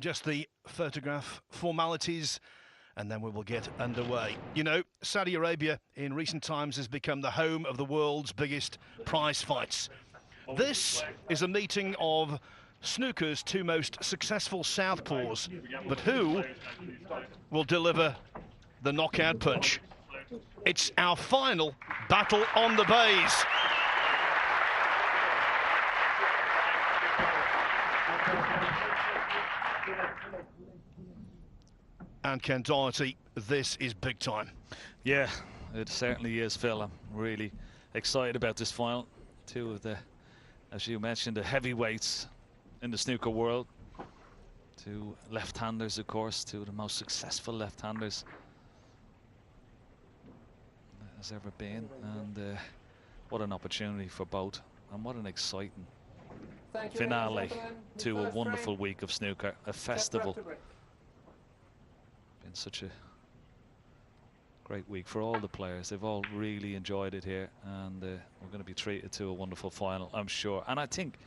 just the photograph formalities, and then we will get underway. You know, Saudi Arabia in recent times has become the home of the world's biggest prize fights. This is a meeting of snooker's two most successful southpaws, but who will deliver the knockout punch? It's our final battle on the bays. And Ken Doherty, this is big time. Yeah, it certainly is, Phil. I'm really excited about this final. Two of the, as you mentioned, the heavyweights in the snooker world. Two left-handers, of course, two of the most successful left-handers there's ever been. And what an opportunity for both. And what an exciting finale to a wonderful week of snooker, a festival. Been such a great week for all the players. They've all really enjoyed it here, and we're going to be treated to a wonderful final, I'm sure. And I think,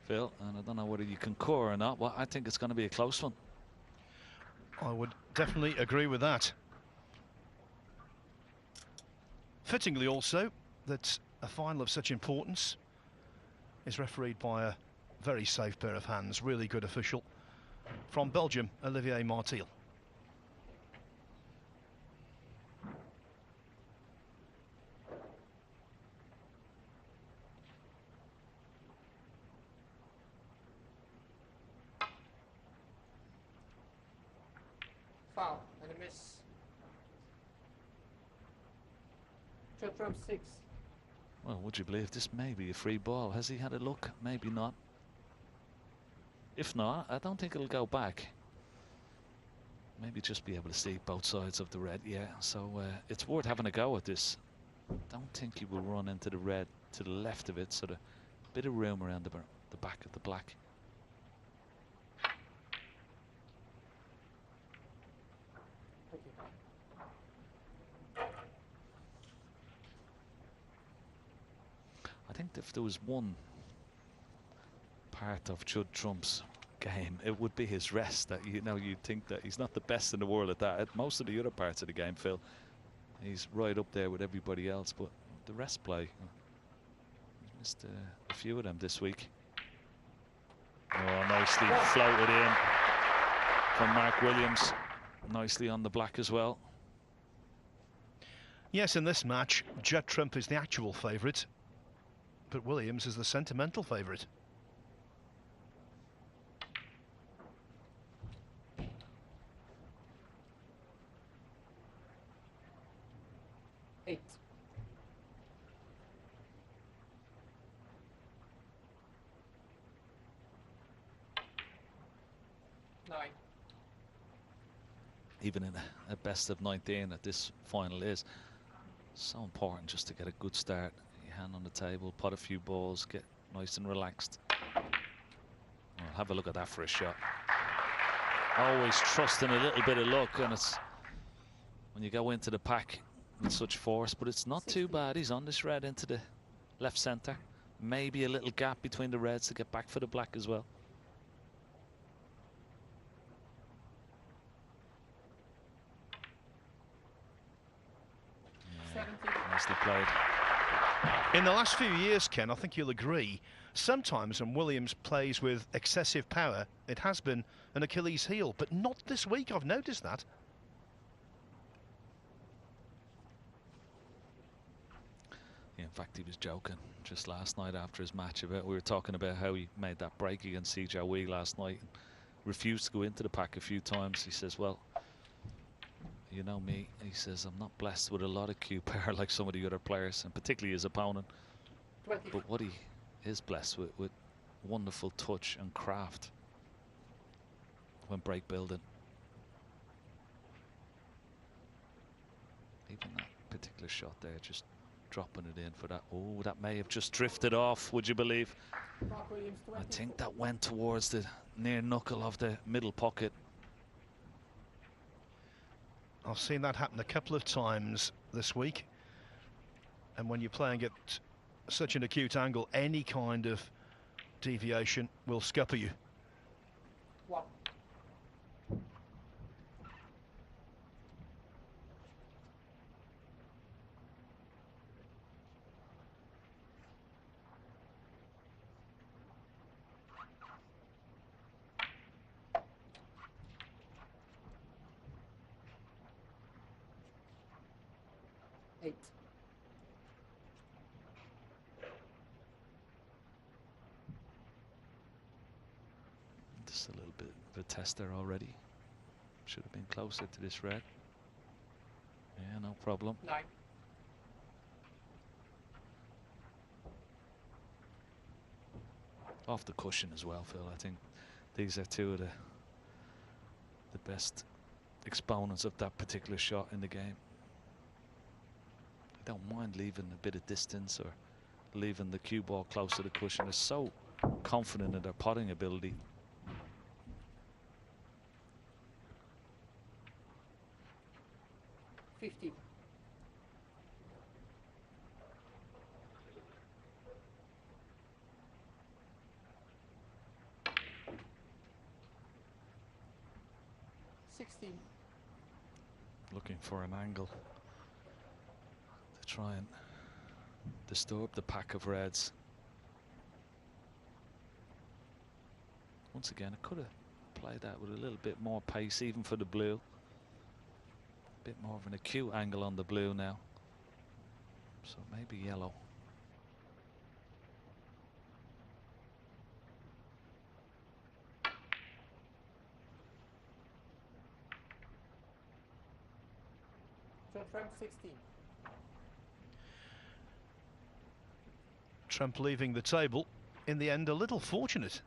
Phil, and I don't know whether you concur or not, but I think it's going to be a close one. I would definitely agree with that. Fittingly also that a final of such importance is refereed by a very safe pair of hands, really good official from Belgium, Olivier Martial. Foul and a miss. Trump 6. Well, would you believe this may be a free ball? Has he had a look? Maybe not. If not, I don't think it'll go back. Maybe just be able to see both sides of the red. Yeah, so it's worth having a go at this. Don't think he will run into the red to the left of it, so a bit of room around the back of the black. I think if there was one part of Judd Trump's game, it would be his rest. That, you know, you'd think that he's not the best in the world at that. At most of the other parts of the game, Phil, he's right up there with everybody else. But the rest play, he's missed a few of them this week. Oh, nicely floated in from Mark Williams. Nicely on the black as well. Yes, in this match, Judd Trump is the actual favourite, but Williams is the sentimental favourite. Even in a best of 19 that this final is so important, just to get a good start. Your hand on the table, pot a few balls, get nice and relaxed. Well, have a look at that for a shot. Always trusting a little bit of luck, and it's when you go into the pack with such force, but it's not too bad. He's on this red into the left center. Maybe a little gap between the reds to get back for the black as well. Nicely played. In the last few years, Ken, I think you'll agree, sometimes when Williams plays with excessive power, it has been an Achilles heel, but not this week. I've noticed that. Yeah, in fact, he was joking just last night after his match about, we were talking about how he made that break against CJ Wee last night and refused to go into the pack a few times. He says, well, you know me, he says, I'm not blessed with a lot of cue power like some of the other players, and particularly his opponent. 20. But what he is blessed with wonderful touch and craft when break building. Even that particular shot there, just dropping it in for that. Oh, that may have just drifted off, would you believe? I think that went towards the near knuckle of the middle pocket. I've seen that happen a couple of times this week, and when you're playing at such an acute angle, any kind of deviation will scupper you. 8. Just a little bit of a test there already. Should have been closer to this red. Yeah, no problem. 9. Off the cushion as well, Phil. I think these are two of the best exponents of that particular shot in the game. They don't mind leaving a bit of distance or leaving the cue ball close to the cushion. They're so confident in their putting ability. $50. $16. Looking for an angle to try and disturb the pack of reds. Once again, I could have played that with a little bit more pace, even for the blue. A bit more of an acute angle on the blue now. So maybe yellow. Trump 16. Trump leaving the table. In the end, a little fortunate.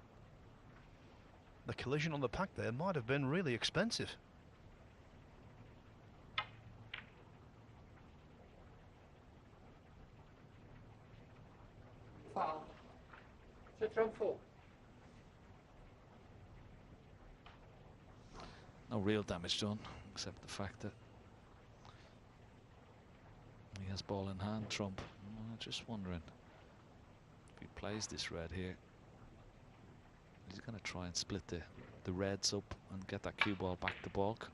The collision on the pack there might have been really expensive. Foul. Trump 4. No real damage done, except the fact that he has ball in hand, Trump. Just wondering if he plays this red here. He's going to try and split the reds up and get that cue ball back to balk.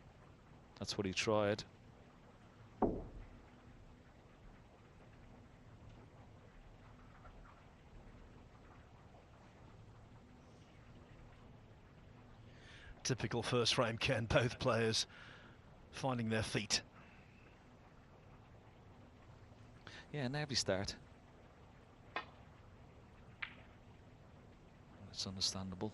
That's what he tried. Typical first frame, Ken. Both players finding their feet. Yeah, nervy start. It's understandable.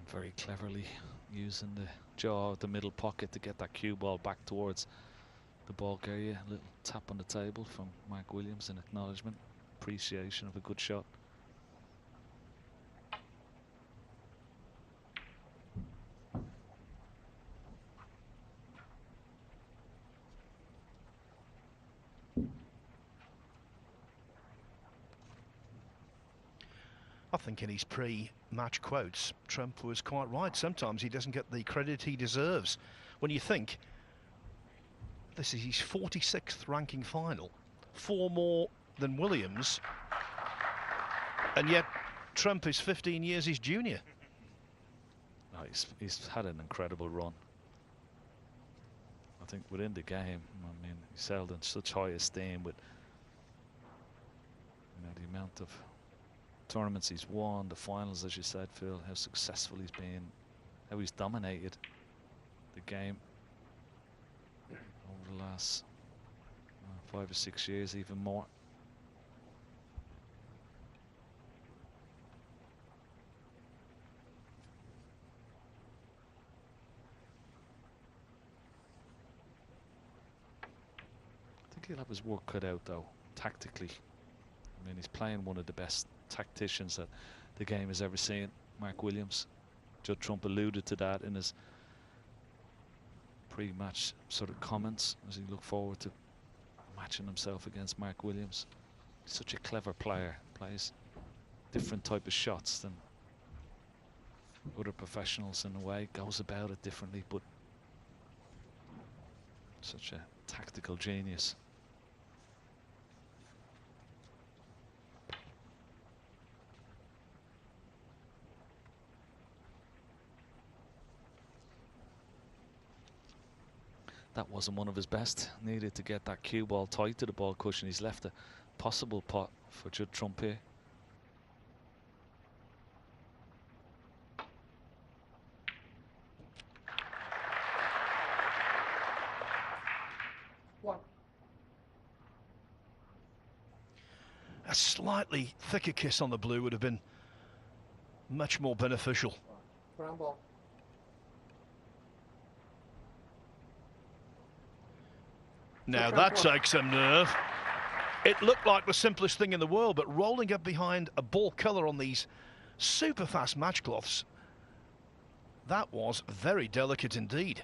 Very cleverly using the jaw of the middle pocket to get that cue ball back towards the balk area. A little tap on the table from Mark Williams in acknowledgement, appreciation of a good shot. I think in his pre-match quotes, Trump was quite right. Sometimes he doesn't get the credit he deserves. When you think this is his 46th ranking final, 4 more than Williams, and yet Trump is 15 years his junior. No, he's had an incredible run. I think within the game, I mean, he's held in such high esteem with, you know, the amount of tournaments he's won, the finals, as you said, Phil, how successful he's been, how he's dominated the game over the last 5 or 6 years, even more. I think he'll have his work cut out, though, tactically. I mean, he's playing one of the best tacticians that the game has ever seen, Mark Williams. Judd Trump alluded to that in his pre-match sort of comments as he looked forward to matching himself against Mark Williams. He's such a clever player, plays different type of shots than other professionals in a way, goes about it differently, but such a tactical genius. That wasn't one of his best. Needed to get that cue ball tight to the ball cushion. He's left a possible pot for Judd Trump here. One. A slightly thicker kiss on the blue would have been much more beneficial. Ground ball. Now that takes some nerve. It looked like the simplest thing in the world, but rolling up behind a ball colour on these super fast match cloths, that was very delicate indeed.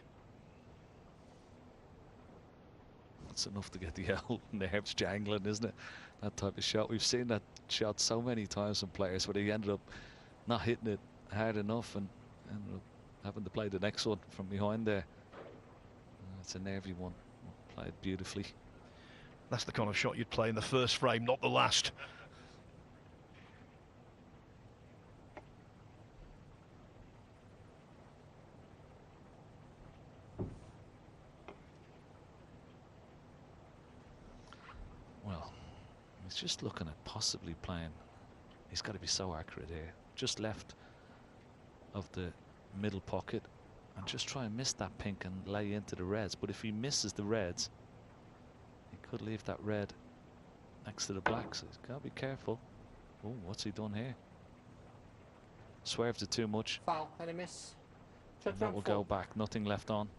That's enough to get the old nerves jangling, isn't it? That type of shot. We've seen that shot so many times from players where they ended up not hitting it hard enough and ended up having to play the next one from behind there. It's a nervy one. Played beautifully. That's the kind of shot you'd play in the first frame, not the last. Well, he's just looking at possibly playing. He's got to be so accurate here. Just left of the middle pocket. And just try and miss that pink and lay into the reds. But if he misses the reds, he could leave that red next to the black. So he's got to be careful. Oh, what's he done here? Swerved it too much. Foul and a miss. That will go back. Nothing left on.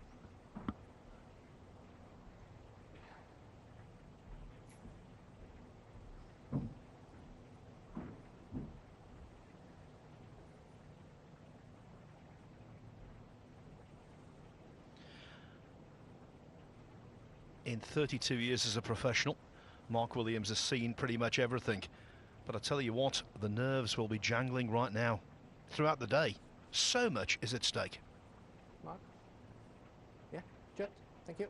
In 32 years as a professional, Mark Williams has seen pretty much everything. But I tell you what, the nerves will be jangling right now. Throughout the day, so much is at stake. Mark? Yeah, Judd, thank you.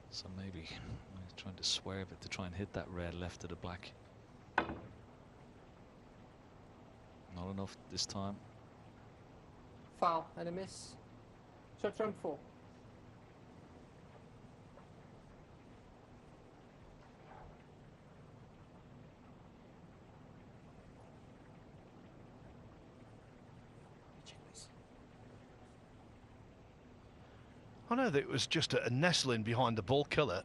So maybe he's trying to swerve it to try and hit that red left of the black. Not enough this time. Foul and a miss. Shot round 4. I know that it was just a nestling behind the ball colour,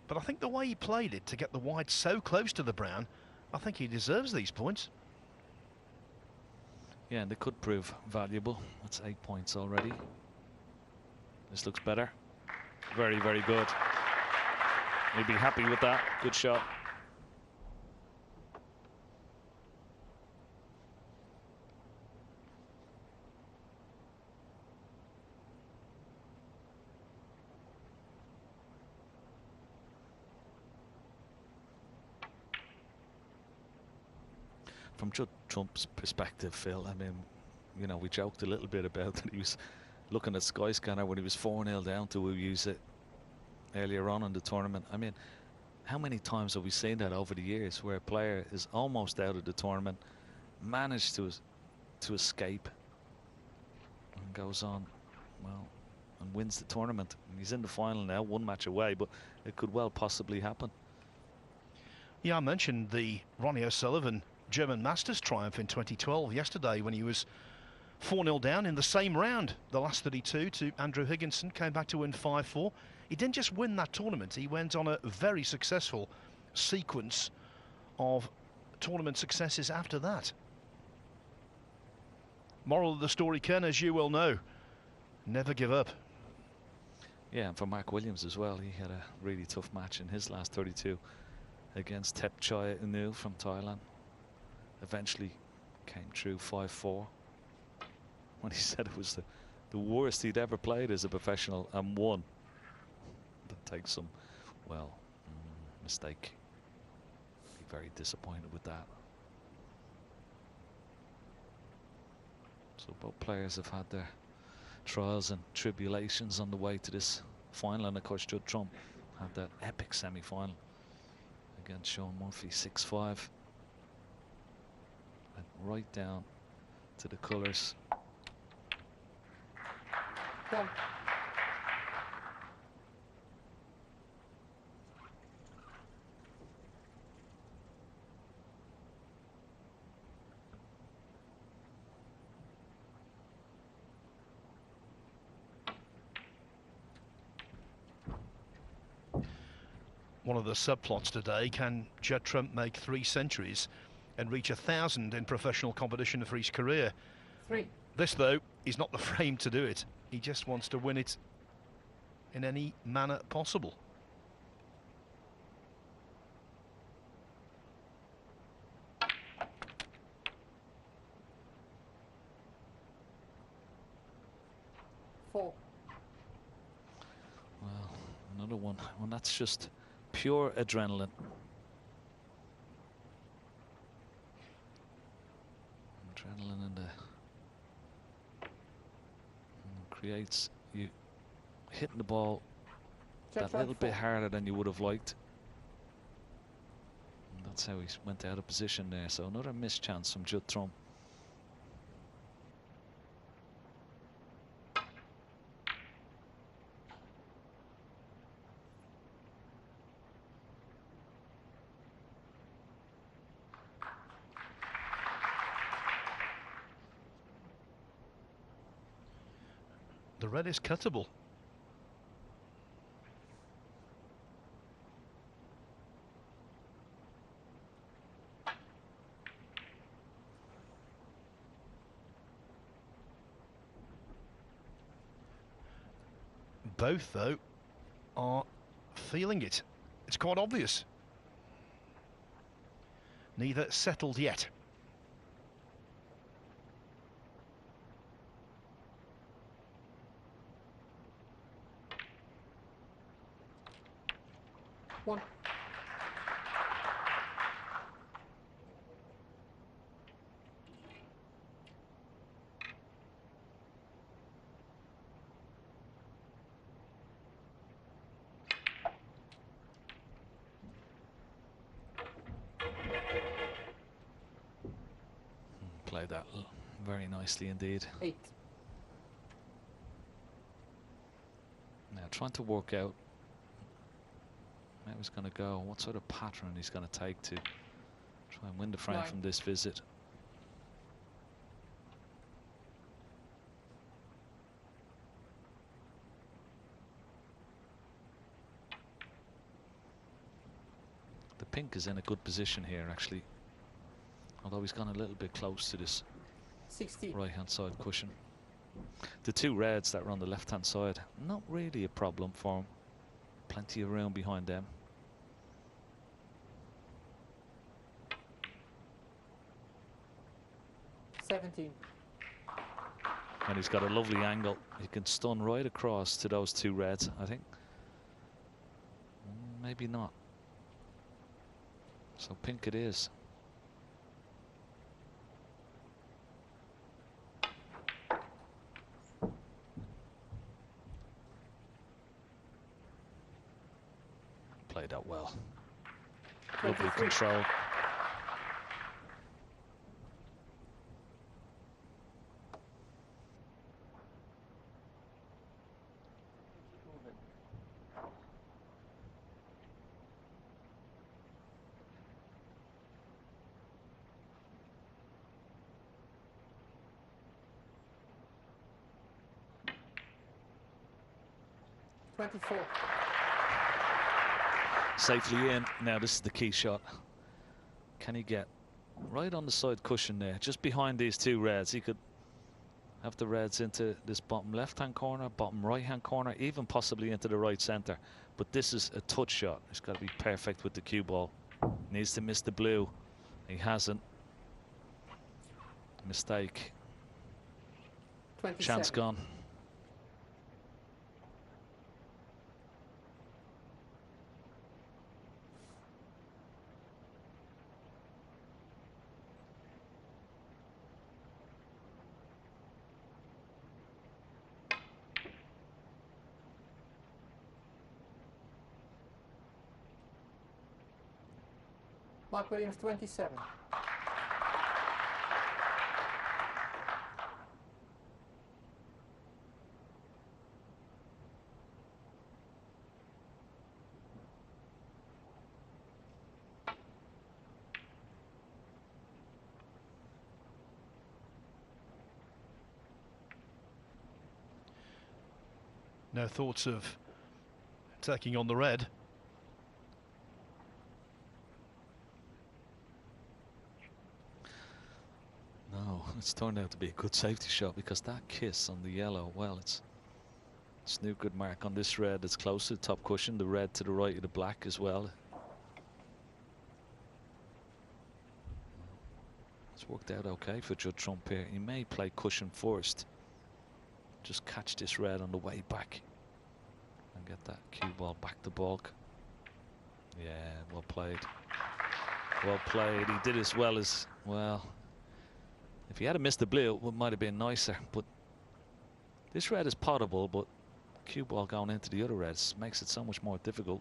but I think the way he played it to get the white so close to the brown, I think he deserves these points. Yeah, and they could prove valuable. That's 8 points already. This looks better. Very, very good. He'd be happy with that. Good shot. From Judd Trump's perspective, Phil, I mean, you know, we joked a little bit about that he was looking at Skyscanner when he was 4-0 down to use it earlier on in the tournament. I mean, how many times have we seen that over the years where a player is almost out of the tournament, managed to escape and goes on, well, and wins the tournament. And he's in the final now, one match away, but it could well possibly happen. Yeah, I mentioned the Ronnie O'Sullivan German Masters triumph in 2012 yesterday when he was 4-0 down in the same round, the last 32 to Andrew Higginson, came back to win 5-4. He didn't just win that tournament, he went on a very successful sequence of tournament successes after that. Moral of the story, Ken, as you well know, never give up. Yeah, and for Mark Williams as well, he had a really tough match in his last 32 against Thepchai Inu from Thailand. Eventually came through 5-4 when he said it was the worst he'd ever played as a professional and won. That takes some, well, mistake. Be very disappointed with that. So both players have had their trials and tribulations on the way to this final, and of course Judd Trump had that epic semi-final against Sean Murphy, 6-5. Went right down to the colours. One. One of the subplots today: can Judd Trump make 3 centuries and reach 1,000 in professional competition for his career? 3. This, though, is not the frame to do it. He just wants to win it in any manner possible. Four. Well, another one. Well, that's just pure adrenaline. Adrenaline in the creates you hitting the ball that little bit harder than you would have liked. And that's how he went out of position there. So another missed chance from Judd Trump. The red is cuttable. Both, though, are feeling it. It's quite obvious. Neither settled yet. One. Played that very nicely indeed. 8. Now trying to work out how he's going to go, what sort of pattern he's going to take to try and win the frame 9. from this visit. The pink is in a good position here actually, although he's gone a little bit close to this 16. right hand side cushion. The 2 reds that are on the left hand side, not really a problem for him. Plenty of room behind them. 17. And he's got a lovely angle. He can stun right across to those 2 reds, I think. Maybe not. So pink it is. Played out well. Lovely 23. control. Safely in. Now this is the key shot. Can he get right on the side cushion there, just behind these 2 reds? He could have the reds into this bottom left-hand corner, bottom right-hand corner, even possibly into the right center. But this is a touch shot. It's got to be perfect with the cue ball. Needs to miss the blue. He hasn't. Mistake. 27. Chance gone. Mark Williams 27. No thoughts of taking on the red. No, it's turned out to be a good safety shot, because that kiss on the yellow, well, it's no good mark on this red. It's close to the top cushion, the red to the right of the black as well. It's worked out okay for Judd Trump here. He may play cushion first, just catch this red on the way back and get that cue ball back to balk. Yeah, well played. Well played. He did as well as, well, if he had missed the blue, it might have been nicer. But this red is potable, but cue ball going into the other reds makes it so much more difficult.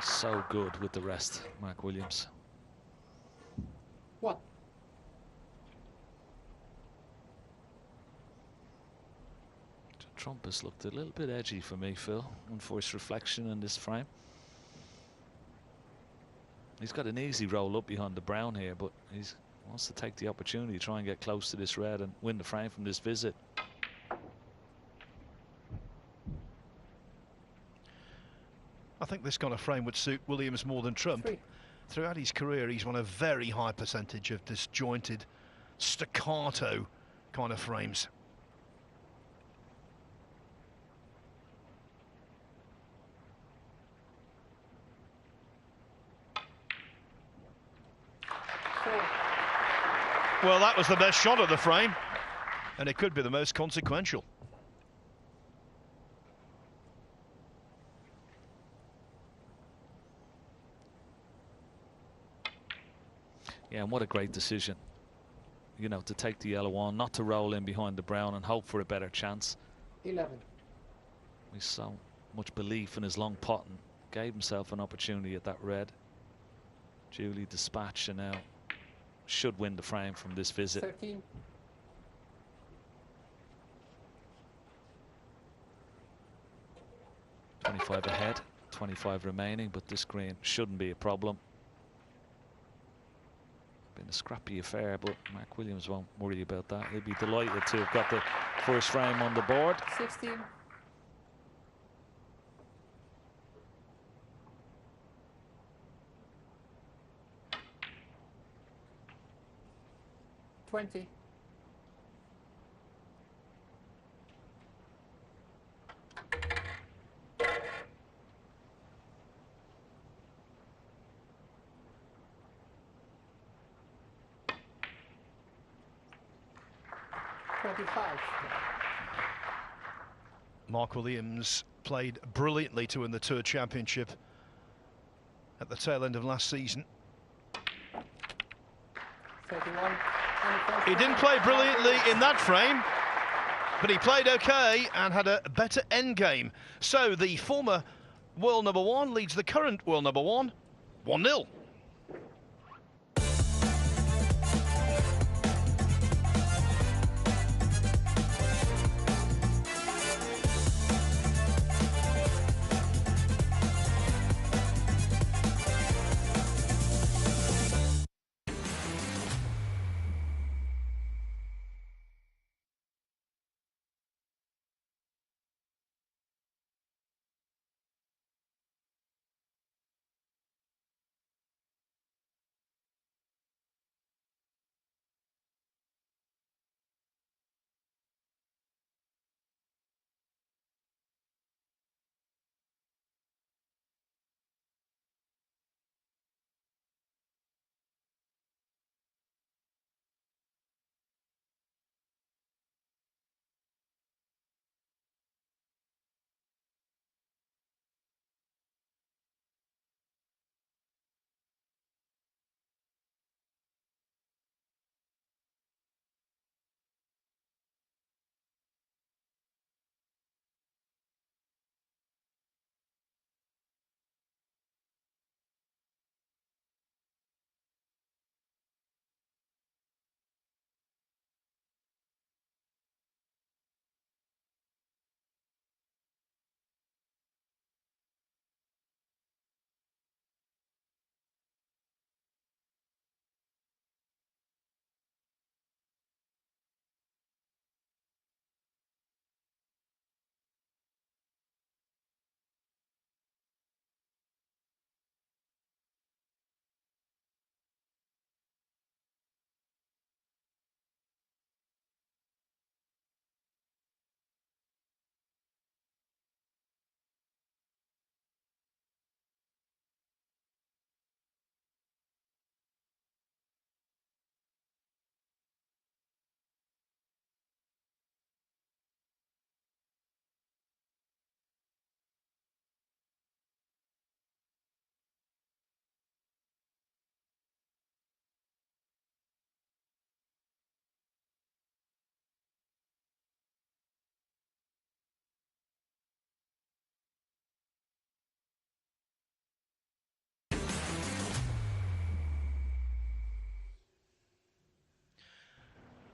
So good with the rest, Mark Williams. What? Trump has looked a little bit edgy for me, Phil, on first reflection in this frame. He's got an easy roll up behind the brown here, but he wants to take the opportunity to try and get close to this red and win the frame from this visit. I think this kind of frame would suit Williams more than Trump. 3. Throughout his career, he's won a very high percentage of disjointed, staccato kind of frames. Well, that was the best shot of the frame, and it could be the most consequential. Yeah, and what a great decision, you know, to take the yellow on, not to roll in behind the brown and hope for a better chance. 11. He's so much belief in his long pot and gave himself an opportunity at that red. Duly dispatched, and now should win the frame from this visit. 13. .25 ahead, 25 remaining, but this green shouldn't be a problem. Been a scrappy affair, but Mark Williams won't worry about that. He'll be delighted to have got the first frame on the board. 16. 20. 25. Mark Williams played brilliantly to win the Tour Championship at the tail end of last season. 31. He didn't play brilliantly in that frame, but he played okay and had a better end game. So the former world number one leads the current world number one 1-0.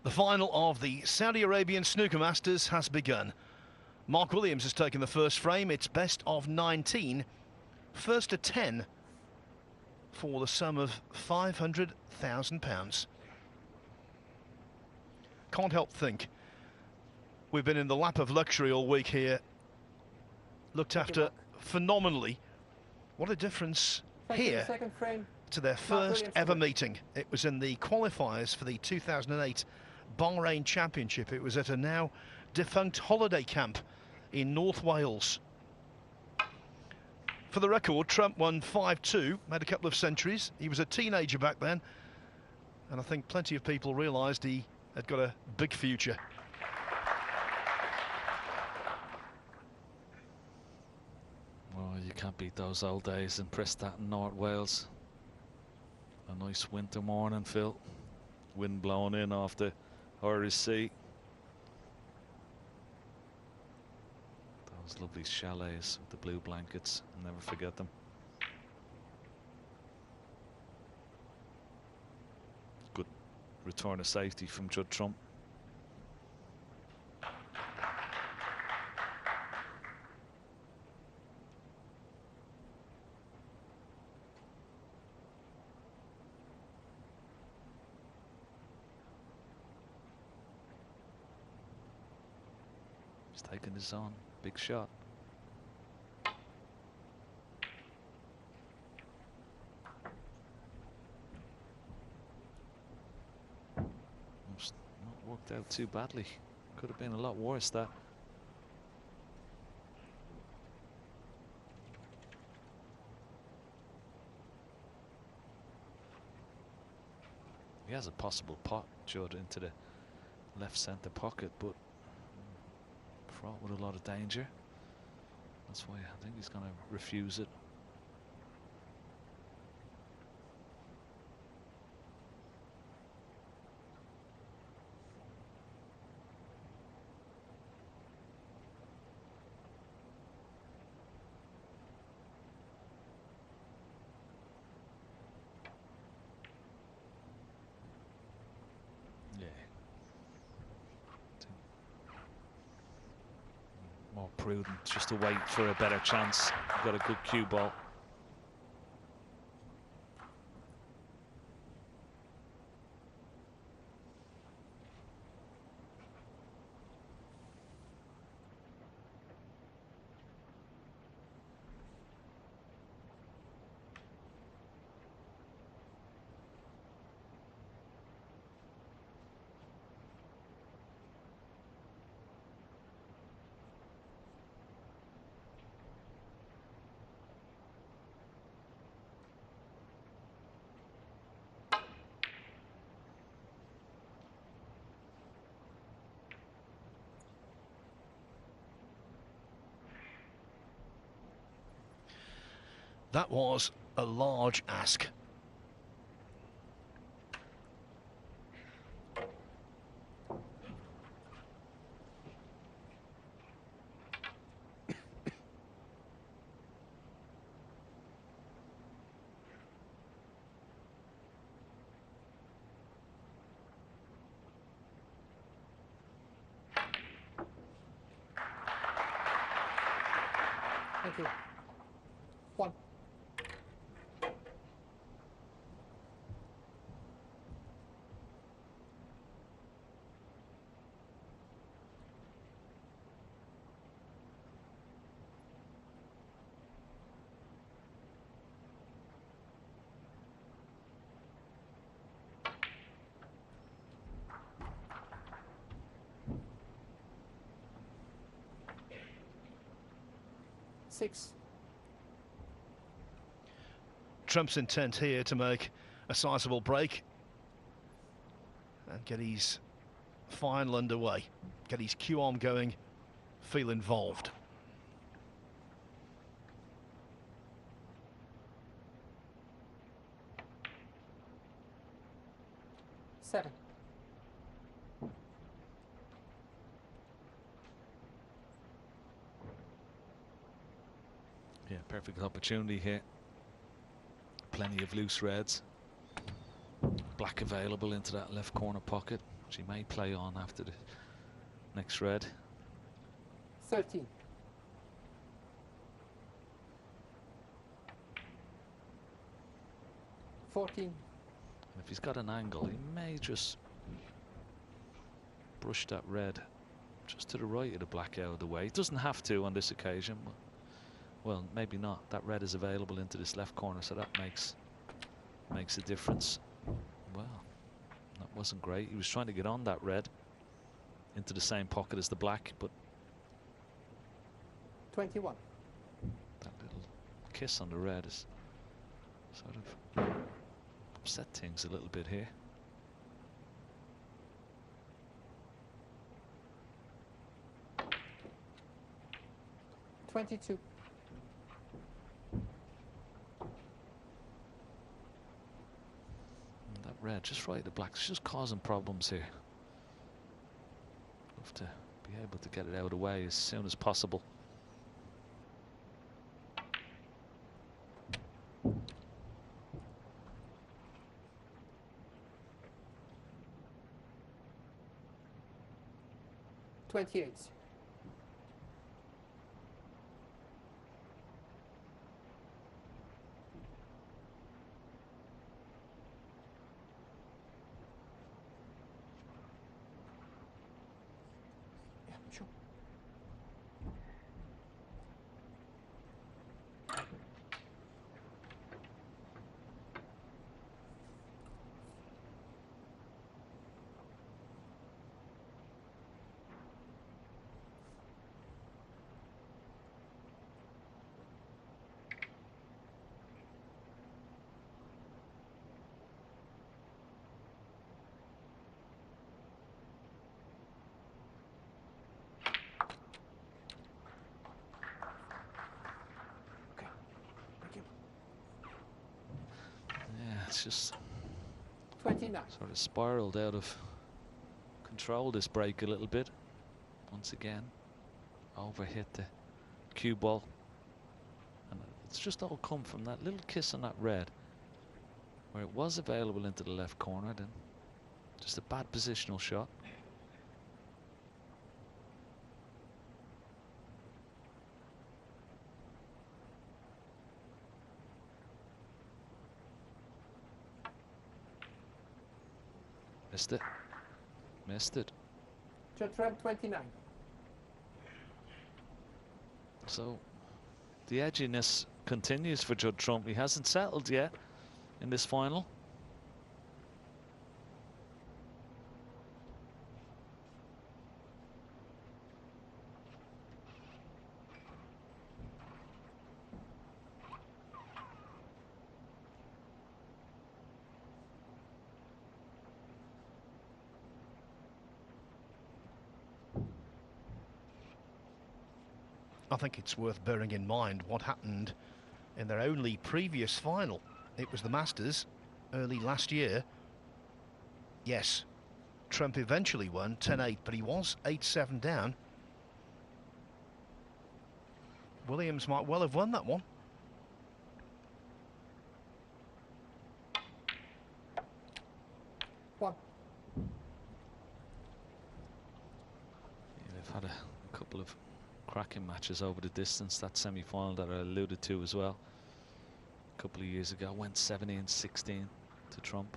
The final of the Saudi Arabian Snooker Masters has begun. Mark Williams has taken the first frame. It's best of 19. First to 10 for the sum of £500,000. Can't help think we've been in the lap of luxury all week here. Looked after phenomenally. What a difference here to their first ever meeting. It was in the qualifiers for the 2008 Bahrain Championship. It was at a now defunct holiday camp in North Wales. For the record, Trump won 5-2, made a couple of centuries. He was a teenager back then, and I think plenty of people realised he had got a big future. Well, you can't beat those old days in Prestatyn, North Wales. A nice winter morning, Phil. Wind blowing in off the Irish Sea. Those lovely chalets with the blue blankets. I'll never forget them. Good return of safety from Judd Trump. He's taking his on. Big shot. Not worked out too badly. Could have been a lot worse, that. He has a possible pot, Judd, into the left centre pocket, but fraught with a lot of danger. That's why I think he's going to refuse it. More prudent just to wait for a better chance. Got a good cue ball. That was a large ask. Thank you. One. Six. Trump's intent here to make a sizable break and get his final underway, get his cue arm going, feel involved. Seven. Yeah, perfect opportunity here. Plenty of loose reds. Black available into that left corner pocket. which he may play on after the next red. 13. And if he's got an angle, he may just brush that red just to the right of the black out of the way. He doesn't have to on this occasion. But, well, maybe not. That red is available into this left corner, so that makes a difference. Well, that wasn't great. He was trying to get on that red into the same pocket as the black, but 21. that little kiss on the red is sort of upset things a little bit here. $22. That red just right, the black's just causing problems here. Have to be able to get it out of the way as soon as possible. $28. Yeah, sure. It's just 29. sort of spiraled out of control, this break, a little bit. Once again, overhit the cue ball. And it's just all come from that little kiss on that red, where it was available into the left corner, then just a bad positional shot. Missed it. Missed it. Judge Red 29. So the edginess continues for Judd Trump. He hasn't settled yet in this final. I think it's worth bearing in mind what happened in their only previous final. It was the Masters early last year. Yes, Trump eventually won 10-8, but he was 8-7 down. Williams might well have won that one. One. Yeah, they've had a couple of cracking matches over the distance. That semi-final that I alluded to as well a couple of years ago went 17-16 to Trump.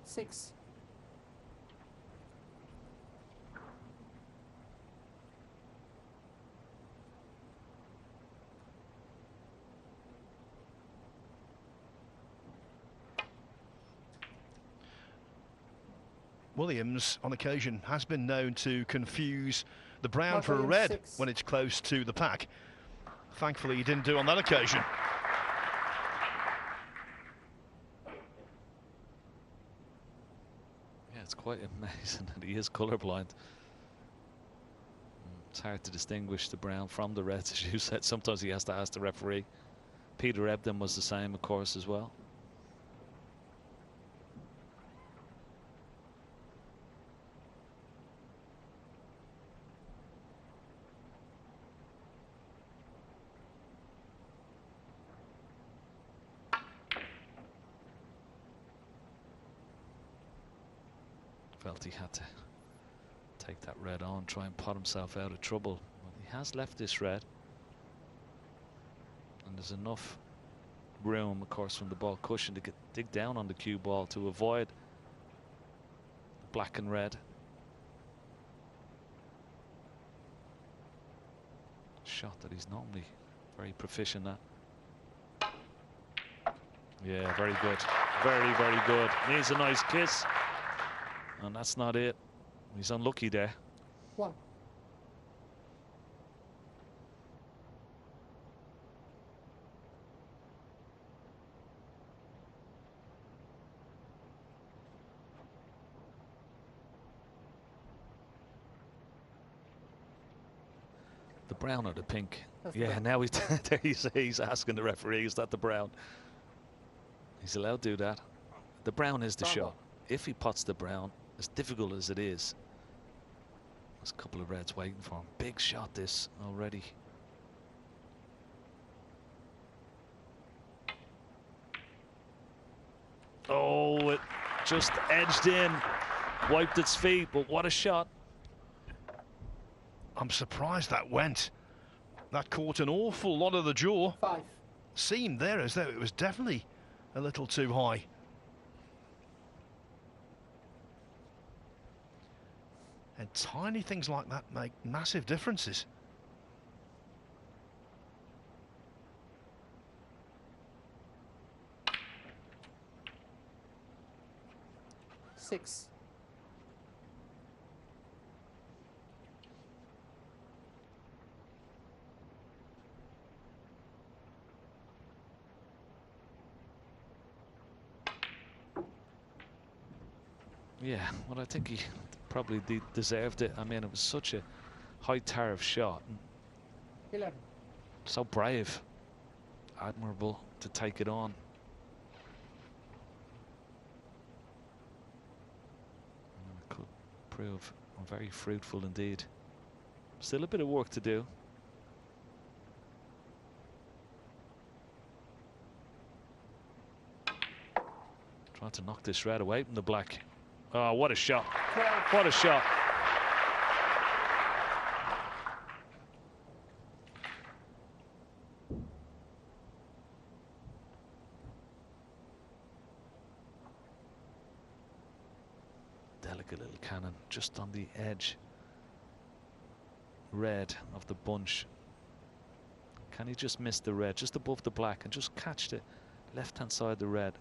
Six. Williams, on occasion, has been known to confuse the brown for a Williams, red 6. when it's close to the pack. Thankfully, he didn't do on that occasion. Yeah, it's quite amazing that he is colourblind. It's hard to distinguish the brown from the reds, as you said. Sometimes he has to ask the referee. Peter Ebdon was the same, of course, as well. felt he had to take that red on, try and pot himself out of trouble. But he has left this red. And there's enough room, of course, from the ball cushion to dig down on the cue ball to avoid the black and red. Shot that he's normally very proficient at. Yeah, very good. Very, very good. Needs a nice kiss. And that's not it. He's unlucky there. One. The brown or the pink? That's the Yeah, brown. now there he's asking the referee, is that the brown? He's allowed to do that. The brown is the Bravo. shot. If he pots the brown, as difficult as it is, there's a couple of reds waiting for him. Big shot this already. Oh, it just edged in, wiped its feet, but what a shot. I'm surprised that went. That caught an awful lot of the jaw. 5. Seemed there as though it was definitely a little too high. And tiny things like that make massive differences. Six. Yeah, well, I think he probably deserved it. I mean, it was such a high tariff shot. 11. So brave. Admirable to take it on. And it could prove very fruitful indeed. Still a bit of work to do. Trying to knock this red away from the black. Oh, what a shot. 12. What a shot. Delicate little cannon just on the edge. Red of the bunch. Can he just miss the red just above the black and just catch the left hand side of the red?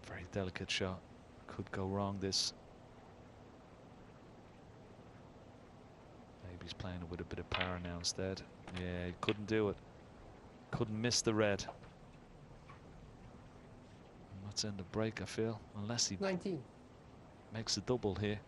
Very delicate shot. Could go wrong this. Maybe he's playing it with a bit of power now instead. Yeah, he couldn't do it. Couldn't miss the red. And that's end of break, I feel. Unless he 19. makes a double here.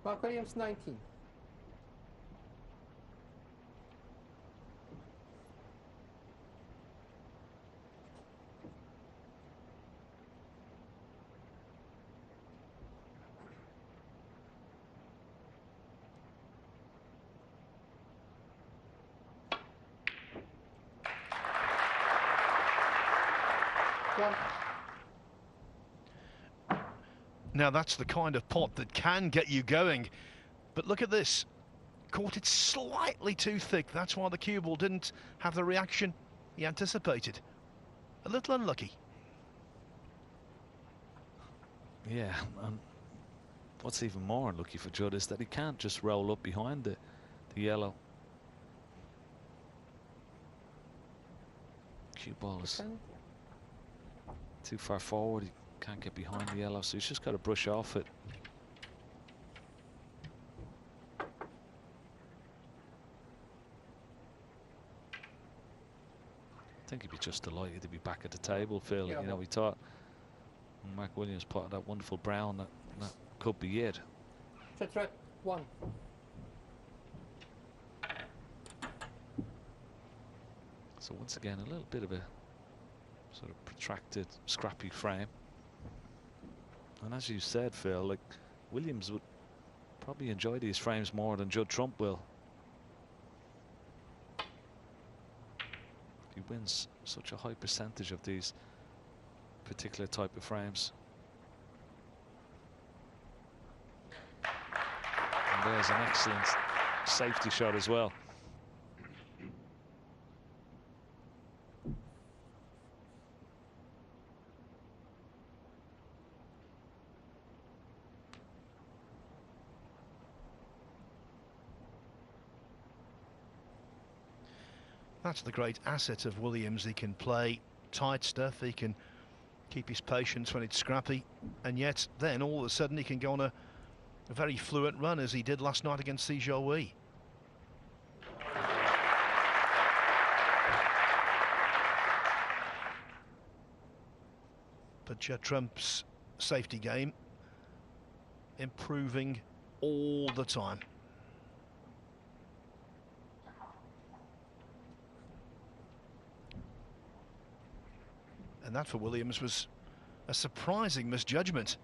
Mark Williams, 19. One. Now that's the kind of pot that can get you going. But look at this. Caught it slightly too thick. That's why the cue ball didn't have the reaction he anticipated. A little unlucky. Yeah, and what's even more unlucky for Judd is that he can't just roll up behind the yellow. Cue ball is 10. too far forward. He can't get behind the yellow, so he's just got to brush off it. think he'd be just delighted to be back at the table, Phil. Yeah, you know, we thought Mark Williams put that wonderful brown, that could be it. Shot right, 1. So once again, a little bit of a sort of protracted, scrappy frame. And as you said, Phil, like, Williams would probably enjoy these frames more than Judd Trump will. He wins such a high percentage of these particular type of frames. And there's an excellent safety shot as well. That's the great asset of Williams. He can play tight stuff, he can keep his patience when it's scrappy, and yet then all of a sudden he can go on a very fluent run, as he did last night against Si Jiahui. But Judd Trump's safety game improving all the time. And that for Williams was a surprising misjudgment.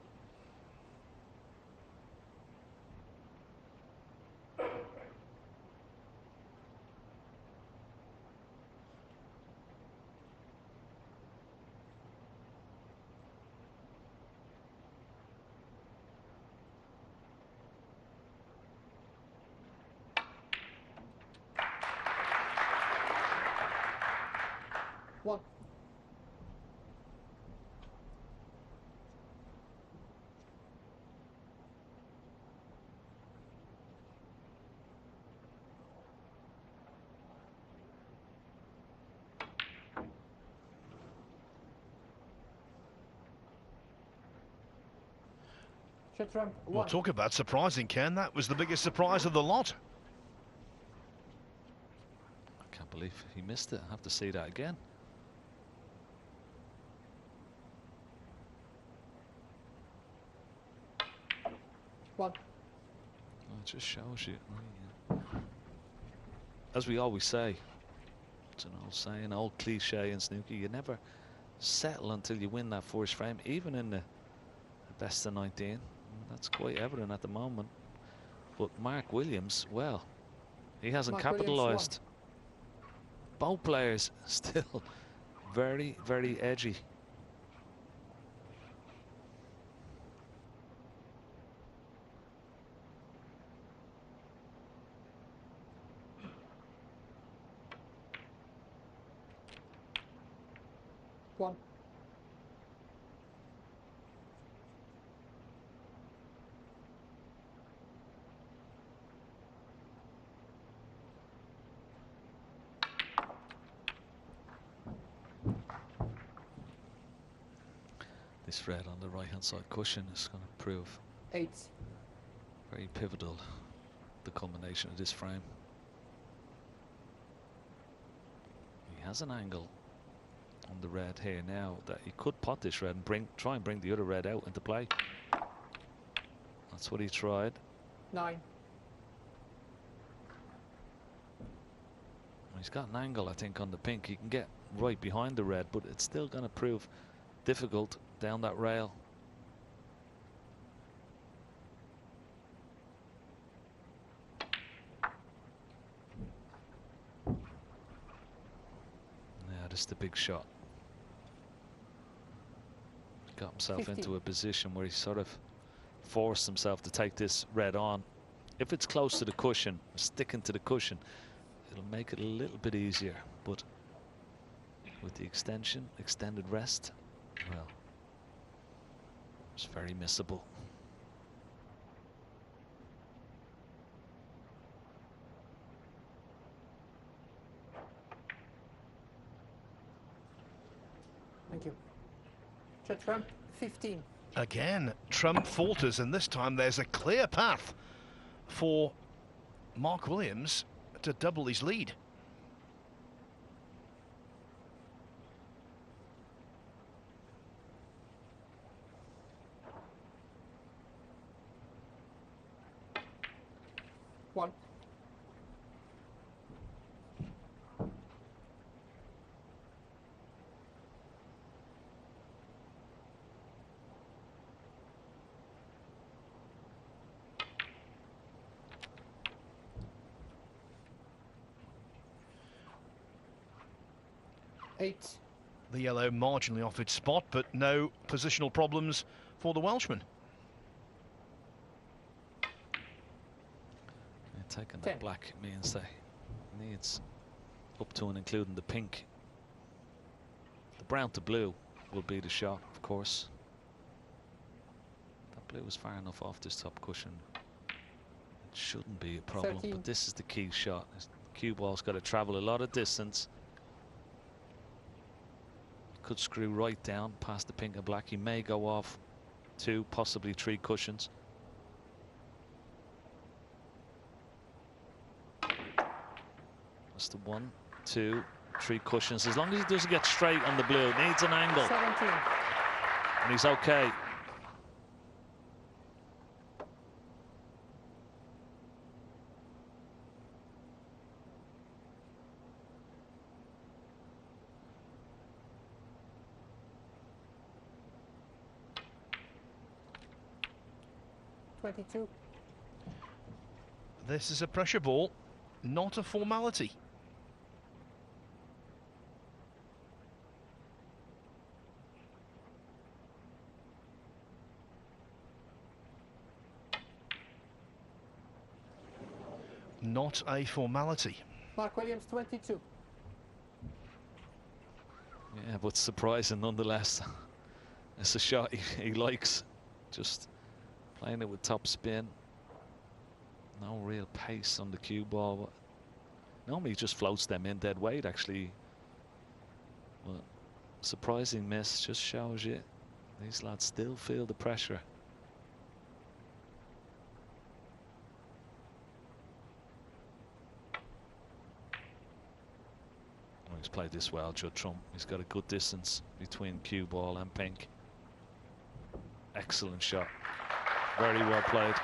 One. Well, talk about surprising, Ken. That was the biggest surprise of the lot. I can't believe he missed it. I have to see that again. One. Well, it just shows you. As we always say, it's an old saying, old cliche in snooker, you never settle until you win that first frame, even in the best of 19. That's quite evident at the moment. But Mark Williams, well, he hasn't capitalised. Both players still very, very edgy. One. This red on the right hand side cushion is going to prove 8. very pivotal, the culmination of this frame. He has an angle on the red here now that he could pot this red and try and bring the other red out into play. That's what he tried. 9. He's got an angle, I think, on the pink. He can get right behind the red, but it's still going to prove difficult down that rail. Yeah, this is the big shot. Got himself 50. into a position where he sort of forced himself to take this red on. If it's close to the cushion, sticking to the cushion, it'll make it a little bit easier, but with the extended rest, well, it's very missable. Thank you. Shot Trump, 15. Again, Trump falters, and this time there's a clear path for Mark Williams to double his lead. 1. Eight. The yellow marginally off its spot, but no positional problems for the Welshman. Yeah, taking that black means they needs up to and including the pink. The brown to blue will be the shot, of course. That blue is far enough off this top cushion. It shouldn't be a problem, 13. but this is the key shot. The cue ball's got to travel a lot of distance. Could screw right down past the pink and black. He may go off 2, possibly 3 cushions. That's the 1, 2, 3 cushions. As long as he doesn't get straight on the blue, needs an angle. 17. And he's okay. This is a pressure ball, not a formality. Not a formality. Mark Williams, 22. Yeah, but surprising nonetheless. It's a shot he likes. Just playing it with top spin. No real pace on the cue ball. But normally he just floats them in dead weight, actually. But surprising miss, just shows you these lads still feel the pressure. Oh, he's played this well, Judd Trump. He's got a good distance between cue ball and pink. Excellent shot. Very well played.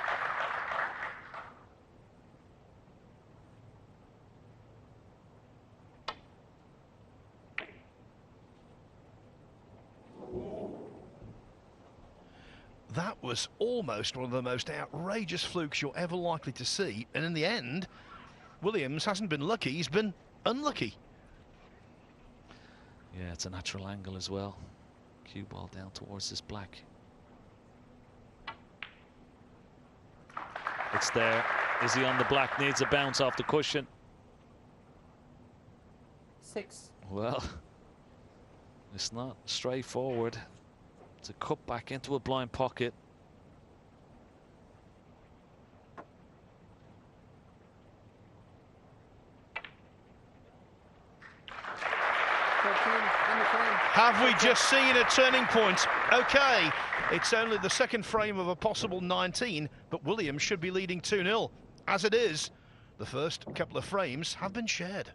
That was almost one of the most outrageous flukes you're ever likely to see. And in the end, Williams hasn't been lucky, he's been unlucky. Yeah, it's a natural angle as well. Cue ball down towards this black. It's there. Is he on the black? Needs a bounce off the cushion. 6. Well, it's not straightforward. It's a cut back into a blind pocket. Have we just seen a turning point? Okay, it's only the second frame of a possible 19, but Williams should be leading 2-0. As it is, the first couple of frames have been shared.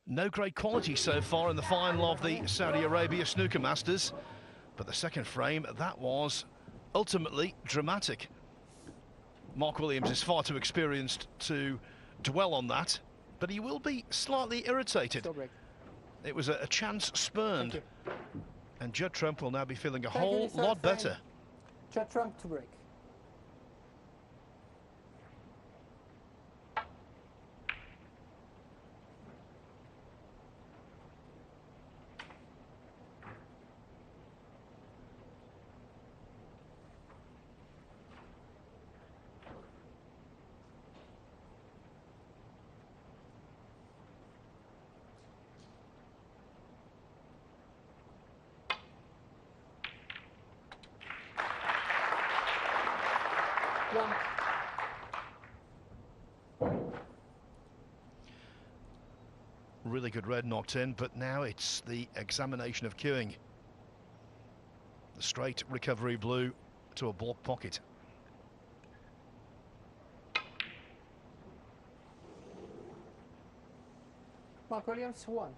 No great quality so far in the final of the Saudi Arabia Snooker Masters, but the second frame, that was ultimately dramatic. Mark Williams is far too experienced to dwell on that, but he will be slightly irritated. It was a chance spurned, and Judd Trump will now be feeling a whole lot better. Judd Trump to break. Really good red knocked in, but now it's the examination of cueing. The straight recovery blue to a block pocket. Mark Williams, 1.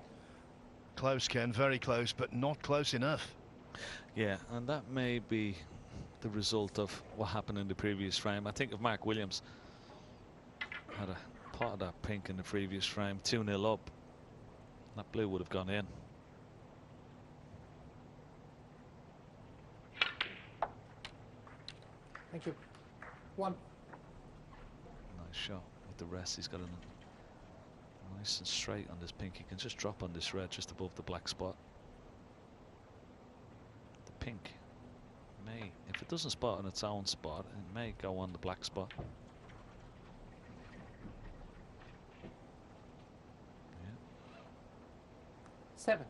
Close, Ken, very close, but not close enough. Yeah, and that may be the result of what happened in the previous frame. I think if Mark Williams had a pot of that pink in the previous frame, 2-0 up, that blue would have gone in. Thank you. 1. Nice shot with the rest. He's got a nice and straight on this pink. He can just drop on this red just above the black spot. The pink may, if it doesn't spot on its own spot, it may go on the black spot. 7.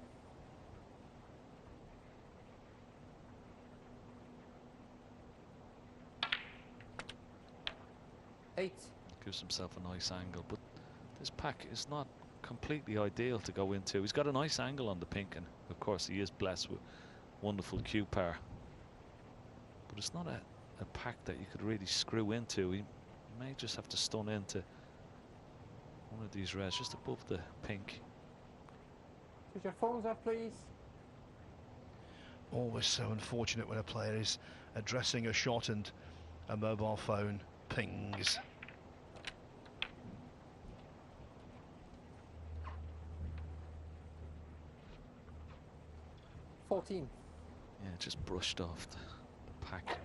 Eight. Gives himself a nice angle, but this pack is not completely ideal to go into. He's got a nice angle on the pink, and of course he is blessed with wonderful cue power. But it's not a pack that you could really screw into. He may just have to stun into one of these reds just above the pink. Switch your phones off, please. Always so unfortunate when a player is addressing a shot and a mobile phone pings. Yeah, just brushed off the pack.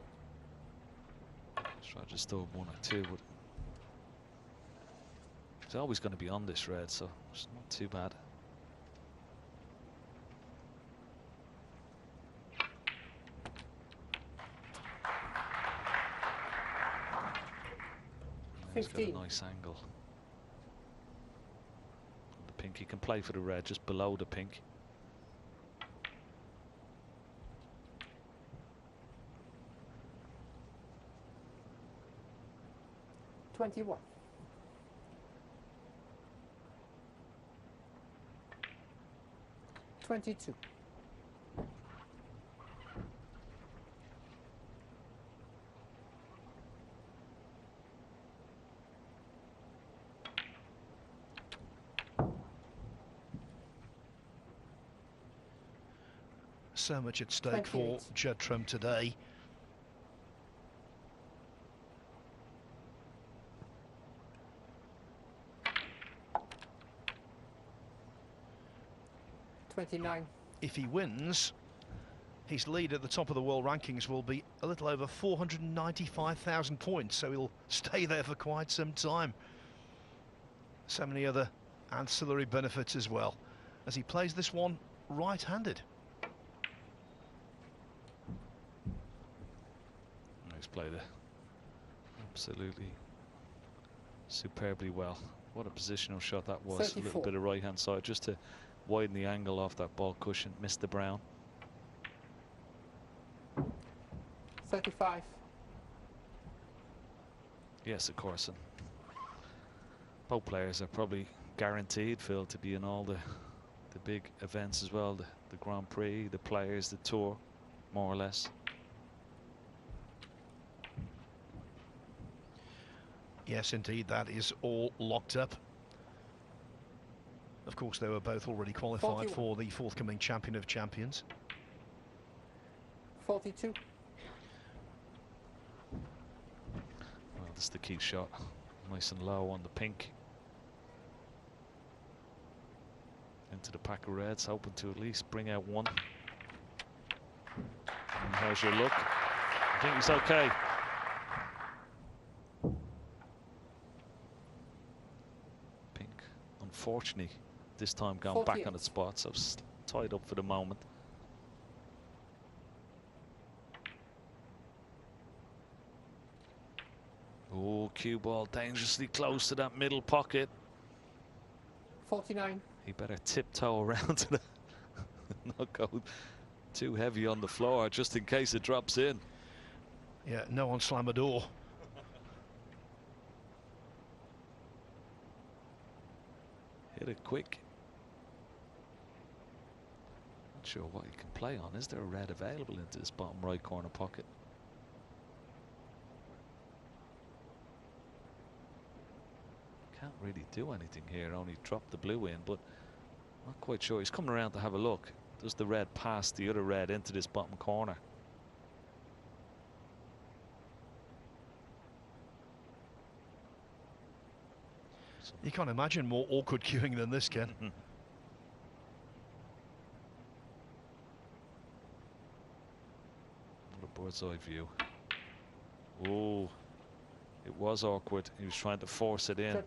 Try to disturb 1 or 2, but it's always going to be on this red, so it's not too bad. He's got a nice angle. The pink, he can play for the red just below the pink. 21. 22. So much at stake for Judd Trump today. If he wins, his lead at the top of the world rankings will be a little over 495,000 points, so he'll stay there for quite some time. So many other ancillary benefits as well, as he plays this one right-handed. He's played it absolutely superbly well. What a positional shot that was. 34. A little bit of right-hand side just to widen the angle off that ball cushion. Missed the brown. 35. Yes, of course. And both players are probably guaranteed, Phil, to be in all the big events as well. The Grand Prix, the Players, the Tour, more or less. Yes, indeed, that is all locked up. Of course, they were both already qualified 41. for the forthcoming Champion of Champions. 42. Well, this is the key shot. Nice and low on the pink. Into the pack of reds, hoping to at least bring out one. And how's your look? I think it's okay. Pink, unfortunately, this time going back on its spot, so tied up for the moment. Oh, cue ball dangerously close to that middle pocket. 49. He better tiptoe around to the not go too heavy on the floor just in case it drops in. Yeah, no one slam a door. Hit it quick. Not sure what you can play on. Is there a red available into this bottom right corner pocket? Can't really do anything here, only drop the blue in, but not quite sure. He's coming around to have a look. Does the red pass the other red into this bottom corner? You can't imagine more awkward queuing than this, Ken. What a bird's eye view. Oh, it was awkward. He was trying to force it in,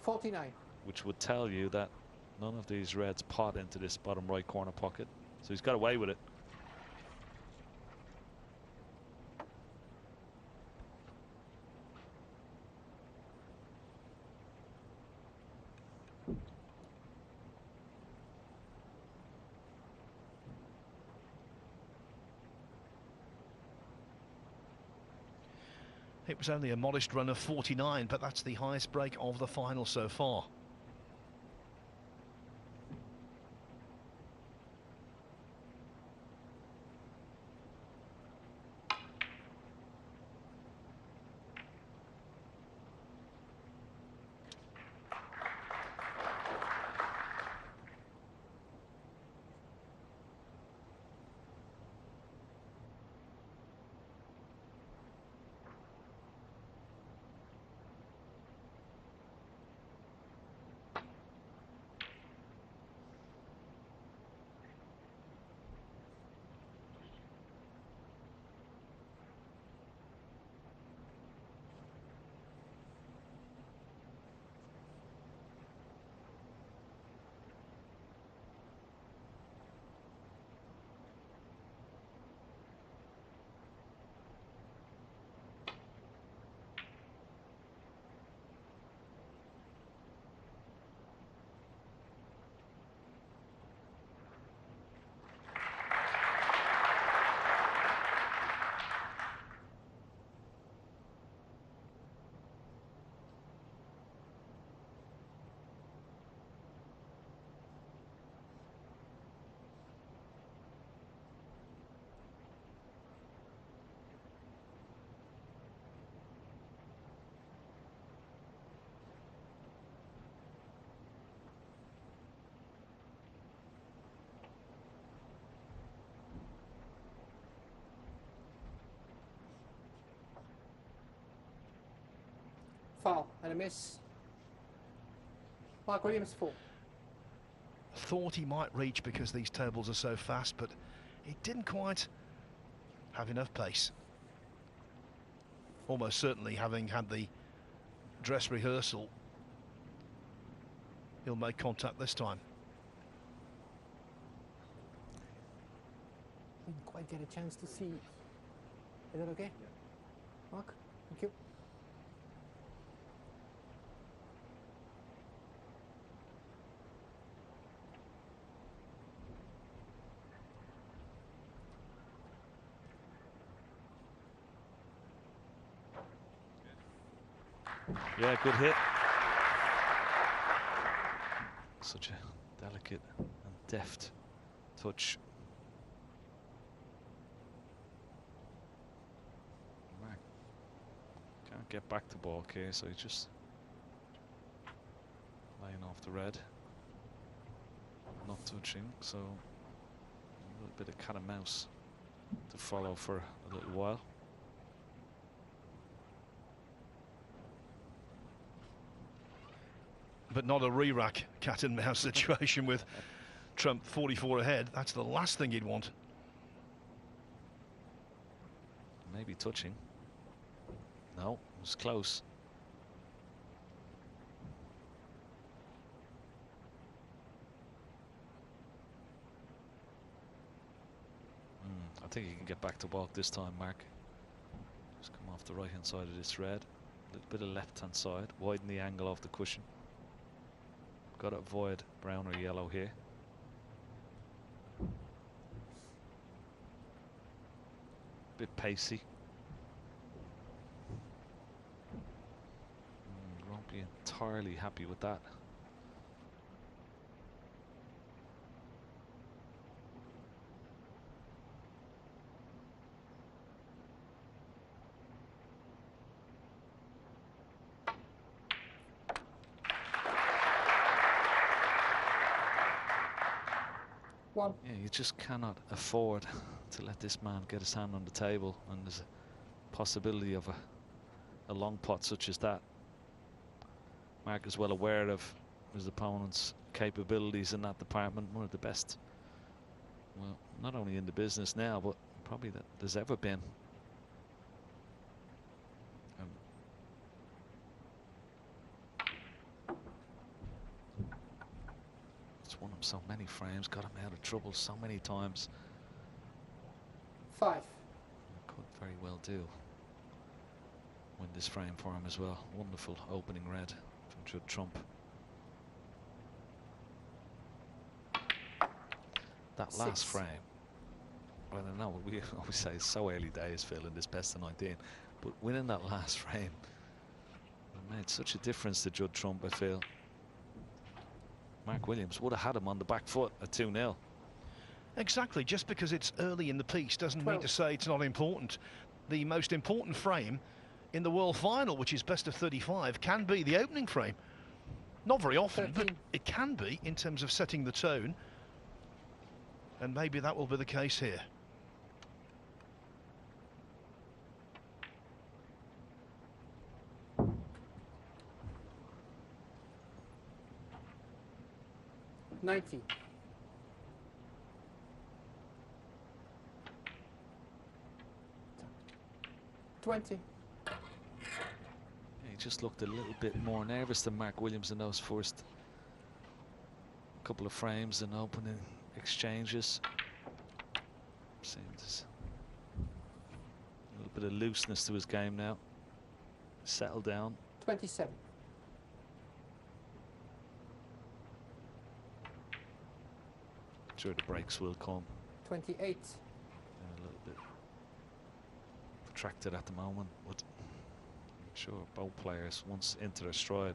49. which would tell you that none of these reds pot into this bottom right corner pocket. So he's got away with it. It was only a modest run of 49, but that's the highest break of the final so far. Foul and a miss. Mark Williams 4. Thought he might reach because these tables are so fast, but he didn't quite have enough pace. Almost certainly, having had the dress rehearsal, he'll make contact this time. Didn't quite get a chance to see. Is that okay? Mark, thank you. Yeah, good hit. Such a delicate and deft touch. Mark can't get back to ball here, so he's just laying off the red. touching, so a little bit of cat and mouse to follow for a little while. But not a re-rack cat and mouse situation with Trump 44 ahead. That's the last thing he'd want. Maybe touching. No, it was close. I think he can get back to walk this time, Mark. Just come off the right hand side of this red. A little bit of left hand side. Widen the angle of the cushion. Got to avoid brown or yellow here. Bit pacey. Won't be entirely happy with that. One. Yeah, you just cannot afford to let this man get his hand on the table, and there's a possibility of a long pot such as that. Mark is well aware of his opponent's capabilities in that department. One of the best, well, not only in the business now, but probably that there's ever been. It's won him so many frames, got him out of trouble so many times. 5. Could very well do win this frame for him as well. Wonderful opening red from Judd Trump. That last 6. frame, I don't know, we always say it's so early days, Phil, in this best of 19, but winning that last frame made such a difference to Judd Trump, I feel. Mark Williams would have had him on the back foot at 2-0. Exactly, just because it's early in the piece doesn't mean 12. to say it's not important. The most important frame in the World Final, which is best of 35, can be the opening frame. Not very often, 13. but it can be in terms of setting the tone. And maybe that will be the case here. $90. 20. He just looked a little bit more nervous than Mark Williams in those first couple of frames and opening exchanges. Seems a little bit of looseness to his game now. Settle down. 27. Sure, the breaks will come. 28. A little bit protracted at the moment, but I'm sure both players, once into their stride,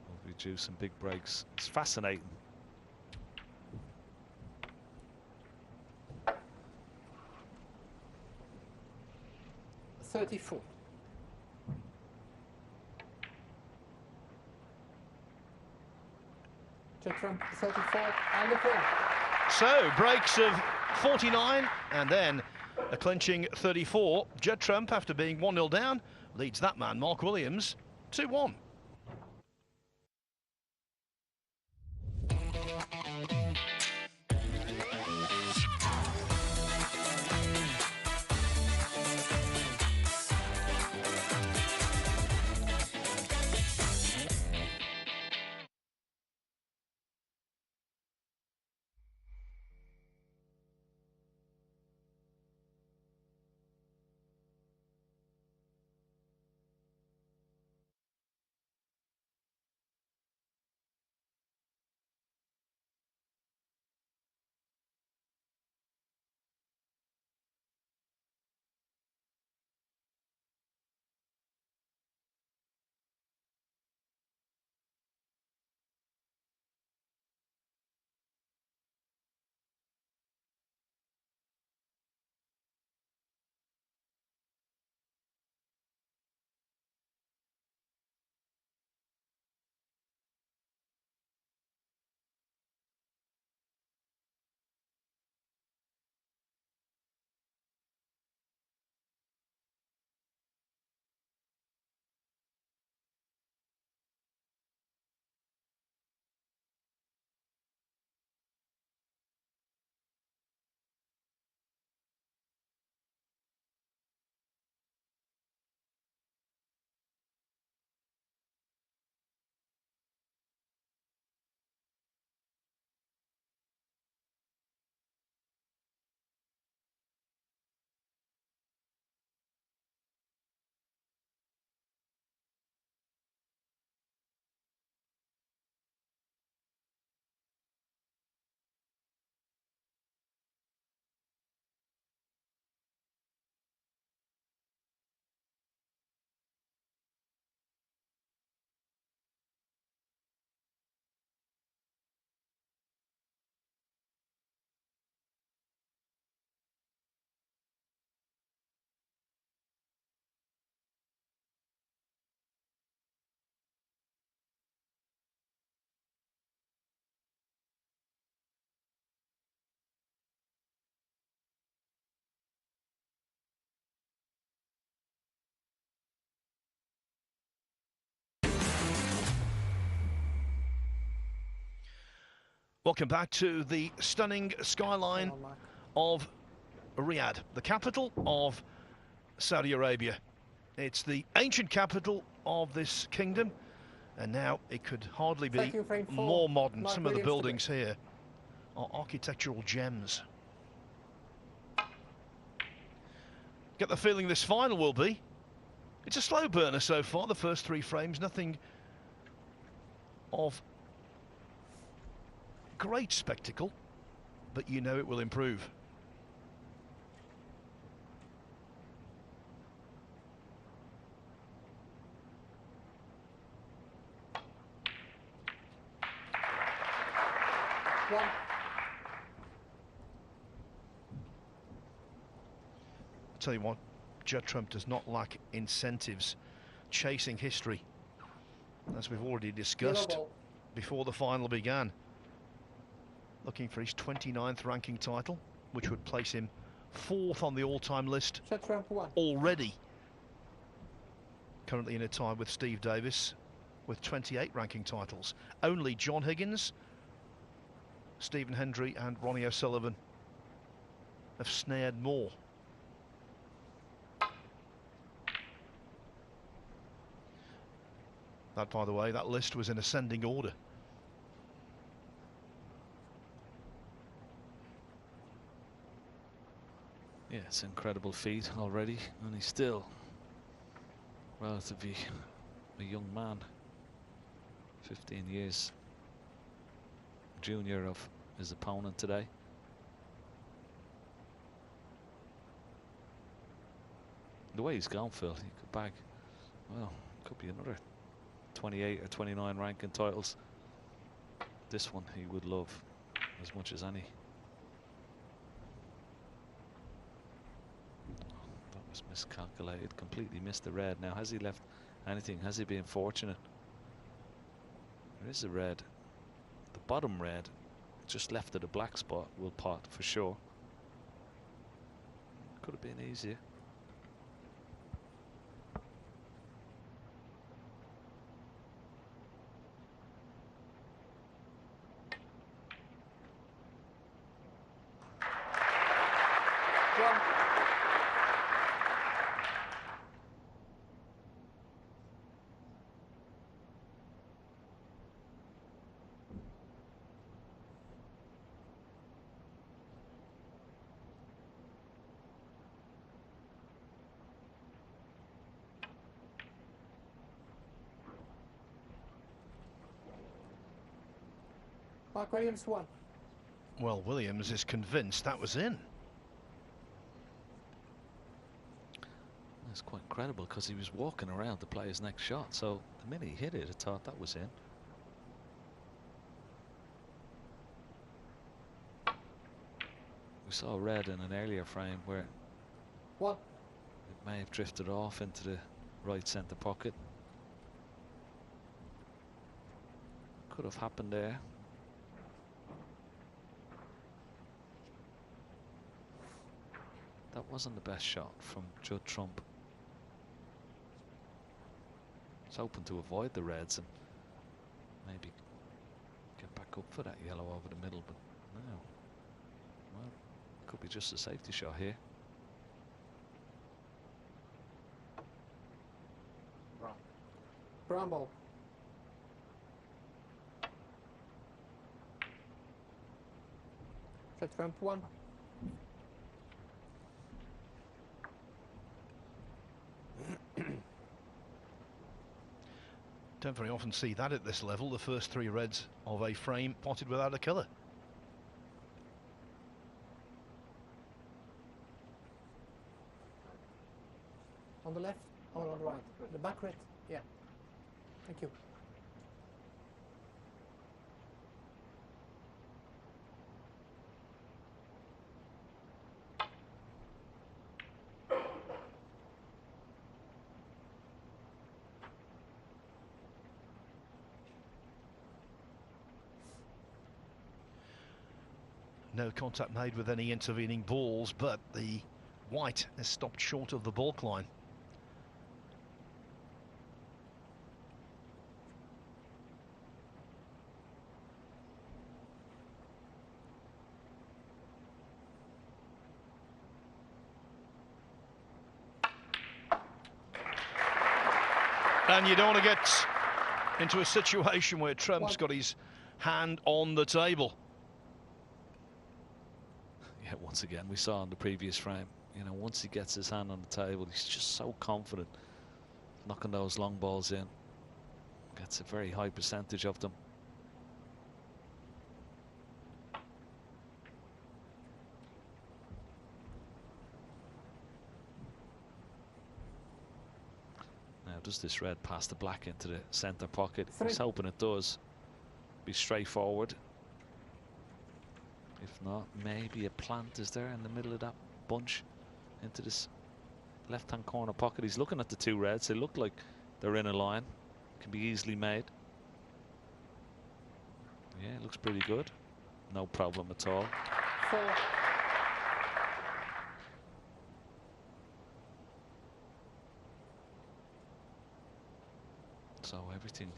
will be due some big breaks. It's fascinating. $34. Judd Trump, 34, and the point. So, breaks of 49 and then a clinching 34. Judd Trump, after being 1-0 down, leads that man, Mark Williams, 2-1. Welcome back to the stunning skyline Come on, Mark. of Riyadh, the capital of Saudi Arabia. It's the ancient capital of this kingdom, and now it could hardly be Thank you, frame 4. more modern. Mark Some of the Williams to buildings here are architectural gems. Get the feeling this final will be. It's a slow burner so far, the first 3 frames, nothing of great spectacle, but you know it will improve. One. I'll tell you what, Judd Trump does not lack incentives, chasing history, as we've already discussed Yellow ball. before the final began. Looking for his 29th ranking title, which would place him 4th on the all-time list Set ramp 1. already. Currently in a tie with Steve Davis with 28 ranking titles. Only John Higgins, Stephen Hendry and Ronnie O'Sullivan have snared more. That, by the way, that list was in ascending order. Yeah, it's an incredible feat already, and he's still relatively a young man. 15 years junior of his opponent today. The way he's gone, Phil, he could bag, well, could be another 28 or 29 ranking titles. This one he would love as much as any. That was miscalculated, completely missed the red. Now, has he left anything? Has he been fortunate? There is a red. The bottom red, just left of the black spot, will pot for sure. Could have been easier. One. Mark Williams 1. Well, Williams is convinced that was in. That's quite incredible because he was walking around to play his next shot. So the minute he hit it, I thought that was in. We saw red in an earlier frame where 1. it may have drifted off into the right centre pocket. Could have happened there. That wasn't the best shot from Judd Trump. He's hoping to avoid the reds and maybe get back up for that yellow over the middle, but no. Well, could be just a safety shot here. Brown ball. Set ramp 1. Don't very often see that at this level. The first 3 reds of a frame potted without a colour. On the left or on the right? The back red? Yeah. Thank you. No contact made with any intervening balls, but the white has stopped short of the baulk line. And you don't want to get into a situation where Trump's got his hand on the table. Yeah, once again, we saw in the previous frame, you know, once he gets his hand on the table, he's just so confident, knocking those long balls in. Gets a very high percentage of them. Now, does this red pass the black into the centre pocket? He's hoping it does. Be straightforward. If not, maybe a plant is there in the middle of that bunch into this left-hand corner pocket. He's looking at the two reds. They look like they're in a line. Can be easily made. Yeah, it looks pretty good. No problem at all. 4. So everything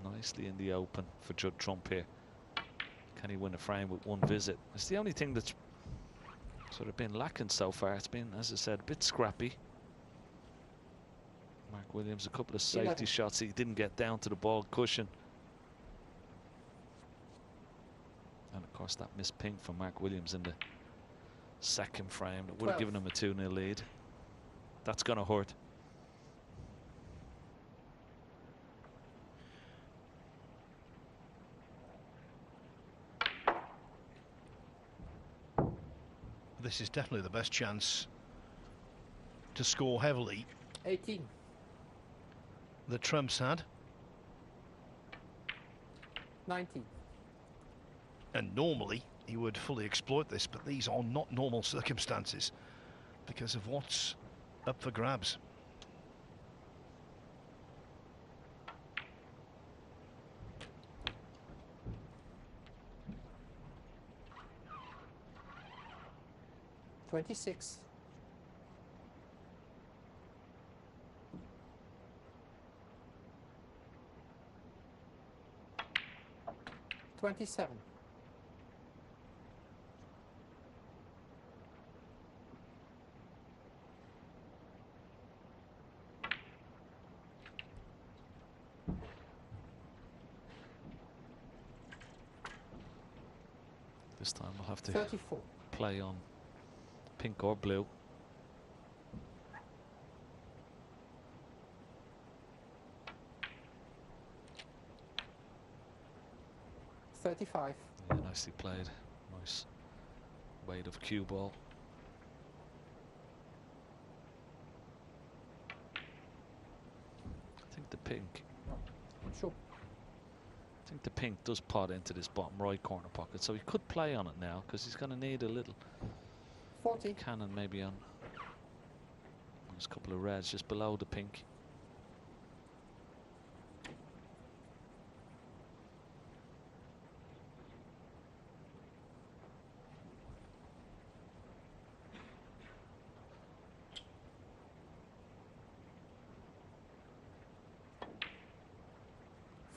nicely in the open for Judd Trump here. Can he win a frame with one visit? It's the only thing that's sort of been lacking so far. It's been, as I said, a bit scrappy. Mark Williams, a couple of safety shots. He didn't get down to the ball cushion. And of course that missed ping from Mark Williams in the second frame. That would have given him a 2-0 lead. That's going to hurt. This is definitely the best chance to score heavily 18. that Trump's had. 19. And normally he would fully exploit this, but these are not normal circumstances because of what's up for grabs. $26. 27. This time we'll have to 34. play on pink or blue. $35. Yeah, nicely played. Nice weight of cue ball. I think the pink. Sure. I think the pink does pot into this bottom right corner pocket, so he could play on it now because he's going to need a little 40. cannon maybe on. There's a couple of reds just below the pink.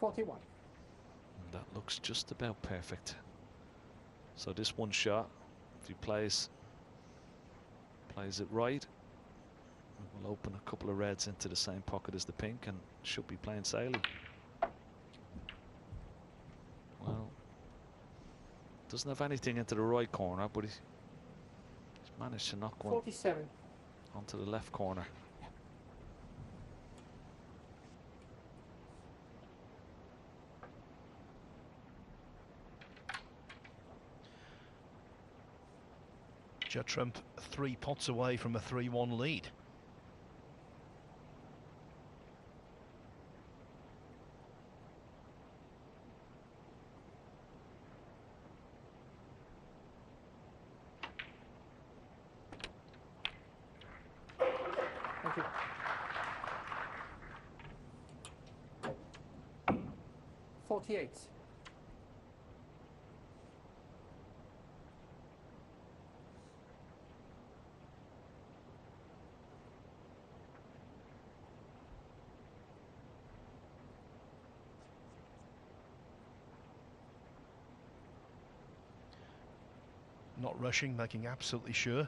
$41. And that looks just about perfect. So this one shot, if he plays it right, it will open a couple of reds into the same pocket as the pink and should be plain sailing. Well, doesn't have anything into the right corner, but he's managed to knock one 47. onto the left corner. Judd Trump 3 pots away from a 3-1 lead. Thank you. $48. Not rushing, making absolutely sure.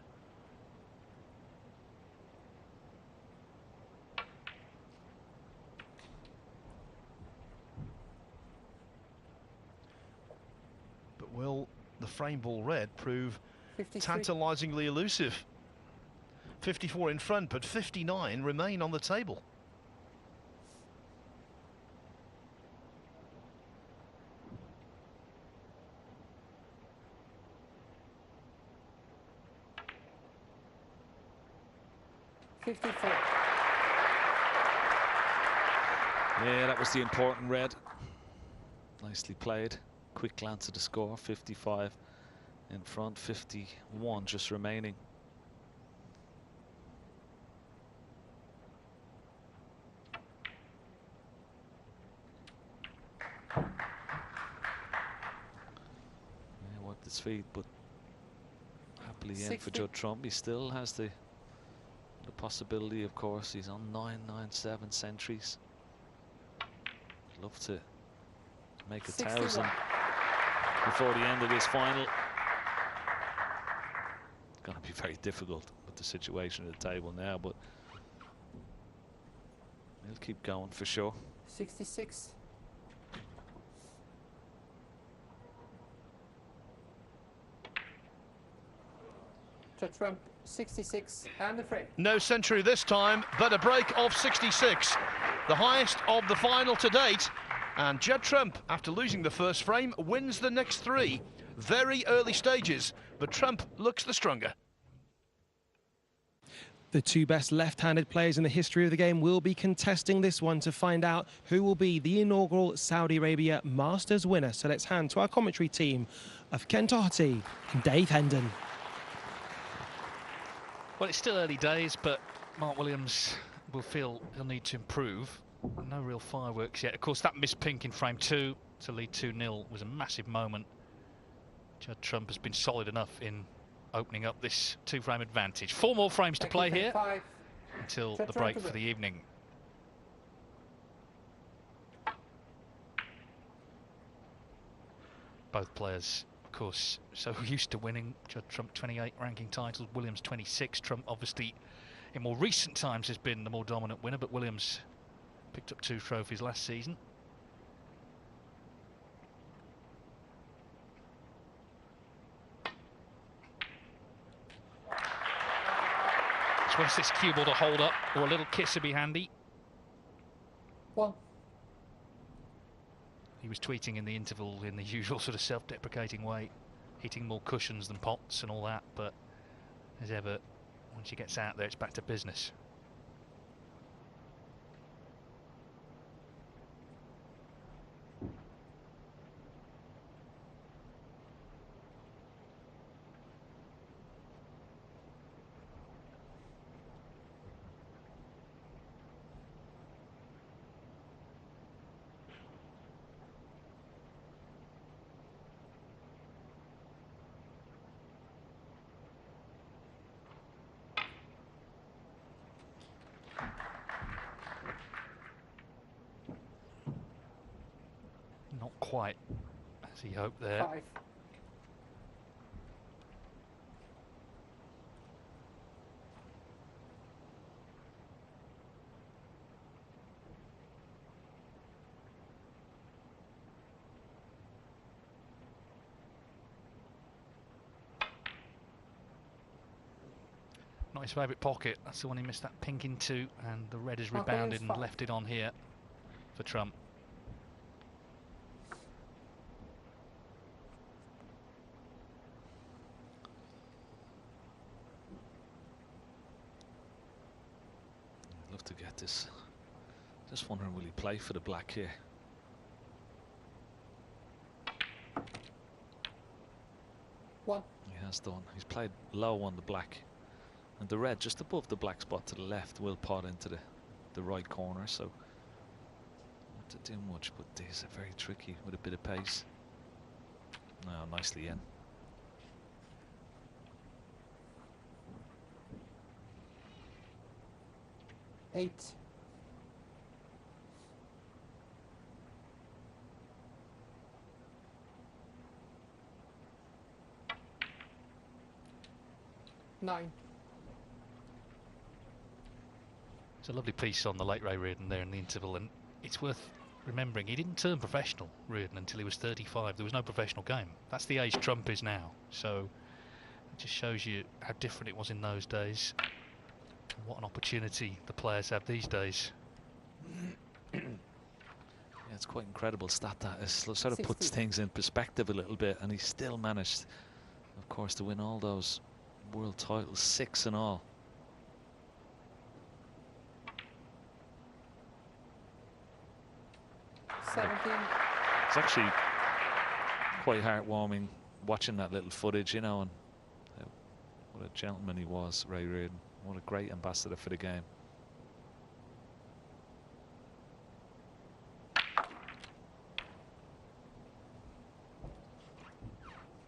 the frame ball red prove 53. tantalisingly elusive. 54 in front, but 59 remain on the table. Yeah, that was the important red. Nicely played. Quick glance at the score. 55 in front, 51 just remaining. Yeah, worked his feet, but happily in for Judd Trump. He still has the possibility, of course. He's on 997 centuries. Love to make 1,000 before the end of this final. It's going to be very difficult with the situation at the table now, but he'll keep going for sure. 66. Judd Trump, 66, and the frame. No century this time, but a break of 66. The highest of the final to date. And Judd Trump, after losing the first frame, wins the next three. Very early stages, but Trump looks the stronger. The two best left-handed players in the history of the game will be contesting this one to find out who will be the inaugural Saudi Arabia Masters winner. So let's hand to our commentary team of Ken Doherty and Dave Hendon. Well, it's still early days, but Mark Williams will feel he'll need to improve. No real fireworks yet. Of course, that missed pink in frame 2 to lead 2-0 was a massive moment. Judd Trump has been solid enough in opening up this 2-frame advantage. 4 more frames to play here until the break for the evening. Both players, of course, so used to winning. Judd Trump 28 ranking titles, Williams 26. Trump obviously in more recent times has been the more dominant winner, but Williams picked up 2 trophies last season. Just wants this cue ball to hold up, or a little kiss would be handy. One. He was tweeting in the interval in the usual sort of self-deprecating way, hitting more cushions than pots and all that, but as ever, once he gets out there, it's back to business. Not quite as he hoped there. 5. Not his favourite pocket. That's the one he missed that pink into, and the red has rebounded and left it on here for Trump. Love to get this. Just wondering, will he play for the black here? One. He has done. He's played low on the black, and the red just above the black spot to the left will pot into the right corner, so not to do much, but these are very tricky with a bit of pace. Oh, nicely in. Eight. Nine. It's a lovely piece on the late Ray Reardon there in the interval, and it's worth remembering he didn't turn professional, Reardon, until he was 35. There was no professional game. That's the age Trump is now. So it just shows you how different it was in those days. And what an opportunity the players have these days. Yeah, it's quite incredible stat that. It sort of puts things in perspective a little bit, and he still managed, of course, to win all those world titles, 6 in all. It's actually quite heartwarming watching that little footage, you know, and what a gentleman he was, Ray Reardon. What a great ambassador for the game.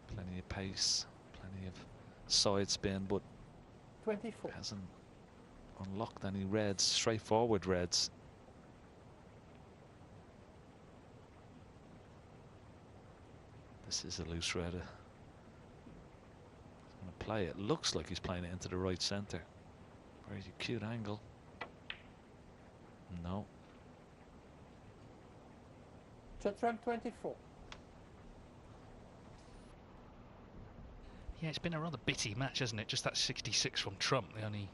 Plenty of pace, plenty of side spin, but 24. hasn't unlocked any reds, straightforward reds. This is a loose red. He's going to play it. Looks like he's playing it into the right centre. Very cute angle. No. Trump 24. Yeah, it's been a rather bitty match, hasn't it? Just that 66 from Trump, the only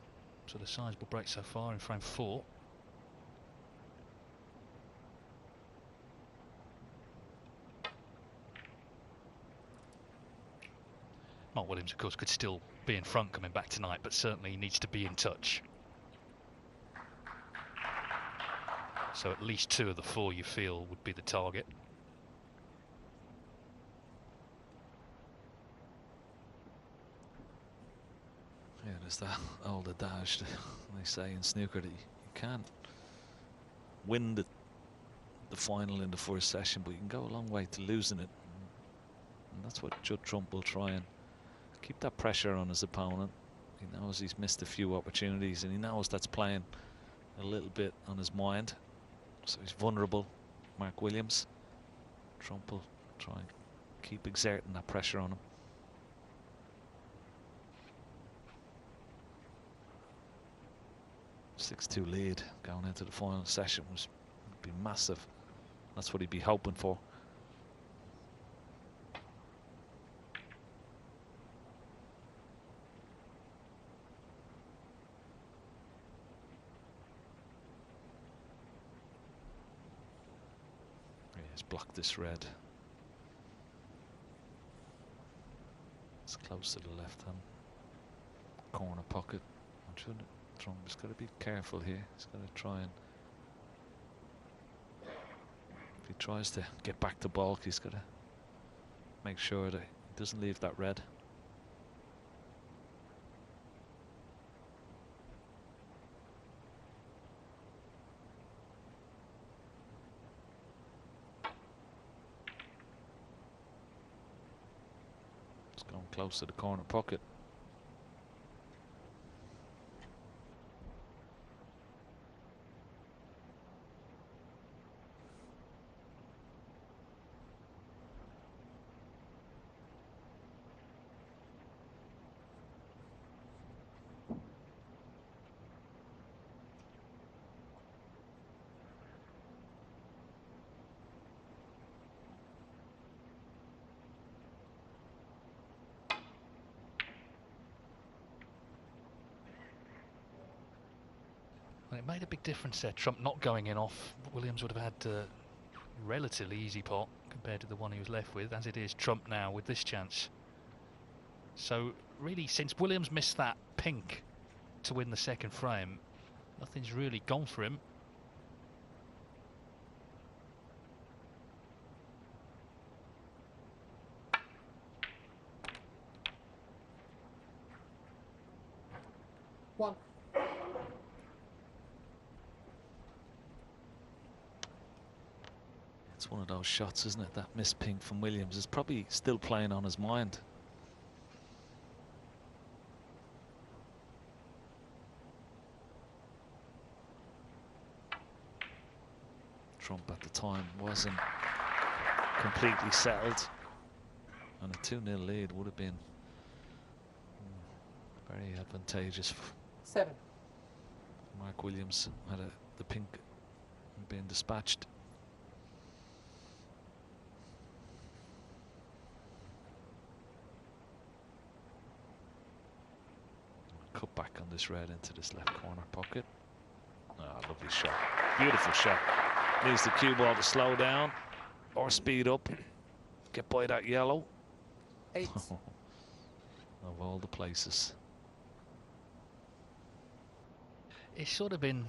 sort of sizable break so far in frame 4. Mark Williams, of course, could still be in front coming back tonight, but certainly he needs to be in touch. So at least 2 of the 4 you feel would be the target. Yeah, there's that old adage that they say in snooker that you can't win the final in the first session, but you can go a long way to losing it. And that's what Judd Trump will try and keep that pressure on his opponent. He knows he's missed a few opportunities, and he knows that's playing a little bit on his mind. So he's vulnerable, Mark Williams. Trump will try and keep exerting that pressure on him. .62 lead going into the final session would be massive. That's what he'd be hoping for. He's blocked this red. It's close to the left hand corner pocket. Trump's got to be careful here. He's got to try and, if he tries to get back to balk, he's got to make sure that he doesn't leave that red. It's going close to the corner pocket. Well, it made a big difference there, Trump not going in off. Williams would have had a relatively easy pot compared to the one he was left with. As it is, Trump now with this chance. So really, since Williams missed that pink to win the second frame, nothing's really gone for him. One. It's one of those shots, isn't it? That missed pink from Williams is probably still playing on his mind. Trump at the time wasn't completely settled, and a 2-0 lead would have been very advantageous. 7. Mark Williams had the pink being dispatched. cut back on this red into this left corner pocket. Ah, lovely shot. Beautiful shot. Needs the cue ball to slow down or speed up. Get by that yellow. 8. Of all the places. It's sort of been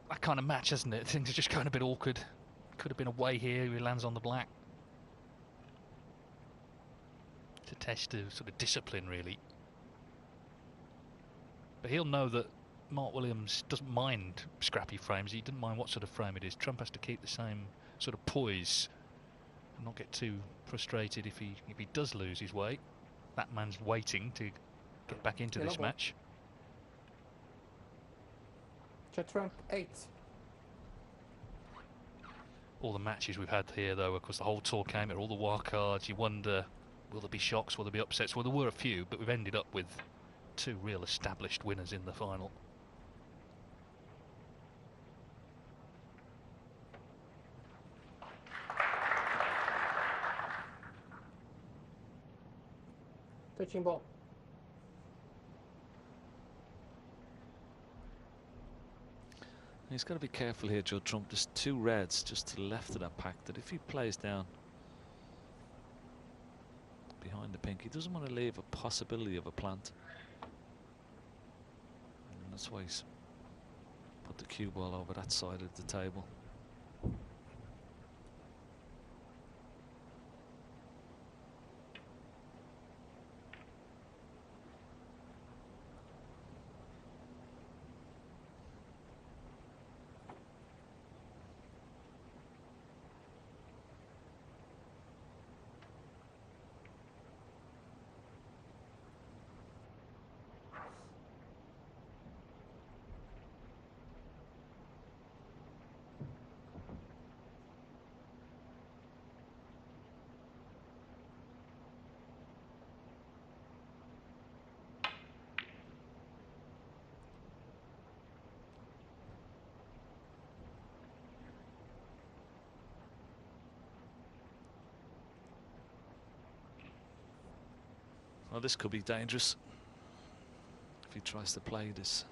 that kind of match, hasn't it? Things are just going a bit awkward. Could have been away here. He lands on the black. It's a test of sort of discipline, really. But he'll know that Mark Williams doesn't mind scrappy frames. He doesn't mind what sort of frame it is. Trump has to keep the same sort of poise and not get too frustrated if he does lose his way. That man's waiting to get back into this match. Trump 8. All the matches we've had here, though, of course, the whole tour came here, all the wild cards. You wonder, will there be shocks? Will there be upsets? Well, there were a few, but we've ended up with 2 real established winners in the final. Touching ball. He's got to be careful here, Joe Trump. There's 2 reds just to the left of that pack that if he plays down behind the pink, he doesn't want to leave a possibility of a plant. And that's why he's put the cue ball over that side of the table. Well, this could be dangerous if he tries to play this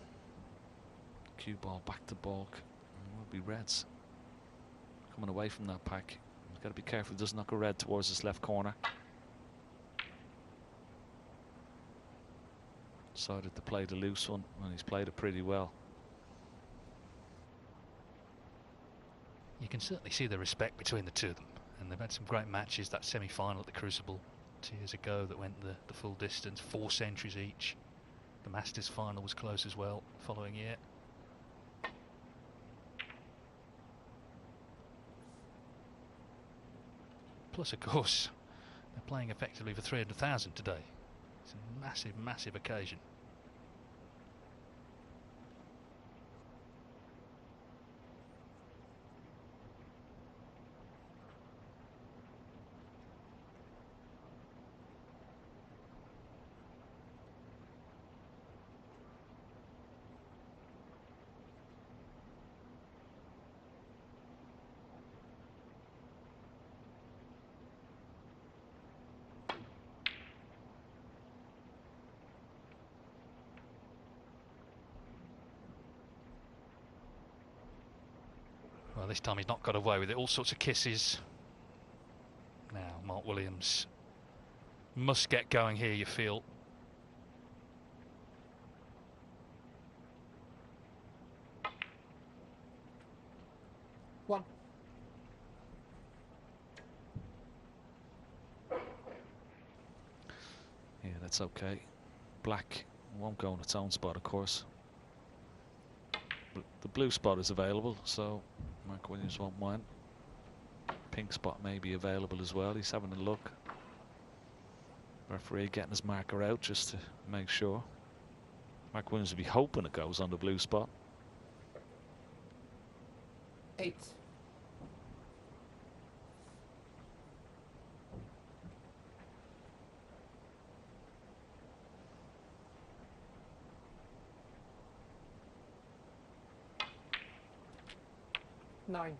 cue ball back to balk. It will be reds coming away from that pack. He's got to be careful he doesn't knock a red towards his left corner. Decided to play the loose one, and he's played it pretty well. You can certainly see the respect between the two of them, and they've had some great matches. That semi-final at the Crucible 2 years ago that went the full distance, 4 centuries each. The Masters final was close as well the following year. Plus, of course, they're playing effectively for 300,000 today. It's a massive, massive occasion. Well, this time he's not got away with it. All sorts of kisses. Now, Mark Williams must get going here, you feel. One. Yeah, that's okay. Black won't go in its own spot, of course. But the blue spot is available, so Mark Williams won't mind. Pink spot may be available as well. He's having a look. Referee getting his marker out just to make sure. Mark Williams will be hoping it goes on the blue spot. 8. Nine.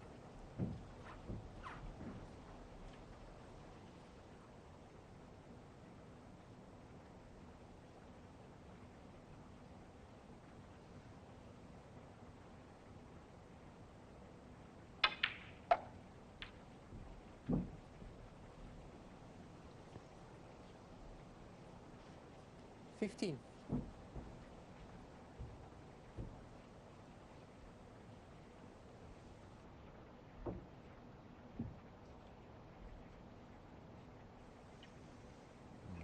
15.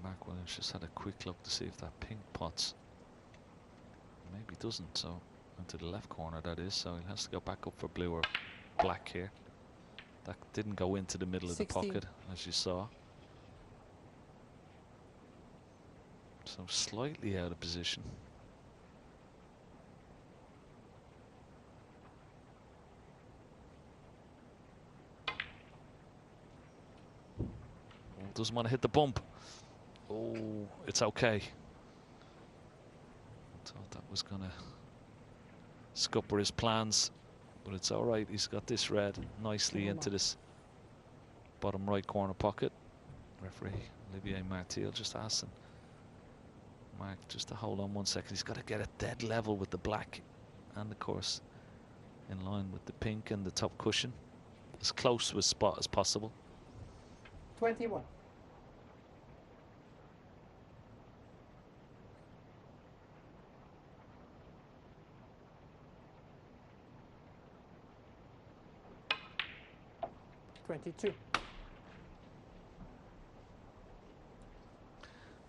Mark Williams just had a quick look to see if that pink pots. Maybe doesn't, so into the left corner that is, so he has to go back up for blue or black here. That didn't go into the middle 16. of the pocket, as you saw. So slightly out of position. Doesn't want to hit the bump. Oh, it's okay. Thought that was gonna scupper his plans, but it's all right. He's got this red nicely into this bottom right corner pocket. Referee Olivier Martial just asking Mark just to hold on 1 second. He's got to get it dead level with the black and, of course, in line with the pink and the top cushion, as close to a spot as possible. 21.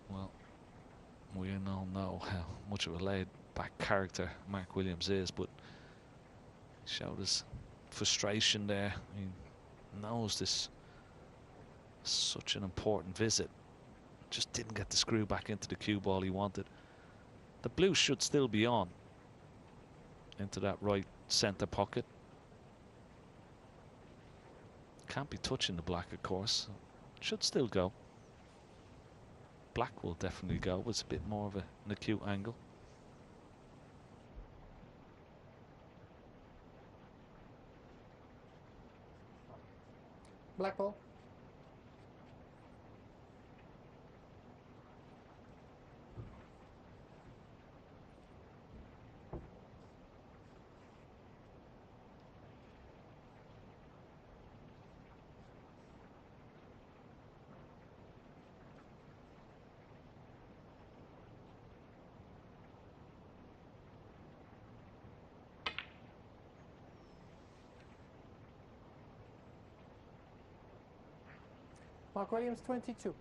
Well, we all know how much of a laid-back character Mark Williams is, but he showed his frustration there. He knows this is such an important visit. Just didn't get the screw back into the cue ball he wanted. The blue should still be on into that right centre pocket. Can't be touching the black, of course. Should still go. Black will definitely go. It's a bit more of an acute angle. Black ball. Mark Williams, 22.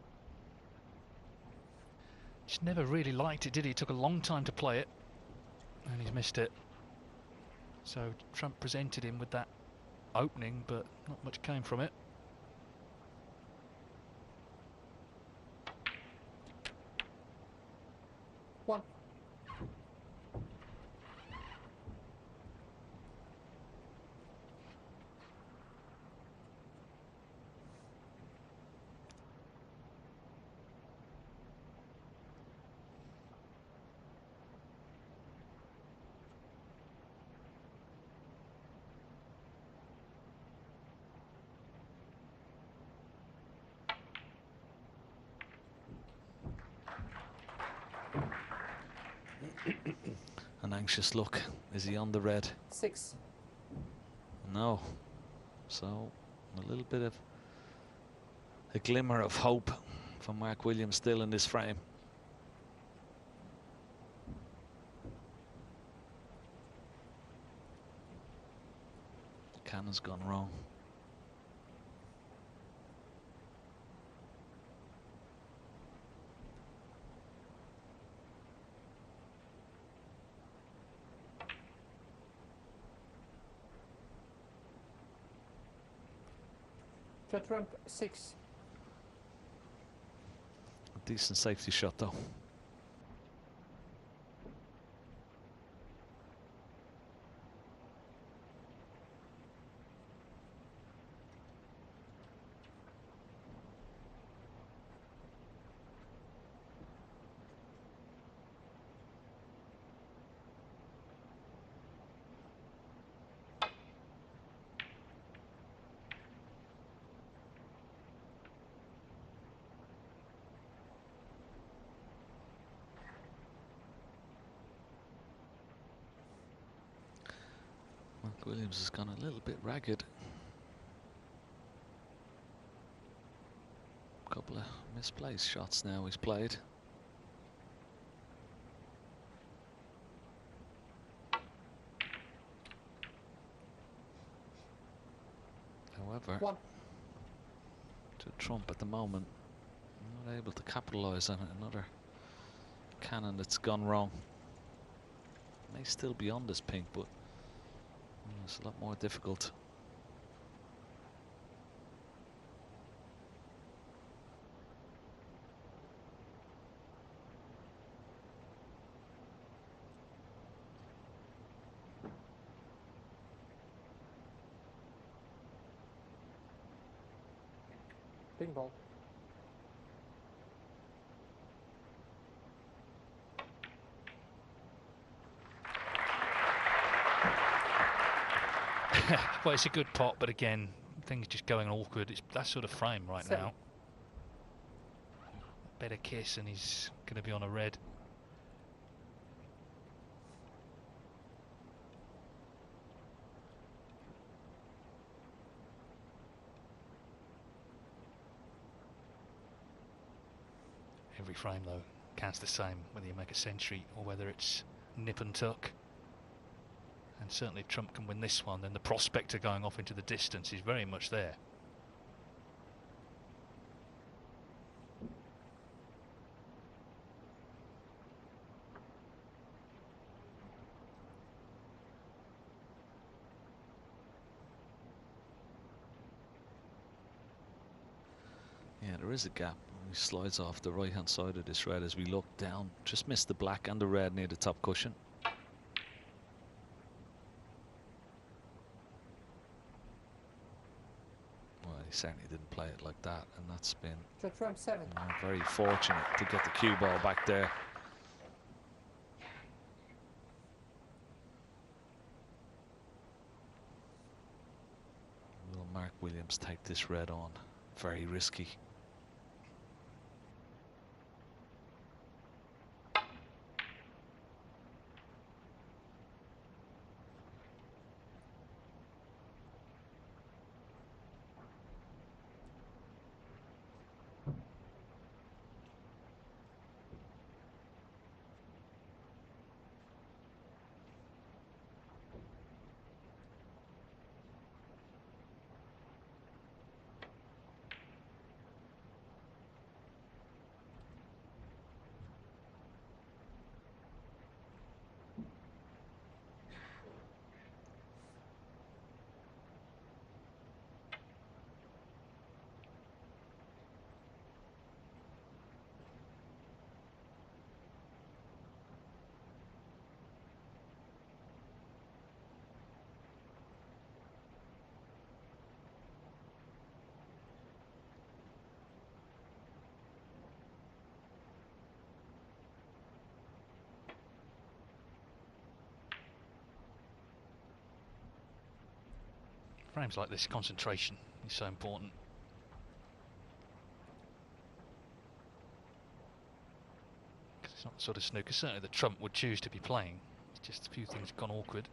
Just never really liked it, did he? It took a long time to play it, and he's missed it. So Trump presented him with that opening, but not much came from it. One. An anxious look. Is he on the red? 6. No. So a little bit of a glimmer of hope for Mark Williams still in this frame. Cannon's gone wrong. Trump, 6. A decent safety shot though. Mark Williams has gone a little bit ragged. Couple of misplaced shots now he's played. However, One. to Trump at the moment, not able to capitalise on it. Another cannon that's gone wrong. May still be on this pink, but it's a lot more difficult. Ping ball. Well, it's a good pot, but again, things just going awkward. It's that sort of frame right Seven. now. Better kiss, and he's going to be on a red. Every frame, though, counts the same, whether you make a century or whether it's nip and tuck. And certainly if Trump can win this one, then the prospect of going off into the distance is very much there. Yeah, there is a gap. He slides off the right hand side of this red as we look down. Just missed the black and the red near the top cushion. Well, he certainly didn't play it like that, and that's been Trump 7. very fortunate to get the cue ball back there. Will Mark Williams take this red on? Very risky. Frames like this, concentration is so important. Because it's not the sort of snooker certainly that Trump would choose to be playing. It's just a few things gone awkward.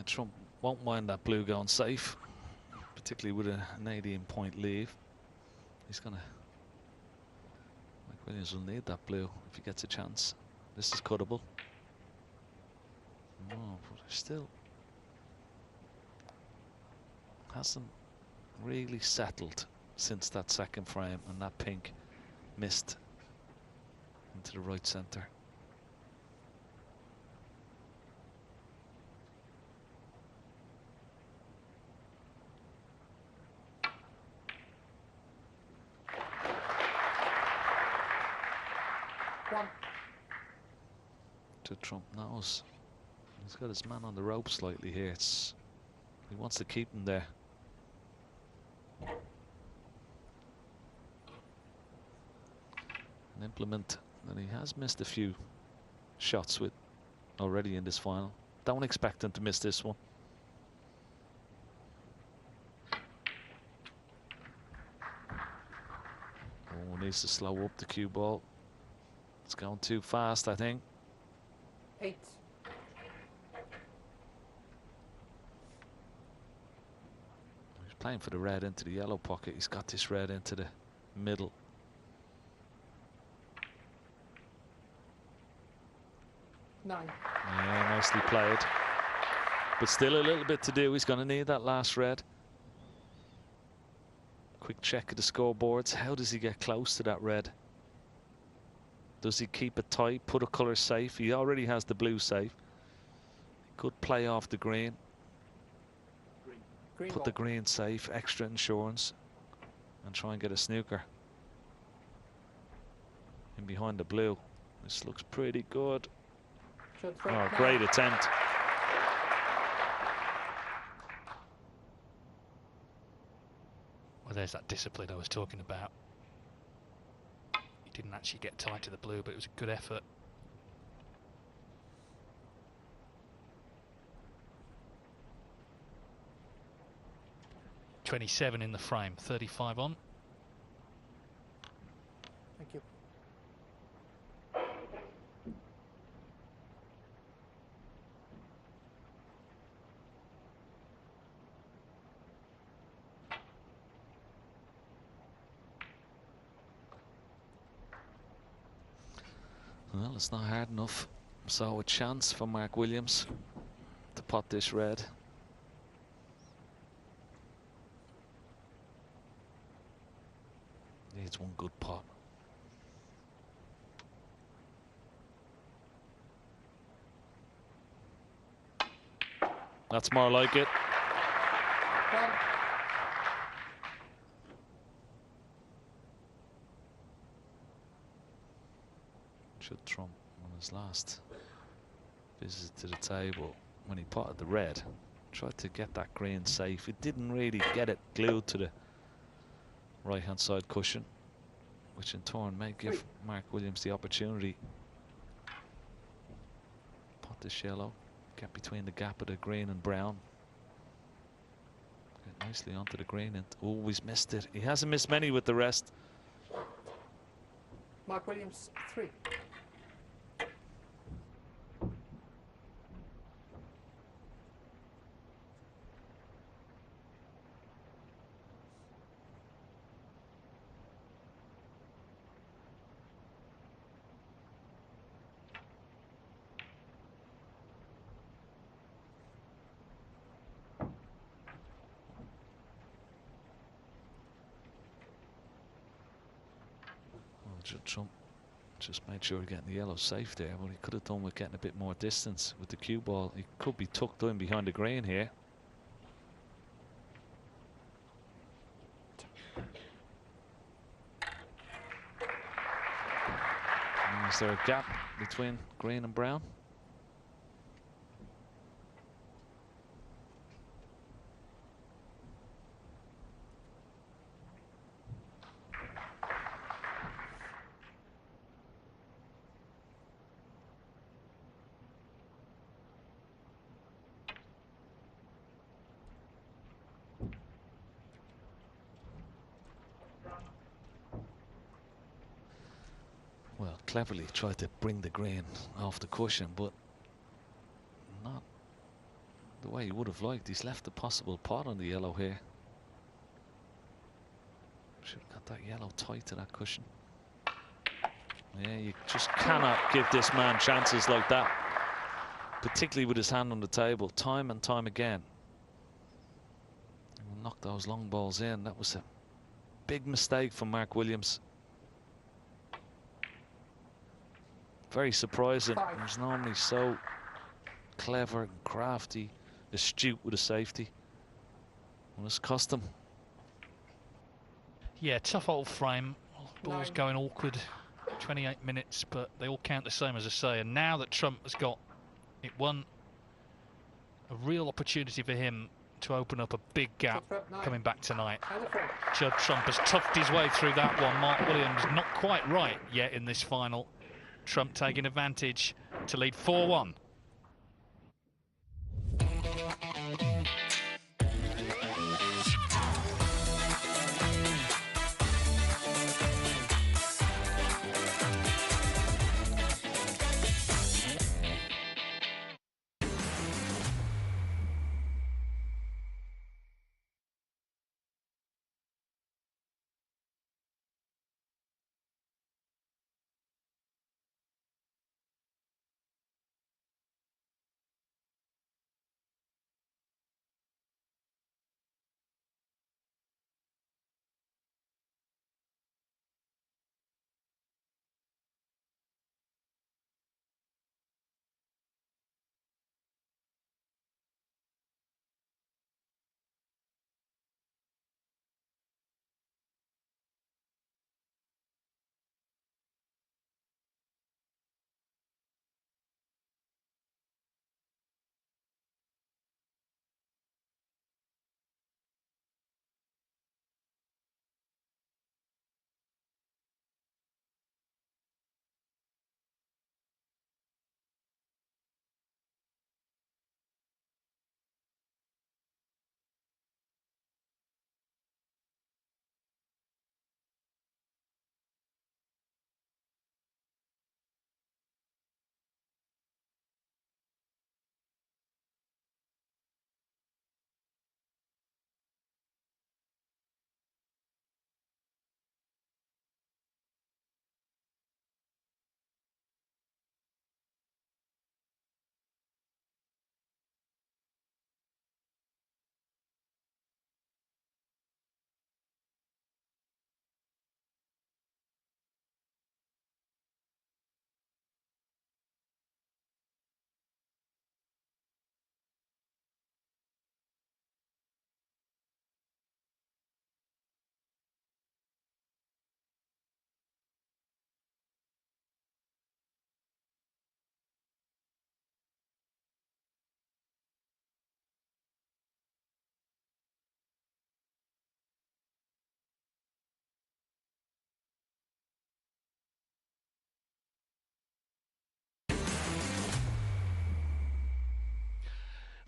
Trump won't mind that blue going safe, particularly with an 18-point lead. He's gonna. Mike Williams will need that blue if he gets a chance. This is cuttable. Oh, but still hasn't really settled since that second frame, and that pink missed into the right centre. One. To Trump knows he's got his man on the rope slightly here. He wants to keep him there. An implement that he has missed a few shots with already in this final. Don't expect him to miss this one. Oh, needs to slow up the cue ball. It's going too fast, I think. 8. He's playing for the red into the yellow pocket. He's got this red into the middle. 9. Yeah, nicely played. But still a little bit to do. He's going to need that last red. Quick check of the scoreboards. How does he get close to that red? Does he keep it tight, put a colour safe? He already has the blue safe. Could play off the green. Green Put ball. the green safe, extra insurance, and try and get a snooker. In behind the blue. This looks pretty good. Shot throw. Oh, 9. great attempt. Well, there's that discipline I was talking about. He didn't actually get tied to the blue, but it was a good effort. .27 in the frame, 35 on. Thank you. Well, it's not hard enough. So a chance for Mark Williams to pot this red. Needs one good pot. That's more like it. 1. Should Trump on his last visit to the table when he potted the red, tried to get that green safe. It didn't really get it glued to the right hand side cushion, which in turn may give Mark Williams the opportunity. Pot this yellow, get between the gap of the green and brown. Get nicely onto the green and oh, he's missed it. He hasn't missed many with the rest. Mark Williams 3. Trump just made sure of getting the yellow safe there, but he could have done with getting a bit more distance with the cue ball. He could be tucked in behind the green here. And is there a gap between green and brown? Well, cleverly tried to bring the green off the cushion, but not the way he would have liked. He's left a possible pot on the yellow here. Should have got that yellow tight to that cushion. Yeah, you just cannot give this man chances like that, particularly with his hand on the table, time and time again. He will knock those long balls in. That was a big mistake from Mark Williams. Very surprising. He's normally so clever and crafty, astute with a safety. Well, it's cost him. Yeah, tough old frame. Ball's 9. going awkward. 28 minutes, but they all count the same, as I say. And now that Trump has got it won, a real opportunity for him to open up a big gap coming back tonight. And the front. Judd Trump has toughed his way through that one. Mark Williams not quite right yet in this final. Trump taking advantage to lead 4-1.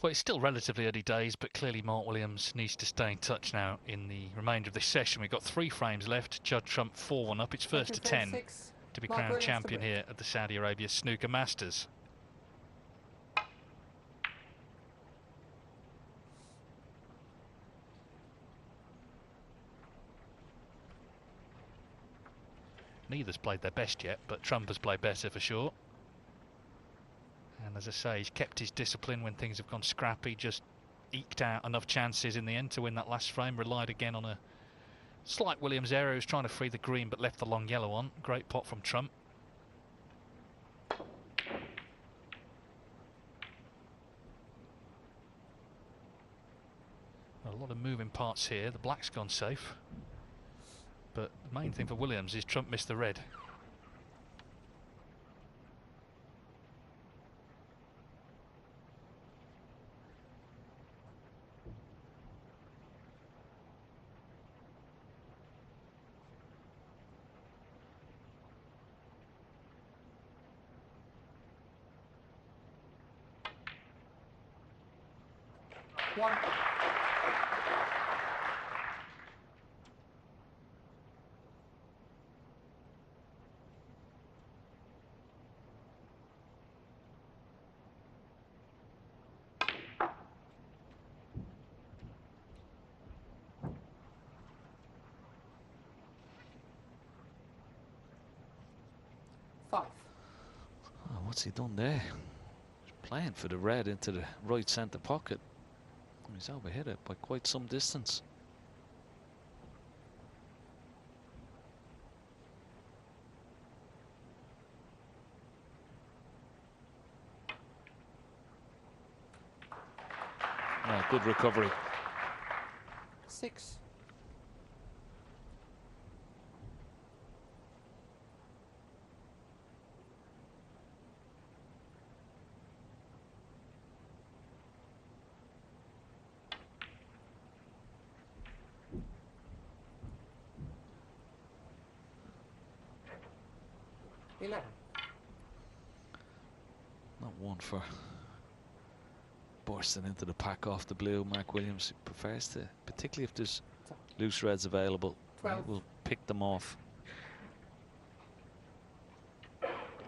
Well, it's still relatively early days, but clearly Mark Williams needs to stay in touch now in the remainder of this session. We've got 3 frames left. Judd Trump 4-1 up. It's first to 10 to be crowned champion here at the Saudi Arabia Snooker Masters. Neither's played their best yet, but Trump has played better for sure. And as I say, he's kept his discipline when things have gone scrappy, just eked out enough chances in the end to win that last frame, relied again on a slight Williams error. He was trying to free the green but left the long yellow on. Great pot from Trump. A lot of moving parts here. The black's gone safe. But the main thing for Williams is Trump missed the red. One. Five. Oh, what's he done there? He's playing for the red into the right centre pocket. He's overhit it by quite some distance. Oh, good recovery. 6. 11. Not one for bursting into the pack off the blue. Mark Williams prefers to, particularly if there's loose reds available, he 12. will pick them off.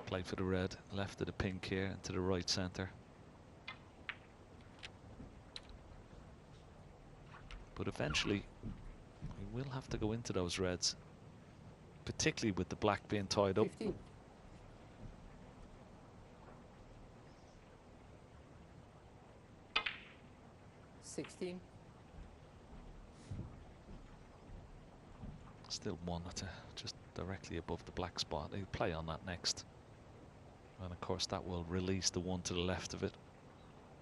Play for the red, left of the pink here, and to the right centre. But eventually, we will have to go into those reds, particularly with the black being tied up. 15. $16. Still one at just directly above the black spot. He'll play on that next. And of course that will release the one to the left of it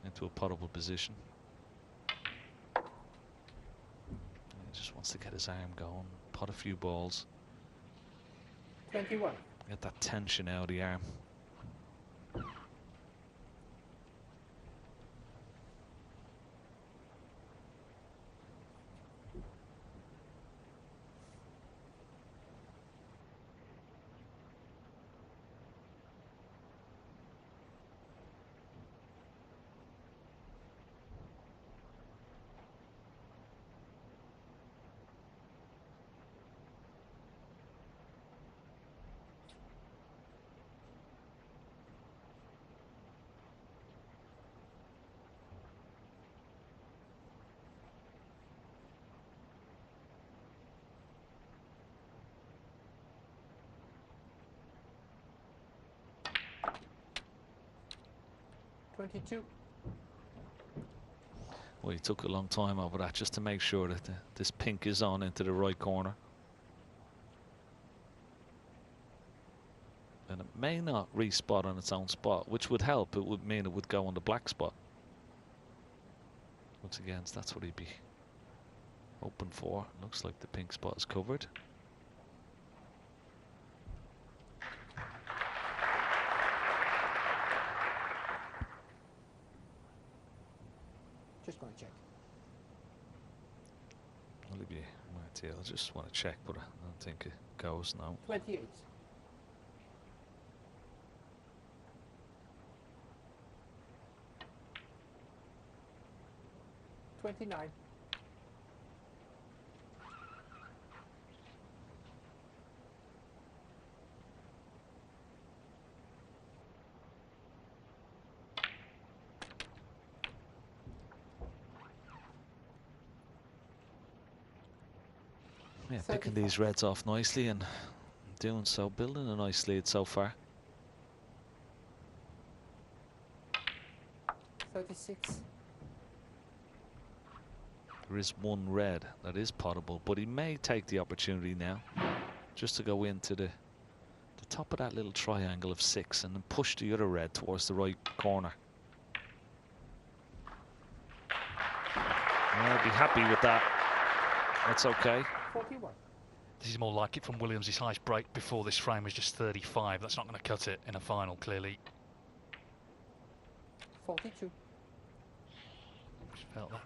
into a potable position. He just wants to get his arm going, pot a few balls. 21. Get that tension out of the arm. $22. Well, he took a long time over that just to make sure that this pink is on into the right corner. And it may not respot on its own spot, which would help. It would mean it would go on the black spot. Once again, that's what he'd be hoping for. Looks like the pink spot is covered. Just going to check. Olivier Martial, I just want to check, but I don't think it goes now. 28. $29. Yeah, picking these reds off nicely and doing so, building a nice lead so far. 36. There is one red that is potable, but he may take the opportunity now just to go into the top of that little triangle of 6 and then push the other red towards the right corner. I'll be happy with that. That's okay. 41. This is more like it from Williams. His highest break before this frame was just 35. That's not going to cut it in a final, clearly. 42. Just felt that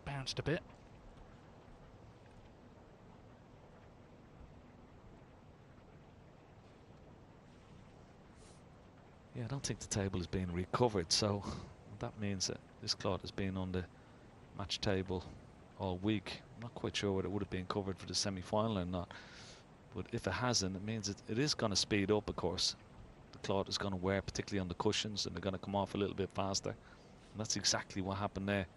bounced a bit. Yeah, I don't think the table is being recovered, so that means that this cloth has been on the match table all week. I'm not quite sure whether it would have been covered for the semi-final or not, but if it hasn't, it means it is going to speed up. Of course, the cloth is going to wear, particularly on the cushions, and they're going to come off a little bit faster, and that's exactly what happened there.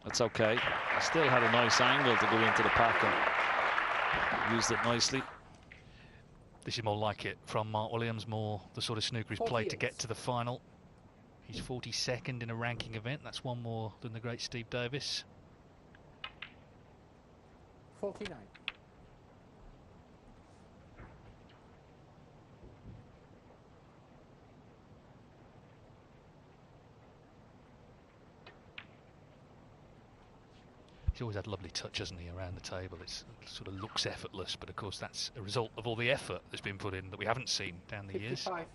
That's okay. Still had a nice angle to go into the pack and used it nicely. This is more like it from Mark Williams, more the sort of snooker he's played to get to the final. He's 42nd in a ranking event. That's one more than the great Steve Davis. 49. He's always had lovely touch, hasn't he, around the table. It sort of looks effortless, but of course that's a result of all the effort that's been put in that we haven't seen down the years. 55.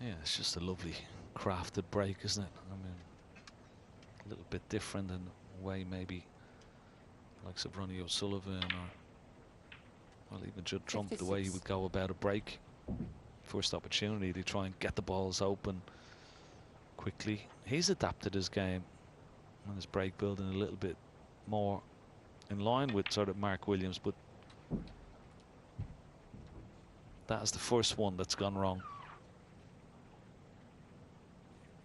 Yeah, it's just a lovely crafted break, isn't it? I mean, a little bit different in a way maybe likes of Ronnie O'Sullivan or, well, even Judd Trump, the way he would go about a break. First opportunity to try and get the balls open quickly. He's adapted his game and his break building a little bit more in line with sort of Mark Williams, but that is the first one that's gone wrong.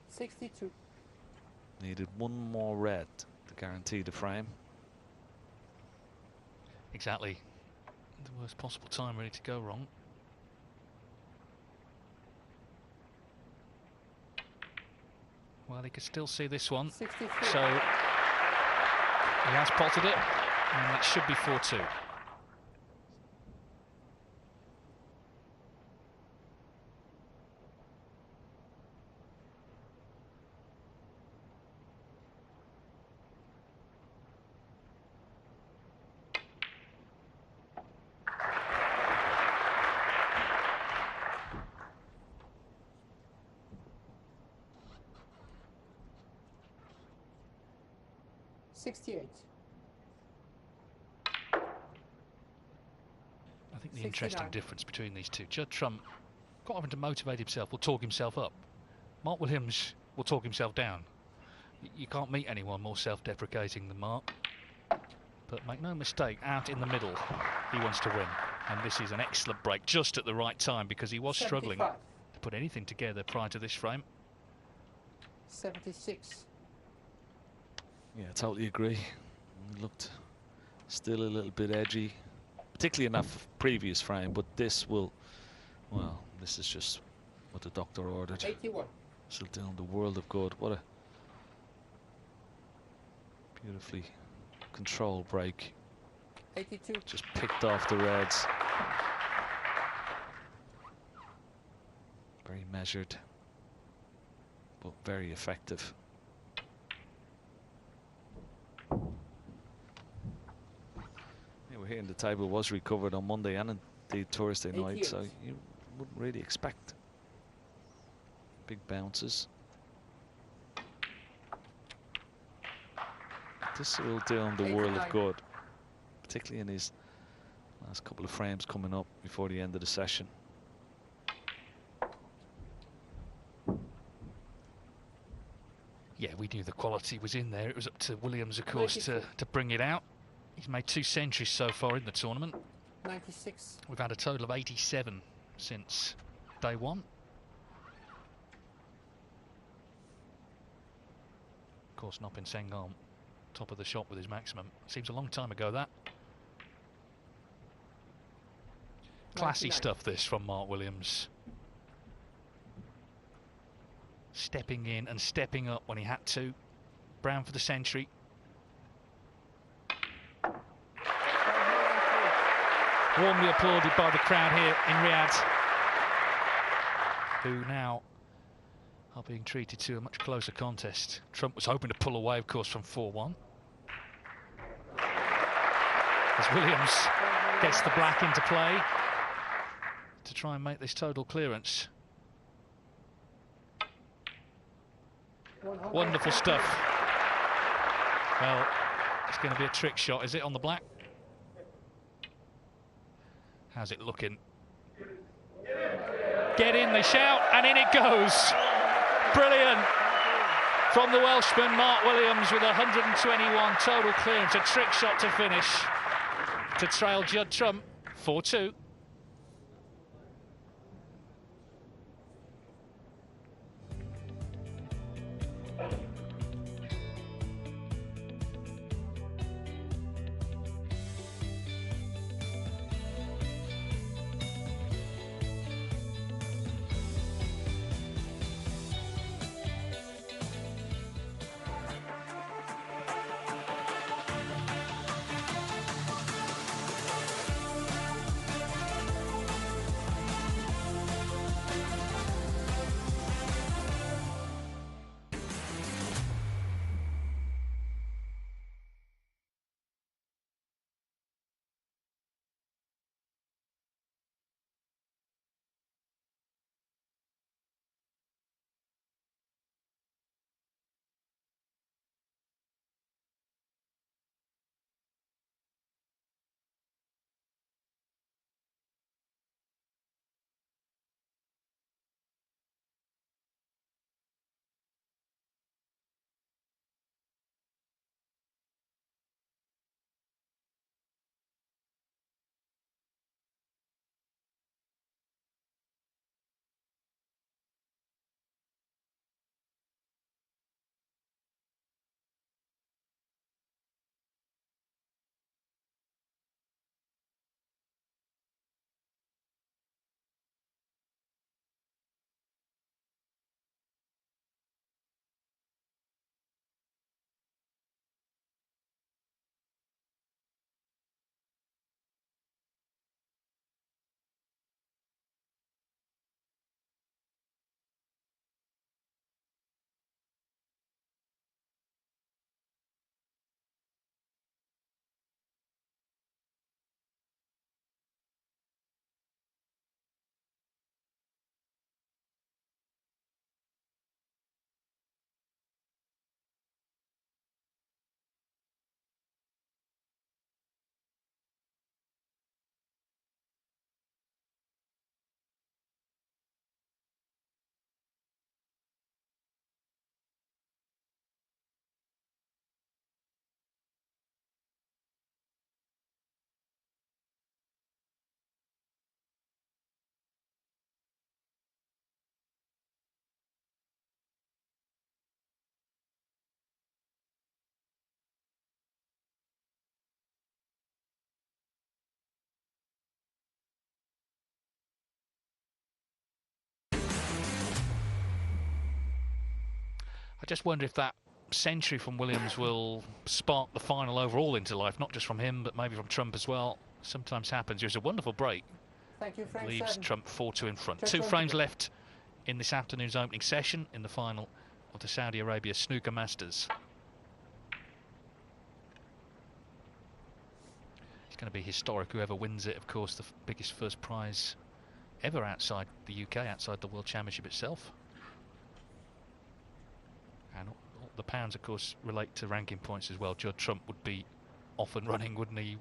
62. Needed one more red to guarantee the frame. Exactly. The worst possible time really to go wrong. Well, he could still see this one. 63. So he has potted it, and that should be 4-2. I think the 69. interesting difference between these two, Judd Trump quite often to motivate himself will talk himself up. Mark Williams will talk himself down. You can't meet anyone more self-deprecating than Mark. But make no mistake, out in the middle, he wants to win. And this is an excellent break, just at the right time, because he was struggling 75. to put anything together prior to this frame. 76. Yeah, I totally agree. It looked still a little bit edgy, particularly in that previous frame, but this will, well, this is just what the doctor ordered. 81. Still doing the world of good. What a beautifully controlled break. 82. Just picked off the reds. Very measured, but very effective. Yeah, we're hearing the table was recovered on Monday and indeed Thursday night, so you wouldn't really expect big bounces. This will do him the world of good, particularly in his last couple of frames coming up before the end of the session. Yeah, we knew the quality was in there. It was up to Williams, of course, to bring it out. He's made 2 centuries so far in the tournament. 96. We've had a total of 87 since day one. Of course, Nopin Sengham, top of the shop with his maximum. Seems a long time ago, that. Classy 99. stuff, this, from Mark Williams. Stepping in and stepping up when he had to. Brown for the century. Warmly applauded by the crowd here in Riyadh, who now are being treated to a much closer contest. Trump was hoping to pull away, of course, from 4-1. As Williams gets the black into play to try and make this total clearance. Wonderful stuff. Well, it's going to be a trick shot, is it, on the black? How's it looking? Get in, they shout, and in it goes. Brilliant. From the Welshman, Mark Williams, with 121 total clearance. A trick shot to finish, to trail Judd Trump 4-2. I just wonder if that century from Williams will spark the final overall into life, not just from him, but maybe from Trump as well. Sometimes happens. There's a wonderful break. Thank you, frame Leaves 7. Trump 4-2 in front. Check 2 front frames again. left in this afternoon's opening session in the final of the Saudi Arabia Snooker Masters. It's going to be historic, whoever wins it. Of course, the biggest first prize ever outside the UK, outside the World Championship itself. And all the pounds, of course, relate to ranking points as well. Judd Trump would be off and running, wouldn't he?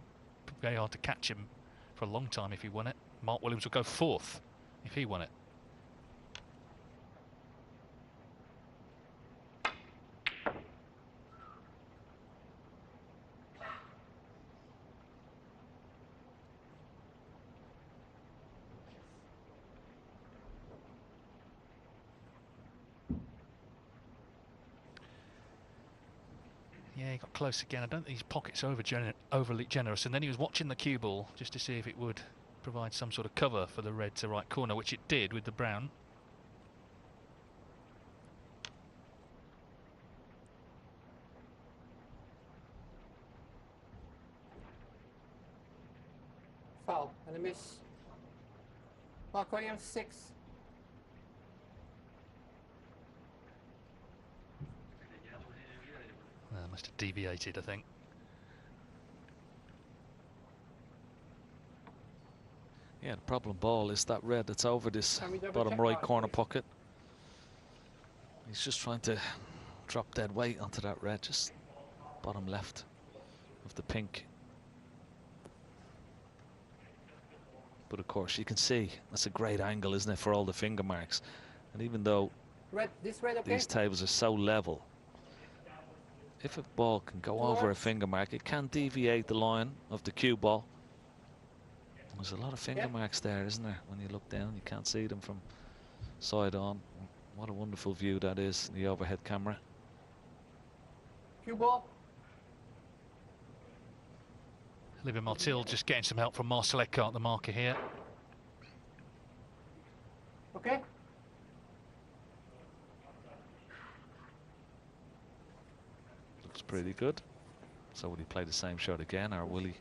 Very hard to catch him for a long time if he won it. Mark Williams would go 4th if he won it. Yeah, he got close again. I don't think his pockets are overly generous. And then he was watching the cue ball just to see if it would provide some sort of cover for the red to right corner, which it did with the brown. Foul and a miss. Mark Williams 6. Must have deviated, I think. Yeah, the problem ball is that red that's over this Can we double bottom check right that, corner please? pocket. He's just trying to drop dead weight onto that red, just bottom left of the pink. But of course, you can see that's a great angle, isn't it, for all the finger marks. And even though Red, this red, okay? these tables are so level, if a ball can go over a finger mark, it can deviate the line of the cue ball. There's a lot of finger marks there, isn't there? When you look down, you can't see them from side on. What a wonderful view that is, the overhead camera. Cue ball. Olivia Martil just getting some help from Marcel Eckhart, the marker here. Okay. Looks pretty good. So will he play the same shot again, or will he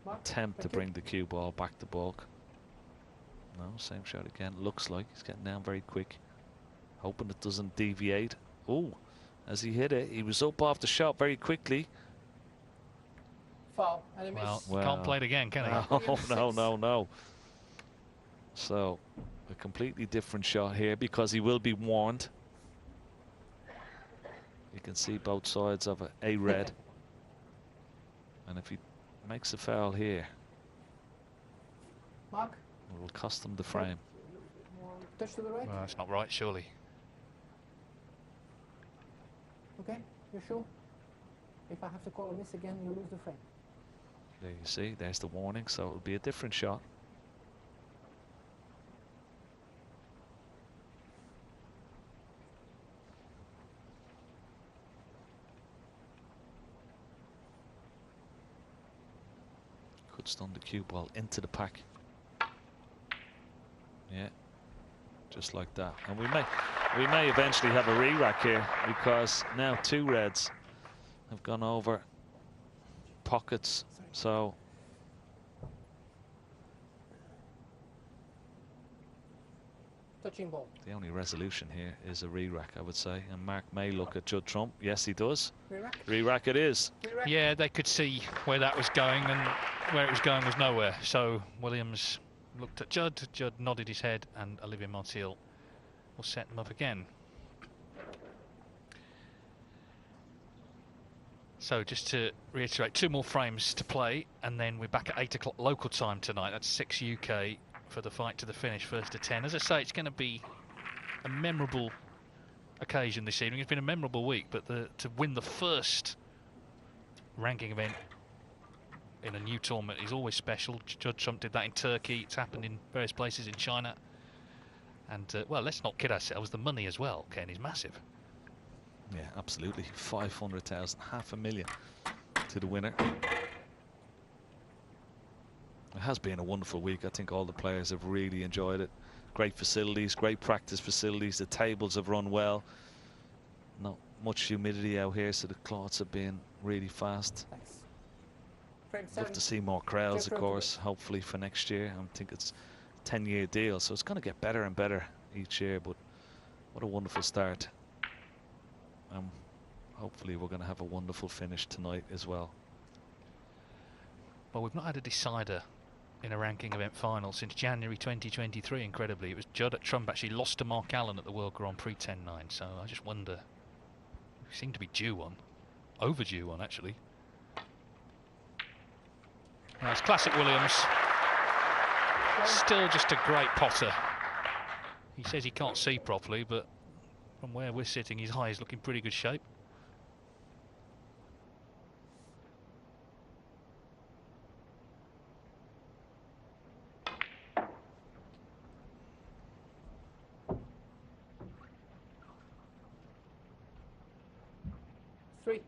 Mark, attempt to thank you. bring the cue ball back to balk? No, same shot again. Looks like he's getting down very quick, hoping it doesn't deviate. Oh, as he hit it, he was up off the shot very quickly. Foul and a miss. Well, can't play it again, can he? No. So a completely different shot here, because he will be warned. You can see both sides of a red. And if he makes a foul here, Mark, it will cost him the frame. touch to the right. Well, that's not right, surely. Okay, you sure? If I have to call a miss again, you lose the frame. There you see, there's the warning, so it'll be a different shot. Could stun the cue ball into the pack. Yeah, just like that. And we may eventually have a re-rack here, because now 2 reds have gone over pockets. So Touching ball. the only resolution here is a re-rack, I would say. And Mark may look at Judd Trump. Yes, he does. Re-rack. Re-rack it is. Re-rack. Yeah, they could see where that was going, and where it was going was nowhere. So Williams looked at Judd, Judd nodded his head, and Olivia Martil will set them up again. So just to reiterate, 2 more frames to play, and then we're back at 8 o'clock local time tonight. That's 6 UK for the fight to the finish, 1st to 10. As I say, it's going to be a memorable occasion this evening. It's been a memorable week, but to win the first ranking event in a new tournament is always special. Judd Trump did that in Turkey. It's happened in various places in China. And, well, let's not kid ourselves. The money as well, Ken, is massive. Yeah, absolutely. 500,000, $500,000 to the winner. It has been a wonderful week. I think all the players have really enjoyed it. Great facilities, great practice facilities. The tables have run well. much humidity out here, so the clots have been really fast. Thanks. Frame Love 7. to see more crowds, of Different course, hopefully for next year. I think it's a 10-year deal, so it's going to get better and better each year, but what a wonderful start. Hopefully we're going to have a wonderful finish tonight as well. Well, we've not had a decider in a ranking event final since January 2023, incredibly. It was Judd. Trump actually lost to Mark Allen at the World Grand Prix 10-9, so I just wonder, we seem to be due one. Overdue one, actually. Now it's classic Williams. Still just a great potter. He says he can't see properly, but from where we're sitting, his eye is looking pretty good shape. Three.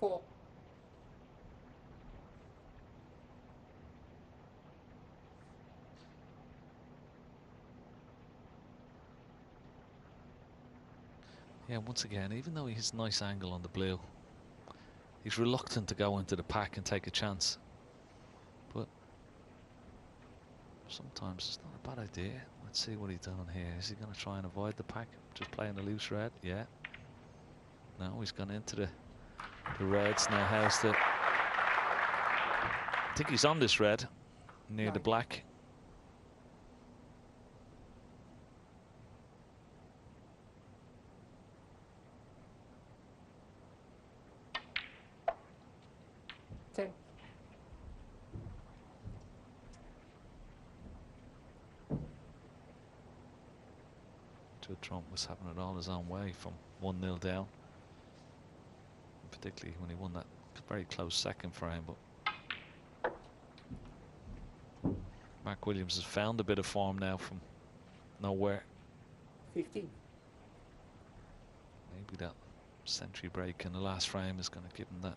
Four. Yeah, once again, even though he has a nice angle on the blue, he's reluctant to go into the pack and take a chance. But sometimes it's not a bad idea. Let's see what he's done here. Is he going to try and avoid the pack? Just playing a loose red? Yeah. No, he's gone into the reds now. How's the... I think he's on this red near the black. Trump was having it all his own way from 1-0 down, particularly when he won that very close second frame. But Mark Williams has found a bit of form now from nowhere. 15. Maybe that century break in the last frame is going to give him that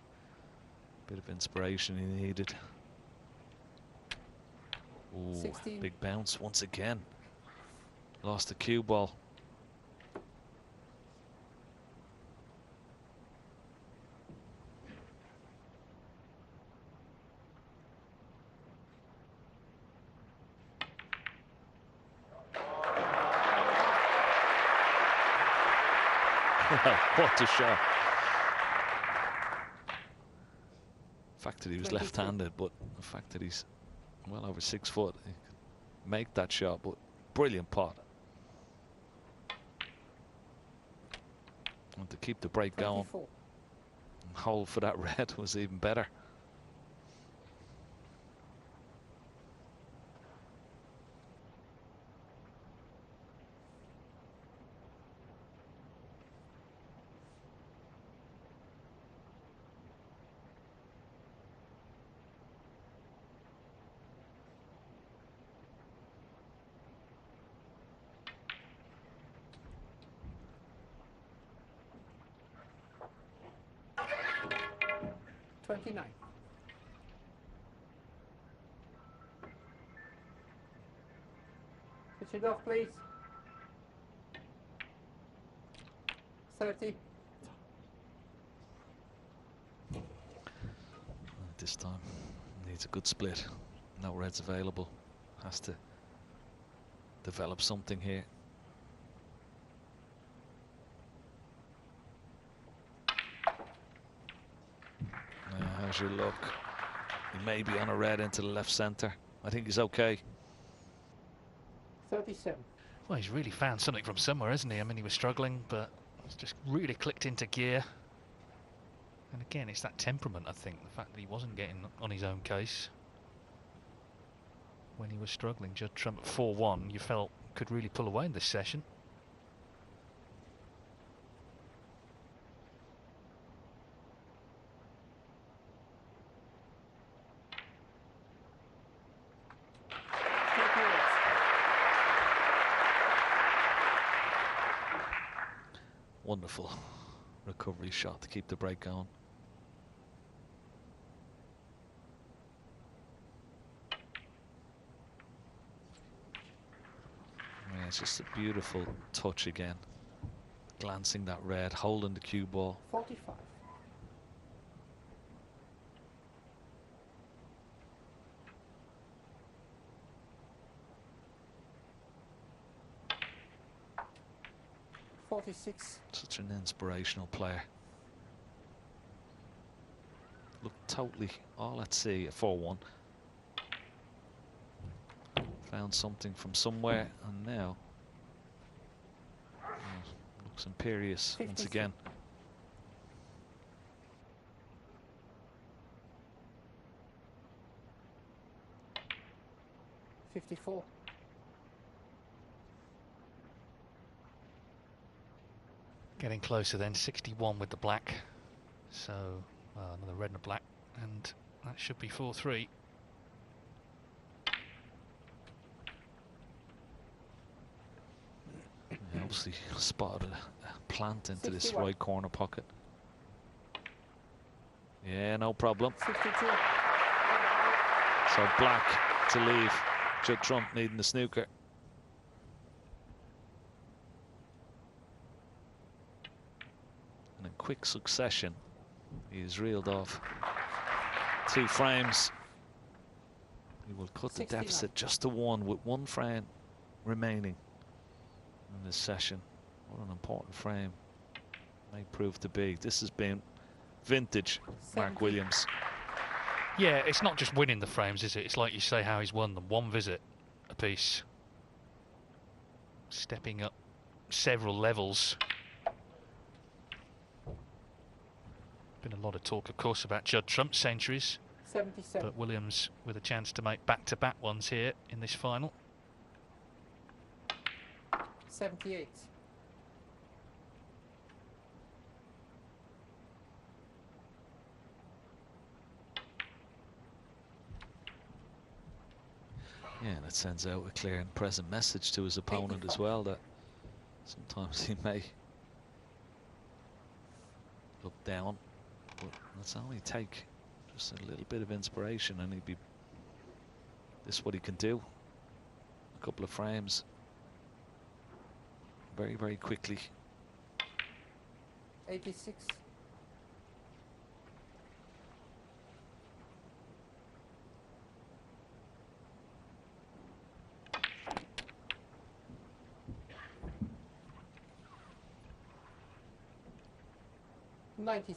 bit of inspiration he needed. Ooh, 16. Big bounce once again. Lost the cue ball. What a shot. The fact that he was left-handed, but the fact that he's well over 6 foot, he could make that shot, but brilliant pot. And to keep the break going, and hold for that red was even better. Switch it off, please. 30. This time needs a good split. No reds available. Has to develop something here. How's your look? He may be on a red into the left centre. I think he's okay. 37. Well, he's really found something from somewhere, hasn't he? I mean, he was struggling, but it's just really clicked into gear. And again, it's that temperament, I think. The fact that he wasn't getting on his own case when he was struggling. Judd Trump at 4-1, you felt could really pull away in this session. Wonderful. recovery shot to keep the break going. Yeah, it's just a beautiful touch again. Glancing that red, holding the cue ball. 45. Such an inspirational player. Looked totally all at sea at 4-1. Found something from somewhere, and now looks imperious 50. once again. $54. Getting closer then, 61 with the black. So, another red and a black, and that should be 4-3. Yeah, obviously spotted a plant into this 61. right corner pocket. Yeah, no problem. 62. So black to leave. Judd Trump needing the snooker. And in quick succession, he's reeled off 2 frames. He will cut the 69. deficit just to 1 with 1 frame remaining in this session. What an important frame may prove to be. This has been vintage Mark 70. Williams. Yeah, it's not just winning the frames, is it? It's like you say how he's won them. 1 visit apiece. Stepping up several levels. Been a lot of talk, of course, about Judd Trump's centuries. 77. But Williams with a chance to make back-to-back ones here in this final. 78. Yeah, and it sends out a clear and present message to his opponent as well, that sometimes he may look down, but let's only take just a little bit of inspiration and he'd be, this is what he can do. A couple of frames very, very quickly. 86. $93. You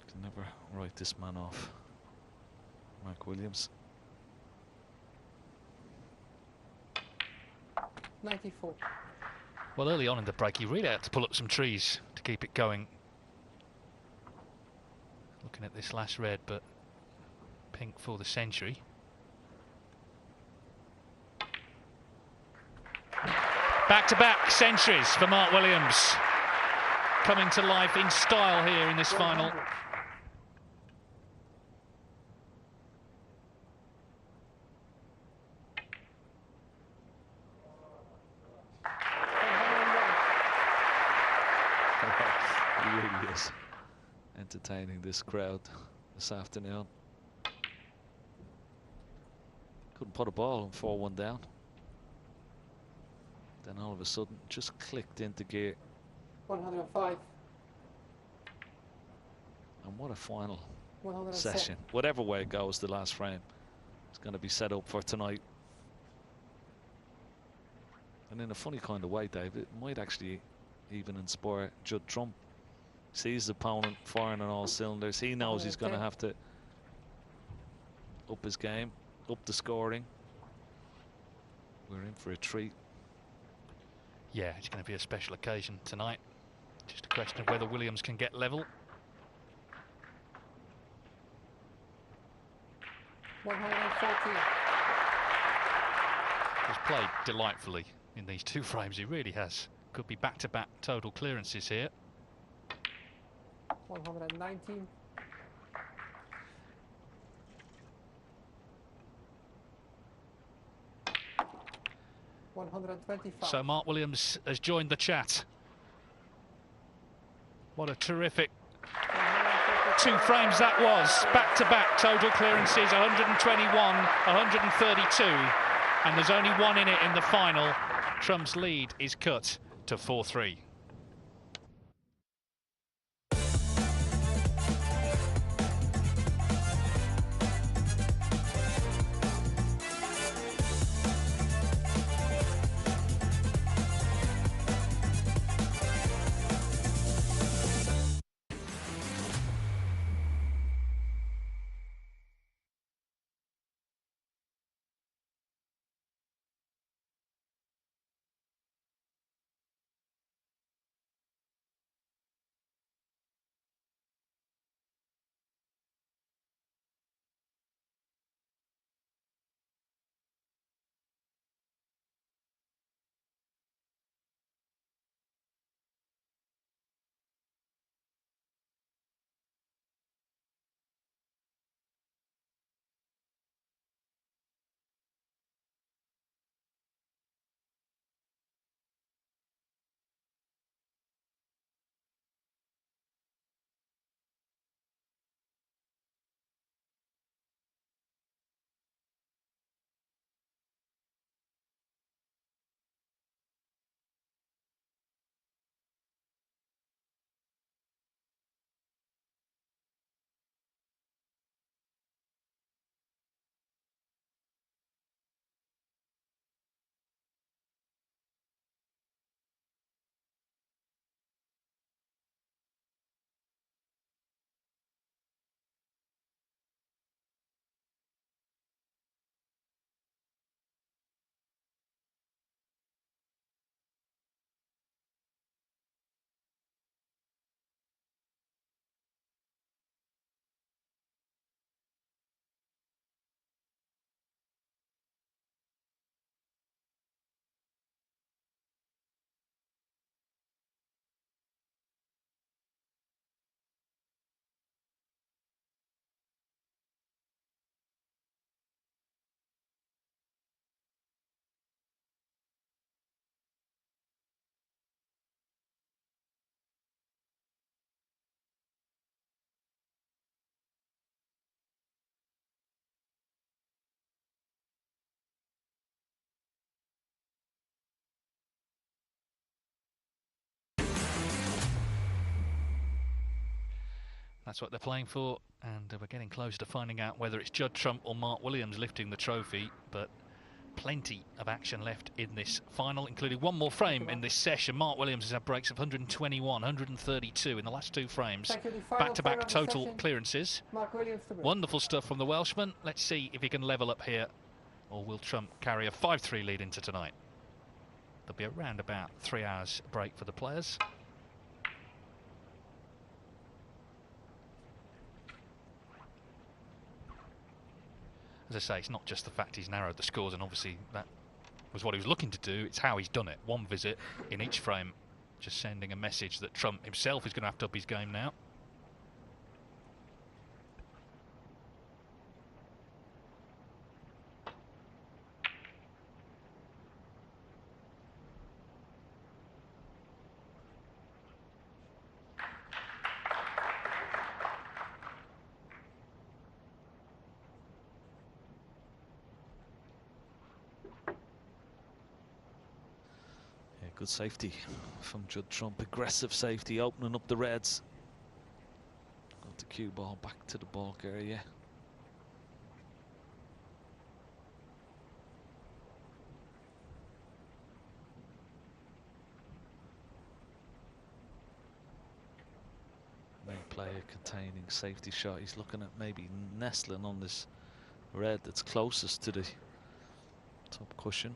can never write this man off, Mark Williams. 94. Well, early on in the break, he really had to pull up some trees to keep it going. Looking at this last red, but pink for the century. Back-to-back centuries for Mark Williams. Coming to life in style here in this final. 100. He really is entertaining this crowd this afternoon. Couldn't put a ball and 4-1 down. Then all of a sudden just clicked into gear. 105. And what a final 107. session. Whatever way it goes, the last frame is going to be set up for tonight. And in a funny kind of way, Dave, it might actually even inspire Judd Trump. Sees the opponent firing on all cylinders. He knows he's going to have to up his game, up the scoring. We're in for a treat. Yeah, it's going to be a special occasion tonight. Just a question of whether Williams can get level. 114. He's played delightfully in these 2 frames, he really has. Could be back-to-back total clearances here. 119. $125. So Mark Williams has joined the chat. What a terrific 2 frames that was. Back-to-back total clearances, 121, 132. And there's only one in it in the final. Trump's lead is cut to 4-3. That's what they're playing for, and we're getting close to finding out whether it's Judd Trump or Mark Williams lifting the trophy, but plenty of action left in this final, including one more frame in this session. Mark Williams has had breaks of 121, 132 in the last 2 frames. Back-to-back total clearances. Wonderful stuff from the Welshman. Let's see if he can level up here, or will Trump carry a 5-3 lead into tonight. There'll be around about 3 hours break for the players. As I say, it's not just the fact he's narrowed the scores, and obviously that was what he was looking to do, it's how he's done it. 1 visit in each frame, just sending a message that Trump himself is going to have to up his game now. Good safety from Judd Trump. Aggressive safety, opening up the reds. Got the cue ball back to the balk area. Main player containing safety shot. He's looking at maybe nestling on this red that's closest to the top cushion.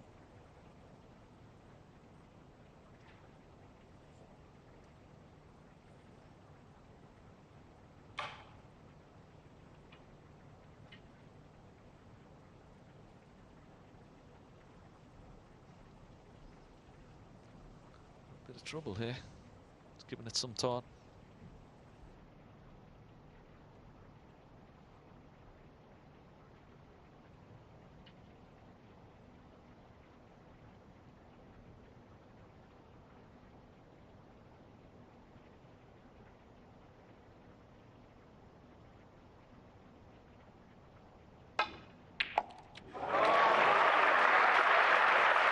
Bit of trouble here. It's giving it some thought.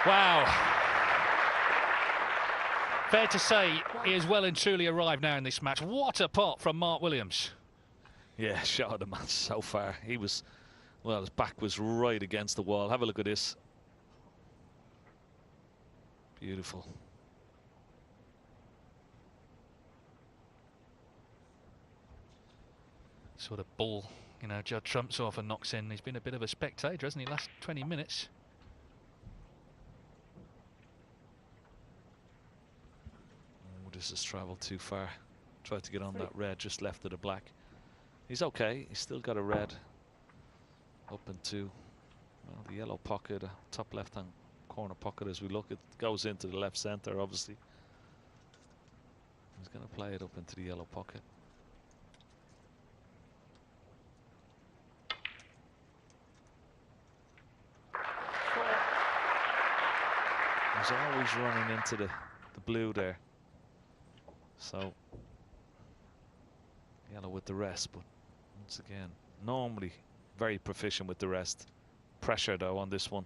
Wow. Fair to say, he has well and truly arrived now in this match. What a pot from Mark Williams. Yeah, shot of the match so far. He was, well, his back was right against the wall. Have a look at this. Beautiful. Sort of ball, you know, Judd Trump so often knocks in. He's been a bit of a spectator, hasn't he, last 20 minutes? Oh, this has travelled too far. Tried to get on that red, just left of the black. He's okay. He's still got a red up into, well, the yellow pocket, top left-hand corner pocket as we look. It goes into the left centre, obviously. He's going to play it up into the yellow pocket. He's always running into the blue there. So yellow with the rest, but once again, normally very proficient with the rest. Pressure though on this one.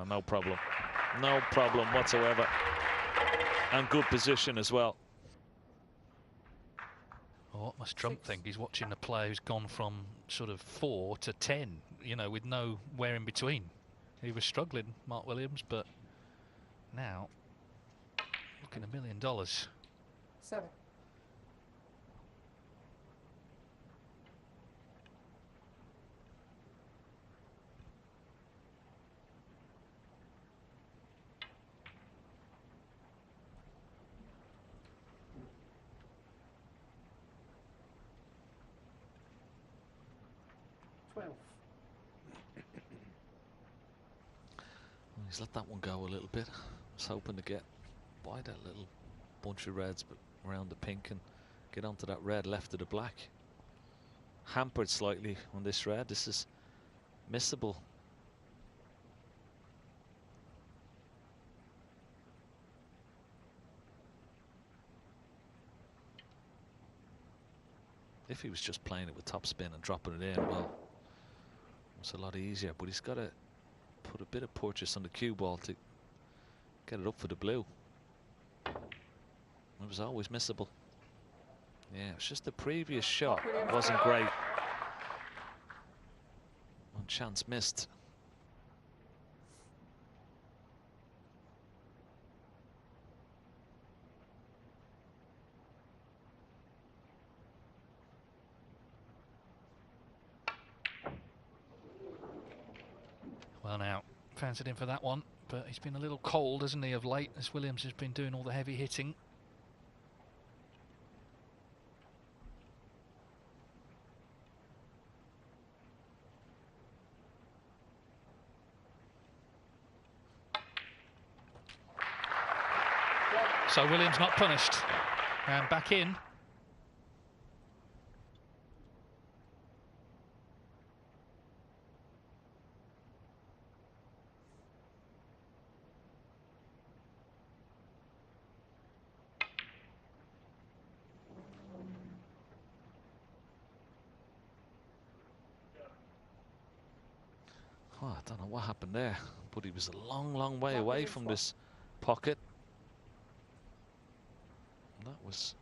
No problem. No problem whatsoever. And good position as well. Oh, what must Trump think? He's watching the player who's gone from sort of 4 to 10, you know, with nowhere in between. He was struggling, Mark Williams, but now looking $1 million. 7. He's let that one go a little bit. Was hoping to get by that little bunch of reds, but around the pink and get onto that red left of the black. Hampered slightly on this red. This is missable. If he was just playing it with top spin and dropping it in, well, it's a lot easier. But he's got to put a bit of purchase on the cue ball to get it up for the blue. It was always missable. Yeah, it's just the previous shot wasn't great. One chance missed. Well, now, fancied him for that one, but he's been a little cold, hasn't he, of late, as Williams has been doing all the heavy hitting. So Williams not punished, and back in. Oh, I don't know what happened there, but he was a long, long way away from this pocket. That was,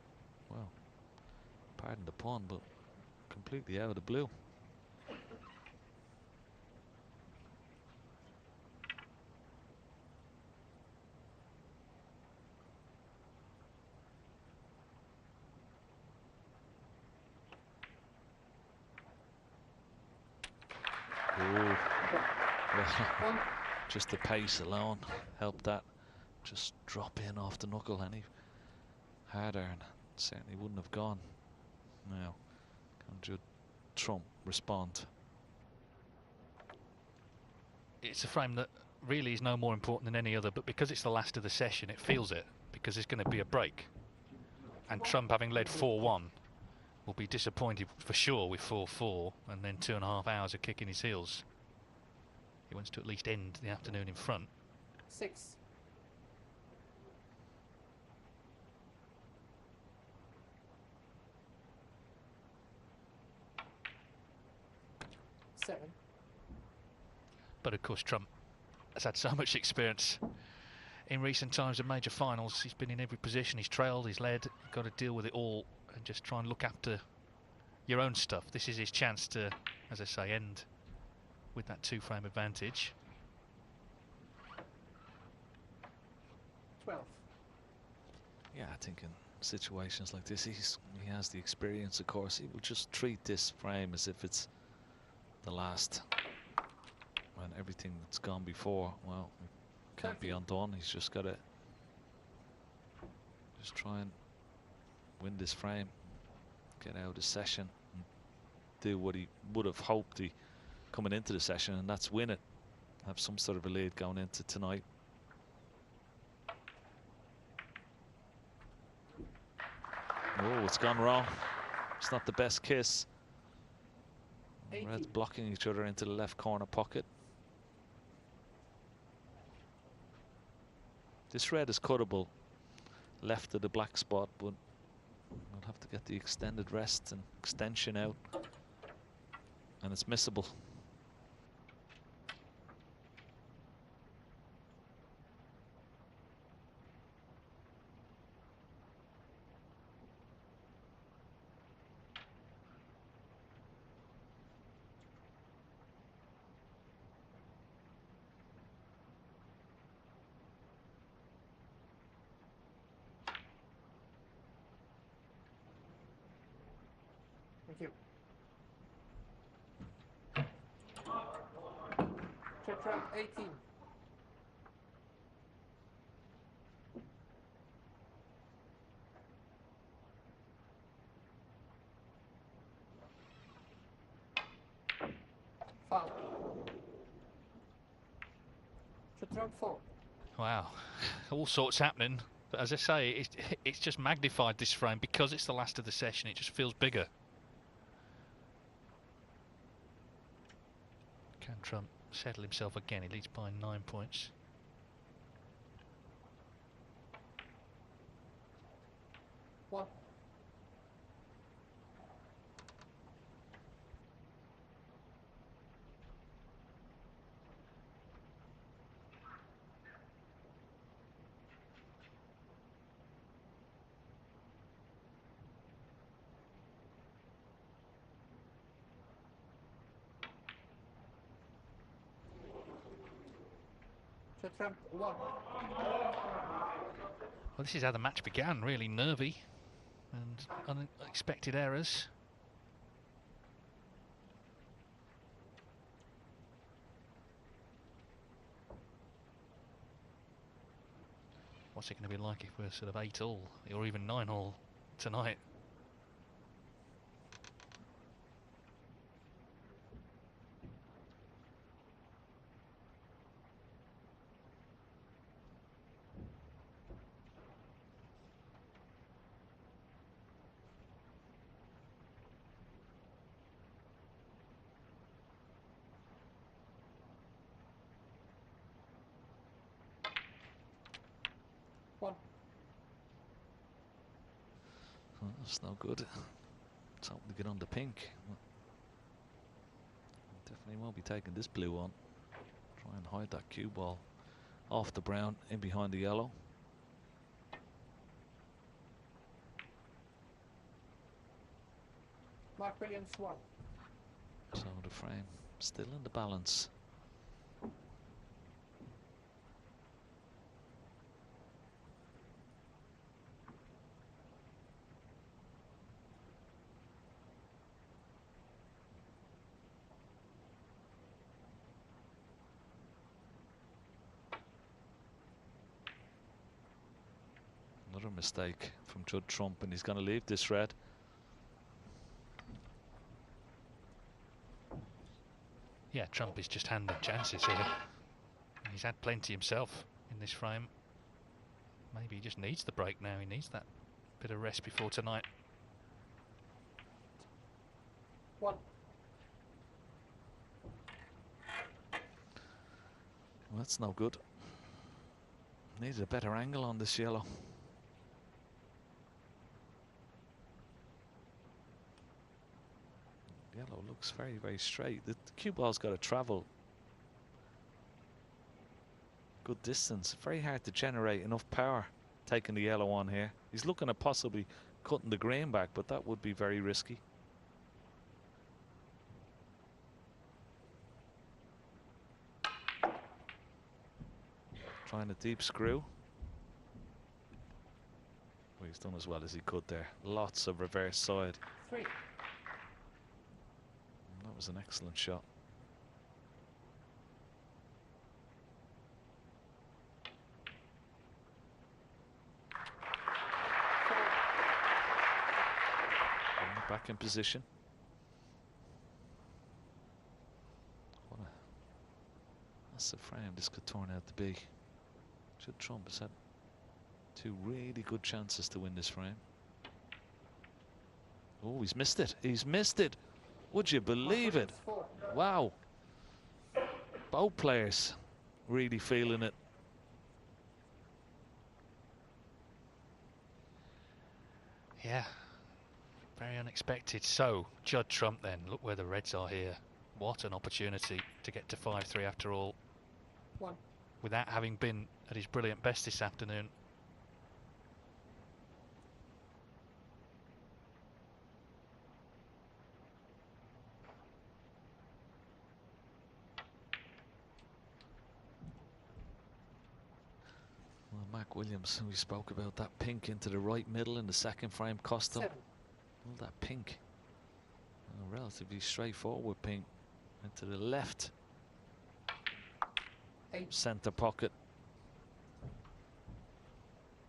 well, pardon the pun, but completely out of the blue. Ooh. Well, just the pace alone helped that just drop in off the knuckle. Any harder and certainly wouldn't have gone. Now, can Judd Trump respond? It's a frame that really is no more important than any other, but because it's the last of the session, it feels it, because there's going to be a break. And Trump, having led 4-1, will be disappointed for sure with 4-4, and then 2.5 hours of kicking his heels. He wants to at least end the afternoon in front. 6. 7. But of course Trump has had so much experience in recent times in major finals. He's been in every position. He's trailed, he's led. You've got to deal with it all and just try and look after your own stuff. This is his chance to, as I say, end with that 2-frame advantage. 12. Yeah, I think in situations like this, he has the experience, of course. He will just treat this frame as if it's the last. And everything that's gone before, well, can't be undone. He's just got to just try and win this frame, get out of the session, and do what he would have hoped he coming into the session, and that's win it. Have some sort of a lead going into tonight. Oh, it's gone wrong. It's not the best kiss. Reds blocking each other into the left corner pocket. This red is cuttable left of the black spot, but we'll have to get the extended rest and extension out, and it's missable. Thank you. Check round 18. Foul. Check round 4. Wow, all sorts happening. But as I say, it's just magnified this frame because it's the last of the session. It just feels bigger. Can Trump settle himself again? He leads by 9 points. One. Check round 1. Well, this is how the match began, really nervy and unexpected errors. What's it going to be like if we're sort of 8-all or even 9-all tonight? One. Oh, that's no good. It's hoping to get on the pink. Definitely won't be taking this blue on. Try and hide that cue ball off the brown in behind the yellow. Mark Williams 1. So the frame still in the balance. Another mistake from Judd Trump, and he's going to leave this red. Yeah, Trump is just handing chances here. He's had plenty himself in this frame. Maybe he just needs the break now. He needs that bit of rest before tonight. 1. Well, that's no good. Needed a better angle on this yellow. Yellow looks very, very straight. The cue ball's got to travel good distance. Very hard to generate enough power taking the yellow on here. He's looking at possibly cutting the green back, but that would be very risky. Trying a deep screw. Well, he's done as well as he could there. Lots of reverse side. Three. And that was an excellent shot. Back in position. What a massive frame this could turn out to be. Judd Trump has had two really good chances to win this frame. Oh, he's missed it. He's missed it. Would you believe it? Wow. Both players really feeling it. Yeah. Very unexpected. So, Judd Trump then, look where the Reds are here. What an opportunity to get to 5-3 after all. One. Without having been at his brilliant best this afternoon. Well, Mac Williams, we spoke about that pink into the right middle in the second frame cost him. All that pink, a relatively straightforward pink, into the left center pocket.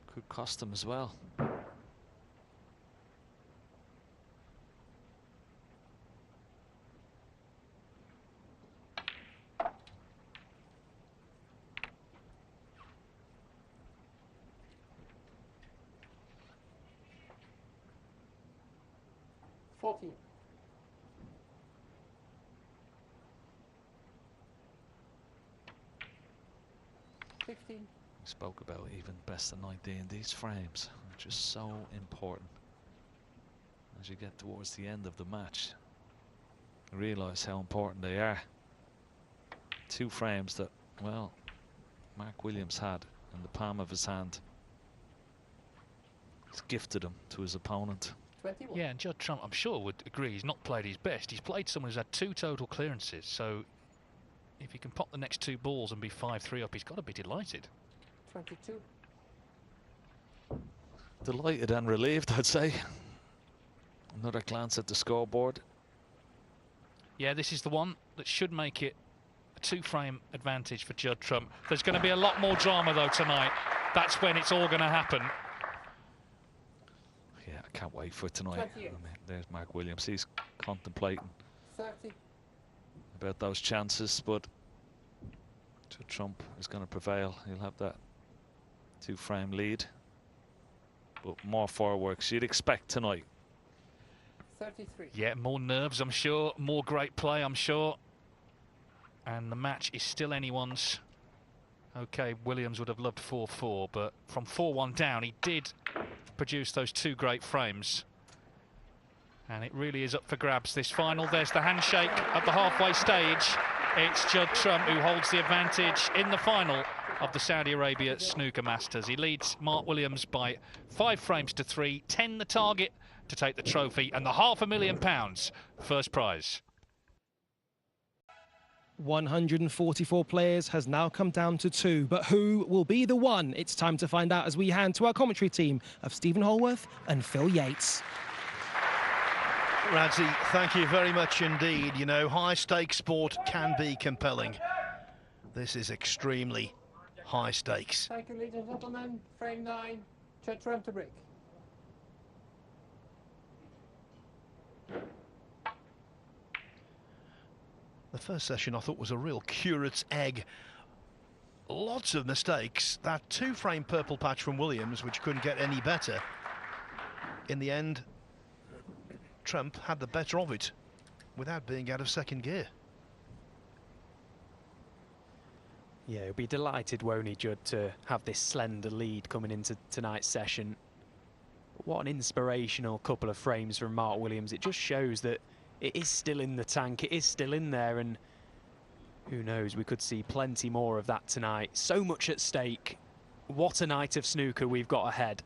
Could cost him as well. We spoke about even best of 19. These frames are just so important. As you get towards the end of the match, you realise how important they are. Two frames that, well, Mark Williams had in the palm of his hand. He's gifted them to his opponent. 21. Yeah, and Judd Trump, I'm sure, would agree he's not played his best. He's played someone who's had 2 total clearances, so if he can pop the next 2 balls and be 5-3 up, he's got to be delighted. 22. Delighted and relieved, I'd say. Another glance at the scoreboard. Yeah, this is the one that should make it a 2-frame advantage for Judd Trump. There's going to be a lot more drama, though, tonight. That's when it's all going to happen. Yeah, I can't wait for tonight. I mean, there's Mark Williams. He's contemplating 30. about those chances, but Judd Trump is going to prevail. He'll have that 2-frame lead, but more fireworks you'd expect tonight. 33. Yeah, more nerves, I'm sure. More great play, I'm sure. And the match is still anyone's. Okay, Williams would have loved 4-4, but from 4-1 down, he did produce those 2 great frames. And it really is up for grabs, this final. There's the handshake at the halfway stage. It's Judd Trump who holds the advantage in the final of the Saudi Arabia Snooker Masters. He leads Mark Williams by 5 frames to 3, 10 the target to take the trophy, and the £500,000 first prize. 144 players has now come down to 2, but who will be the one? It's time to find out as we hand to our commentary team of Stephen Holworth and Phil Yates. Radzi, thank you very much indeed. You know, high-stakes sport can be compelling. This is extremely high stakes. Thank you, ladies and gentlemen. Frame 9, Judd Trump to break. The first session I thought was a real curate's egg. Lots of mistakes. That 2-frame purple patch from Williams, which couldn't get any better. In the end, Trump had the better of it without being out of second gear. Yeah, he'll be delighted, won't he, Judd, to have this slender lead coming into tonight's session. But what an inspirational couple of frames from Mark Williams. It just shows that it is still in the tank, it is still in there, and Who knows, we could see plenty more of that tonight. So much at stake. What a night of snooker we've got ahead.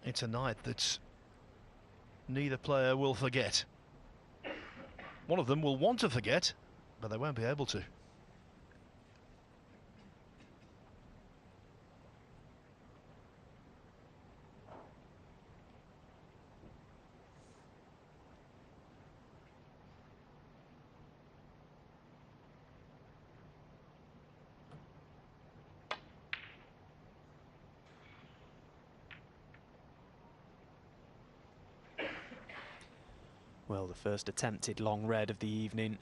It's a night that neither player will forget. One of them will want to forget, but they won't be able to. Well, the first attempted long red of the evening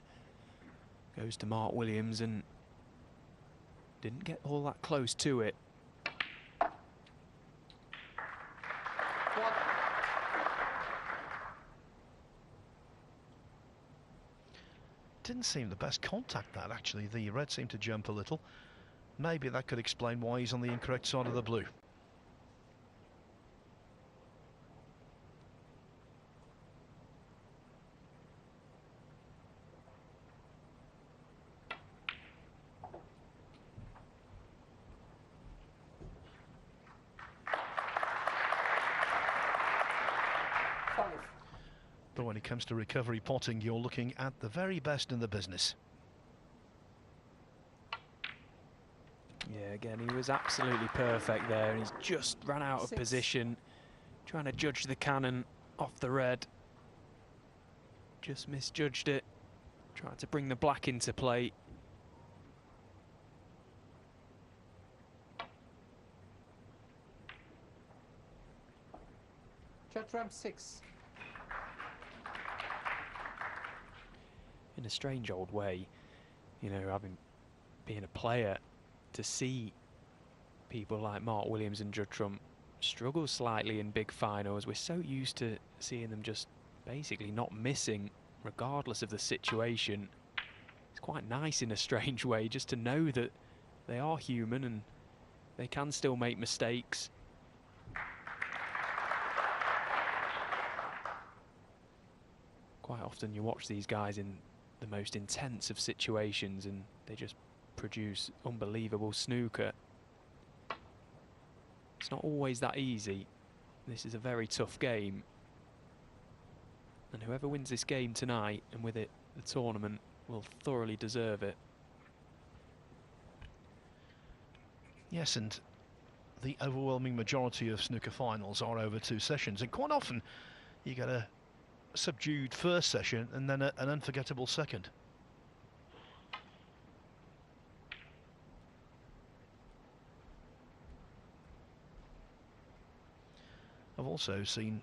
goes to Mark Williams and didn't get all that close to it. Didn't seem the best contact, that actually. The red seemed to jump a little. Maybe that could explain why he's on the incorrect side of the blue. But when it comes to recovery potting, you're looking at the very best in the business. Yeah, again, he was absolutely perfect there, and he's just ran out of position, trying to judge the cannon off the red. Just misjudged it, trying to bring the black into play. Jet ramp 6. In a strange old way, you know, being a player, to see people like Mark Williams and Judd Trump struggle slightly in big finals. We're so used to seeing them just basically not missing regardless of the situation. It's quite nice in a strange way just to know that they are human and they can still make mistakes. Quite often you watch these guys in the most intense of situations and they just produce unbelievable snooker. It's not always that easy. This is a very tough game. And whoever wins this game tonight, and with it the tournament, will thoroughly deserve it. Yes, and the overwhelming majority of snooker finals are over 2 sessions, and quite often you get a subdued first session and then an unforgettable second. I've also seen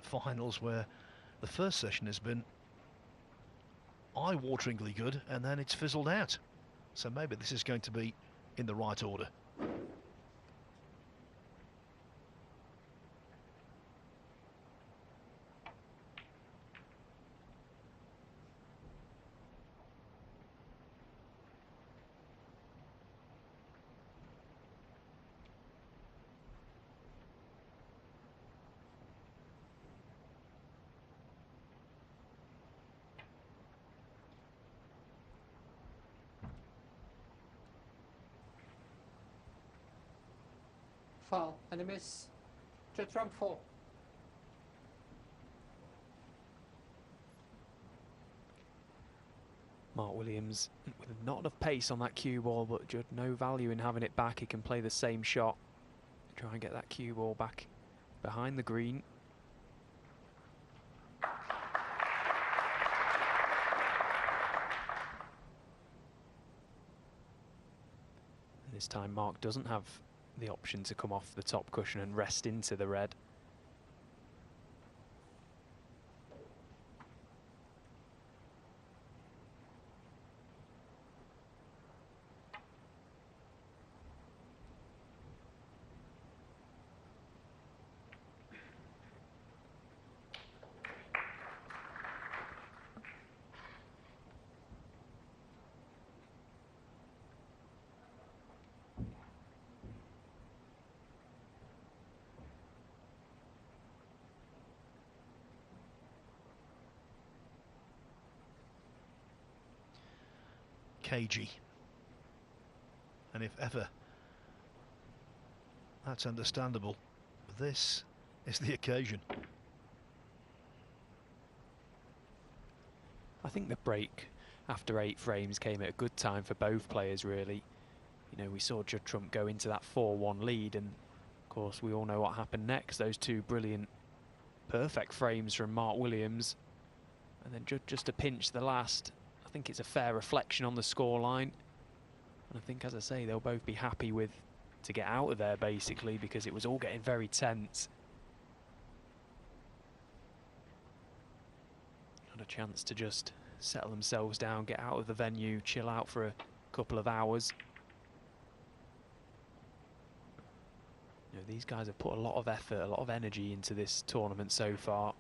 finals where the first session has been eye-wateringly good and then it's fizzled out. So maybe this is going to be in the right order. Foul and a miss. Jet ramp 4. Mark Williams with not enough pace on that cue ball, but Judd no value in having it back. He can play the same shot, try and get that cue ball back behind the green. And this time Mark doesn't have the option to come off the top cushion and rest into the red. cagey. And if ever that's understandable, this is the occasion. I think the break after 8 frames came at a good time for both players, really. You know, we saw Judd Trump go into that 4-1 lead, and of course we all know what happened next. Those 2 brilliant, perfect frames from Mark Williams, and then Judd just to pinch the last. I think it's a fair reflection on the scoreline, and I think, as I say, they'll both be happy with to get out of there, basically, because it was all getting very tense. Not a chance to just settle themselves down, get out of the venue, chill out for a couple of hours. You know, these guys have put a lot of effort, a lot of energy into this tournament so far.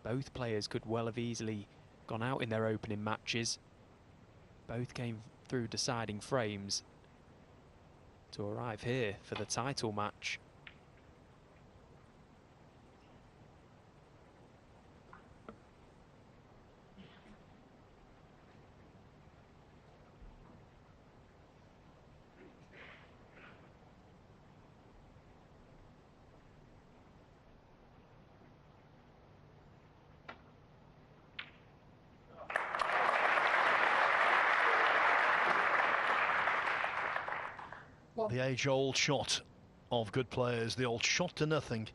Both players could well have easily gone out in their opening matches. Both came through deciding frames to arrive here for the title match. The age-old shot of good players, the old shot to nothing.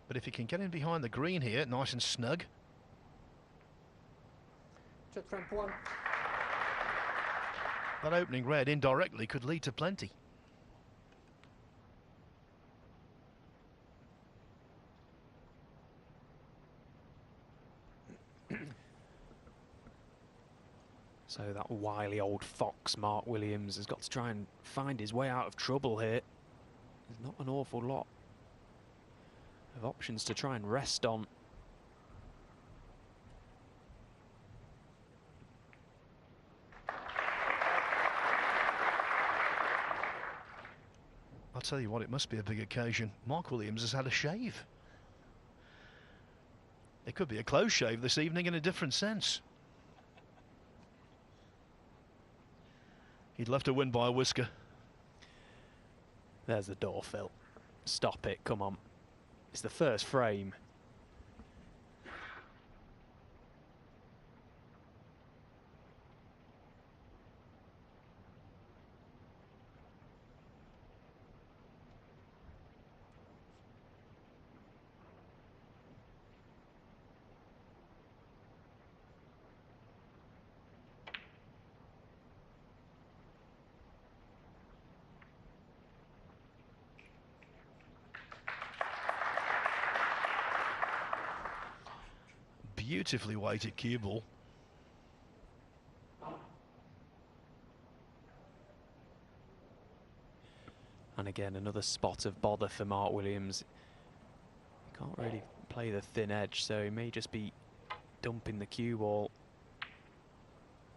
But if he can get in behind the green here, nice and snug. Jet Trump 1. That opening red indirectly could lead to plenty. So that wily old fox, Mark Williams, has got to try and find his way out of trouble here. There's not an awful lot of options to try and rest on. I'll tell you what, it must be a big occasion. Mark Williams has had a shave. It could be a close shave this evening in a different sense. He'd love to win by a whisker. There's the door, Phil. Stop it, come on. It's the first frame. Beautifully weighted cue ball. And again, another spot of bother for Mark Williams. He can't really play the thin edge, so he may just be dumping the cue ball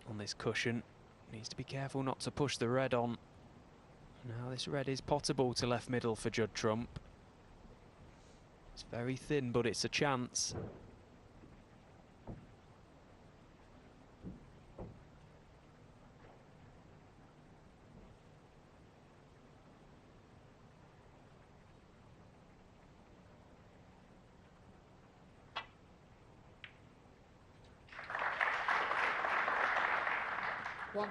on this cushion. Needs to be careful not to push the red on. Now this red is potable to left middle for Judd Trump. It's very thin, but it's a chance. One.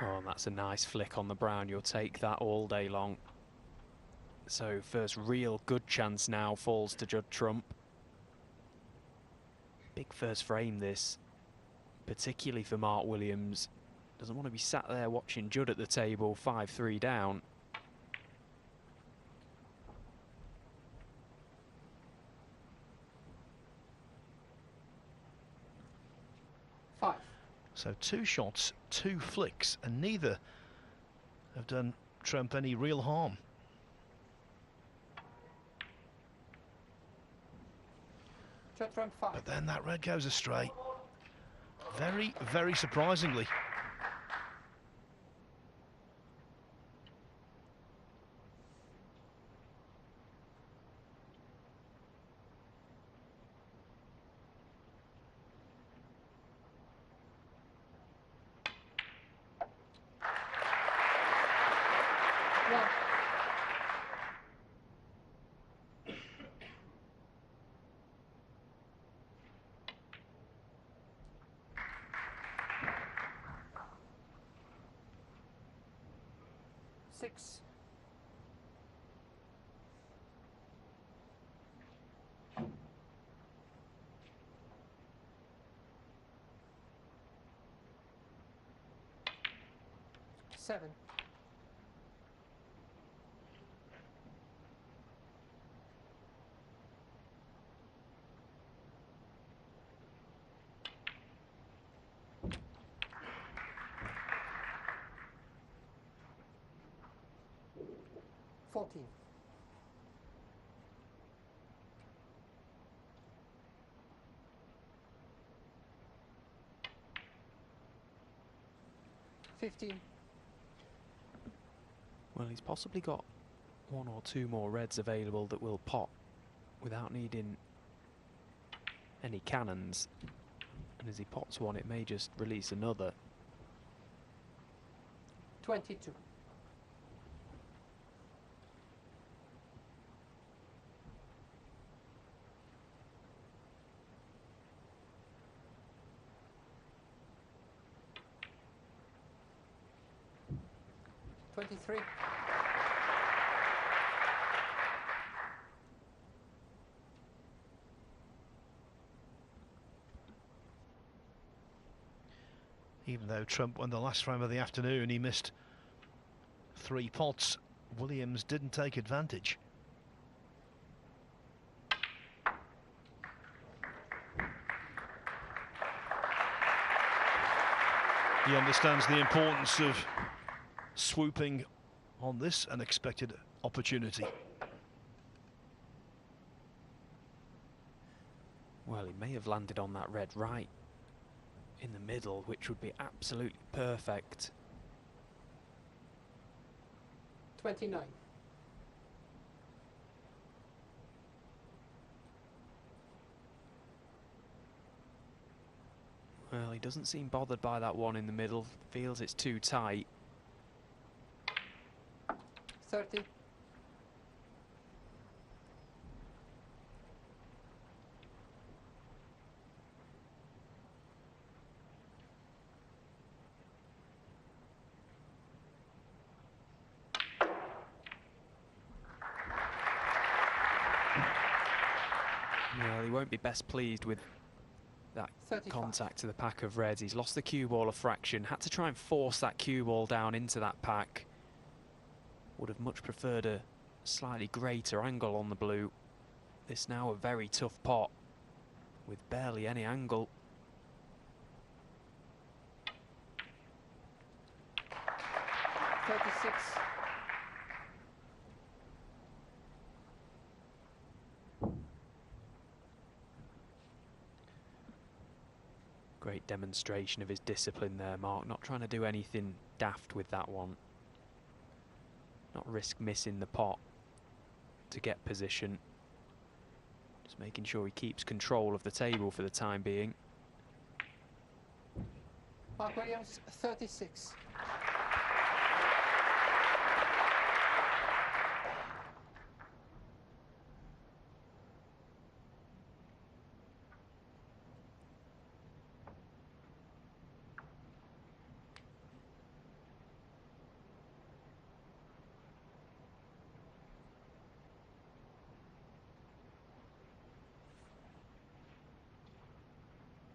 Oh, and that's a nice flick on the brown. You'll take that all day long. So first real good chance now falls to Judd Trump. Big first frame this, particularly for Mark Williams. Doesn't want to be sat there watching Judd at the table, 5-3 down. Five. So 2 shots, 2 flicks, and neither have done Trump any real harm. Jet Trump 5. But then that red goes astray. Very, very surprisingly. 6. Seven. $14. $15. Well, he's possibly got 1 or 2 more reds available that will pop without needing any cannons. And as he pops one, it may just release another. 22. $23. Even though Trump won the last frame of the afternoon, he missed 3 pots. Williams didn't take advantage. He understands the importance of swooping on this unexpected opportunity. Well, he may have landed on that red right in the middle, which would be absolutely perfect. 29. Well, he doesn't seem bothered by that one in the middle, feels it's too tight. 30. Well, he won't be best pleased with that 35. contact to the pack of reds. He's lost the cue ball a fraction, had to try and force that cue ball down into that pack. Would have much preferred a slightly greater angle on the blue. This now a very tough pot with barely any angle. 36. Great demonstration of his discipline there, Mark. Not trying to do anything daft with that one. Not risk missing the pot to get position. Just making sure he keeps control of the table for the time being. Mark Williams, 36.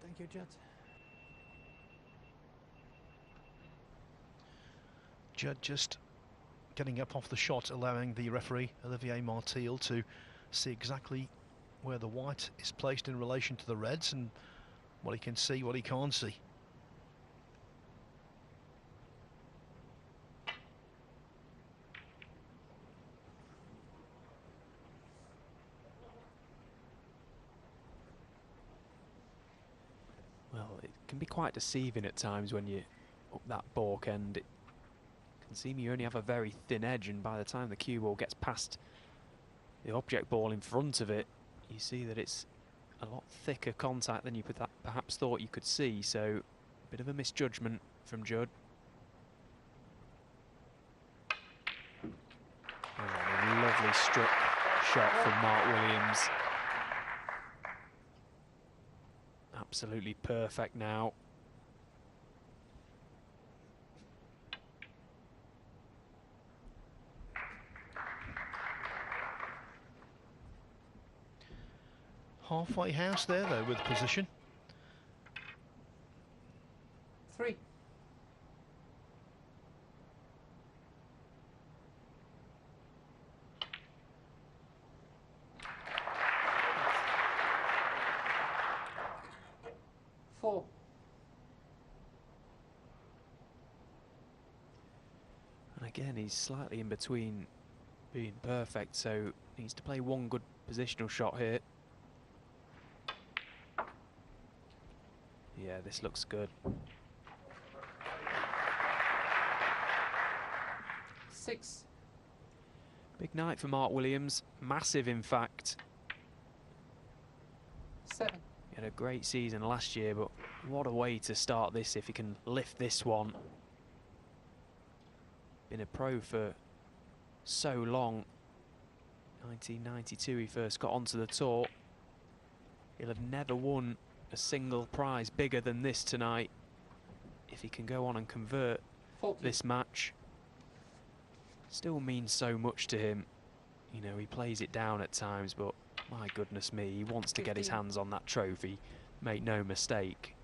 Thank you, Judd. Judd just getting up off the shot, allowing the referee, Olivier Martil, to see exactly where the white is placed in relation to the reds and what he can see, what he can't see. Well, it can be quite deceiving at times when you're up that balk end. It can seem you only have a very thin edge, and by the time the cue ball gets past the object ball in front of it, you see that it's a lot thicker contact than you perhaps thought you could see. So, a bit of a misjudgment from Judd. Oh, a lovely struck shot from Mark Williams. Absolutely perfect now. Halfway house there, though, with position. 3. Four. And again, he's slightly in between being perfect, so needs to play one good positional shot here. Yeah, this looks good. 6. Big night for Mark Williams, massive in fact. 7. He had a great season last year, but what a way to start this if he can lift this one. Been a pro for so long. 1992 he first got onto the tour. He'll have never won a single prize bigger than this tonight. If he can go on and convert 14. this match, still means so much to him. You know, he plays it down at times, but my goodness me, he wants to get his 15. hands on that trophy. Make no mistake.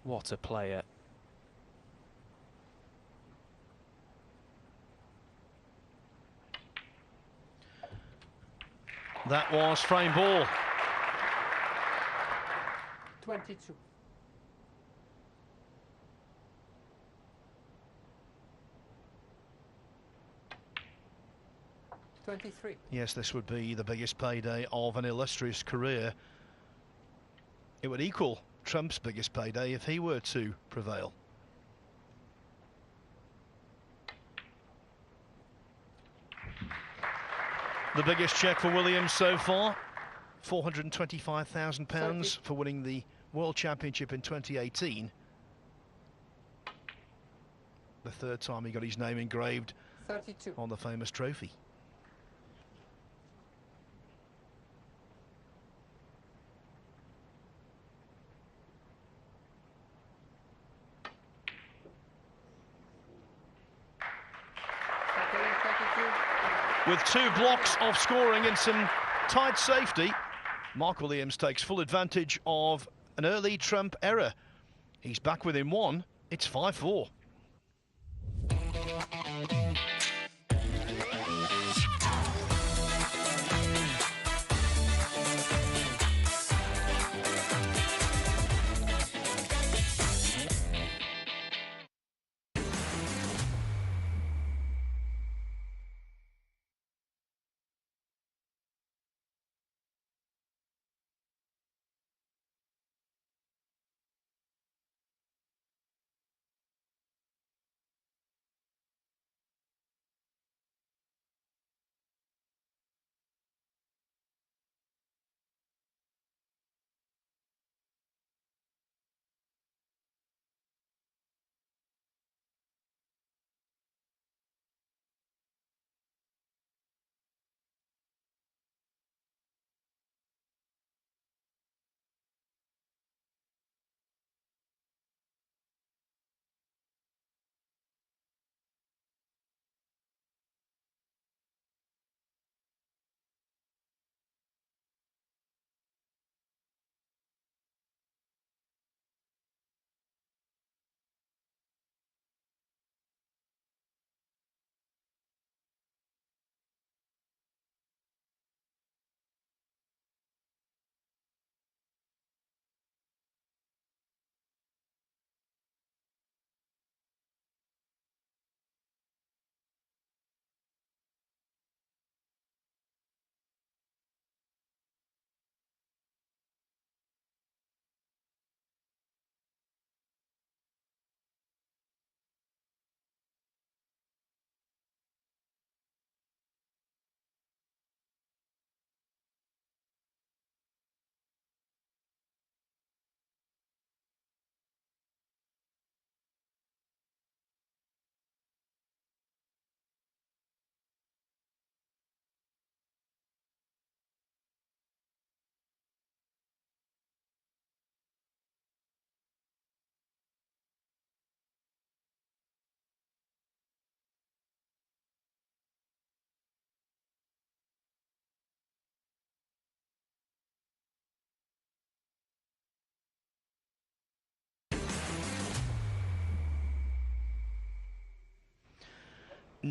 What a player. That was frame ball. 22. Yes, this would be the biggest payday of an illustrious career. It would equal Trump's biggest payday if he were to prevail. The biggest cheque for Williams so far, £425,000 for winning the World Championship in 2018. The third time he got his name engraved 32. on the famous trophy. With 2 blocks of scoring and some tight safety, Mark Williams takes full advantage of an early Trump error. He's back within 1. It's 5-4.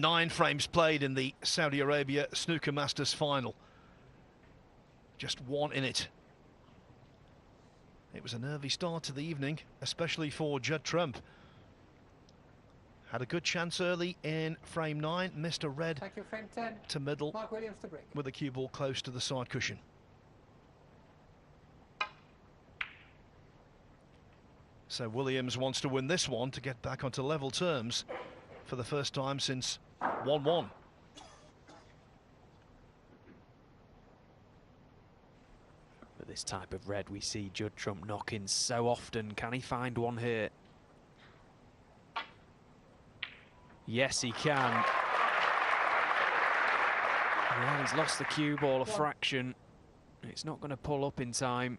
9 frames played in the Saudi Arabia Snooker Masters final. Just 1 in it. It was a nervy start to the evening, especially for Judd Trump. Had a good chance early in frame 9, missed a red Thank you, frame 10. to middle Mark Williams to break. with a cue ball close to the side cushion. So Williams wants to win this one to get back onto level terms for the first time since 1-1. But this type of red we see Judd Trump knocking so often. Can he find one here? Yes, he can. Well, he's lost the cue ball a fraction. It's not going to pull up in time.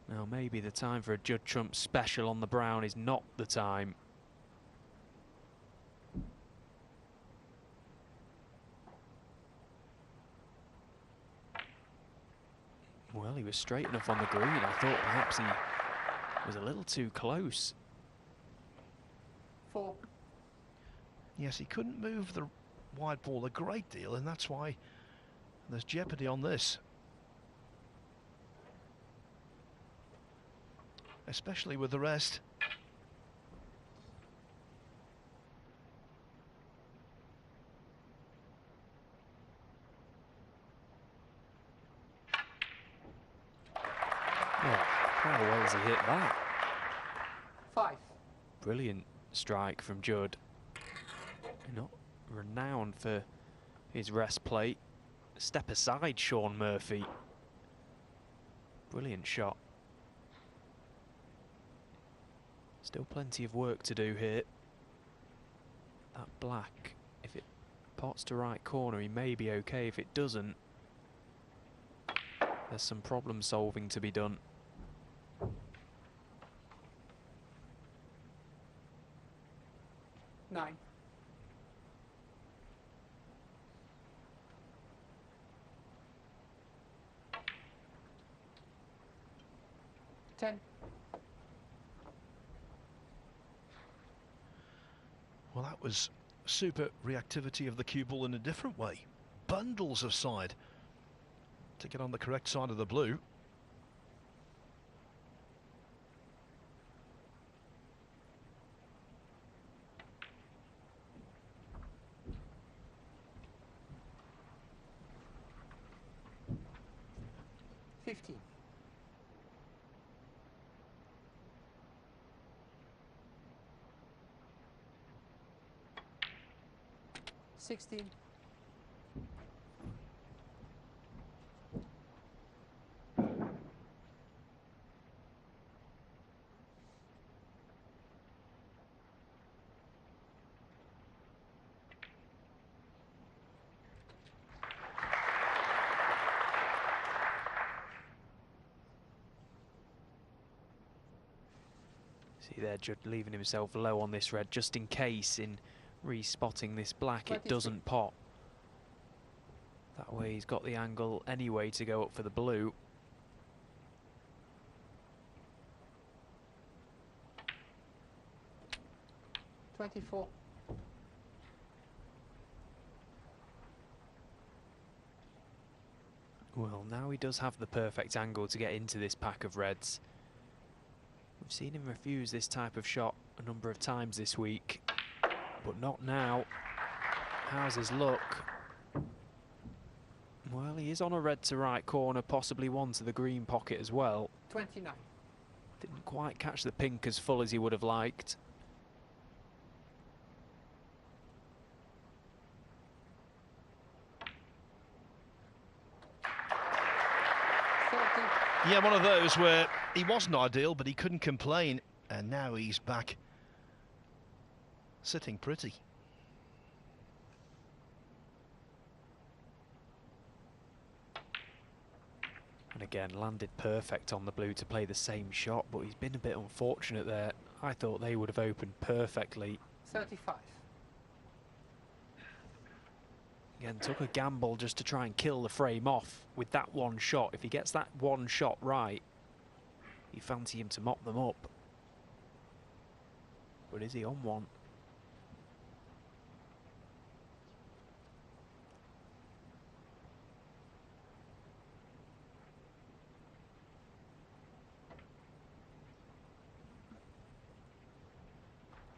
Now, maybe the time for a Judd Trump special on the brown is not the time. Well, he was straight enough on the green. I thought perhaps he was a little too close. 4. Yes, he couldn't move the wide ball a great deal, and that's why there's jeopardy on this. Especially with the rest. Oh, how well has he hit that? 5. Brilliant strike from Judd. Not renowned for his rest plate. Step aside, Sean Murphy. Brilliant shot. Still plenty of work to do here. That black, if it pots to right corner, he may be okay. If it doesn't, there's some problem solving to be done. Nine. Ten. Well, that was super reactivity of the cue ball in a different way. Bundles of side to get on the correct side of the blue. $15. 16. See there, Judd leaving himself low on this red just in case in re-spotting this black it doesn't pop. That way he's got the angle anyway to go up for the blue. $24. Well, now he does have the perfect angle to get into this pack of reds. We've seen him refuse this type of shot a number of times this week, but not now. How's his luck? Well, he is on a red to right corner, possibly one to the green pocket as well. 29. Didn't quite catch the pink as full as he would have liked. Yeah, one of those where he wasn't ideal, but he couldn't complain, and now he's back sitting pretty. And again, landed perfect on the blue to play the same shot, but he's been a bit unfortunate there. I thought they would have opened perfectly. 35. Again, took a gamble just to try and kill the frame off with that one shot. If he gets that one shot right, you fancy him to mop them up. But is he on one?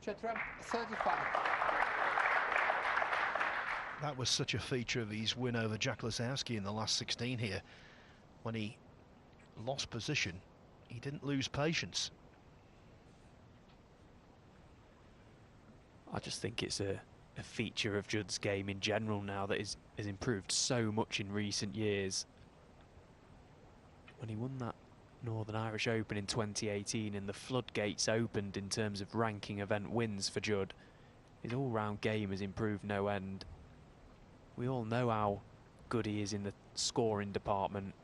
Jet ramp 35. That was such a feature of his win over Jack Lisowski in the last 16 here. When he lost position, he didn't lose patience. I just think it's a feature of Judd's game in general now that has improved so much in recent years. When he won that Northern Irish Open in 2018 and the floodgates opened in terms of ranking event wins for Judd, his all-round game has improved no end. We all know how good he is in the scoring department,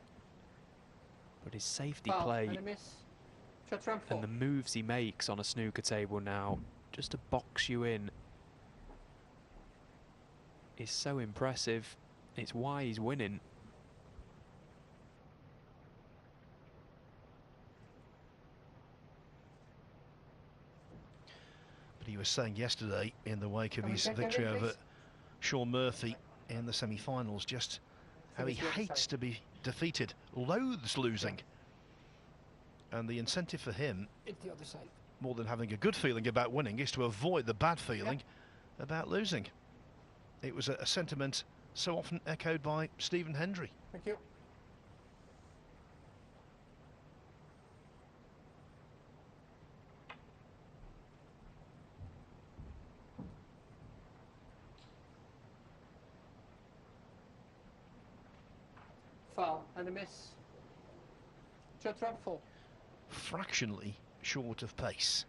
but his safety play And a miss. Jet ramp 4. and the moves he makes on a snooker table now, just to box you in, is so impressive. It's why he's winning. But he was saying yesterday, in the wake of his victory over Sean Murphy in the semi-finals, just how he hates to be defeated, loathes losing. And the incentive for him, It's the other side. more than having a good feeling about winning, is to avoid the bad feeling about losing. It was a sentiment so often echoed by Stephen Hendry. Thank you. Foul and a miss. Jet ramp 4. Fractionally short of pace.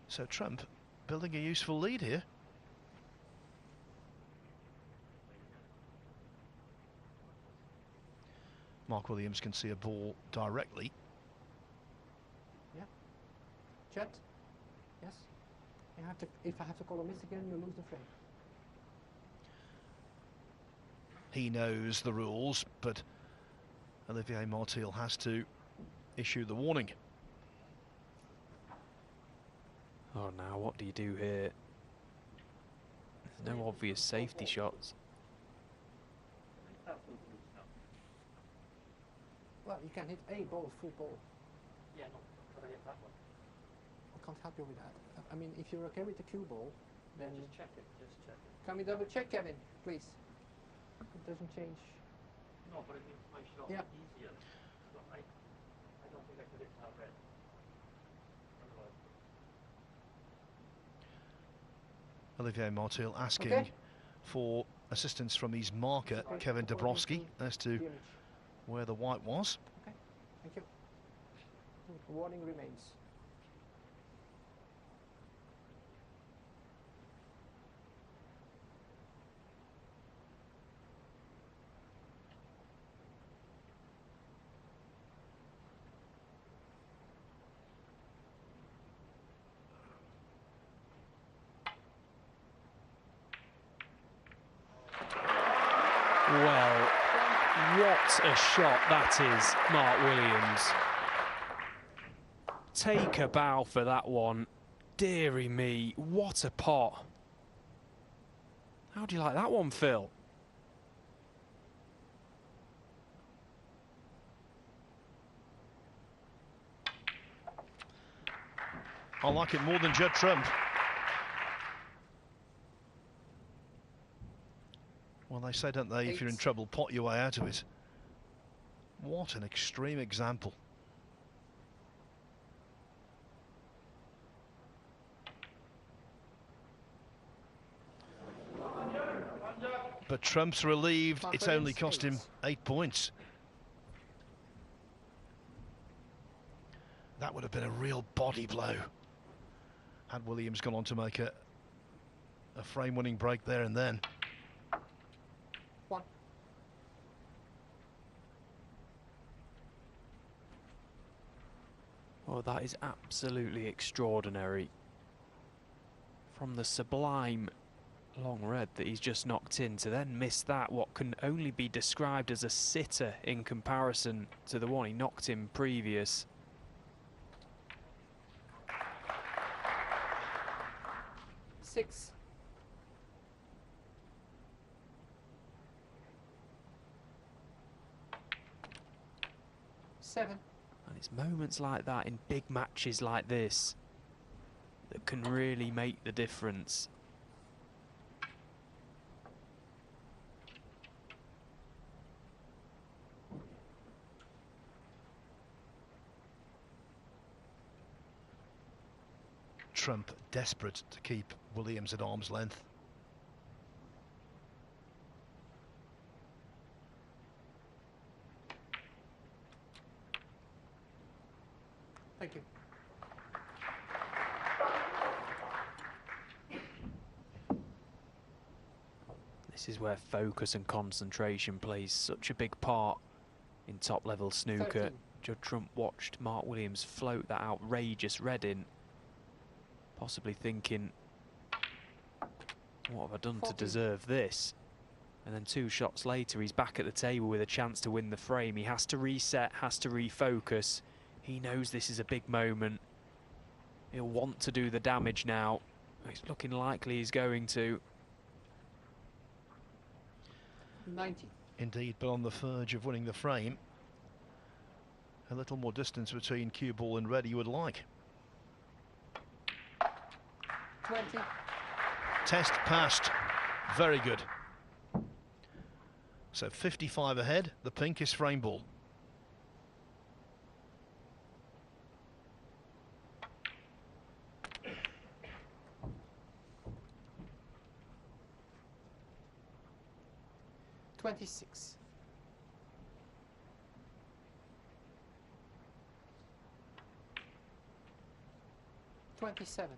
So Trump building a useful lead here. Mark Williams can see a ball directly. Yeah. Jet. Yes. You have to. If I have to call a miss again, you lose the frame. He knows the rules, but Olivier Martil has to issue the warning. Oh, now what do you do here? There's no obvious safety shots. Well, you can hit a ball, full ball. Yeah, no, but I hit that one. I can't help you with that. I mean, if you're okay with the cue ball, then Just check it, just check it. can we double check, Kevin, please? It doesn't change. No, but it makes my shot Yeah. easier. So I don't think I could hit that red. Otherwise. Olivier Martil asking Okay. for assistance from his marker, Okay. Kevin Dabrowski, as to The image. where the white was. Okay, thank you. The warning remains. Well, what a shot that is, Mark Williams. Take a bow for that one. Deary me, what a pot. How do you like that one, Phil? I like it more than Judd Trump. Well, they say, don't they, if you're in trouble, pot your way out of it. What an extreme example. But Trump's relieved it's only cost him 8 points. That would have been a real body blow had Williams gone on to make a frame-winning break there and then. One. Oh, that is absolutely extraordinary. From the sublime long red that he's just knocked in to then miss that, what can only be described as a sitter in comparison to the one he knocked in previous. Six. Seven. And it's moments like that in big matches like this that can really make the difference. Trump desperate to keep Williams at arm's length. Thank you. This is where focus and concentration plays such a big part in top-level snooker. 13. Judd Trump watched Mark Williams float that outrageous red in, possibly thinking, what have I done 14. to deserve this? And then 2 shots later, he's back at the table with a chance to win the frame. He has to reset, has to refocus. He knows this is a big moment. He'll want to do the damage now. It's looking likely he's going to. 90. Indeed, but on the verge of winning the frame. A little more distance between cue ball and red you would like. 20. Test passed. Very good. So 55 ahead, the pink is frame ball. $26. 27.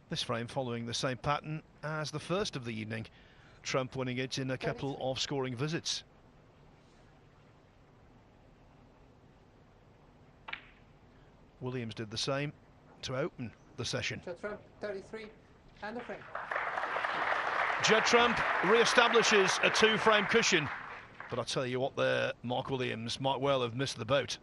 This frame following the same pattern as the first of the evening. Trump winning it in a couple of scoring visits. Williams did the same to open the session. Judd Trump, 33, and a frame. Judd Trump re-establishes a 2-frame cushion. But I tell you what there, Mark Williams might well have missed the boat.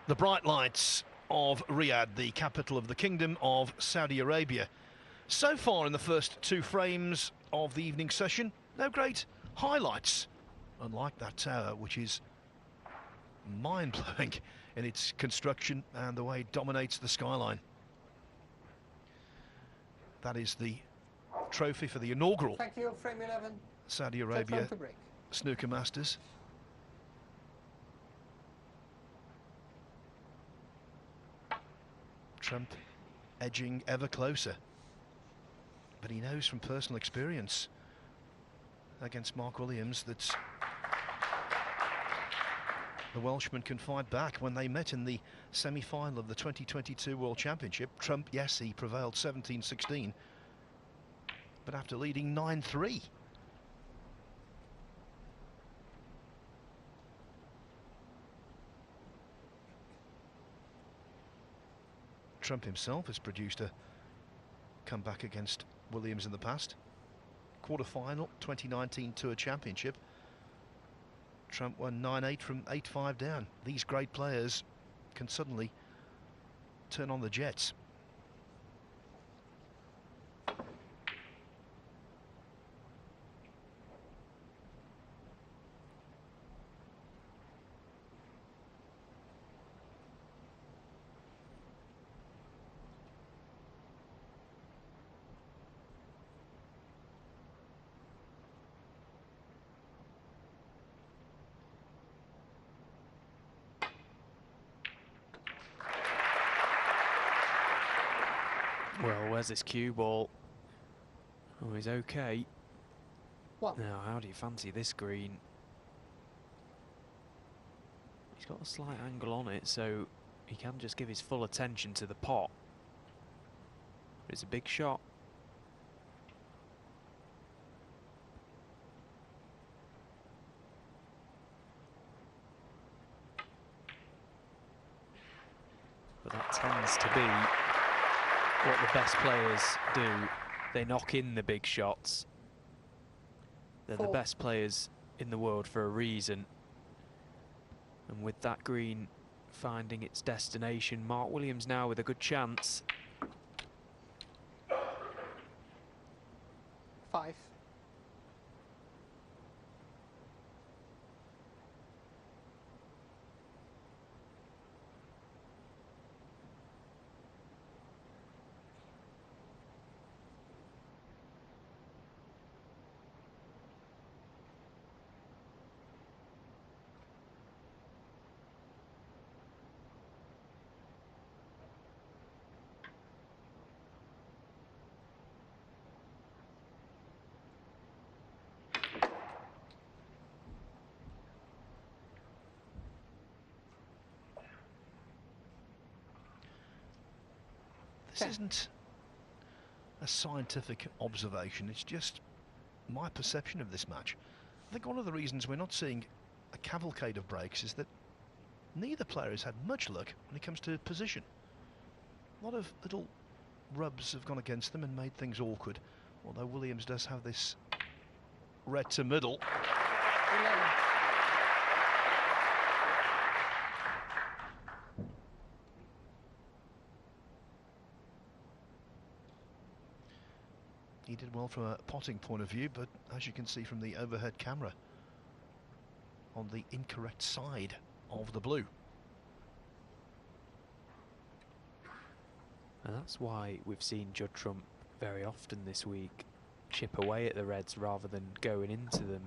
the bright lights of Riyadh, the capital of the Kingdom of Saudi Arabia. So far in the first 2 frames of the evening session, no great highlights, unlike that tower, which is mind-blowing in its construction and the way it dominates the skyline. That is the trophy for the inaugural Thank you, frame 11. Saudi Take Arabia time to break. Snooker Masters. Trump edging ever closer, but he knows from personal experience against Mark Williams that the Welshman can fight back. When they met in the semi-final of the 2022 World Championship, Trump, yes, he prevailed 17-16, but after leading 9-3. Trump himself has produced a comeback against Williams in the past. Quarter-final, 2019 Tour Championship. Trump won 9-8 from 8-5 down. These great players can suddenly turn on the jets. Well, where's this cue ball? Oh, he's okay. What? Now, how do you fancy this green? He's got a slight angle on it, so he can just give his full attention to the pot. But it's a big shot. But that tends to be what the best players do. They knock in the big shots. They're the best players in the world for a reason. And with that green finding its destination, Mark Williams now with a good chance. 5. This isn't a scientific observation, it's just my perception of this match. I think one of the reasons we're not seeing a cavalcade of breaks is that neither player has had much luck when it comes to position. A lot of little rubs have gone against them and made things awkward, although Williams does have this red to middle. 11. He did well from a potting point of view, but as you can see from the overhead camera, on the incorrect side of the blue. And that's why we've seen Judd Trump very often this week chip away at the reds rather than going into them.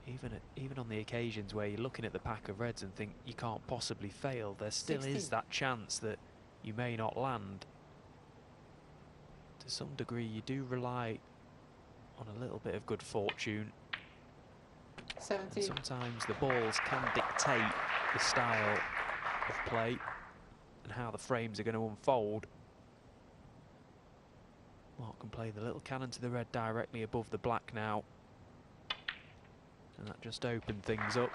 Even on the occasions where you're looking at the pack of reds and think you can't possibly fail, there still 16. is that chance that you may not land. To some degree, you do rely on a little bit of good fortune. 17. And sometimes the balls can dictate the style of play and how the frames are going to unfold. Mark can play the little cannon to the red directly above the black now. And that just opened things up.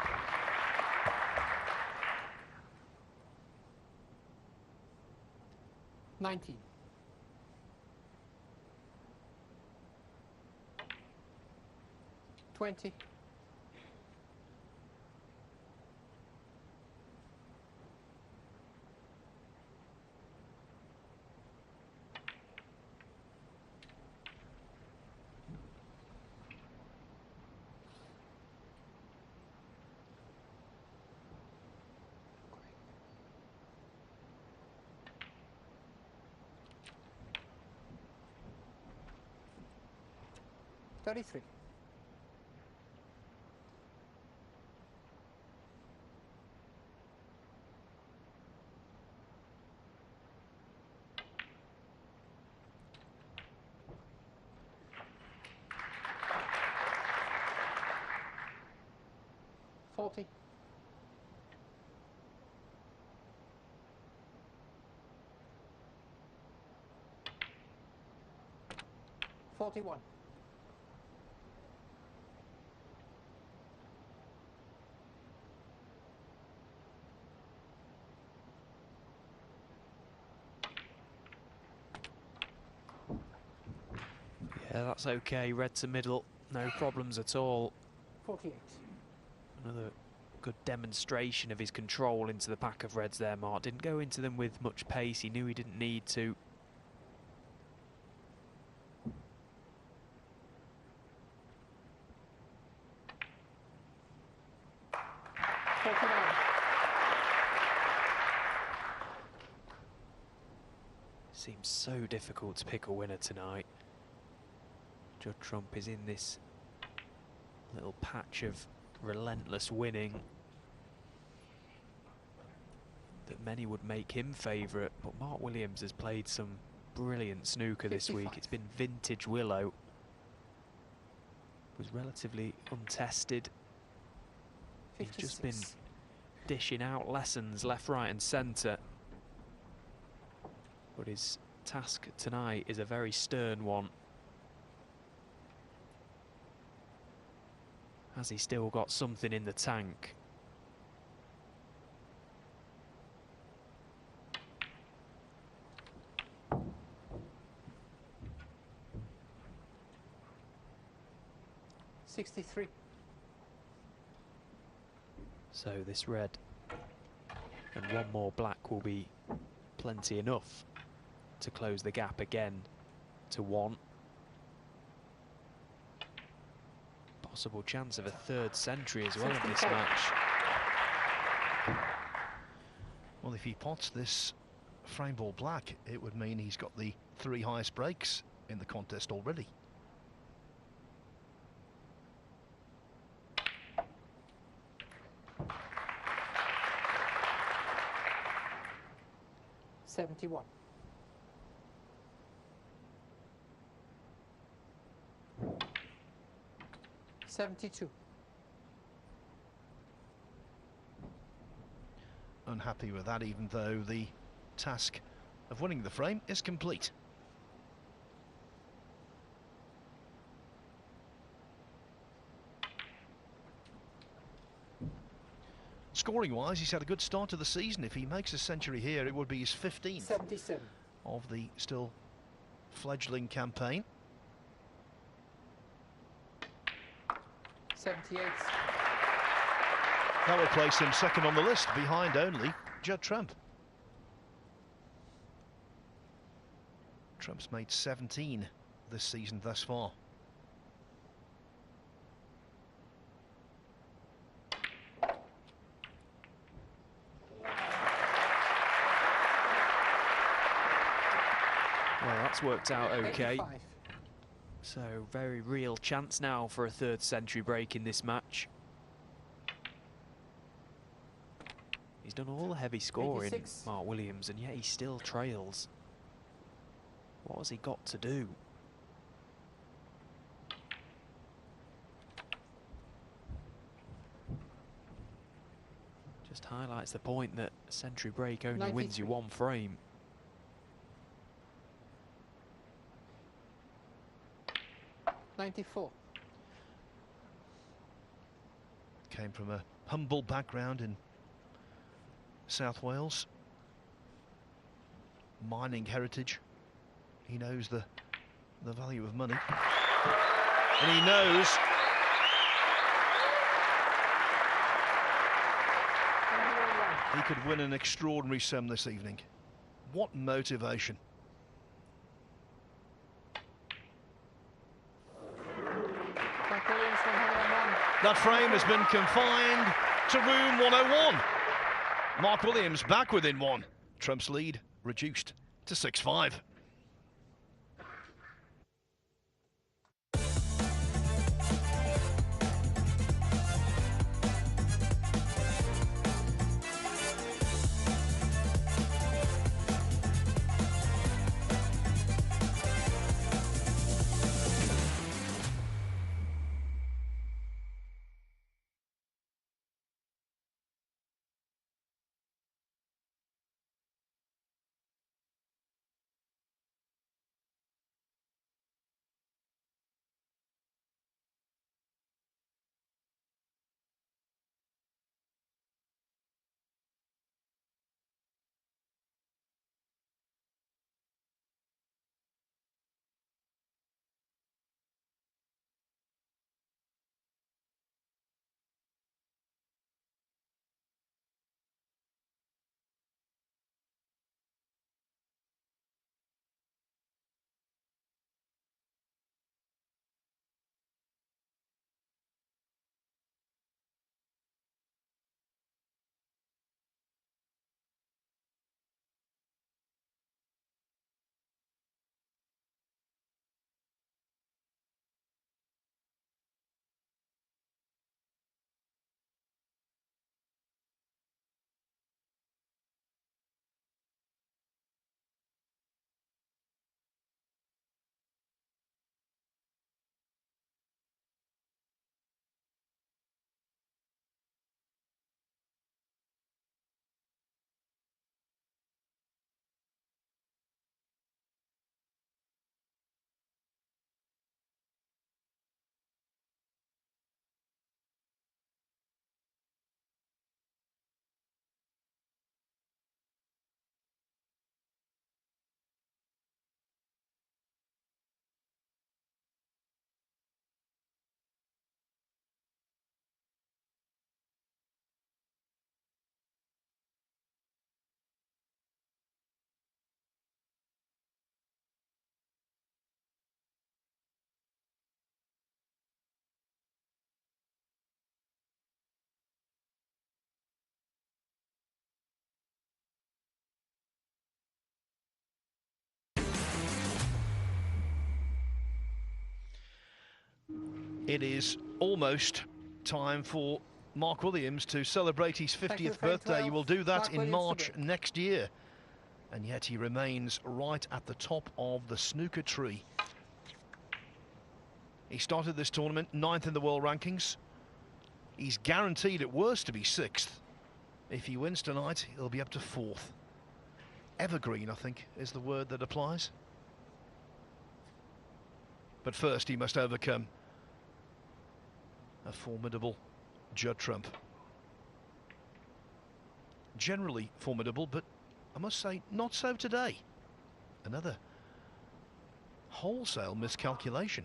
$19. $20. 33. $40. 41. Yeah, that's okay. Red to middle, no problems at all. 48. Another good demonstration of his control into the pack of reds there, Mark. Didn't go into them with much pace. He knew he didn't need to. Seems so difficult to pick a winner tonight. Judd Trump is in this little patch of relentless winning that many would make him favourite, but Mark Williams has played some brilliant snooker this week. It's been vintage Willow. Was relatively untested. 56. He's just been dishing out lessons left, right and centre. But his task tonight is a very stern one. Has he still got something in the tank? $63. So this red and one more black will be plenty enough to close the gap again to 1. Possible chance of a 3rd century as well in this match. Well, if he pots this frame ball black, it would mean he's got the 3 highest breaks in the contest already. $71. 72. Unhappy with that, even though the task of winning the frame is complete. Scoring-wise, he's had a good start to the season. If he makes a century here, it would be his 15th 77. of the still fledgling campaign. 78. That will place him second on the list, behind only Judd Trump. Trump's made 17 this season thus far. Well, that's worked out okay. 85. So very real chance now for a 3rd century break in this match. He's done all the heavy scoring, 86. Mark Williams, and yet he still trails. What has he got to do? Just highlights the point that a century break only wins you 1 frame. $94. Came from a humble background in South Wales. Mining heritage. He knows the value of money. And he knows he could win an extraordinary sum this evening. What motivation. That frame has been confined to room 101. Mark Williams back within 1. Trump's lead reduced to 6-5. It is almost time for Mark Williams to celebrate his 50th birthday. He will do that in March next year. And yet he remains right at the top of the snooker tree. He started this tournament 9th in the world rankings. He's guaranteed at worst to be 6th. If he wins tonight, he'll be up to 4th. Evergreen, I think, is the word that applies. But first he must overcome a formidable Judd Trump. Generally formidable, but I must say not so today. Another wholesale miscalculation.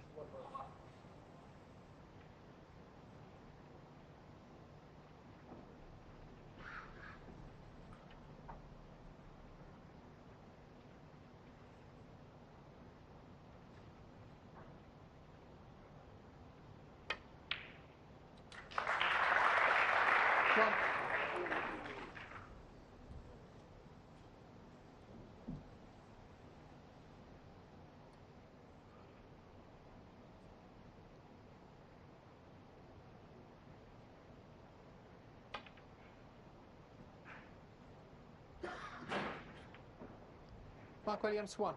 Mark Williams, 1.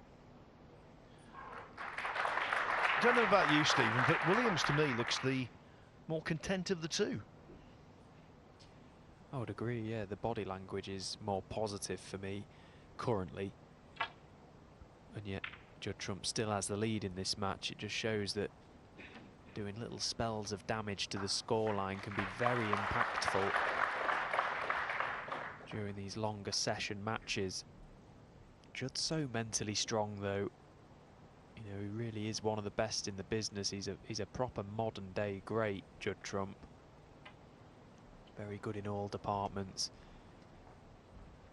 Don't know about you, Stephen, but Williams to me looks the more content of the two. I would agree, yeah, the body language is more positive for me currently. And yet Judd Trump still has the lead in this match. It just shows that doing little spells of damage to the scoreline can be very impactful during these longer session matches. Judd's so mentally strong, though. You know, he really is one of the best in the business. He's a proper modern day great, Judd Trump. Very good in all departments.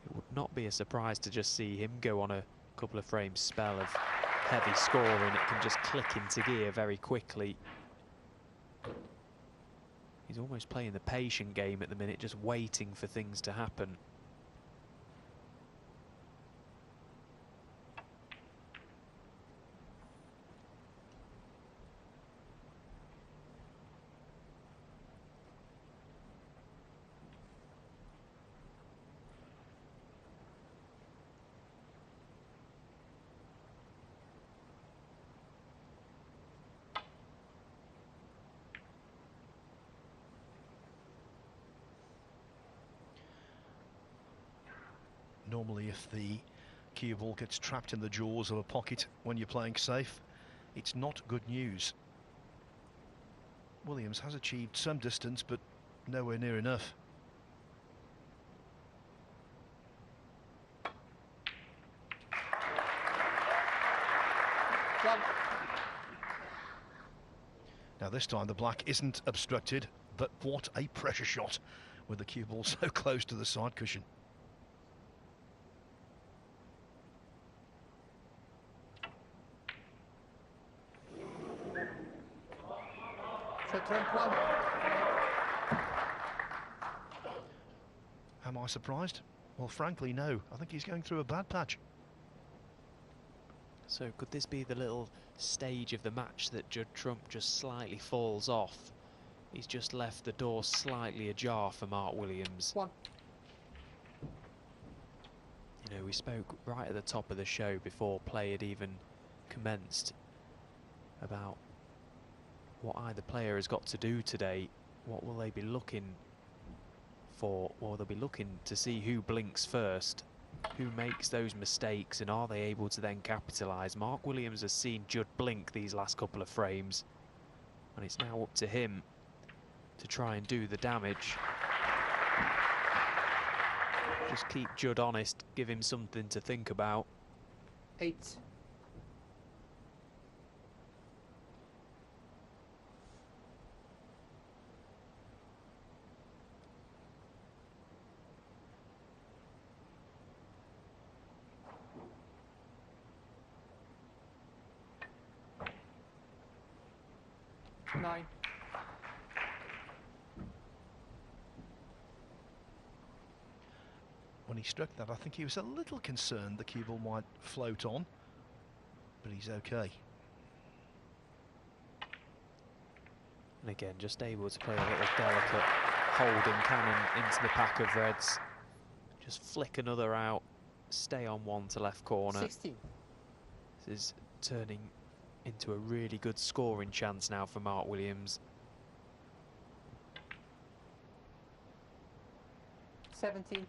It would not be a surprise to just see him go on a couple of frames spell of heavy scoring. It can just click into gear very quickly. He's almost playing the patient game at the minute, just waiting for things to happen. Normally, if the cue ball gets trapped in the jaws of a pocket when you're playing safe, it's not good news. Williams has achieved some distance, but nowhere near enough. Now this time the black isn't obstructed, but what a pressure shot with the cue ball so close to the side cushion. Am I surprised? Well, frankly, no. I think he's going through a bad patch. So could this be the little stage of the match that Judd Trump just slightly falls off? He's just left the door slightly ajar for Mark Williams. 1. You know, we spoke right at the top of the show before play had even commenced about what either player has got to do today. What will they be looking for? Well, they'll be looking to see who blinks first, who makes those mistakes, and are they able to then capitalise. Mark Williams has seen Judd blink these last couple of frames, and it's now up to him to try and do the damage. Just keep Judd honest, give him something to think about. 8. Nine. When he struck that, I think he was a little concerned the cue ball might float on, but he's okay. And again, just able to play a little delicate holding cannon into the pack of reds. Just flick another out, stay on one to left corner. 16. This is turning into a really good scoring chance now for Mark Williams. 17.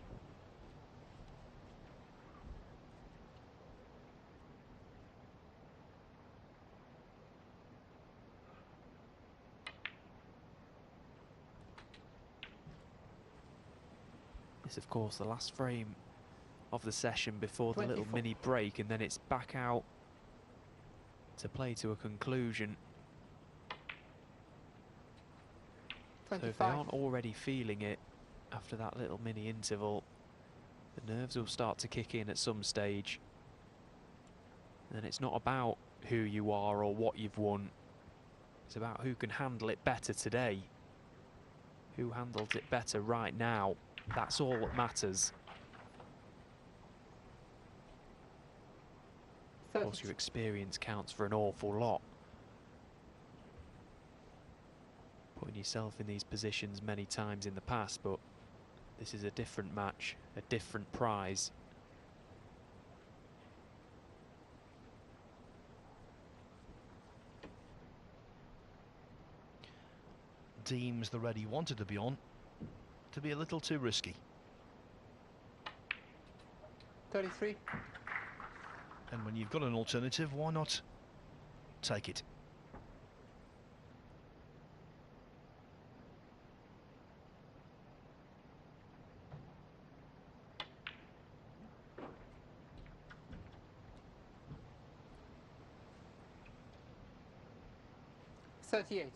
This, of course, the last frame of the session before the little 24. mini break, and then it's back out to play to a conclusion. So if they 25. aren't already feeling it after that little mini interval, the nerves will start to kick in at some stage. And it's not about who you are or what you've won. It's about who can handle it better today. Who handles it better right now. That's all that matters. Of course, your experience counts for an awful lot. Putting yourself in these positions many times in the past, but this is a different match, a different prize. Deems the red he wanted to be on to be a little too risky. 33. And when you've got an alternative, why not take it? $38.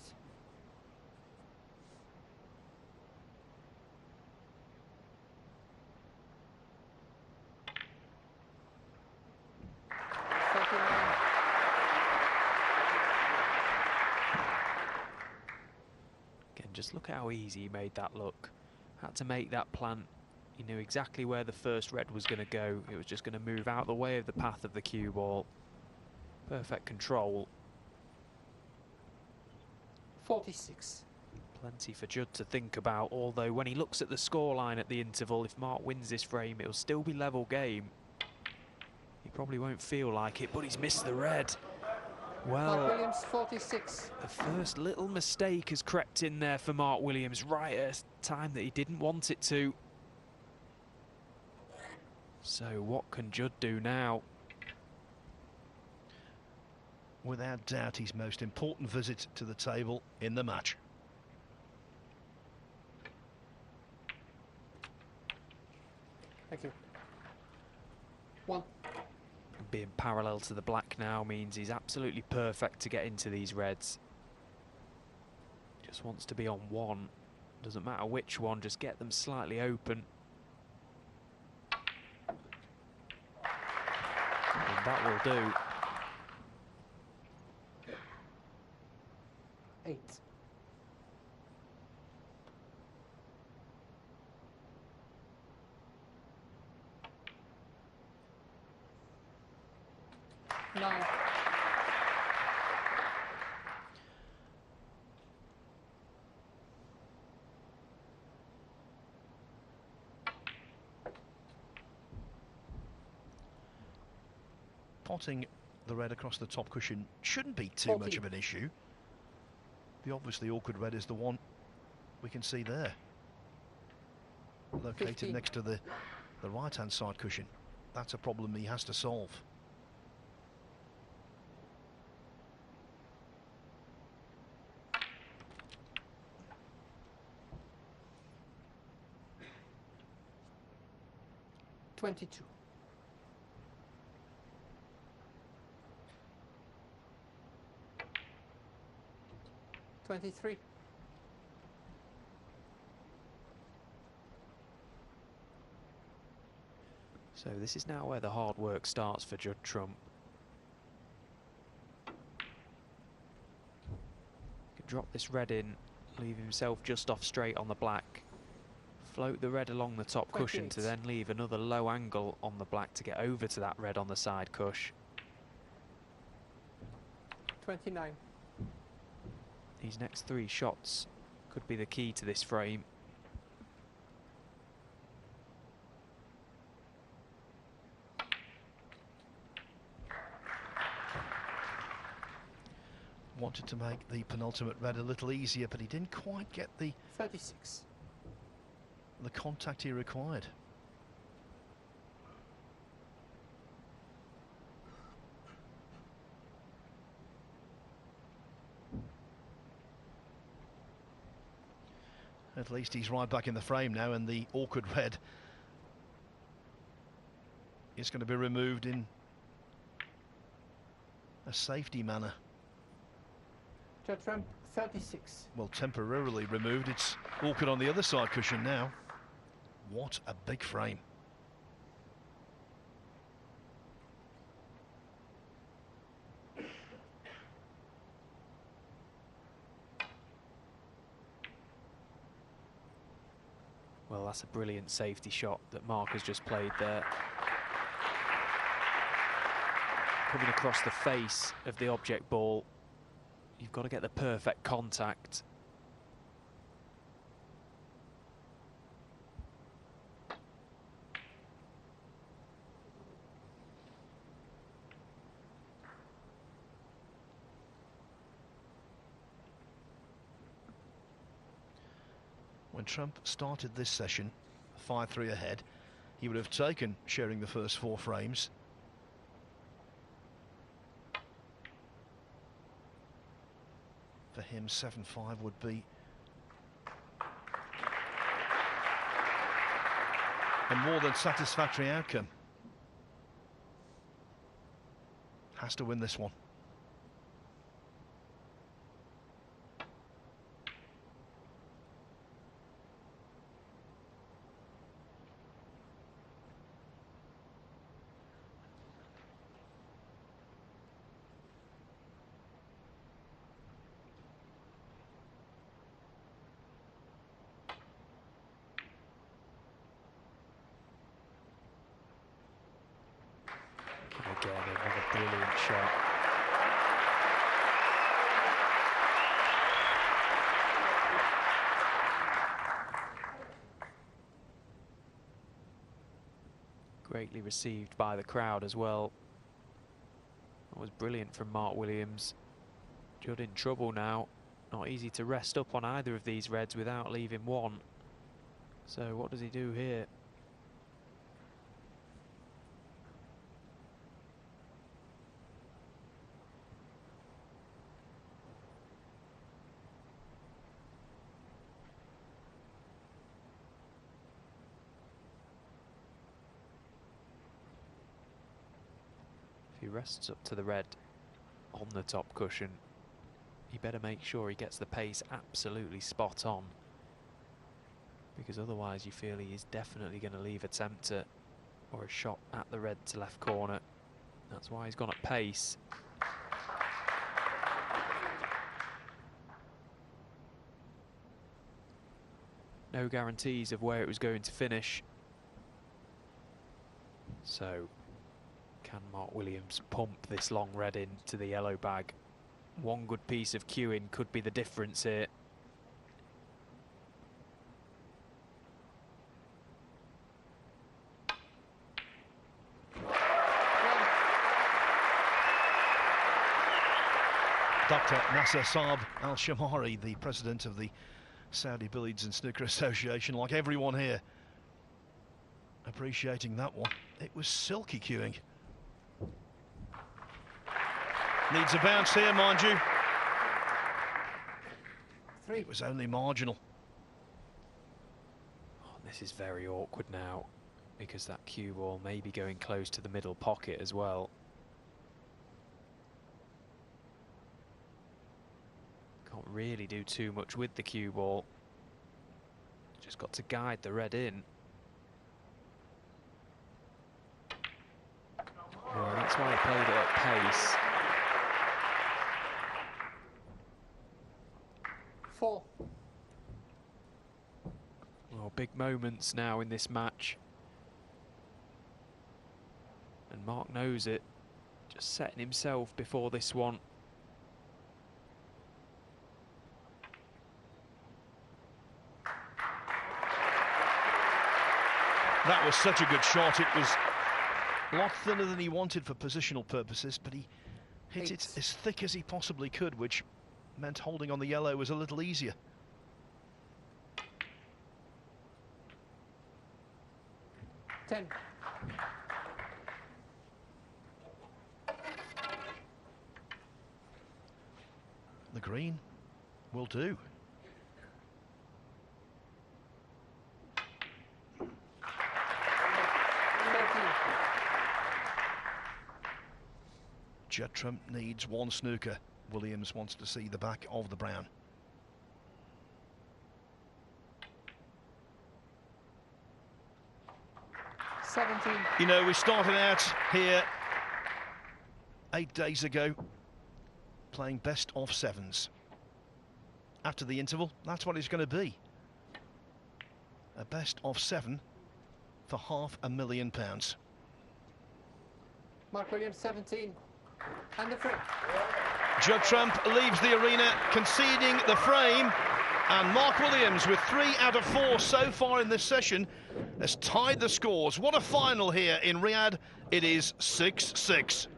Again, just look how easy he made that look. Had to make that plan. He knew exactly where the first red was going to go. It was just going to move out the way of the path of the cue ball. Perfect control. 46. Plenty for Judd to think about, although when he looks at the scoreline at the interval, if Mark wins this frame, it'll still be level game. He probably won't feel like it, but he's missed the red. Mark Well, Williams, 46. the first little mistake has crept in there for Mark Williams right at a time that he didn't want it to. So what can Judd do now? Without doubt, his most important visit to the table in the match. Thank you. 1. Being parallel to the black now means he's absolutely perfect to get into these reds. Just wants to be on one. Doesn't matter which one, just get them slightly open. And that will do. 8. Nine. Potting the red across the top cushion shouldn't be too 40. much of an issue. The obviously awkward red is the one we can see there, located 15. next to the right-hand side cushion. That's a problem he has to solve. $22. 23. So this is now where the hard work starts for Judd Trump. Can drop this red in, leave himself just off straight on the black. Float the red along the top cushion to 28. then leave another low angle on the black to get over to that red on the side cush. 29. He's These next 3 shots could be the key to this frame. Wanted to make the penultimate red a little easier, but he didn't quite get the 36. contact he required. At least he's right back in the frame now, and the awkward red is going to be removed in a safety manner. Judge Trump, 36. Well, temporarily removed. It's awkward on the other side cushion now. What a big frame. Well, that's a brilliant safety shot that Mark has just played there. Coming across the face of the object ball, you've got to get the perfect contact. When Trump started this session 5-3 ahead, he would have taken sharing the first 4 frames. For him, 7-5 would be a more than satisfactory outcome. Has to win this one. Again, another brilliant shot. Greatly received by the crowd as well. That was brilliant from Mark Williams. Judd in trouble now. Not easy to rest up on either of these reds without leaving one. So what does he do here? If he rests up to the red on the top cushion, he better make sure he gets the pace absolutely spot on, because otherwise you feel he is definitely going to leave a tempter or a shot at the red to left corner. That's why he's gone at pace. No guarantees of where it was going to finish. So can Mark Williams pump this long red into the yellow bag? One good piece of cueing could be the difference here. Dr. Nasser Saab Al-Shamari, the president of the Saudi Billiards and Snooker Association, like everyone here, appreciating that one. It was silky cueing. Needs a bounce here, mind you. 3. It was only marginal. Oh, this is very awkward now, because that cue ball may be going close to the middle pocket as well. Can't really do too much with the cue ball. Just got to guide the red in. Yeah, that's why he played it at pace. 4. Well, big moments now in this match. And Mark knows it. Just setting himself before this one. that was such a good shot. It was a lot thinner than he wanted for positional purposes, but he hit it as thick as he possibly could, which meant holding on the yellow was a little easier. Ten. The green will do. Judd needs one snooker. Williams wants to see the back of the brown. You know, we started out here 8 days ago playing best of sevens. After the interval, that's what it's going to be. A best of seven for £500,000. Mark Williams, 17. And the frame. Judd Trump leaves the arena conceding the frame, and Mark Williams, with 3 out of 4 so far in this session, has tied the scores. What a final here in Riyadh. It is 6-6.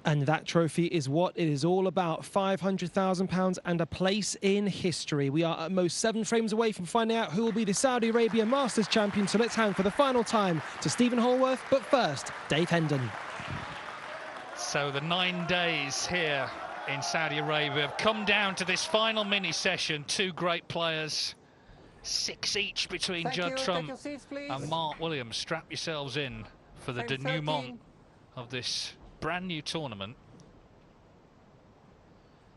And that trophy is what it is all about, £500,000 and a place in history. We are at most 7 frames away from finding out who will be the Saudi Arabia Masters champion, so let's hand for the final time to Stephen Hallworth, but first, Dave Hendon. So the 9 days here in Saudi Arabia have come down to this final mini session. 2 great players, 6 each between Judd Trump and Mark Williams. Strap yourselves in for the denouement of this brand new tournament.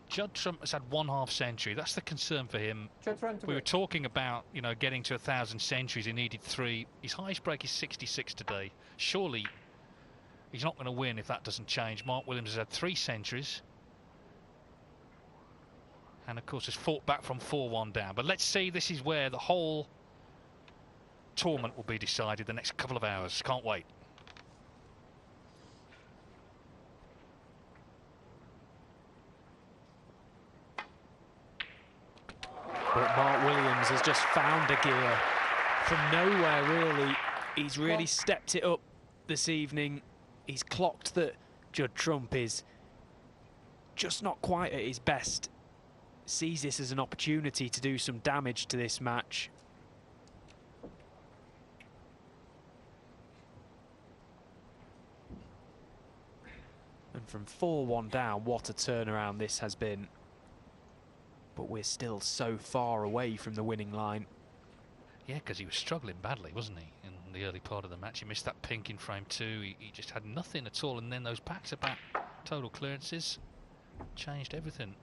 Judd Trump has had 1/2 century. That's the concern for him. We were talking about, you know, getting to 1,000 centuries. He needed 3. His highest break is 66 today. Surely he's not going to win if that doesn't change. Mark Williams has had 3 centuries. And of course has fought back from 4-1 down. But let's see, this is where the whole tournament will be decided the next couple of hours. Can't wait. But Mark Williams has just found a gear from nowhere, really. He's really stepped it up this evening. He's clocked that Judd Trump is just not quite at his best. Sees this as an opportunity to do some damage to this match. And from 4-1 down, what a turnaround this has been. But we're still so far away from the winning line. Yeah, because he was struggling badly, wasn't he, in the early part of the match? He missed that pink in frame 2. He just had nothing at all, and then those back-to-back total clearances changed everything.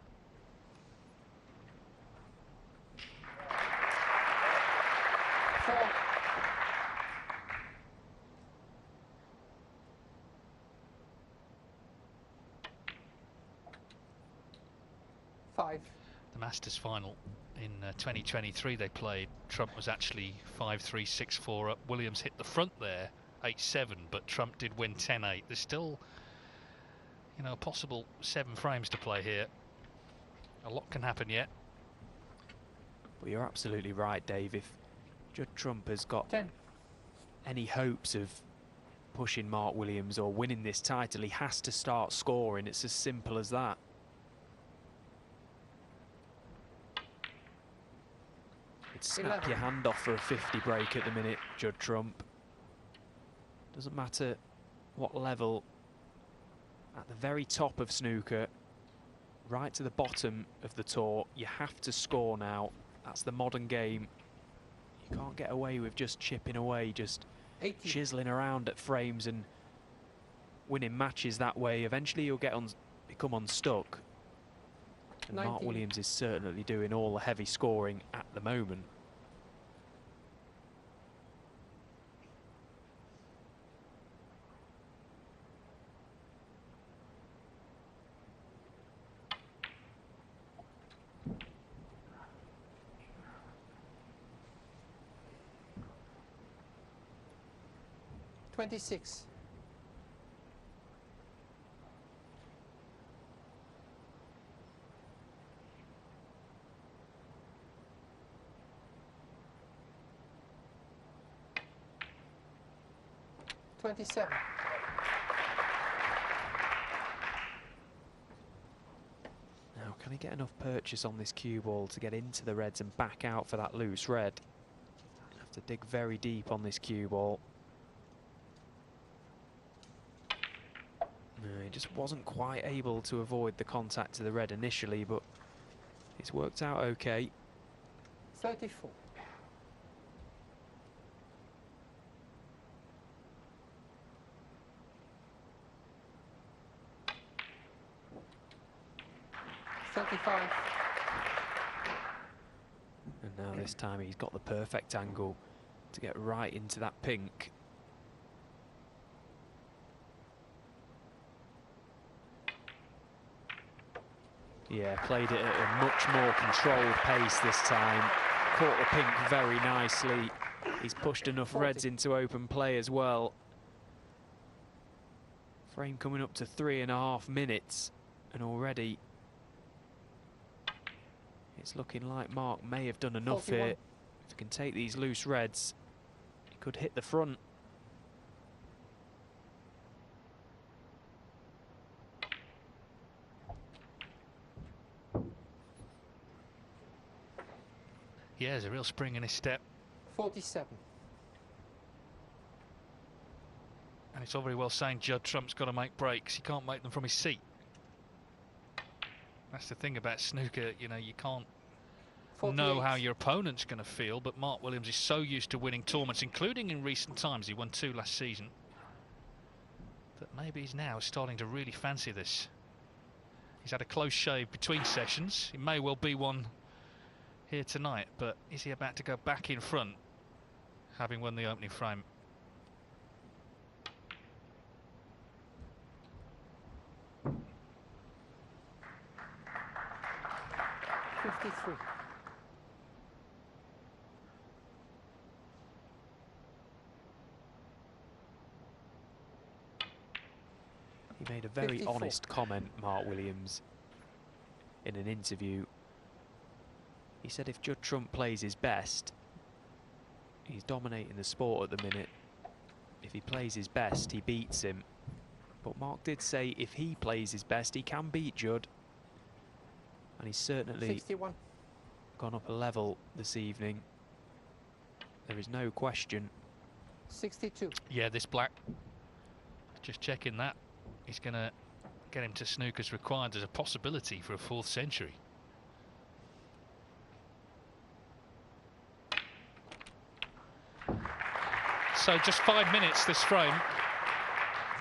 The Masters final in 2023 they played, Trump was actually 5-3, 6-4 up. Williams hit the front there, 8-7, but Trump did win 10-8. There's still, you know, a possible 7 frames to play here. A lot can happen yet. Well, you're absolutely right, Dave. If Judd Trump has got any hopes of pushing Mark Williams or winning this title, he has to start scoring. It's as simple as that. Snap your hand off for a 50 break at the minute, Judd Trump. Doesn't matter what level. At the very top of snooker, right to the bottom of the tour, you have to score now. That's the modern game. You can't get away with just chipping away, just chiseling around at frames and winning matches that way. Eventually you'll become unstuck. And Mark Williams is certainly doing all the heavy scoring at the moment. $26. 27. Now, can he get enough purchase on this cue ball to get into the reds and back out for that loose red? He'll have to dig very deep on this cue ball. No, he just wasn't quite able to avoid the contact to the red initially, but it's worked out okay. 34. And now this time he's got the perfect angle to get right into that pink. Yeah, played it at a much more controlled pace this time. Caught the pink very nicely. He's pushed enough 40. reds into open play as well. Frame coming up to 3.5 minutes, and already it's looking like Mark may have done enough 41. here. If he can take these loose reds, he could hit the front. Yeah, there's a real spring in his step. 47. And it's all very well saying Judd Trump's got to make breaks. He can't make them from his seat. That's the thing about snooker, you know, you can't 48. know how your opponent's going to feel, but Mark Williams is so used to winning tournaments, including in recent times. He won 2 last season. That maybe he's now starting to really fancy this. He's had a close shave between sessions. It may well be one here tonight, but is he about to go back in front, having won the opening frame? He made a very 54. honest comment, Mark Williams, in an interview. He said if Judd Trump plays his best, he's dominating the sport at the minute. If he plays his best, he beats him. But Mark did say if he plays his best, he can beat Judd. And he's certainly 61. gone up a level this evening. There is no question. 62. Yeah, this black, just checking that, he's going to get him to snookers required as a possibility for a 4th century. So just 5 minutes this frame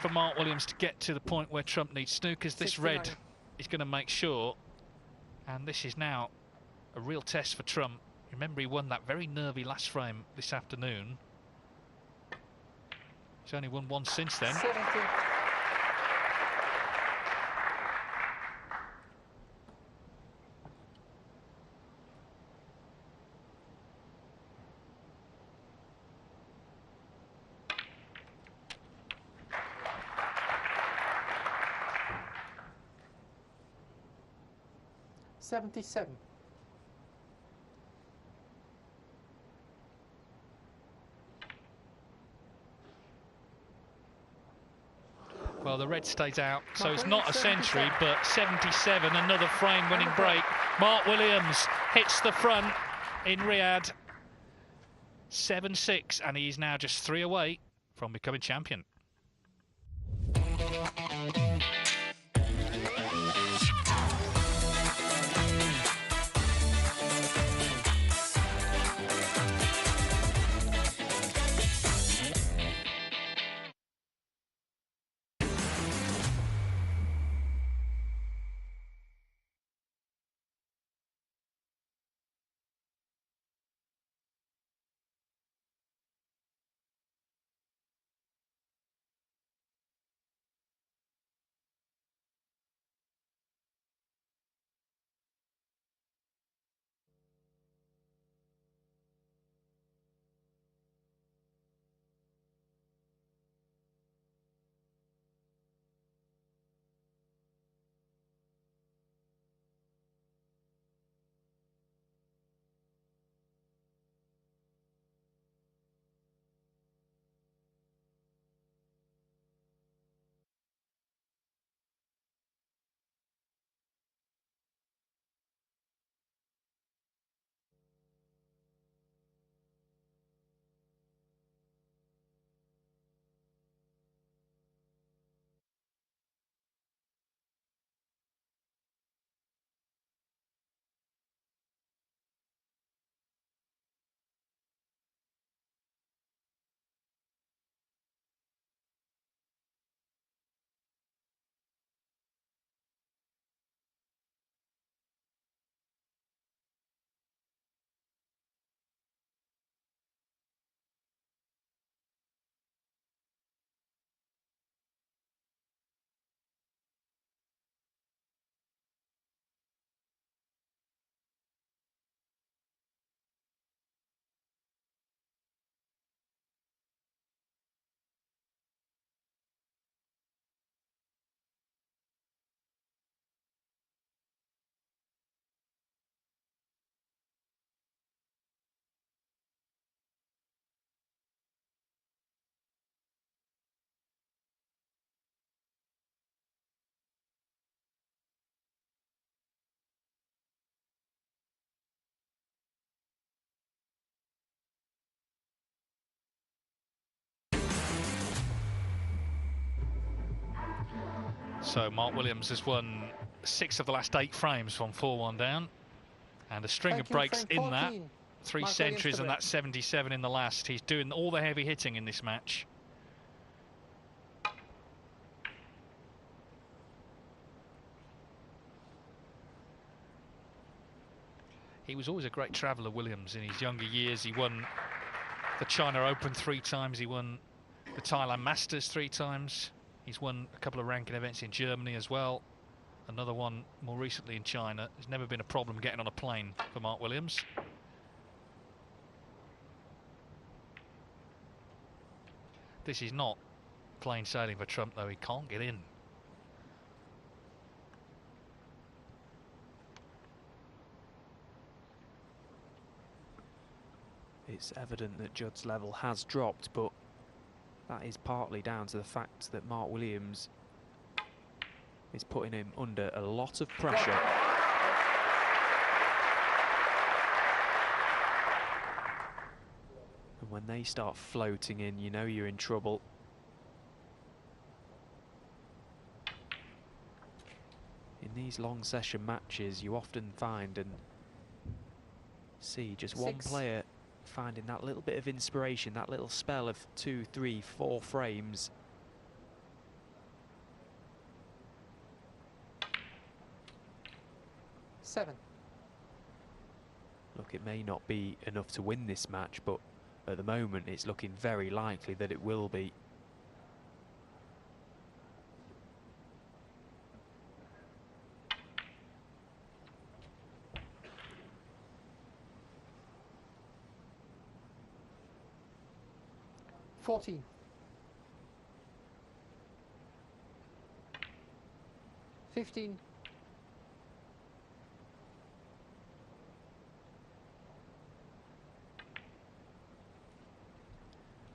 for Mark Williams to get to the point where Trump needs snookers. This 69. red is going to make sure, and this is now a real test for Trump. Remember, he won that very nervy last frame this afternoon. He's only won 1 since then. 70. $77. Well, the red stays out, so it's not a century, but 77, another frame-winning break. Mark Williams hits the front in Riyadh. 7-6, and he's now just 3 away from becoming champion. So Mark Williams has won 6 of the last 8 frames from 4-1 down, and a string of breaks in that. 3 Mark centuries Williams and that 77 in the last. He's doing all the heavy hitting in this match. He was always a great traveller, Williams, in his younger years. He won the China Open 3 times. He won the Thailand Masters 3 times. He's won a couple of ranking events in Germany as well. Another one more recently in China. There's never been a problem getting on a plane for Mark Williams. This is not plain sailing for Trump, though. He can't get in. It's evident that Judd's level has dropped, but that is partly down to the fact that Mark Williams is putting him under a lot of pressure. And when they start floating in, you know you're in trouble. In these long session matches, you often find and see just one player finding that little bit of inspiration, that little spell of 2, 3, 4 frames. Seven. Look, it may not be enough to win this match, but at the moment it's looking very likely that it will be. $14. $15.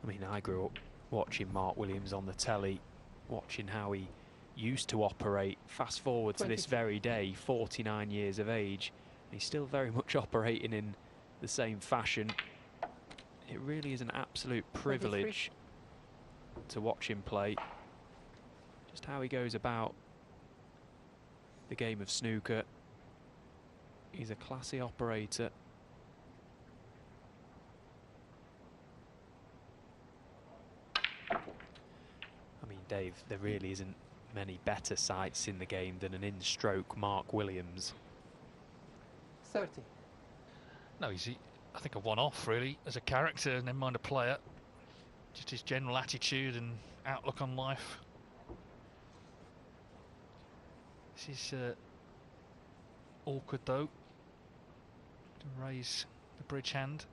I mean, I grew up watching Mark Williams on the telly, watching how he used to operate. Fast forward to this very day, 49 years of age, and he's still very much operating in the same fashion. It really is an absolute privilege to watch him play. Just how he goes about the game of snooker. He's a classy operator. I mean, Dave, there really isn't many better sights in the game than an in-stroke Mark Williams. 30. No, he's, I think, a one-off, really, as a character, never mind a player. Just his general attitude and outlook on life. This is awkward, though, to raise the bridge hand.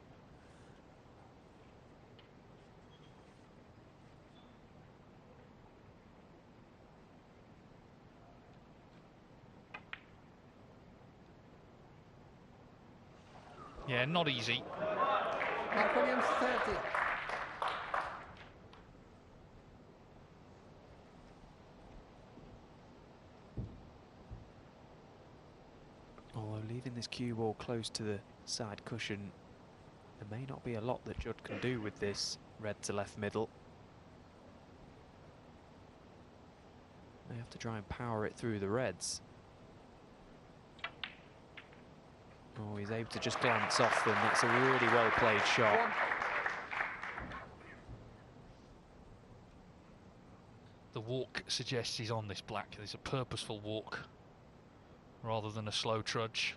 Yeah, not easy. Mark Williams, 30. Although leaving this cue ball close to the side cushion, there may not be a lot that Judd can do with this red to left middle. May have to try and power it through the reds. Oh, he's able to just glance off them. That's a really well played shot. The walk suggests he's on this black. There's a purposeful walk rather than a slow trudge.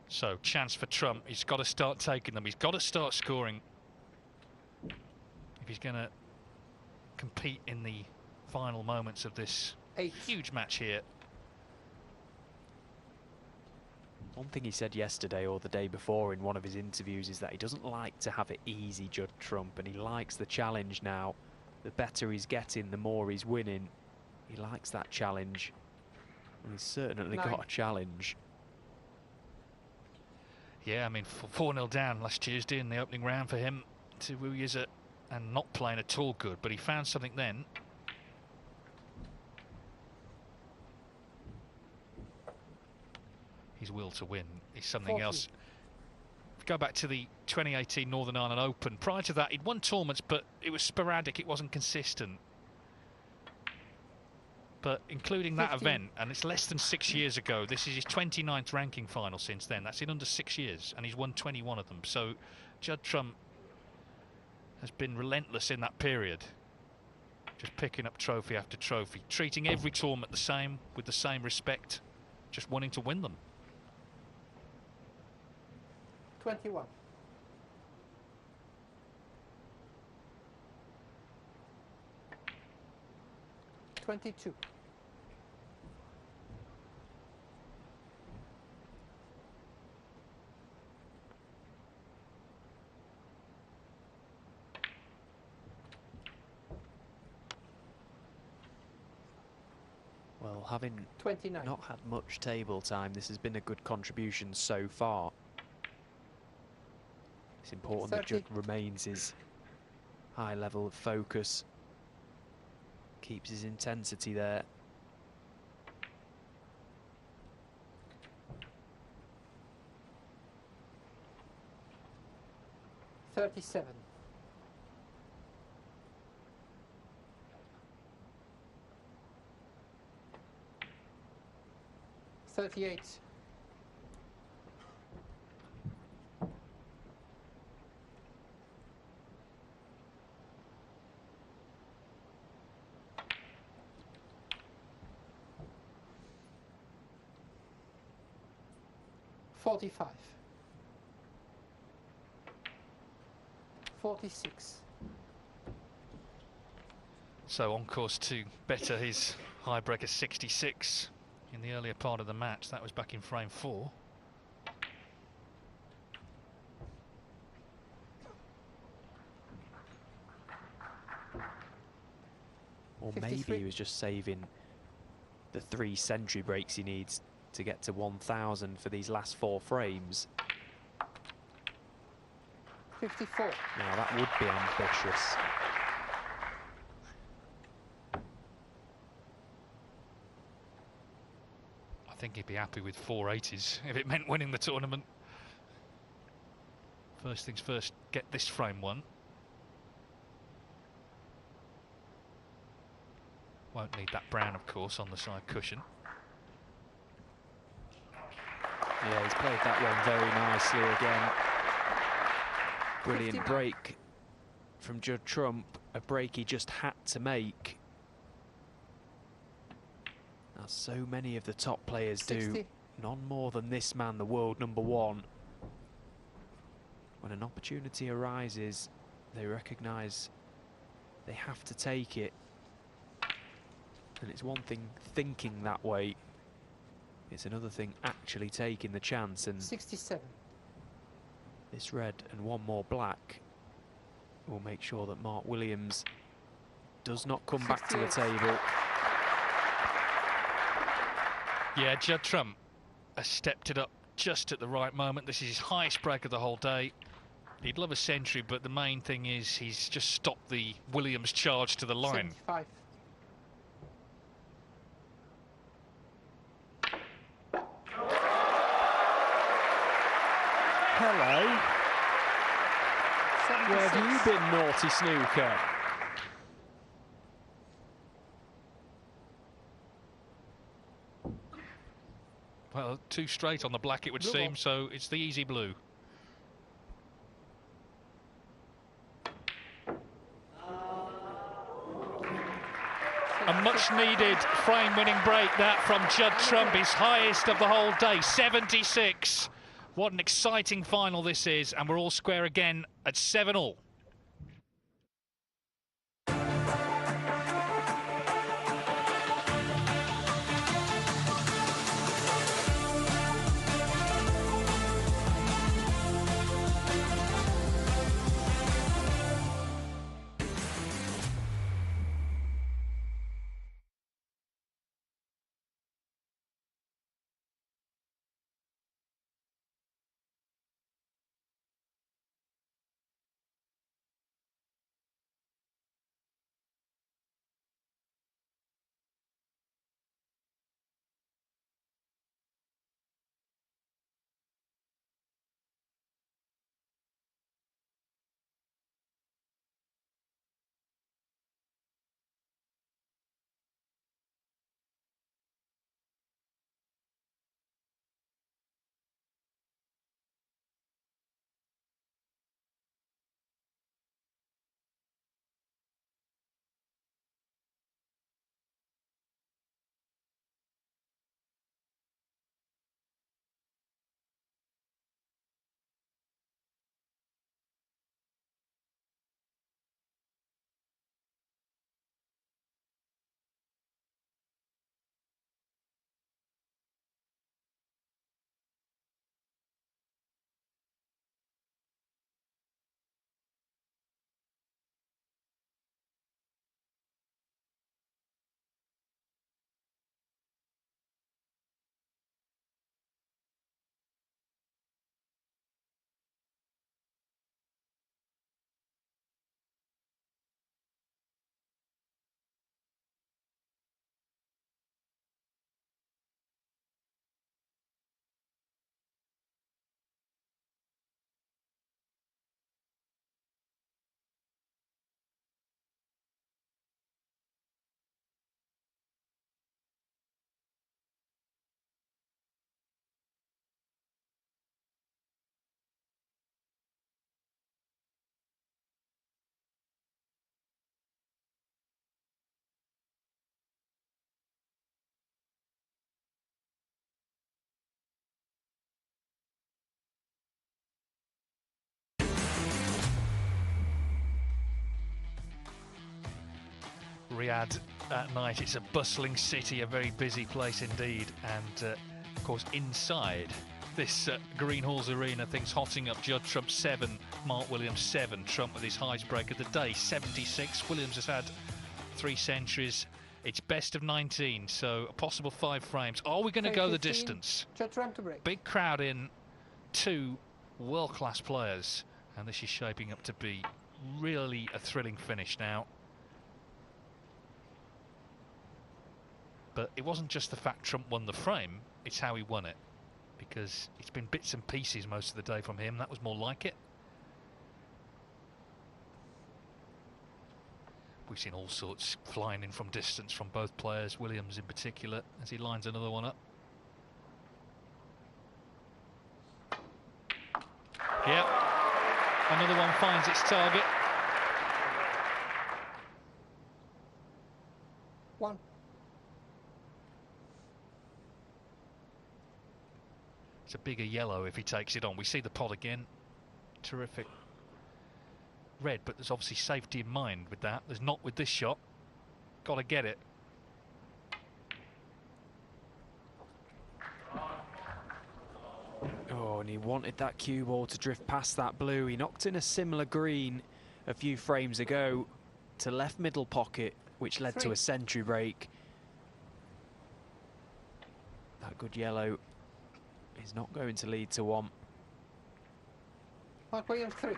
So, chance for Trump. He's got to start taking them. He's got to start scoring if he's going to compete in the final moments of this huge match here. One thing he said yesterday or the day before in one of his interviews is that he doesn't like to have it easy, Judd Trump, and he likes the challenge now. The better he's getting, the more he's winning. He likes that challenge. And he's certainly got a challenge. Yeah, I mean, 4-0 down last Tuesday in the opening round for him to Wu Yiza, and not playing at all good, but he found something then. His will to win is something 40. else. If we go back to the 2018 Northern Ireland Open, prior to that he'd won tournaments, but it was sporadic, it wasn't consistent. But including that 15. event, and it's less than 6 years ago, this is his 29th ranking final since then. That's in under 6 years, and he's won 21 of them. So Judd Trump has been relentless in that period. Just picking up trophy after trophy, treating every tournament the same, with the same respect, just wanting to win them. 21. $22. Well, having 29. not had much table time, this has been a good contribution so far. It's important that 30. Judd remains his high level of focus, keeps his intensity there. $37. 38. $45. 46. So on course to better his high breaker 66 in the earlier part of the match. That was back in frame 4. Or 53. maybe he was just saving the 3 century breaks he needs to get to 1,000 for these last 4 frames. 54. Now that would be ambitious. I think he'd be happy with 4 80s if it meant winning the tournament. First things first, get this frame won. Won't need that brown, of course, on the side cushion. Yeah, he's played that one very nicely again. Brilliant 59. break from Judd Trump, a break he just had to make. As so many of the top players 60. do, none more than this man, the world #1. When an opportunity arises, they recognise they have to take it. And it's one thing thinking that way, it's another thing actually taking the chance. And 67. this red and one more black will make sure that Mark Williams does not come back to the 68. table. Yeah, Judd Trump has stepped it up just at the right moment. This is his highest break of the whole day. He'd love a century, but the main thing is he's just stopped the Williams charge to the line. 75. Hello, where have 76. you been, naughty snooker? Well, 2 straight on the black, it would Blue seem, ball. so it's the easy blue. A much-needed frame-winning break, that from Judd Trump, his highest of the whole day, 76. What an exciting final this is, and we're all square again at 7-all. Riyadh at night. It's a bustling city, a very busy place indeed. And of course, inside this Green Halls Arena, things hotting up. Judd Trump 7, Mark Williams 7. Trump with his highest break of the day, 76. Williams has had 3 centuries. It's best of 19, so a possible 5 frames. Are we going to go the distance? Judd Trump to break. Big crowd in, 2 world-class players, and this is shaping up to be really a thrilling finish now. But it wasn't just the fact Trump won the frame, it's how he won it. Because it's been bits and pieces most of the day from him. That was more like it. We've seen all sorts flying in from distance from both players, Williams in particular, as he lines another one up. Yep, another one finds its target. 1. It's a bigger yellow if he takes it on. We see the pot again. Terrific red, but there's obviously safety in mind with that. There's not with this shot. Got to get it. Oh, and he wanted that cue ball to drift past that blue. He knocked in a similar green a few frames ago to left middle pocket, which led to a century break. That good yellow is not going to lead to 1. Mark Williams 3.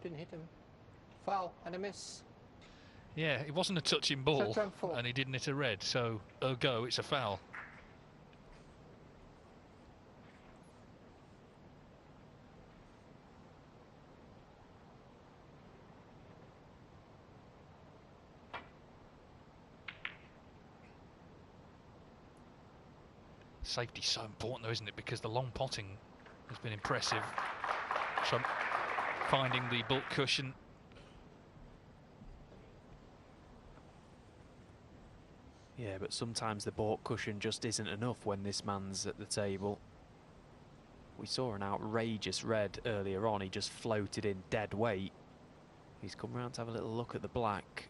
Didn't hit him. Foul and a miss. Yeah, it wasn't a touching ball, Trump 4. and he didn't hit a red, so ergo, it's a foul. Safety's so important though, isn't it? Because the long potting has been impressive. Trump finding the bulk cushion. Yeah, but sometimes the baulk cushion just isn't enough when this man's at the table. We saw an outrageous red earlier on. He just floated in dead weight. He's come round to have a little look at the black.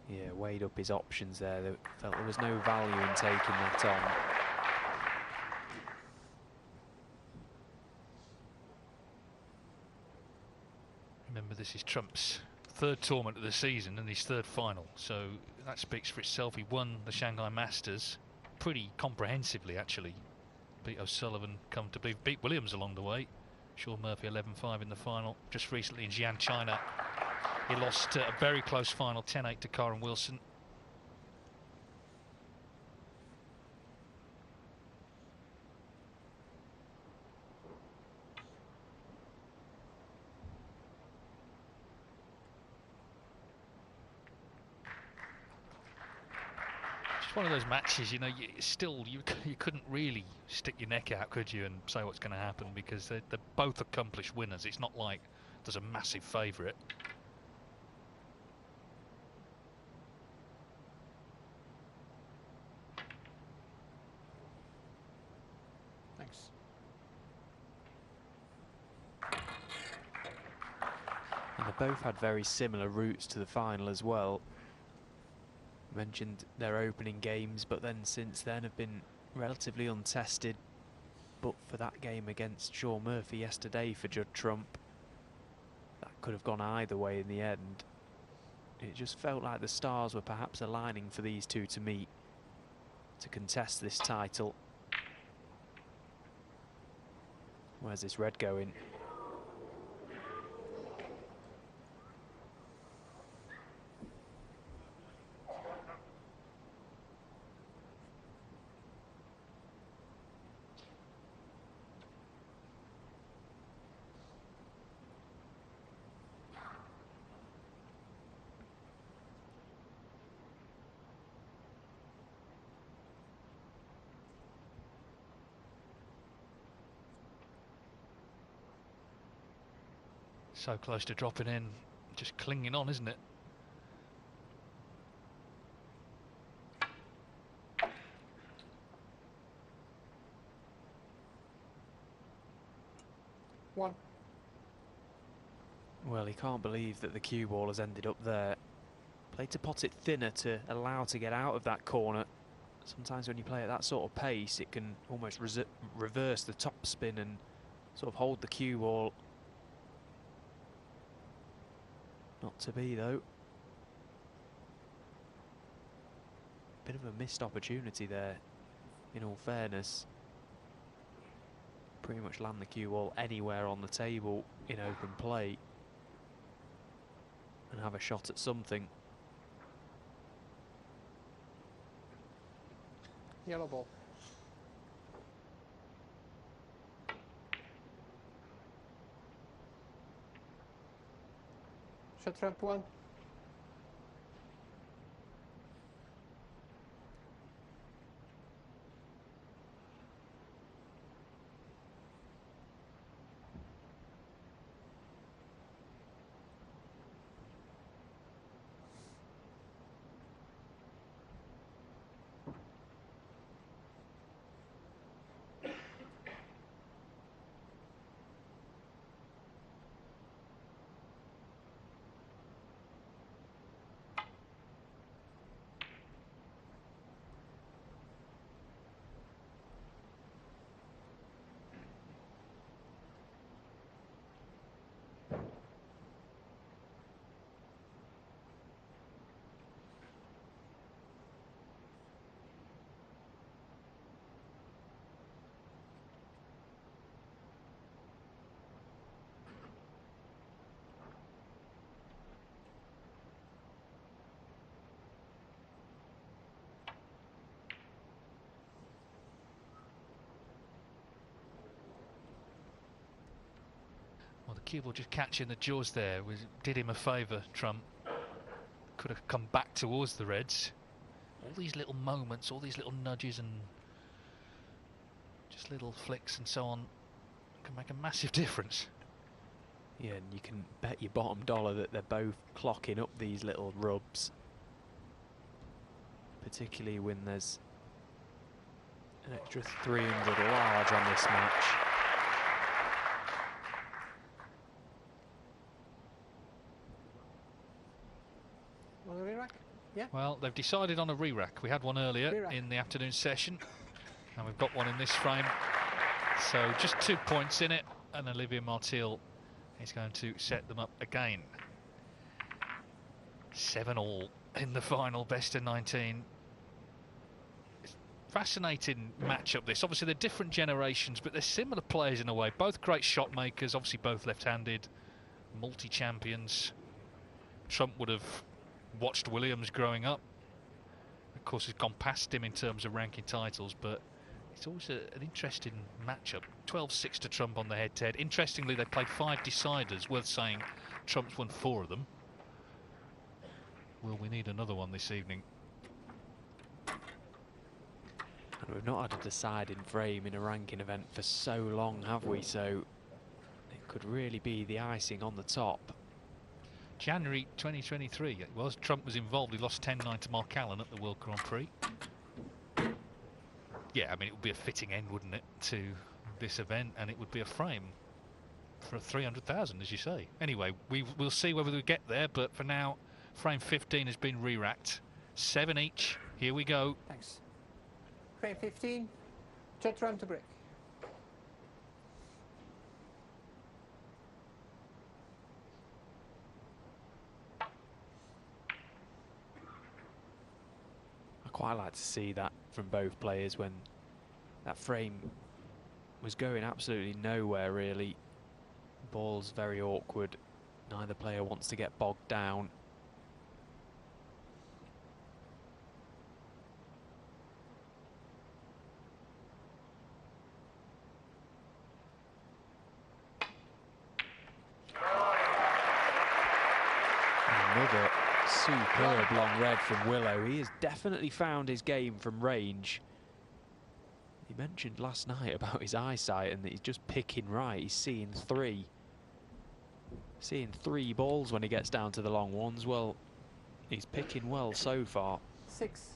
Yeah, weighed up his options there. They felt there was no value in taking that on. Remember, this is Trump's 3rd tournament of the season and his 3rd final, so that speaks for itself. He won the Shanghai Masters pretty comprehensively, actually. Beat O'Sullivan, come to beat Williams along the way. Sean Murphy 11-5 in the final. Just recently in Xi'an, China, he lost a very close final, 10-8 to Karen Wilson. Just one of those matches, you know, you couldn't really stick your neck out, could you, and say what's going to happen, because they're both accomplished winners. It's not like there's a massive favourite. Thanks. And they both had very similar routes to the final as well. Mentioned their opening games, but then since then have been relatively untested. But for that game against Sean Murphy yesterday for Judd Trump, that could have gone either way in the end. It just felt like the stars were perhaps aligning for these two to meet, to contest this title. Where's this red going? So close to dropping in, just clinging on, isn't it? One. Well, he can't believe that the cue ball has ended up there. Played to pot it thinner to allow to get out of that corner. Sometimes when you play at that sort of pace, it can almost reverse the top spin and sort of hold the cue ball. Not to be, though. Bit of a missed opportunity there, in all fairness. Pretty much land the cue ball anywhere on the table in open play and have a shot at something. Yellow ball. Shot ramp 1. Well, the cue ball just catching the jaws there did him a favour, Trump. Could have come back towards the Reds. All these little moments, all these little nudges and just little flicks and so on can make a massive difference. Yeah, and you can bet your bottom dollar that they're both clocking up these little rubs. Particularly when there's an extra 300 large on this match. Want a re-rack? Yeah. Well, they've decided on a re-rack. We had one earlier Re-rack. in the afternoon session, and we've got one in this frame. So just 2 points in it, and Olivier Martil is going to set them up again. 7-all in the final, best of 19. It's fascinating matchup this. Obviously, they're different generations, but they're similar players in a way. Both great shot makers, obviously both left-handed, multi-champions. Trump would have watched Williams growing up. Of course, he's gone past him in terms of ranking titles, but it's always an interesting matchup. 12-6 to Trump on the head-to-head. Interestingly, they played 5 deciders, worth saying Trump's won 4 of them. Will we need another one this evening? And we've not had a deciding frame in a ranking event for so long, have we? So it could really be the icing on the top. January 2023, it was. Trump was involved. He lost 10-9 to Mark Allen at the World Grand Prix. Yeah, I mean, it would be a fitting end, wouldn't it, to this event, and it would be a frame for 300,000, as you say. Anyway, we'll see whether we get there, but for now, frame 15 has been re-racked. 7 each. Here we go. Thanks. Frame 15. Shot ramp to break. Quite like to see that from both players when that frame was going absolutely nowhere really. Ball's very awkward. Neither player wants to get bogged down. Another superb long red from Willow. He has definitely found his game from range. He mentioned last night about his eyesight and that he's just picking right. He's seeing 3. Seeing 3 balls when he gets down to the long ones. Well, he's picking well so far. 6.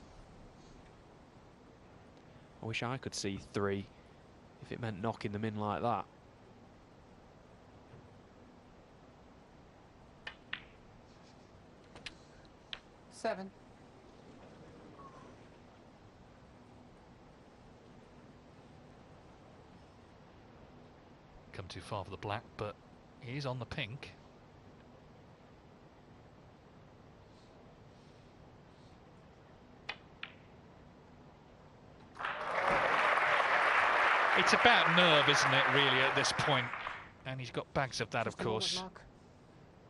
I wish I could see 3 if it meant knocking them in like that. Seven. Come too far for the black, but he's on the pink. It's about nerve, isn't it, really, at this point? And he's got bags of that, of course.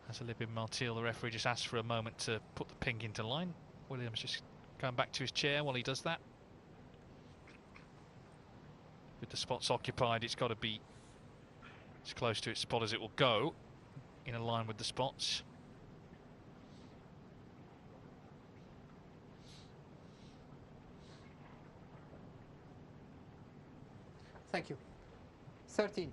As Olivia Martil, the referee, just asked for a moment to put the pink into line. Williams just going back to his chair while he does that. With the spots occupied, it's got to be as close to its spot as it will go, in a line with the spots. Thank you. 13.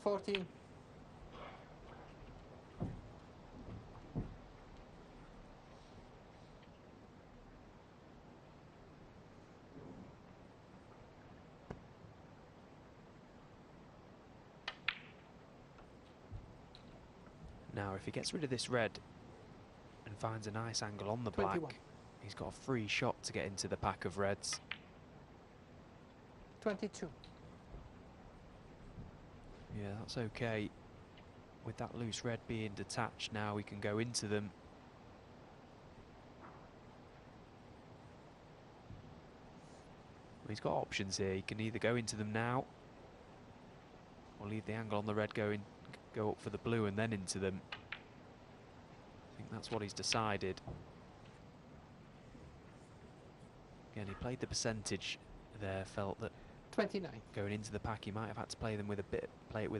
14. Now, if he gets rid of this red and finds a nice angle on the black, 21. he's got a free shot to get into the pack of reds. 22. Yeah, that's okay. With that loose red being detached now, we can go into them. He's got options here. He can either go into them now or leave the angle on the red go up for the blue and then into them. I think that's what he's decided. Again, he played the percentage there, felt that 29. going into the pack he might have had to play it with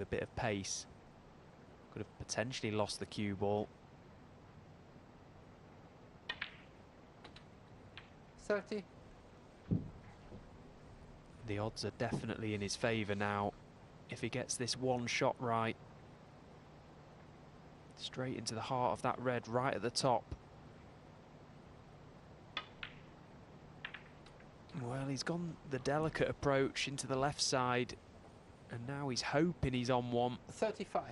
a bit of pace. Could have potentially lost the cue ball. 30. The odds are definitely in his favour now. If he gets this one shot right, straight into the heart of that red right at the top. Well, he's gone the delicate approach into the left side, and now he's hoping he's on one. 35.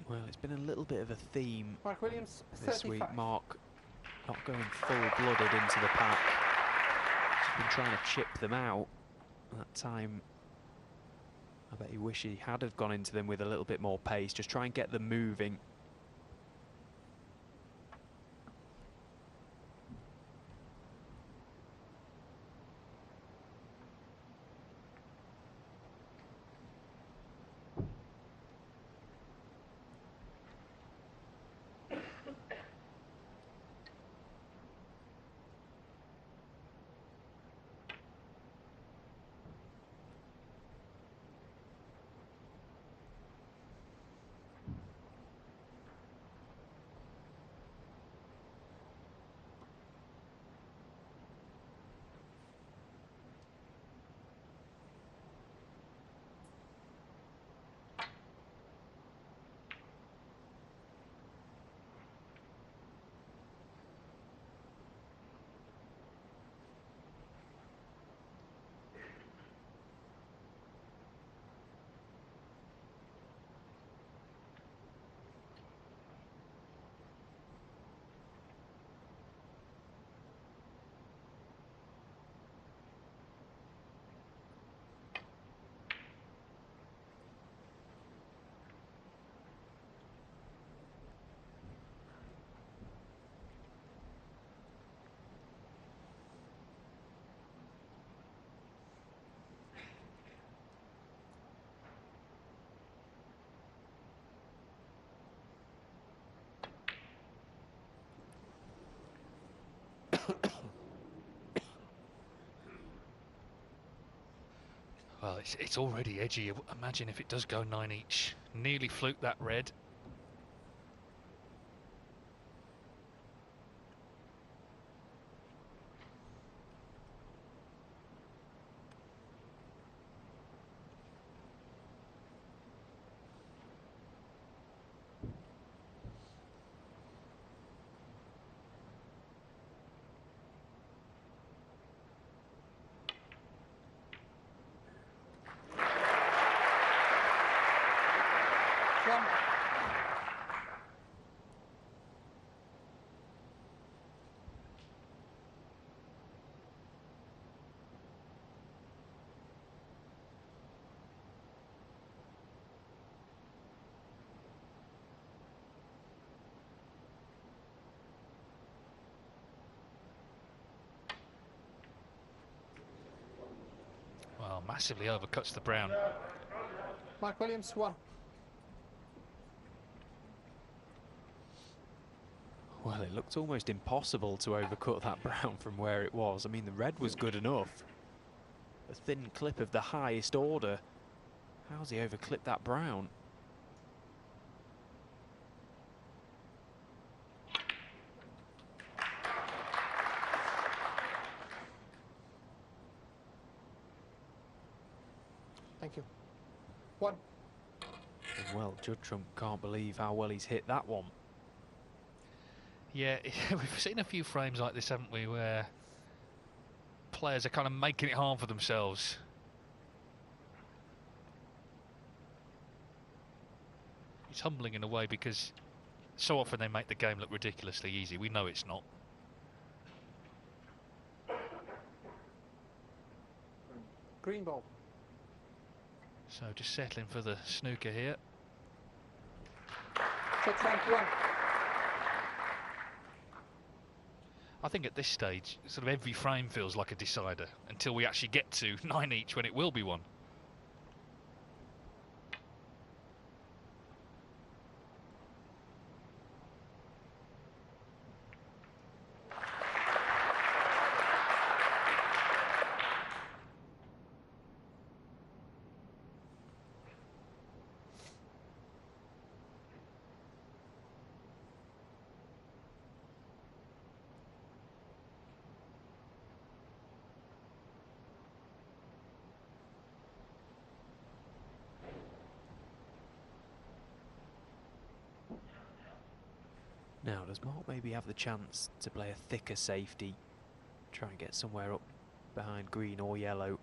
Well, it's been a little bit of a theme Mark Williams, this 35. week. Mark not going full-blooded into the pack. He's been trying to chip them out. That time, I bet he wish he had have gone into them with a little bit more pace. Just try and get them moving. Well, it's already edgy. Imagine if it does go 9 each. Nearly fluked that red. Well, massively overcuts the brown. Mark Williams, 1. Well, it looked almost impossible to overcut that brown from where it was. I mean, the red was good enough. A thin clip of the highest order. How's he overclipped that brown? Thank you. 1. And well, Judd Trump can't believe how well he's hit that one. Yeah, we've seen a few frames like this, haven't we, where players are kind of making it hard for themselves. It's humbling in a way because so often they make the game look ridiculously easy. We know it's not. Green ball. So just settling for the snooker here. Touch rank 1. I think at this stage, sort of every frame feels like a decider until we actually get to 9 each when it will be one. Now, does Mark maybe have the chance to play a thicker safety? Try and get somewhere up behind green or yellow.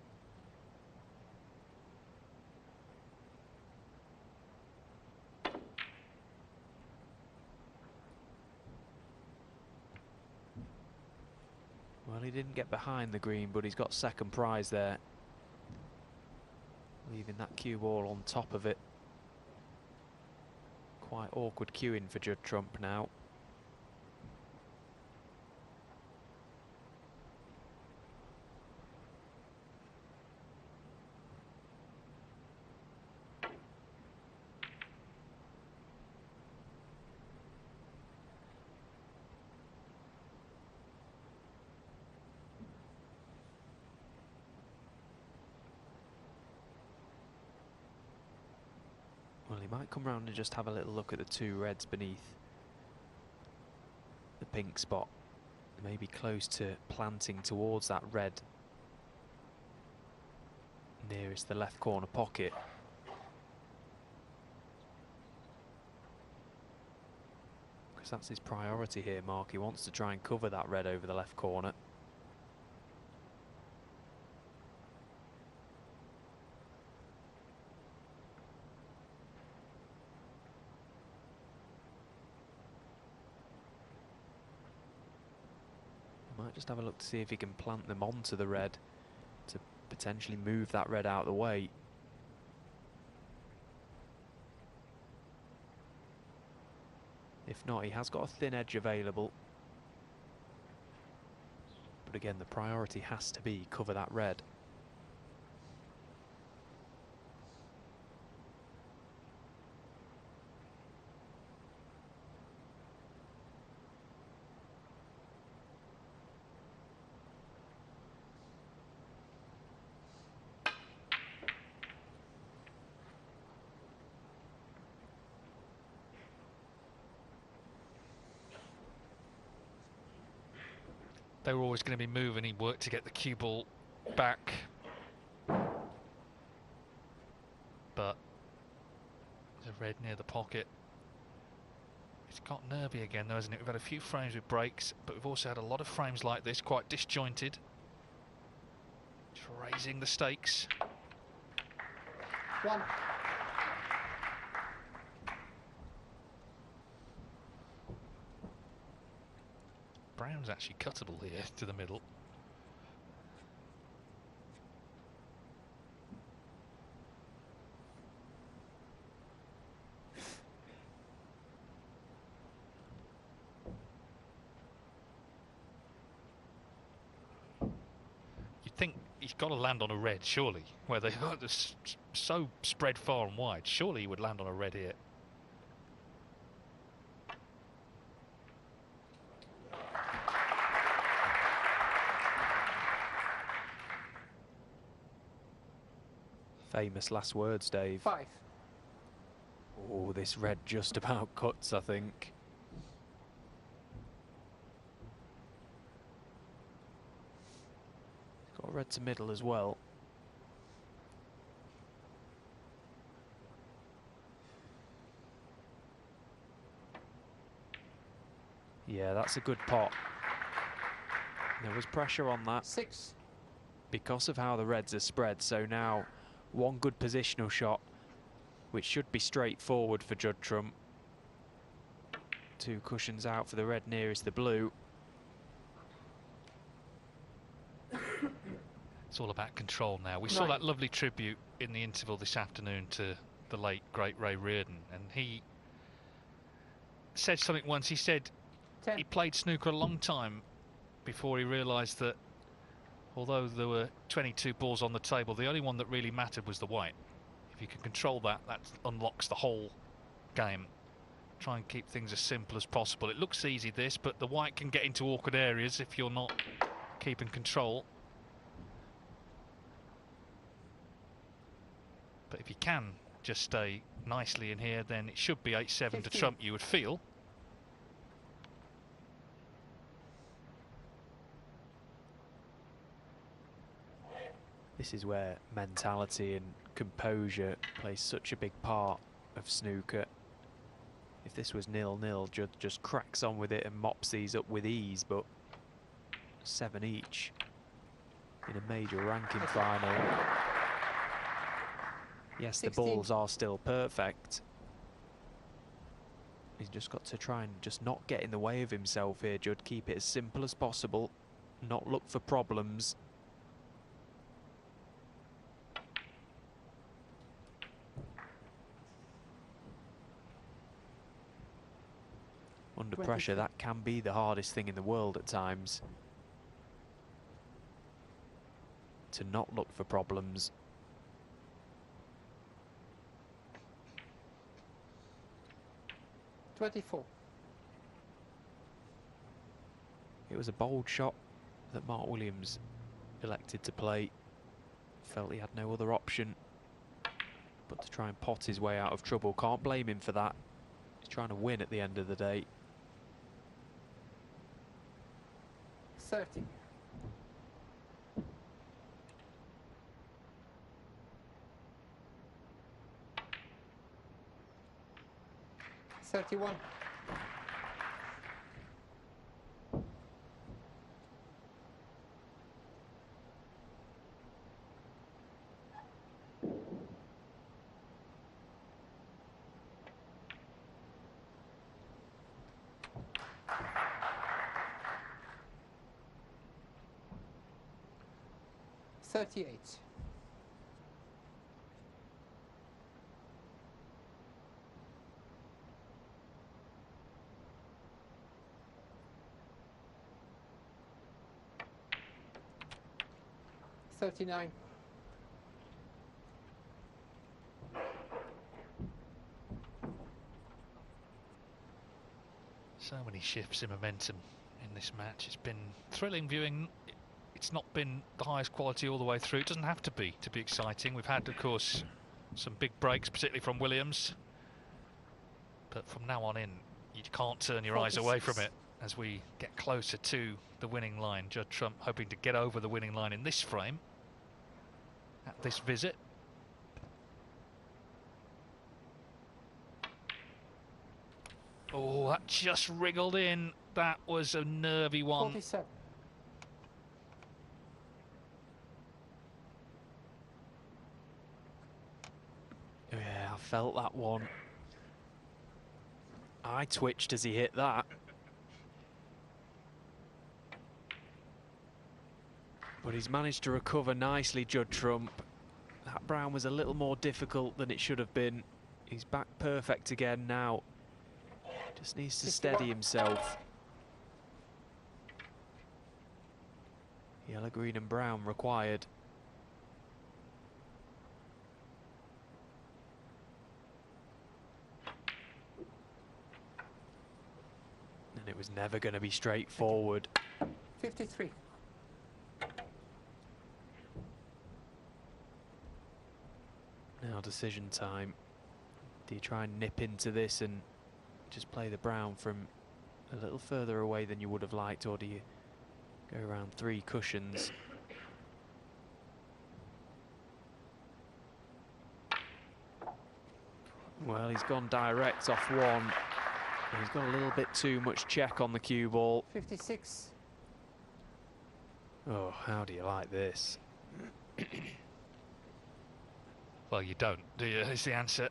Well, he didn't get behind the green, but he's got second prize there. Leaving that cue ball on top of it. Quite awkward cueing for Judd Trump now. Well, he might come round and just have a little look at the 2 reds beneath the pink spot. Maybe close to planting towards that red nearest the left corner pocket. Because that's his priority here, Mark. He wants to try and cover that red over the left corner. Might just have a look to see if he can plant them onto the red to potentially move that red out of the way. If not, he has got a thin edge available. But again, the priority has to be cover that red. they were always going to be moving. He worked to get the cue ball back. But there's a red near the pocket. It's got nervy again though, hasn't it? We've had a few frames with breaks, but we've also had a lot of frames like this, quite disjointed. Just raising the stakes. 1. Brown's actually cuttable here to the middle. You'd think he's got to land on a red, surely, where they are so spread far and wide. Surely he would land on a red here. Famous last words, Dave. 5. Oh, this red just about cuts, I think. Got red to middle as well. Yeah, that's a good pot. There was pressure on that 6. because of how the reds are spread, so now one good positional shot, which should be straightforward for Judd Trump. 2 cushions out for the red nearest the blue. It's all about control now. We saw that lovely tribute in the interval this afternoon to the late, great Ray Reardon, and he said something once. He said 10. he played snooker a long time before he realised that although there were 22 balls on the table, the only one that really mattered was the white. If you can control that, that unlocks the whole game. Try and keep things as simple as possible. It looks easy, this, but the white can get into awkward areas if you're not keeping control. But if you can just stay nicely in here, then it should be 8-7 to trump, you would feel. This is where mentality and composure plays such a big part of snooker. If this was 0-0, Judd just cracks on with it and mops these up with ease, but 7 each in a major ranking final. Yes, 16. the balls are still perfect. He's just got to try and just not get in the way of himself here, Judd. Keep it as simple as possible, not look for problems. Under pressure, that can be the hardest thing in the world at times. To not look for problems. It was a bold shot that Mark Williams elected to play. Felt he had no other option but to try and pot his way out of trouble. Can't blame him for that. He's trying to win at the end of the day. 30. $31. $38. $39. So many shifts in momentum in this match. It's been thrilling viewing. It's not been the highest quality all the way through. It doesn't have to be exciting. We've had, of course, some big breaks, particularly from Williams. But from now on in, you can't turn your eyes away from it. as we get closer to the winning line. Judd Trump hoping to get over the winning line in this frame at this visit. Oh, that just wriggled in. That was a nervy one. 47. Yeah, I felt that one. I twitched as he hit that. But he's managed to recover nicely, Judd Trump. That brown was a little more difficult than it should have been. He's back perfect again now. Just needs to steady himself. Yellow, green and brown required. And it was never going to be straightforward. 53. Now decision time. Do you try and nip into this and just play the brown from a little further away than you would have liked, or do you go around 3 cushions? Well, he's gone direct off one. He's got a little bit too much check on the cue ball. 56. Oh, how do you like this? Well, you don't, do you? Is the answer.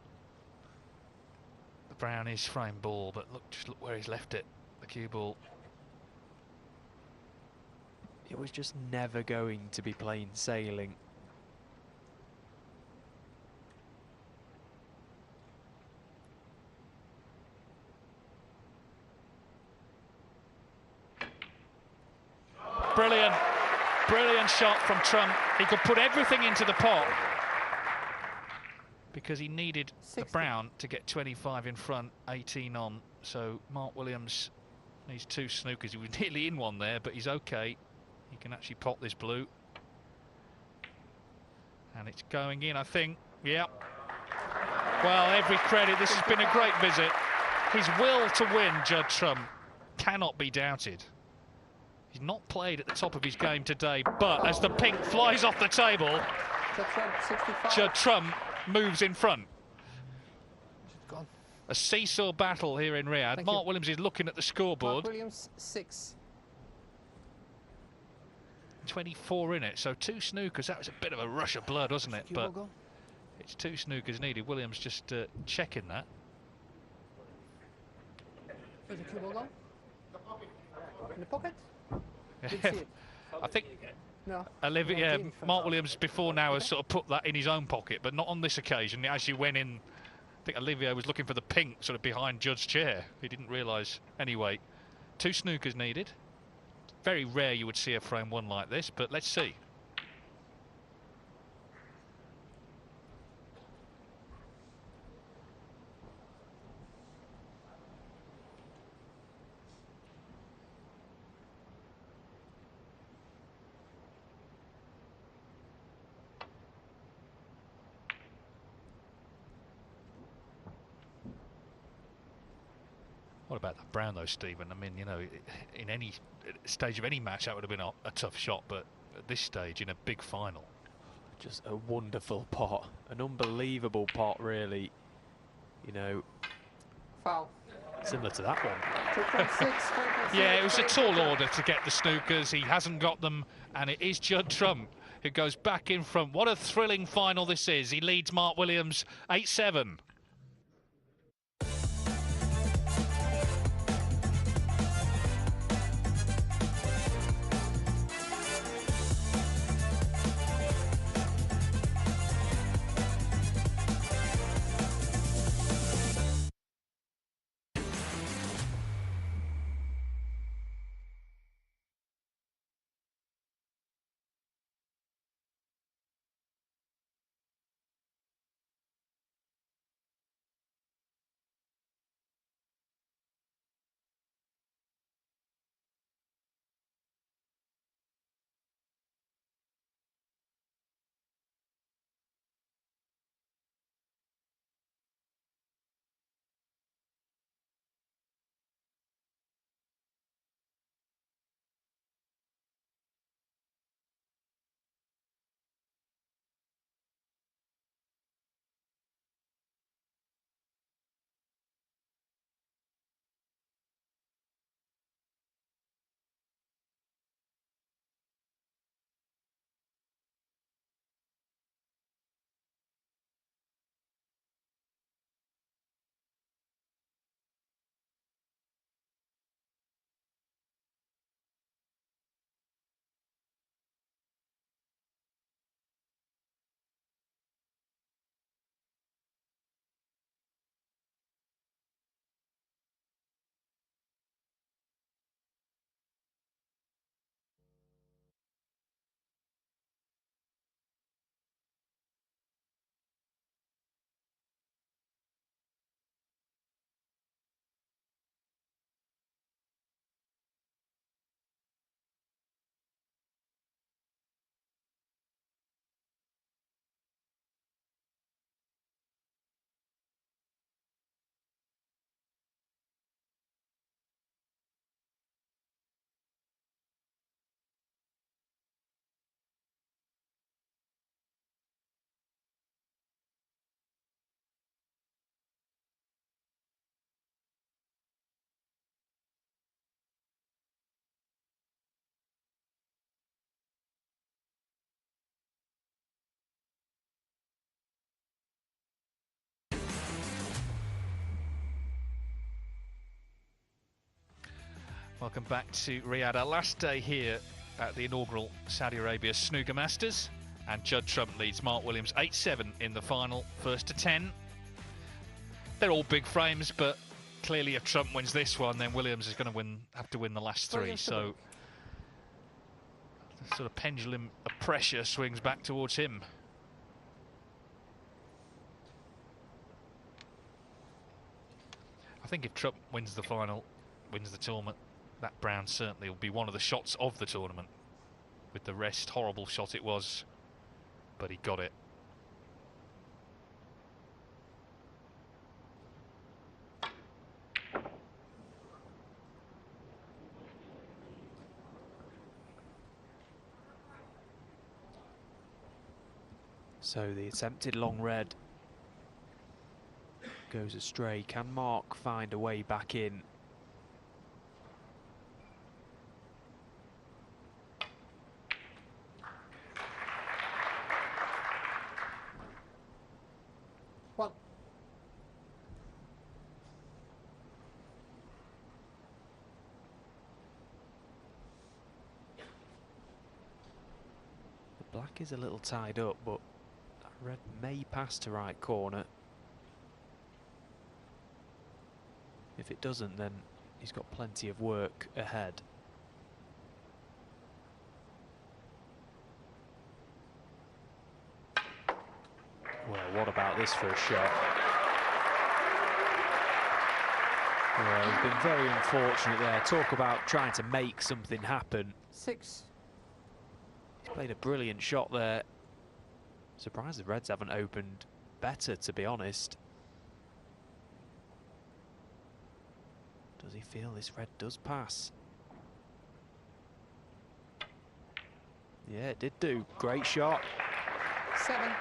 The brown is frame ball, but look, just look where he's left it. The cue ball. It was just never going to be plain sailing. Brilliant. Brilliant shot from Trump. He could put everything into the pot because he needed 60. the brown to get 25 in front, 18 on. So Mark Williams needs 2 snookers. He was nearly in one there, but he's okay. He can actually pot this blue. And it's going in, I think. Yeah. Well, every credit. This has been a great visit. His will to win, Judd Trump, cannot be doubted. He's not played at the top of his game today, but as the pink flies off the table, Judd Trump, 65. Judd Trump moves in front. Gone. A seesaw battle here in Riyadh. Thank Mark you. Williams is looking at the scoreboard. Mark Williams, 6. 24 in it, so 2 snookers. That was a bit of a rush of blood, wasn't it? But it's 2 snookers needed. Williams just checking that. Is the cue ball gone? In the pocket? Didn't see it. I think No. Olivia, No, yeah, Dean from- Mark Williams before now has sort of put that in his own pocket, but not on this occasion. As you went in, I think Olivia was looking for the pink sort of behind Judd's chair. He didn't realise. Anyway, 2 snookers needed. Very rare you would see a frame 1 like this, but let's see. What about that brown though, Stephen? I mean, you know, in any stage of any match that would have been a tough shot, but at this stage in a big final. Just a wonderful pot, an unbelievable pot, really. You know, Foul. similar to that one. 2.6. Yeah, it was a tall order to get the snookers. He hasn't got them, and it is Judd Trump who goes back in front. What a thrilling final this is. He leads Mark Williams 8-7. Welcome back to Riyadh. Our last day here at the inaugural Saudi Arabia Snooker Masters, and Judd Trump leads Mark Williams 8-7 in the final, first to 10. They're all big frames, but clearly if Trump wins this one, then Williams is going to have to win the last three. So the sort of pendulum of pressure swings back towards him. I think if Trump wins the final, wins the tournament, that brown certainly will be one of the shots of the tournament. With the rest, horrible shot it was, but he got it. So the attempted long red goes astray. Can Mark find a way back in? One. The black is a little tied up, but that red may pass to right corner. If it doesn't, then he's got plenty of work ahead. Well, what about this for a shot? Well, he's been very unfortunate there. Talk about trying to make something happen. 6. He's played a brilliant shot there. Surprised the Reds haven't opened better, to be honest. Does he feel this red does pass? Yeah, it did do. Great shot. 7.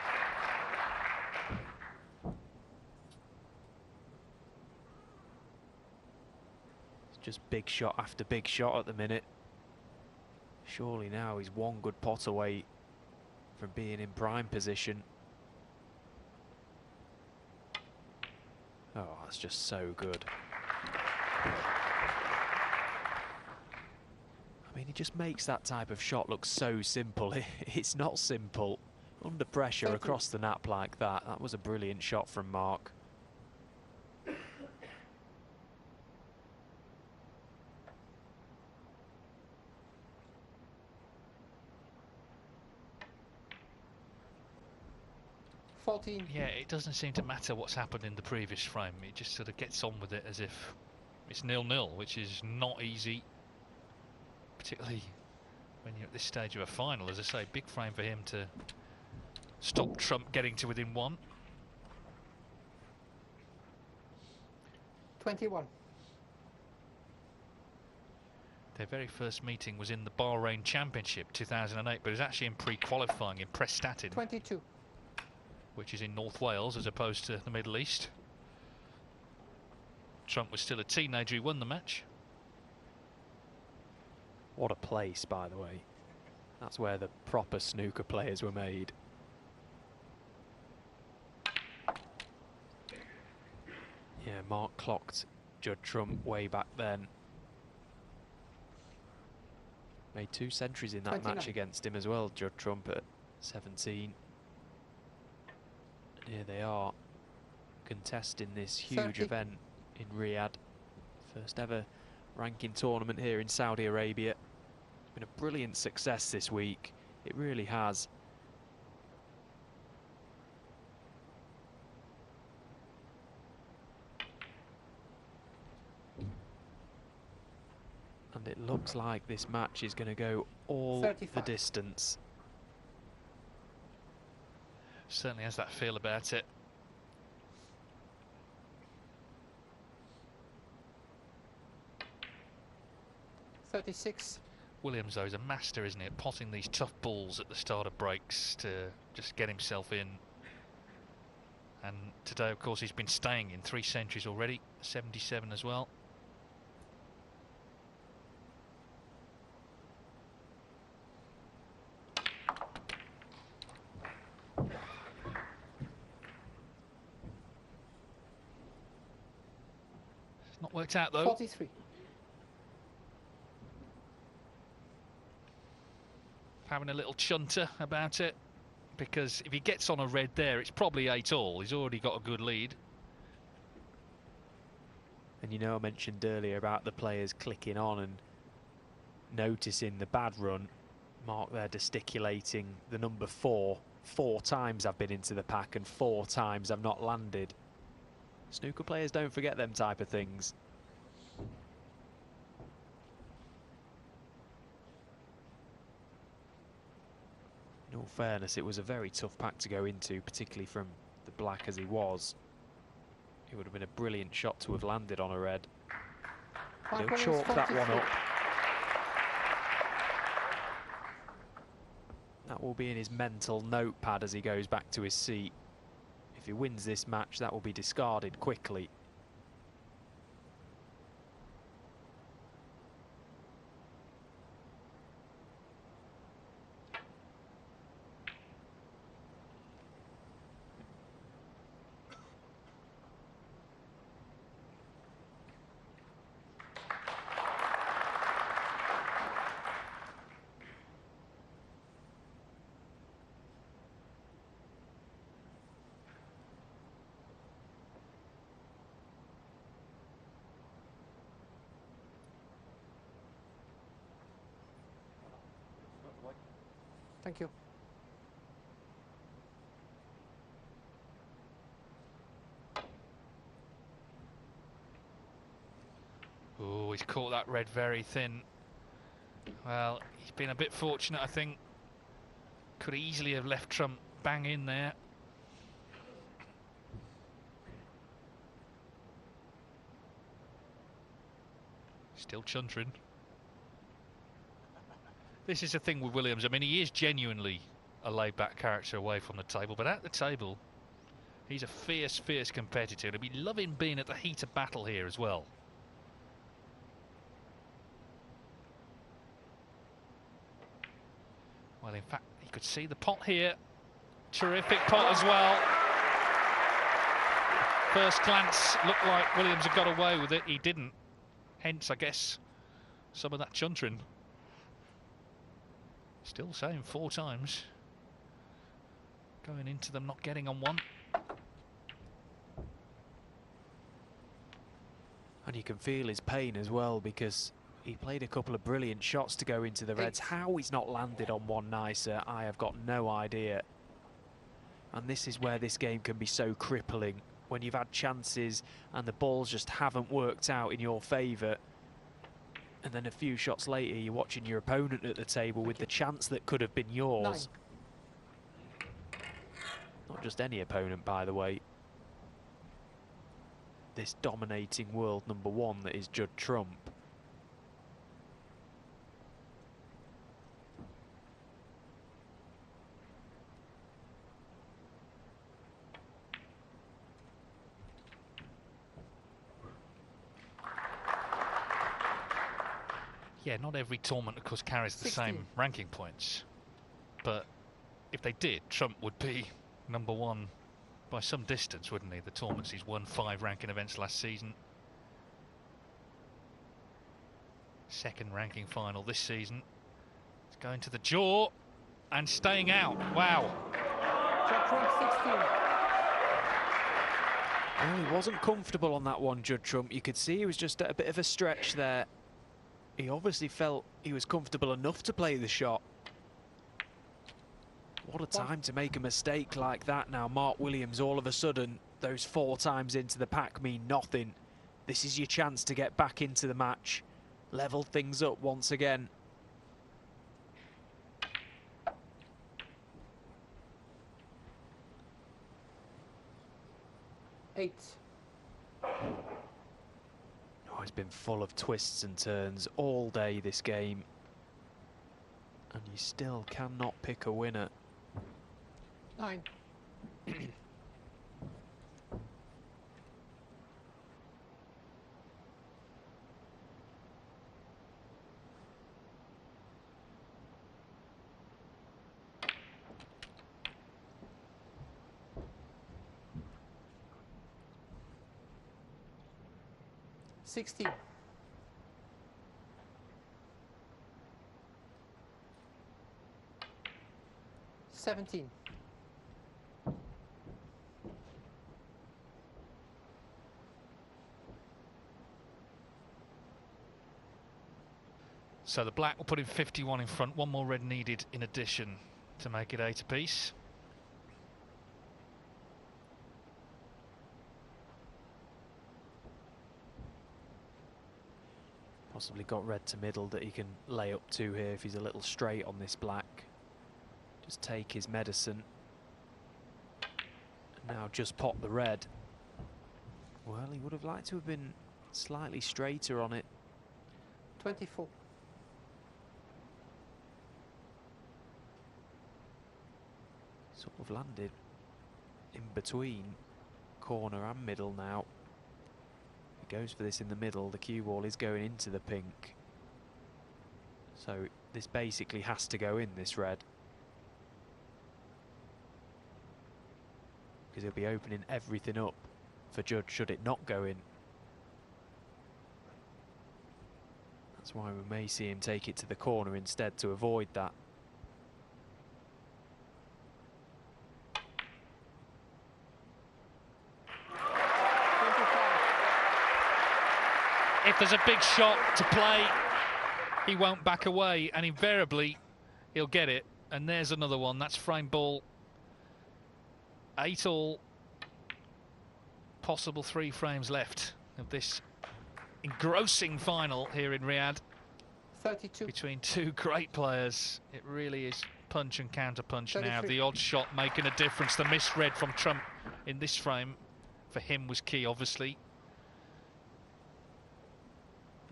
It's just big shot after big shot at the minute. Surely now he's one good pot away from being in prime position. Oh, that's just so good. I mean, he just makes that type of shot look so simple. It's not simple. Under pressure across the nap like that. That was a brilliant shot from Mark. Yeah, it doesn't seem to matter what's happened in the previous frame. It just sort of gets on with it as if it's 0-0, which is not easy, particularly when you're at this stage of a final. As I say, big frame for him to stop Trump getting to within 1. 21. Their very first meeting was in the Bahrain Championship 2008, but it was actually in pre-qualifying in Prestatyn. 22. Which is in North Wales as opposed to the Middle East. Trump was still a teenager who won the match. What a place, by the way. That's where the proper snooker players were made. Yeah, Mark clocked Judd Trump way back then. Made 2 centuries in that 29. match against him as well, Judd Trump at 17. Here they are, contesting this huge 30. event in Riyadh. First ever ranking tournament here in Saudi Arabia. It's been a brilliant success this week. It really has. And it looks like this match is going to go all 35. the distance. Certainly has that feel about it. $36. Williams, though, is a master, isn't he, at potting these tough balls at the start of breaks to just get himself in. And today, of course, he's been staying in 3 centuries already, 77 as well. Not worked out though. 43. having a little chunter about it, because if he gets on a red there, it's probably 8-all. He's already got a good lead. And you know, I mentioned earlier about the players clicking on and noticing the bad run. Mark there gesticulating the number 4. 4 times I've been into the pack and 4 times I've not landed. Snooker players don't forget them type of things. In all fairness, it was a very tough pack to go into, particularly from the black as he was. It would have been a brilliant shot to have landed on a red. He'll chalk that one up. That will be in his mental notepad as he goes back to his seat. If he wins this match, that will be discarded quickly. Thank you. Oh, he's caught that red very thin. Well, he's been a bit fortunate, I think. Could easily have left trump bang in there. Still chuntering. This is the thing with Williams. I mean, he is genuinely a laid-back character away from the table, but at the table, he's a fierce, fierce competitor. And he'll be loving being at the heat of battle here as well. Well, in fact, you could see the pot here. Terrific pot as well. First glance looked like Williams had got away with it. He didn't. Hence, I guess, some of that chuntering. Still saying 4 times. Going into them, not getting on one. And you can feel his pain as well, because he played a couple of brilliant shots to go into the reds. How he's not landed on one nicer, I have got no idea. And this is where this game can be so crippling, when you've had chances and the balls just haven't worked out in your favour. And then a few shots later, you're watching your opponent at the table with the chance that could have been yours. 9. Not just any opponent, by the way. This dominating world number 1 that is Judd Trump. Yeah, not every tournament, of course, carries the 16. same ranking points. But if they did, Trump would be number 1 by some distance, wouldn't he? The tournaments he's won 5 ranking events last season. 2nd ranking final this season. It's going to the jaw and staying out. Wow. Judd Trump 16. Well, he wasn't comfortable on that one, Judd Trump. You could see he was just at a bit of a stretch there. He obviously felt he was comfortable enough to play the shot. What a time to make a mistake like that now. Mark Williams, all of a sudden, those 4 times into the pack mean nothing. This is your chance to get back into the match. Level things up once again. Eight. Oh, it's been full of twists and turns all day, this game. And you still cannot pick a winner. 9. $60. 17. So the black will put in 51 in front. One more red needed in addition to make it 8 apiece. Possibly got red to middle that he can lay up to here if he's a little straight on this black. Just take his medicine. And now just pop the red. Well, he would have liked to have been slightly straighter on it. 24. Sort of landed in between corner and middle now. He goes for this in the middle. The cue ball is going into the pink. So this basically has to go in, this red. Because he'll be opening everything up for Judd should it not go in. That's why we may see him take it to the corner instead to avoid that. If there's a big shot to play, he won't back away, and invariably he'll get it. And there's another one. That's frame ball. 8 all. Possible 3 frames left of this engrossing final here in Riyadh. 32. Between two great players. It really is punch and counter punch now. 33. The odd shot making a difference. The misread from Trump in this frame for him was key, obviously.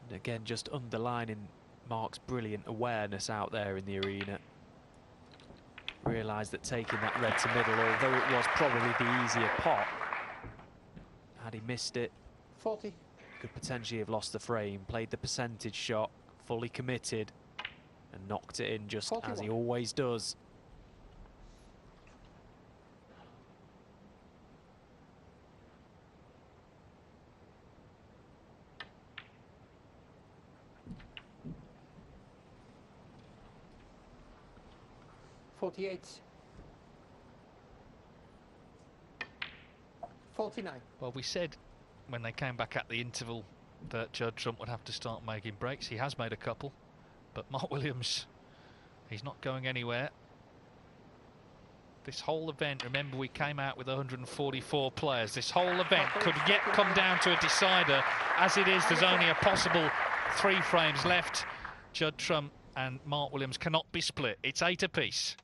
And again, just underlining Mark's brilliant awareness out there in the arena. Realised that taking that red to middle, although it was probably the easier pot, had he missed it, 40. could potentially have lost the frame. Played the percentage shot, fully committed, and knocked it in just 41. as he always does. $48. 49. Well, we said when they came back at the interval that Judd Trump would have to start making breaks. He has made a couple, but Mark Williams, he's not going anywhere. This whole event, remember we came out with 144 players. This whole event could yet come down to a decider. As it is, there's only a possible 3 frames left. Judd Trump and Mark Williams cannot be split. It's 8 apiece.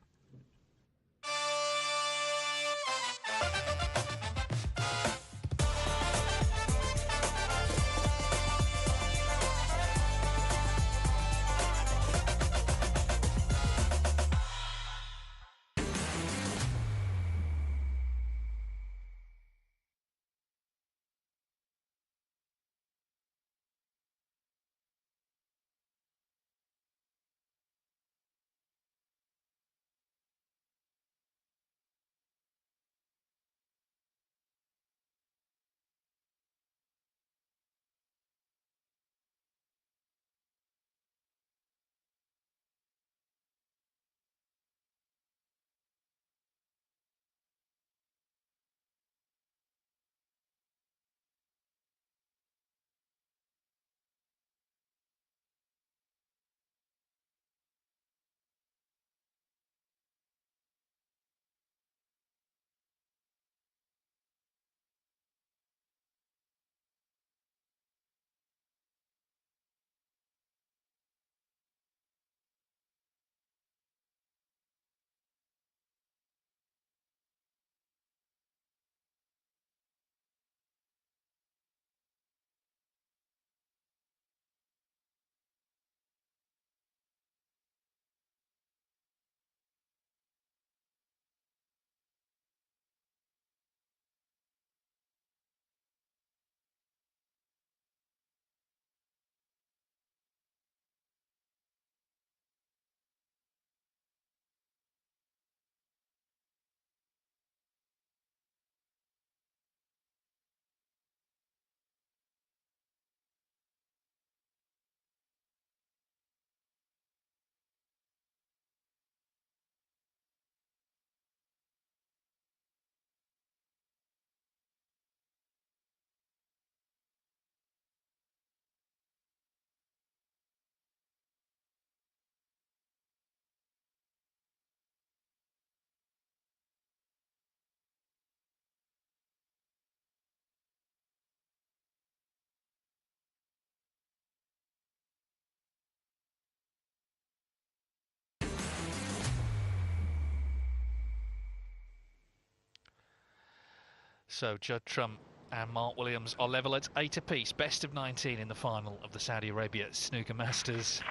So Judd Trump and Mark Williams are level at 8 apiece. Best of 19 in the final of the Saudi Arabia Snooker Masters.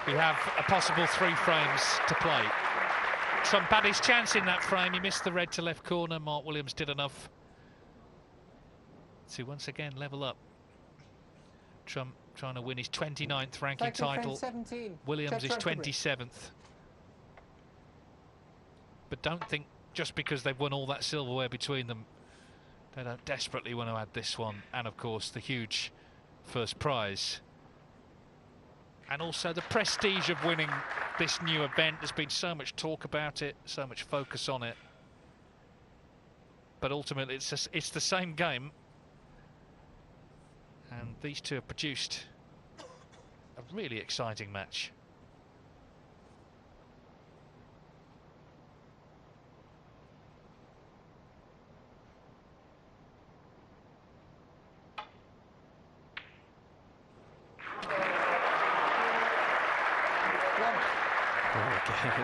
We have a possible 3 frames to play. Trump had his chance in that frame. He missed the red to left corner. Mark Williams did enough to once again level up. Trump trying to win his 29th ranking title. Williams is 27th. But don't think just because they've won all that silverware between them, they don't desperately want to add this one. And of course the huge first prize. And also the prestige of winning this new event. There's been so much talk about it, so much focus on it. But ultimately it's the same game. And these two have produced a really exciting match.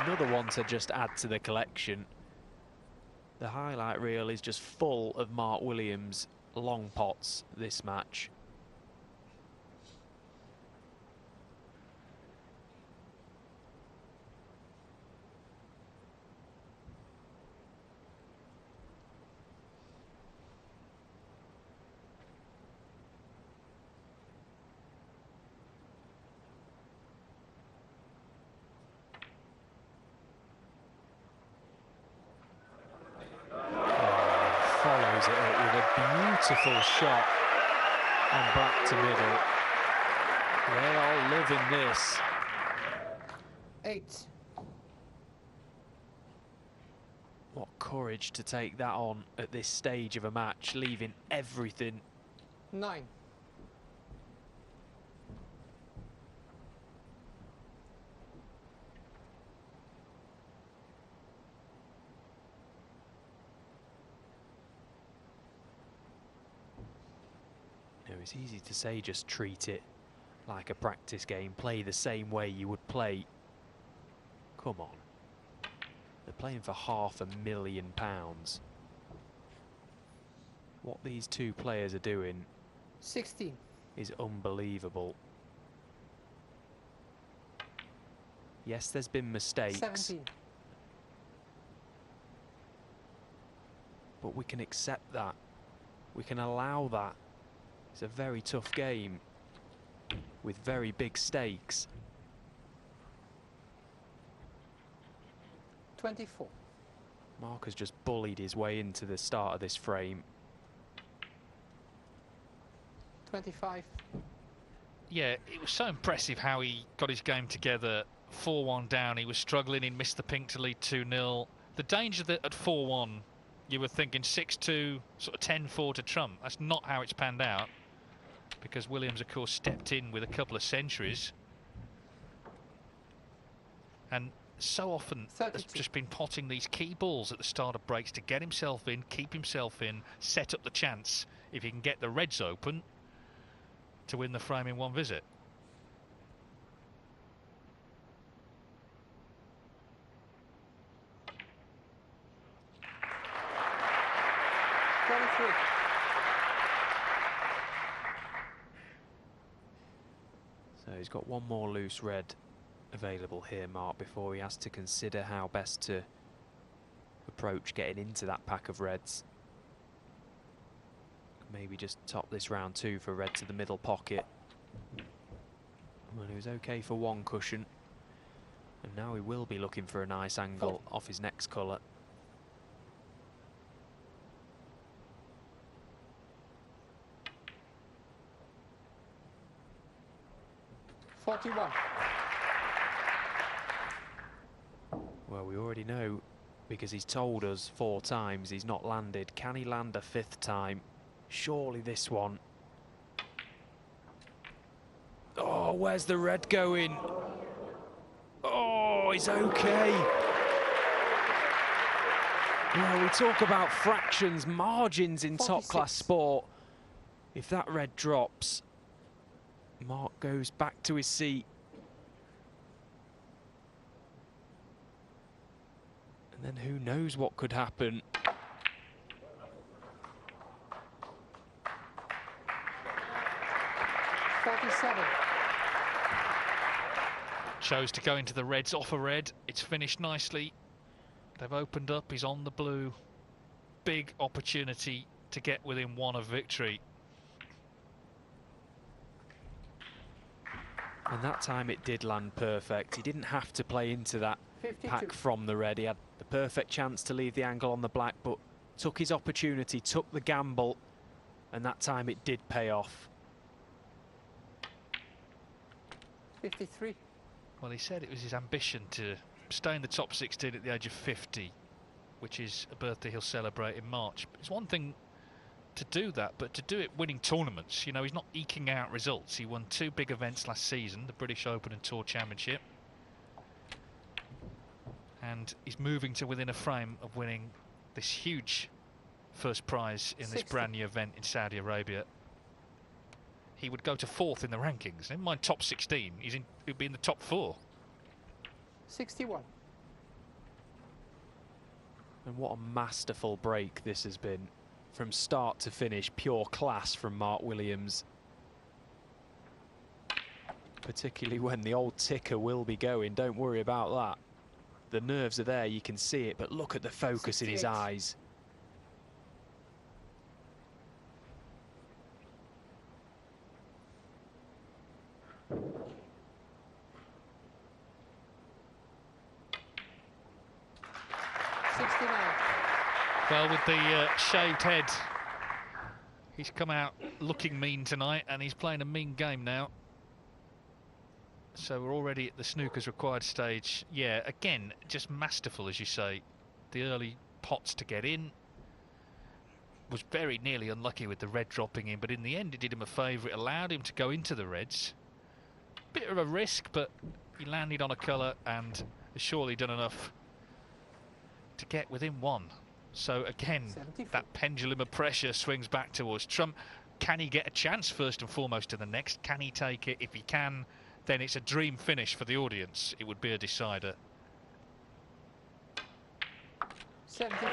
Another one to just add to the collection. The highlight reel is just full of Mark Williams' long pots this match. Follows it up with a beautiful shot and back to middle. They are loving this. 8. What courage to take that on at this stage of a match, leaving everything. 9. It's easy to say just treat it like a practice game, play the same way you would play. Come on. They're playing for £500,000. What these two players are doing 16. is unbelievable. Yes, there's been mistakes. 17. But we can accept that. We can allow that. It's a very tough game with very big stakes. 24. Mark has just bullied his way into the start of this frame. 25. Yeah, it was so impressive how he got his game together. 4-1 down, he was struggling, he missed the pink to lead 2-0. The danger that at 4-1, you were thinking 6-2, sort of 10-4 to Trump. That's not how it's panned out, because Williams, of course, stepped in with a couple of centuries. And so often 32. has just been potting these key balls at the start of breaks to get himself in, keep himself in, set up the chance, if he can get the reds open, to win the frame in one visit. So he's got one more loose red available here, Mark, before he has to consider how best to approach getting into that pack of reds. Maybe just top this round 2 for red to the middle pocket. Well, he was okay for one cushion, and now he will be looking for a nice angle off his next colour. Well, we already know, because he's told us 4 times he's not landed. Can he land a 5th time? Surely this one. Oh, where's the red going? Oh, he's okay. Well, we talk about fractions, margins in 46. top-class sport. If that red drops, Mark goes back to his seat. And then who knows what could happen. Chose to go into the reds off a red. It's finished nicely. They've opened up. He's on the blue. Big opportunity to get within one of victory. And that time it did land perfect. He didn't have to play into that 52. pack from the red. He had the perfect chance to leave the angle on the black, but took his opportunity, took the gamble, and that time it did pay off. 53. Well, he said it was his ambition to stay in the top 16 at the age of 50, which is a birthday he'll celebrate in March. It's one thing to do that, but to do it winning tournaments. You know, he's not eking out results. He won 2 big events last season, the British Open and Tour Championship. And he's moving to within a frame of winning this huge first prize in 60. this brand new event in Saudi Arabia. He would go to 4th in the rankings. Never mind top 16, he'd be in the top 4. 61. And what a masterful break this has been. From start to finish, pure class from Mark Williams. Particularly when the old ticker will be going, don't worry about that. The nerves are there, you can see it, but look at the focus in his 68. eyes. Well, with the shaved head, he's come out looking mean tonight, and he's playing a mean game now. So we're already at the snooker's required stage. Yeah, again, just masterful, as you say. The early pots to get in. Was very nearly unlucky with the red dropping in, but in the end it did him a favour. It allowed him to go into the reds. Bit of a risk, but he landed on a colour and has surely done enough to get within one. So again, 74. that pendulum of pressure swings back towards Trump. Can he get a chance first and foremost to the next? Can he take it? If he can, then it's a dream finish for the audience. It would be a decider. 75.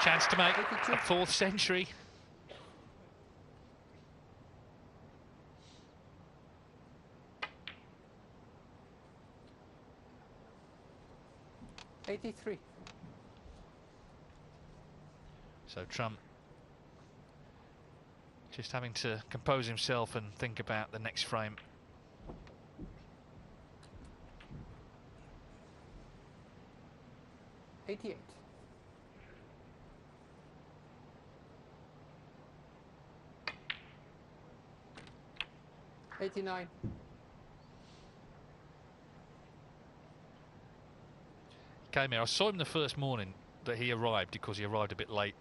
Chance to make a 4th century. '83. So Trump just having to compose himself and think about the next frame. '88. 89. Came here. I saw him the first morning that he arrived, because he arrived a bit late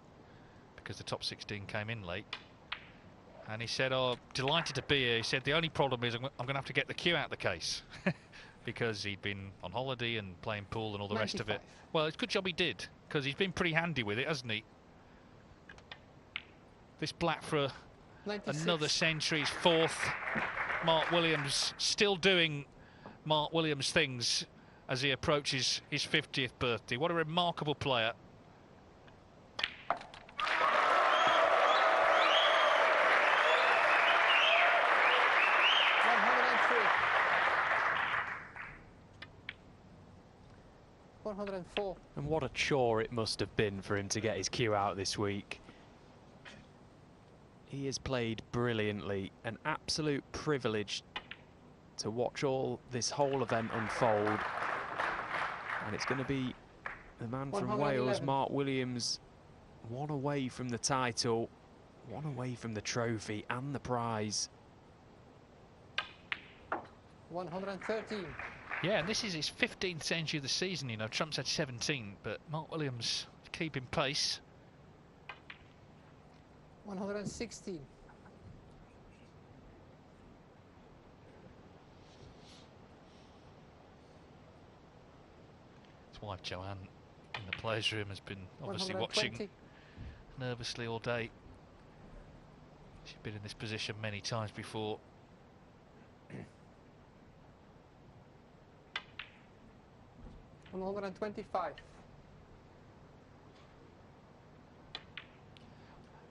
because the top 16 came in late. And he said, "Oh, delighted to be here." He said, "The only problem is I'm going to have to get the cue out of the case." Because he'd been on holiday and playing pool and all the rest of it. 95. Well, it's a good job he did, because he's been pretty handy with it, hasn't he? This black for 96. another century's 4th. Mark Williams still doing Mark Williams things as he approaches his 50th birthday. What a remarkable player. $104. And what a chore it must have been for him to get his cue out this week. He has played brilliantly, an absolute privilege to watch all this whole event unfold. And it's going to be the man from 111. Wales, Mark Williams, one away from the title, one away from the trophy and the prize. 113. Yeah, and this is his 15th century of the season. You know, Trump's had 17, but Mark Williams keeping pace. 116. His wife Joanne in the players' room has been obviously watching 120. nervously all day. She's been in this position many times before. On 125.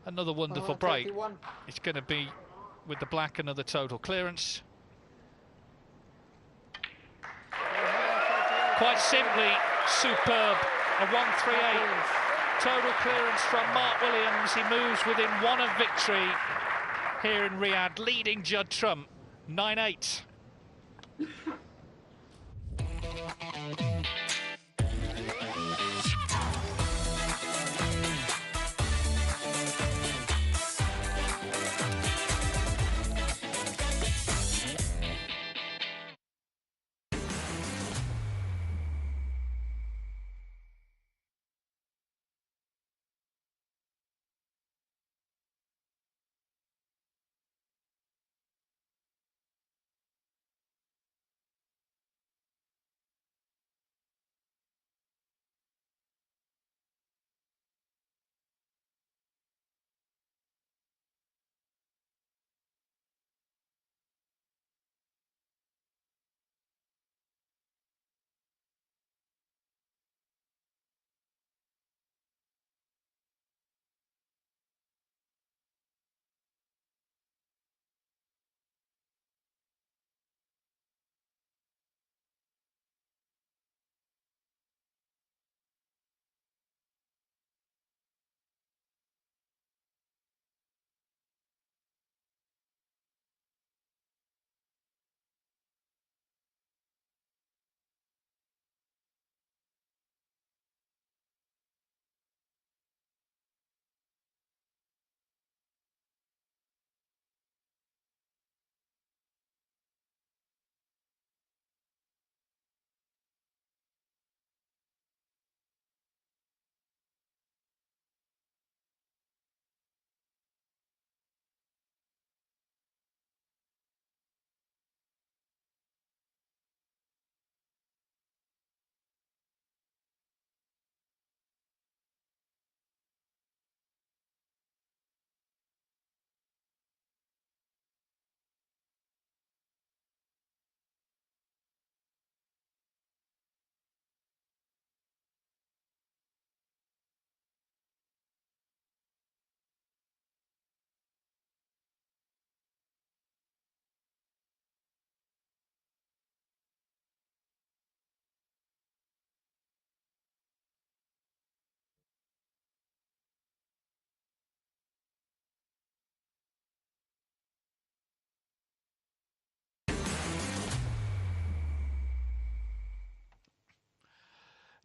Another wonderful break. 131. It's going to be with the black, another total clearance. Quite simply, superb. A 138 total clearance from Mark Williams. He moves within one of victory here in Riyadh, leading Judd Trump 9-8.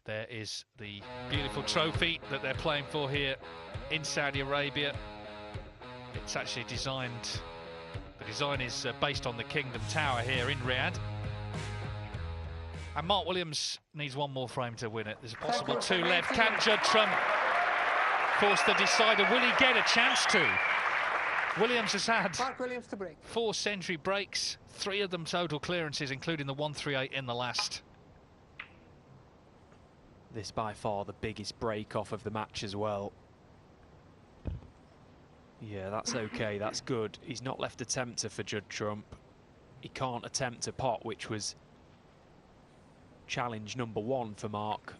There is the beautiful trophy that they're playing for here in Saudi Arabia. It's actually designed, the design is based on the Kingdom Tower here in Riyadh. And Mark Williams needs one more frame to win it. There's a possible two left. Can Judd Trump force the decider? Will he get a chance to? Williams has had Mark Williams to break. 4 century breaks, 3 of them total clearances, including the 138 in the last. This by far the biggest break off of the match as well. Yeah, that's okay, that's good. He's not left a tempter for Judd Trump. He can't attempt a pot, which was challenge number 1 for Mark.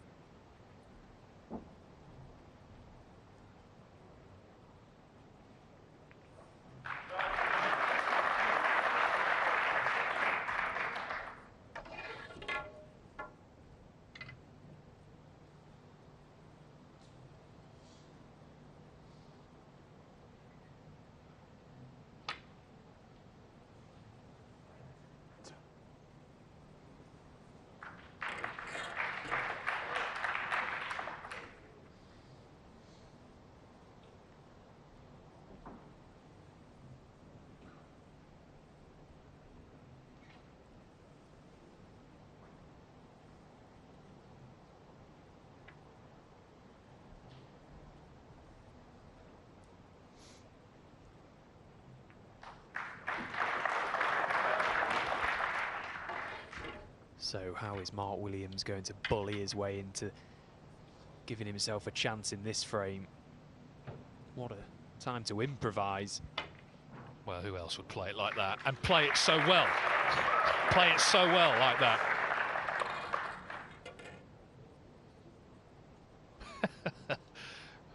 So how is Mark Williams going to bully his way into giving himself a chance in this frame? What a time to improvise. Well, who else would play it like that and play it so well? Play it so well like that.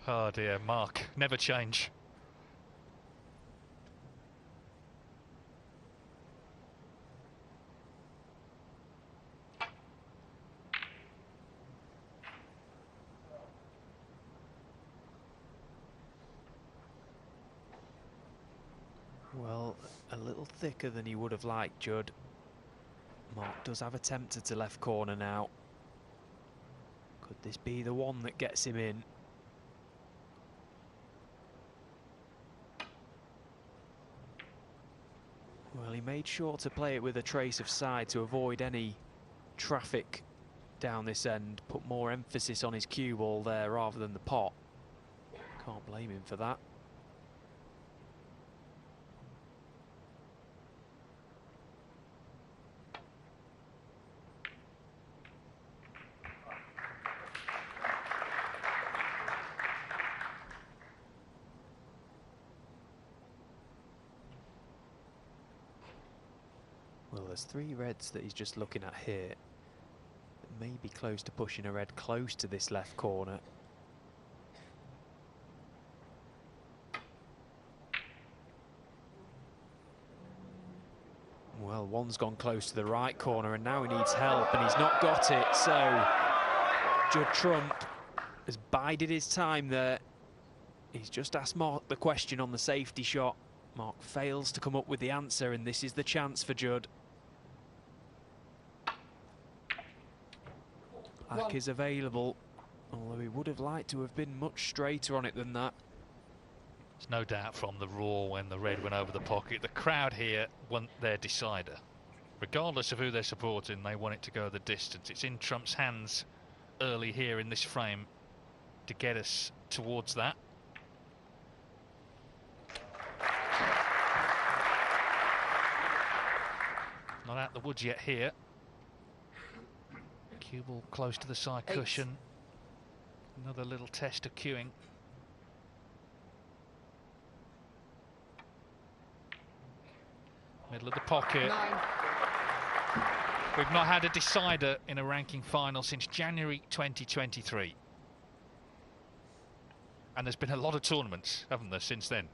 Oh dear, Mark, never change. Well, a little thicker than he would have liked, Judd. Mark does have a tempter to left corner now. Could this be the one that gets him in? Well, he made sure to play it with a trace of side to avoid any traffic down this end. Put more emphasis on his cue ball there rather than the pot. Can't blame him for that. Well, there's 3 reds that he's just looking at here. That may be close to pushing a red close to this left corner. Well, one's gone close to the right corner and now he needs help and he's not got it. So Judd Trump has bided his time there. He's just asked Mark the question on the safety shot. Mark fails to come up with the answer and this is the chance for Judd. Black is available, although he would have liked to have been much straighter on it than that. There's no doubt from the roar when the red went over the pocket. The crowd here want their decider. Regardless of who they're supporting, they want it to go the distance. It's in Trump's hands early here in this frame to get us towards that. Not out the woods yet here. Cue ball close to the side cushion. Another little test of cueing. Middle of the pocket. 9. We've not had a decider in a ranking final since January 2023. And there's been a lot of tournaments, haven't there, since then?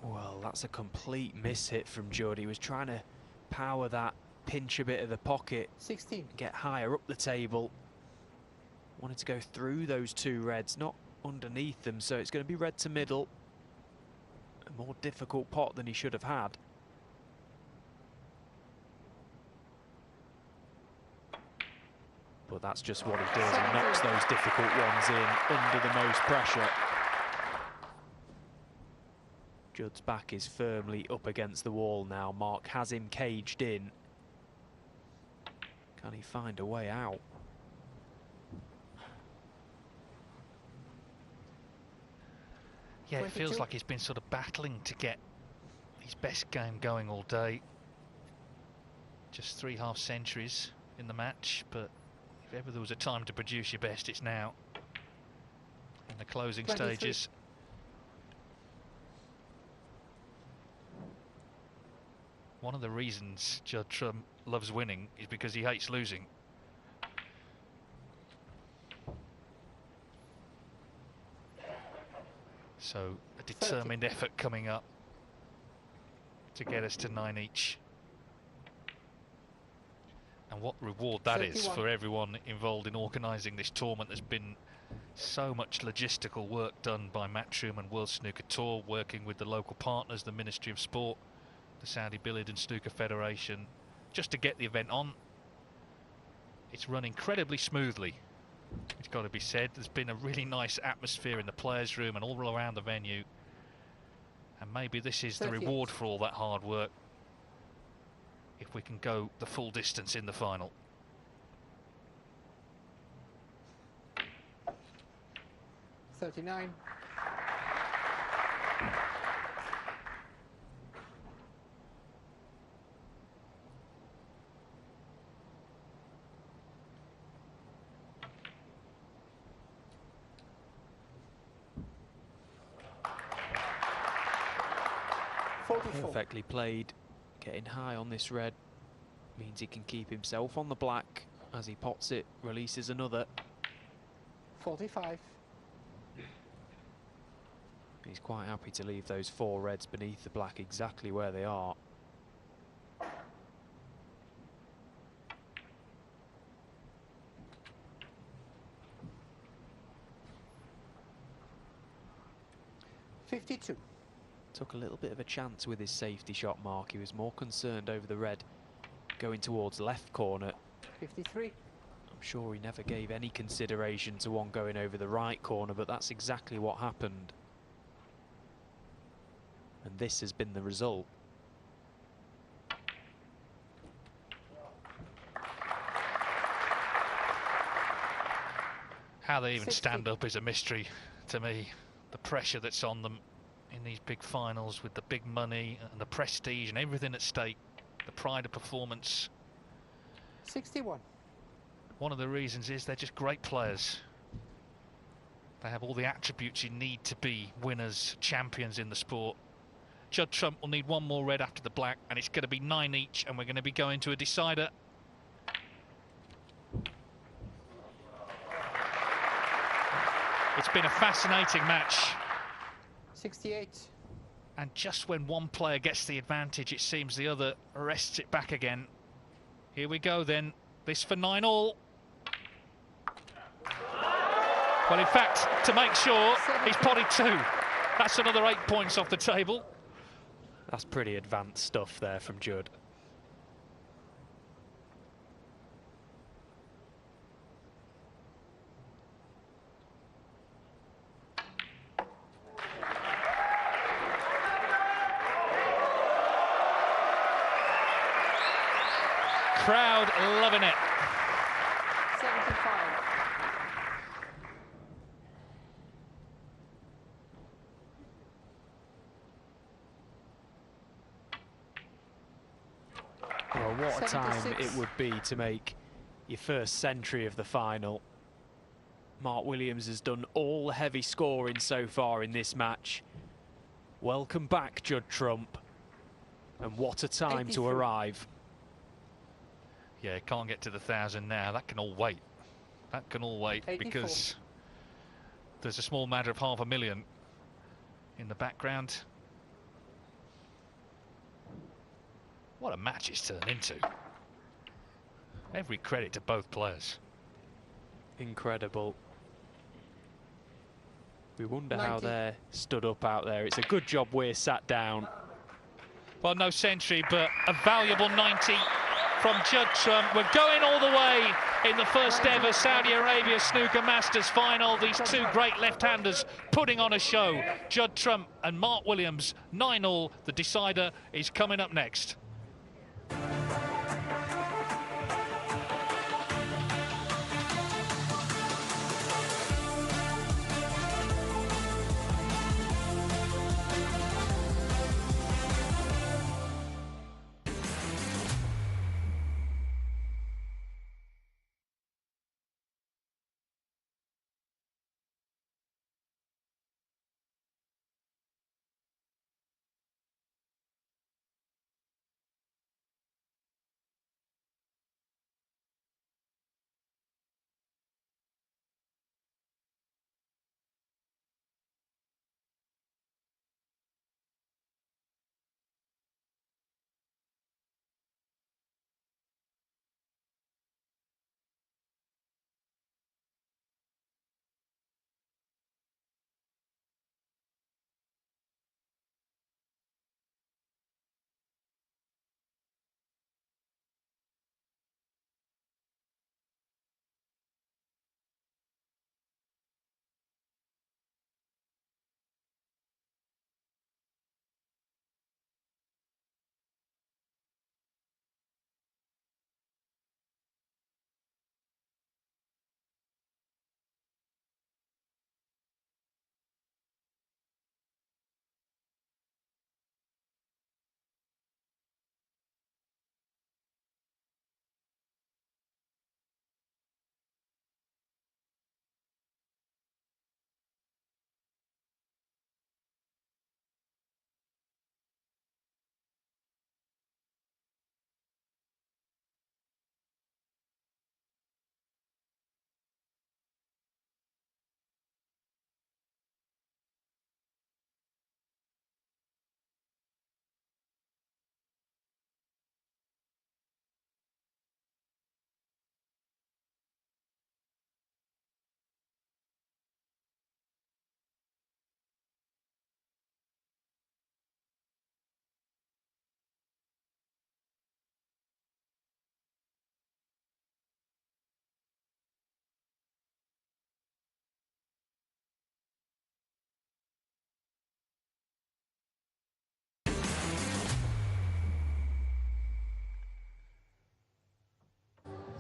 Well, that's a complete miss hit from Judd. He was trying to power that, pinch a bit of the pocket, 16. get higher up the table. Wanted to go through those 2 reds, not underneath them, so it's going to be red to middle. A more difficult pot than he should have had. But that's just what he does. He knocks those difficult ones in under the most pressure. Judd's back is firmly up against the wall now. Mark has him caged in. Can he find a way out? Yeah, it 22. feels like he's been sort of battling to get his best game going all day. Just 3 half-centuries in the match, but if ever there was a time to produce your best, it's now. In the closing 23. stages. One of the reasons Judd Trump loves winning is because he hates losing. So a determined effort coming up to get us to 9 each. And what reward that is 31. for everyone involved in organising this tournament. There's been so much logistical work done by Matchroom and World Snooker Tour, working with the local partners, the Ministry of Sport, the Saudi Billiard and Snooker Federation, just to get the event on. It's run incredibly smoothly, it's got to be said. There's been a really nice atmosphere in the players' room and all around the venue, and maybe this is the reward for all that hard work, if we can go the full distance in the final. 44. Perfectly played. Getting high on this red means he can keep himself on the black. As he pots it, releases another. 45. He's quite happy to leave those 4 reds beneath the black exactly where they are. $52. Took a little bit of a chance with his safety shot mark. He was more concerned over the red going towards left corner. 53. I'm sure he never gave any consideration to one going over the right corner, but that's exactly what happened. And this has been the result. How they even 60. stand up is a mystery to me. The pressure that's on them in these big finals with the big money and the prestige and everything at stake, the pride of performance. 61. One of the reasons is they're just great players. They have all the attributes you need to be winners, champions in the sport. Judd Trump will need one more red after the black, and it's going to be 9 each, and we're going to be going to a decider. It's been a fascinating match. 68. And just when one player gets the advantage, it seems the other wrests it back again. Here we go then. This for 9-all. Well, in fact, to make sure, he's potted 2. That's another 8 points off the table. That's pretty advanced stuff there from Judd. Crowd loving it. 75. Well, what a time 76. it would be to make your first century of the final. Mark Williams has done all the heavy scoring so far in this match. Welcome back, Judd Trump. And what a time to 83. arrive. Yeah, can't get to the 1,000 now. That can all wait. That can all wait 84. because there's a small matter of $500,000 in the background. What a match it's turned into. Every credit to both players. Incredible. We wonder how 90. they're stood up out there. It's a good job we're sat down. Well, no century, but a valuable 90 from Judd Trump. We're going all the way in the first ever Saudi Arabia Snooker Masters final. These two great left-handers putting on a show. Judd Trump and Mark Williams, 9-all. The decider is coming up next.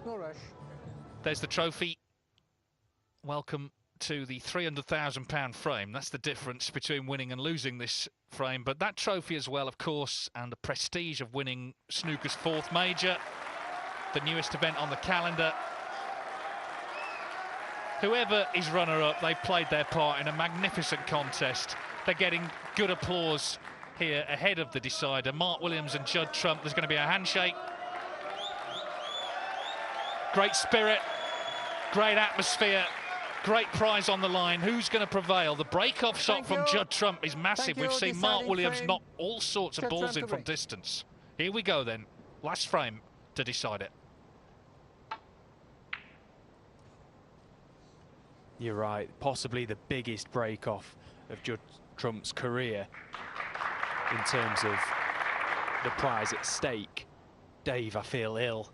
No rush. There's the trophy. Welcome to the £300,000 frame. That's the difference between winning and losing this frame. But that trophy as well, of course, and the prestige of winning snooker's 4th major, the newest event on the calendar. Whoever is runner-up, they've played their part in a magnificent contest. They're getting good applause here ahead of the decider. Mark Williams and Judd Trump, there's going to be a handshake. Great spirit, great atmosphere, great prize on the line. Who's going to prevail? The break-off shot from Judd Trump is massive. We've seen Mark Williams knock all sorts of balls in from distance. Here we go then. Last frame to decide it. You're right, possibly the biggest break-off of Judd Trump's career in terms of the prize at stake. Dave, I feel ill.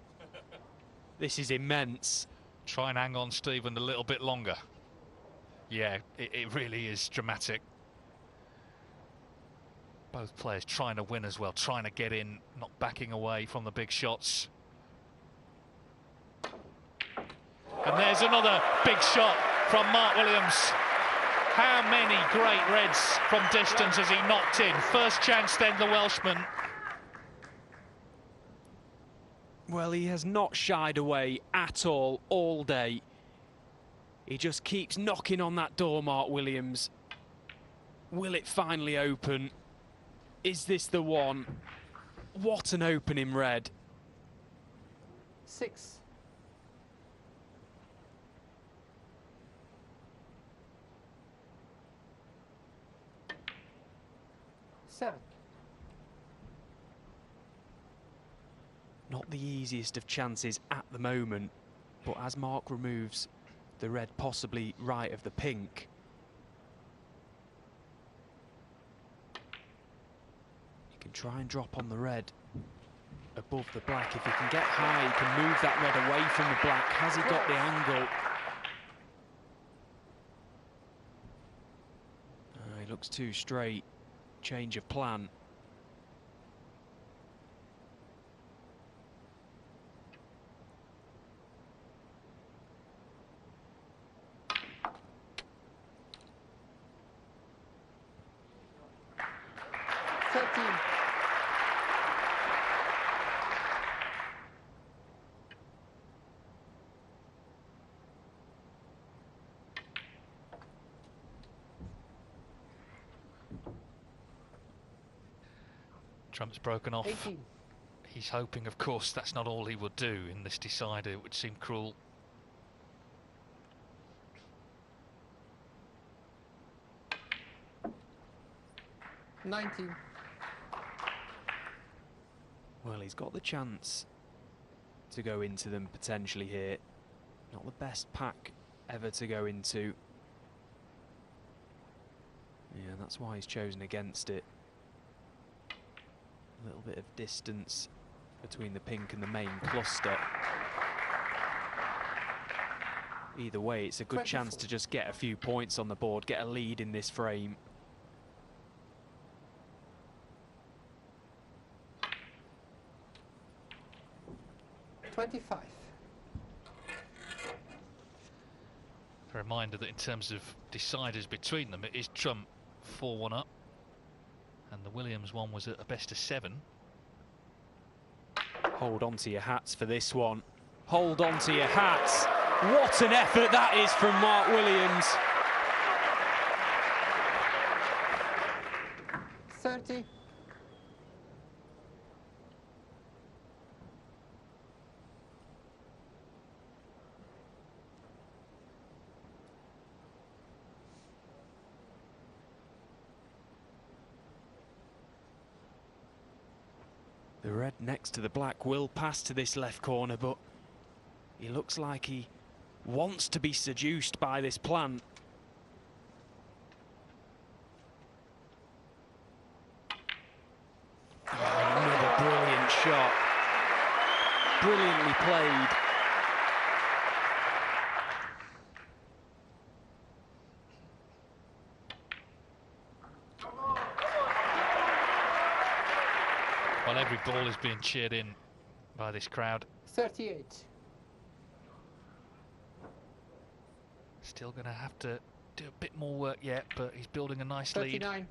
This is immense. Try and hang on, Stephen, a little bit longer. Yeah, it really is dramatic. Both players trying to win as well, trying to get in, not backing away from the big shots. And there's another big shot from Mark Williams. How many great reds from distance has he knocked in? First chance then, the Welshman. Well, he has not shied away at all day. He just keeps knocking on that door, Mark Williams. Will it finally open? Is this the one? What an opening red. 6. Seven. Not the easiest of chances at the moment, but as Mark removes the red possibly right of the pink, he can try and drop on the red above the black. If he can get high, he can move that red away from the black. Has he got the angle? He looks too straight. Change of plan. Trump's broken off. 18. He's hoping, of course, that's not all he would do in this decider. It would seem cruel. $19. Well, he's got the chance to go into them potentially here. Not the best pack ever to go into. Yeah, that's why he's chosen against it. A little bit of distance between the pink and the main cluster. Either way, it's a good chance to just get a few points on the board, get a lead in this frame. $25. A reminder that in terms of deciders between them, it is Trump 4-1 up. And the Williams one was at a best of 7. Hold on to your hats for this one. Hold on to your hats. What an effort that is from Mark Williams. 30. The red next to the black will pass to this left corner, but he looks like he wants to be seduced by this plan. Another brilliant shot. Brilliantly played. Well, every ball is being cheered in by this crowd. 38. Still going to have to do a bit more work yet, but he's building a nice 39. lead.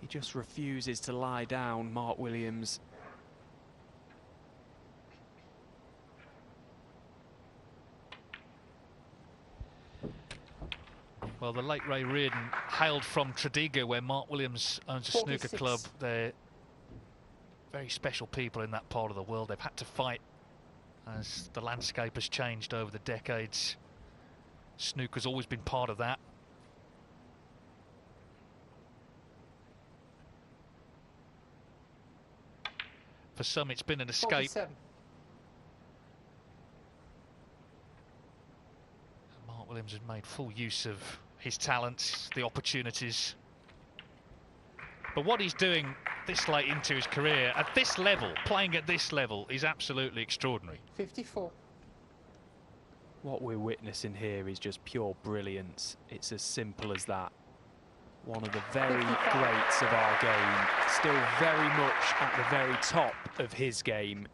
He just refuses to lie down, Mark Williams. Well, the late Ray Reardon hailed from Tredegar, where Mark Williams owns a 46. snooker club. They're very special people in that part of the world. They've had to fight as the landscape has changed over the decades. Snooker's always been part of that. For some, it's been an escape. 47. Mark Williams has made full use of his talents, the opportunities. But what he's doing this late into his career, at this level, playing at this level, is absolutely extraordinary. 54. What we're witnessing here is just pure brilliance. It's as simple as that. One of the very greats of our game, still very much at the very top of his game.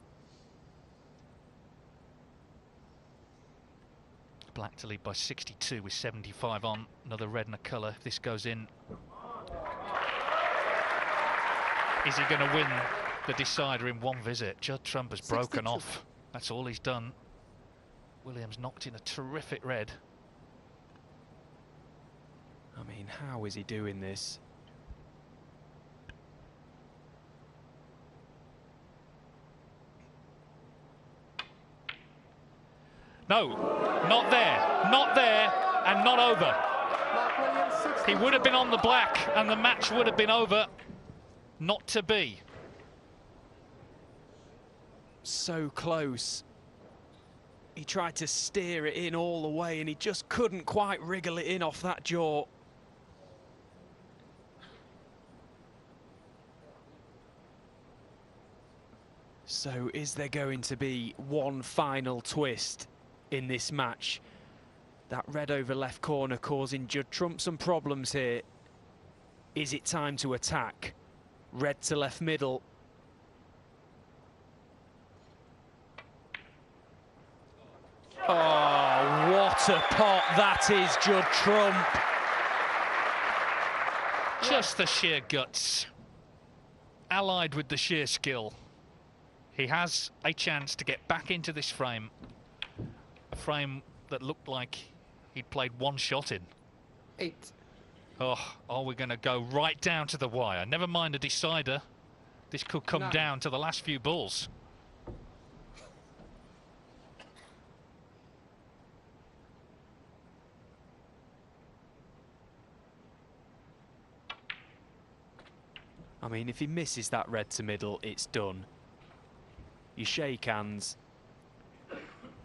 Black to lead by 62 with 75 on. Another red and a colour if this goes in. Is he going to win the decider in one visit? Judd Trump has broken 62. off. That's all he's done. Williams knocked in a terrific red. I mean, how is he doing this? No, not there, and not over. Mark Williams, 60. He would have been on the black, and the match would have been over. Not to be. So close. He tried to steer it in all the way, and he just couldn't quite wriggle it in off that jaw. So is there going to be one final twist in this match? That red over left corner causing Judd Trump some problems here. Is it time to attack? Red to left middle. Oh, what a pot that is, Judd Trump. Just the sheer guts, allied with the sheer skill. He has a chance to get back into this frame. A frame that looked like he'd played one shot in. 8. Oh, are we going to go right down to the wire? Never mind a decider. This could come 9. down to the last few balls. I mean, if he misses that red to middle, it's done. You shake hands,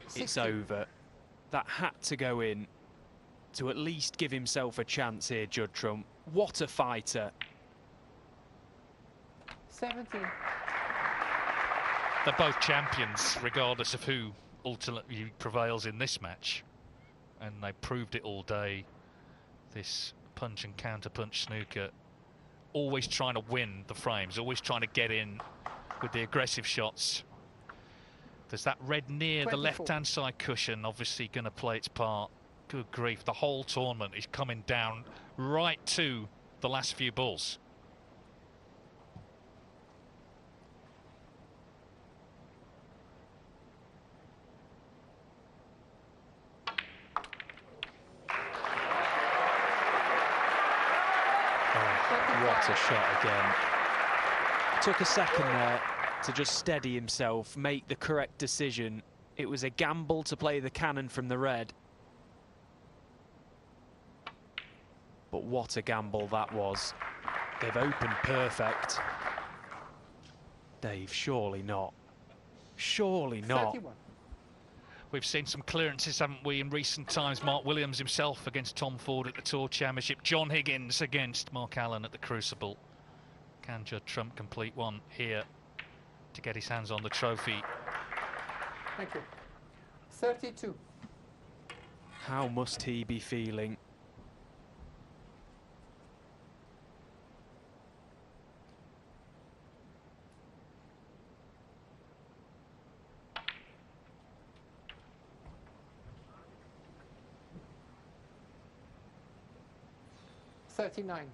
it's 60. over. That had to go in to at least give himself a chance here, Judd Trump. What a fighter. 17. They're both champions, regardless of who ultimately prevails in this match. And they proved it all day. This punch and counter punch snooker. Always trying to win the frames, always trying to get in with the aggressive shots. There's that red near 24. the left-hand side cushion, obviously going to play its part. Good grief, the whole tournament is coming down right to the last few balls. What a shot again. Took a second there to just steady himself, make the correct decision. It was a gamble to play the cannon from the red. But what a gamble that was. They've opened perfect. Dave, surely not. Surely not. 31. We've seen some clearances, haven't we, in recent times. Mark Williams himself against Tom Ford at the Tour Championship. John Higgins against Mark Allen at the Crucible. Can Judd Trump complete one here to get his hands on the trophy? Thank you. 32. How must he be feeling? 39.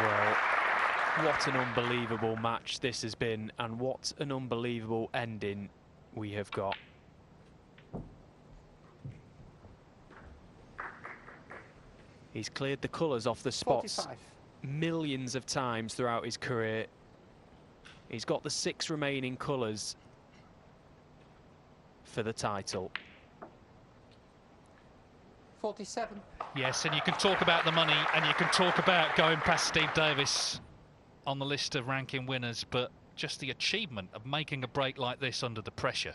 Well, what an unbelievable match this has been, and what an unbelievable ending we have got. He's cleared the colours off the spots 45. millions of times throughout his career. He's got the 6 remaining colours for the title. 47. Yes, and you can talk about the money, and you can talk about going past Steve Davis on the list of ranking winners, but just the achievement of making a break like this under the pressure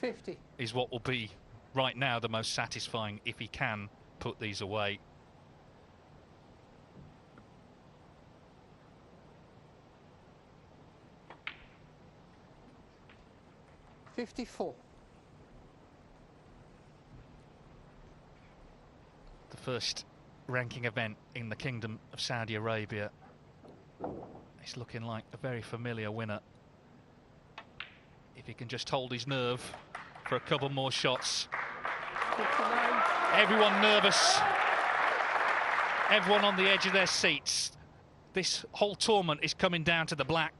50. is what will be, right now, the most satisfying if he can put these away. $54. The first ranking event in the Kingdom of Saudi Arabia. He's looking like a very familiar winner. If he can just hold his nerve for a couple more shots. 59. Everyone nervous. Everyone on the edge of their seats. This whole tournament is coming down to the black.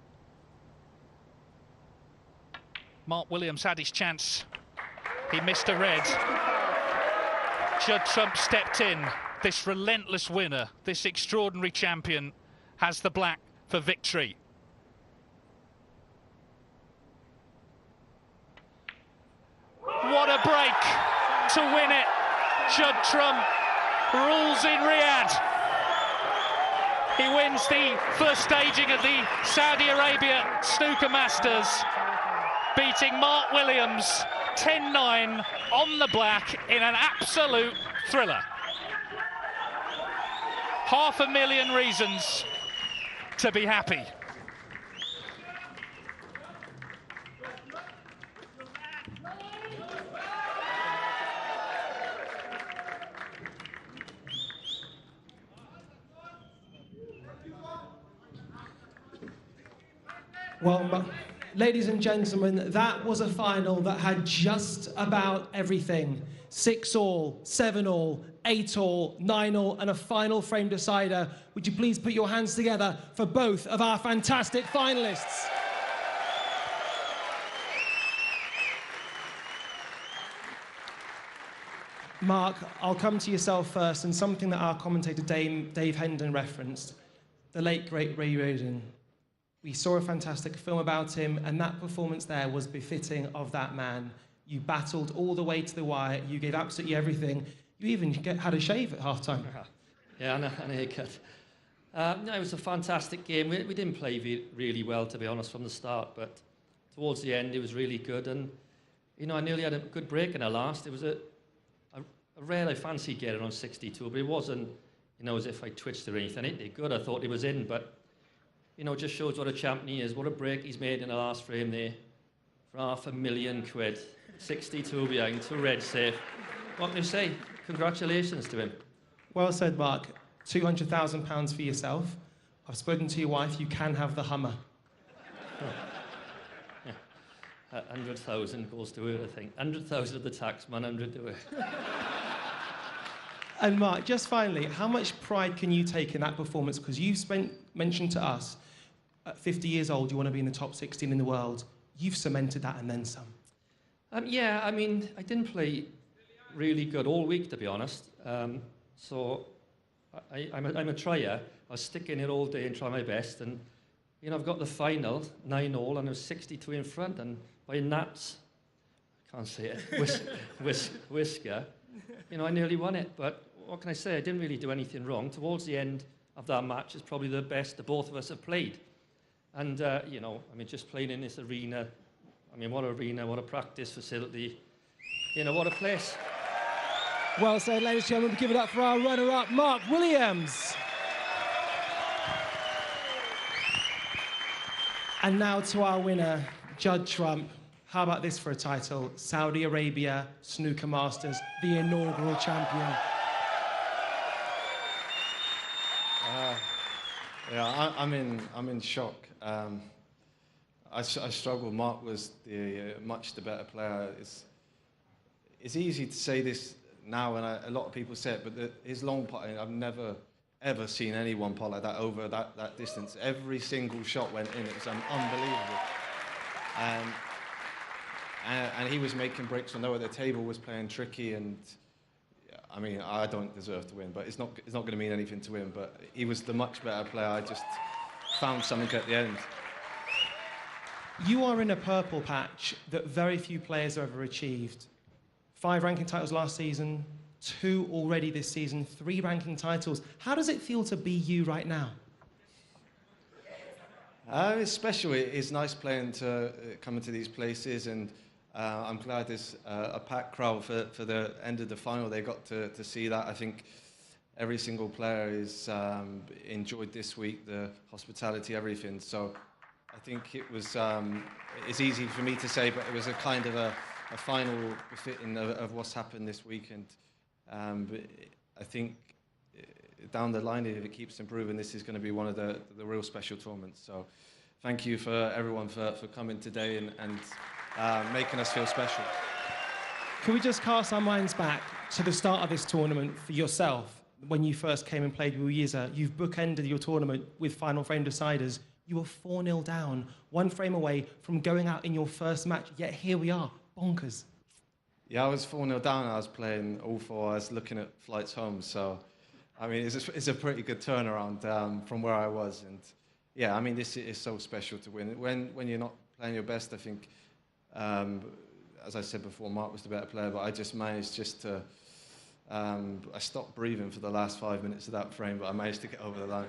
Mark Williams had his chance. He missed a red. Judd Trump stepped in. This relentless winner, this extraordinary champion, has the black for victory. What a break to win it. Judd Trump rules in Riyadh. He wins the first staging of the Saudi Arabia Snooker Masters, beating Mark Williams 10-9 on the black in an absolute thriller. 500,000 reasons to be happy. Well, ladies and gentlemen, that was a final that had just about everything. 6-all, 7-all, 8-all, 9-all, and a final frame decider. Would you please put your hands together for both of our fantastic finalists? Mark, I'll come to yourself first, and something that our commentator Dave Hendon referenced, the late, great Ray Roden. We saw a fantastic film about him, and that performance there was befitting of that man. You battled all the way to the wire. You gave absolutely everything. You even had a shave at half-time. Yeah, and a haircut. No, it was a fantastic game. We didn't play really well, to be honest, from the start, but towards the end, it was really good. And, you know, I nearly had a good break in the last. It was a rare I fancied getting on 62, but it wasn't, you know, as if I twitched or anything. It did good. I thought it was in, but, you know, it just shows what a champion he is, what a break he's made in the last frame there. For £500,000. 62 behind, 2 red safe. What can you say? Congratulations to him. Well said, Mark. £200,000 for yourself. I've spoken to your wife. You can have the Hummer. Yeah. 100,000 goes to her, I think. 100,000 of the tax man, 100 to her. And Mark, just finally, how much pride can you take in that performance? Because you've mentioned to us, at 50 years old, you want to be in the top 16 in the world. You've cemented that and then some. Yeah, I mean, I didn't play really good all week, to be honest. So I'm a trier. I was sticking it all day and try my best. And, you know, I've got the final, 9-all, and I was 62 in front. And by naps, I can't say it, whisker, you know, I nearly won it. But what can I say? I didn't really do anything wrong. Towards the end of that match, it's probably the best the both of us have played. And, you know, I mean, just playing in this arena, I mean, what an arena, what a practice facility, you know, what a place. Well said, ladies and gentlemen. Give it up for our runner-up, Mark Williams. And now to our winner, Judd Trump. How about this for a title? Saudi Arabia Snooker Masters, the inaugural champion. Yeah, I'm in shock. I struggle. Mark was much the better player. It's easy to say this now, and a lot of people say it, but his long putting, I've never ever seen anyone putt like that over that distance. Every single shot went in. It was unbelievable. And he was making breaks when the table was playing tricky, and I mean, I don't deserve to win, but it's not going to mean anything to him. But he was the much better player. I just found something at the end. You are in a purple patch that very few players have ever achieved. 5 ranking titles last season, 2 already this season, 3 ranking titles. How does it feel to be you right now? It's special. It's nice playing coming to these places, and I'm glad there's a packed crowd for the end of the final. They got to see that. I think every single player is enjoyed this week, the hospitality, everything. So I think it was. It's easy for me to say, but it was a kind of a final befitting of what's happened this weekend. But I think down the line, if it keeps improving, this is going to be one of the real special tournaments. So thank you for everyone for coming today and making us feel special. Can we just cast our minds back to the start of this tournament for yourself? When you first came and played with Jeddah, you've bookended your tournament with final frame deciders. You were 4-0 down, 1 frame away from going out in your first match, yet here we are, bonkers. Yeah, I was 4-0 down. I was playing all 4. I was looking at flights home. So, I mean, it's a pretty good turnaround from where I was. And yeah, I mean, this is so special to win. When you're not playing your best, I think, as I said before, Mark was the better player, but I just managed to, I stopped breathing for the last 5 minutes of that frame, but I managed to get over the line.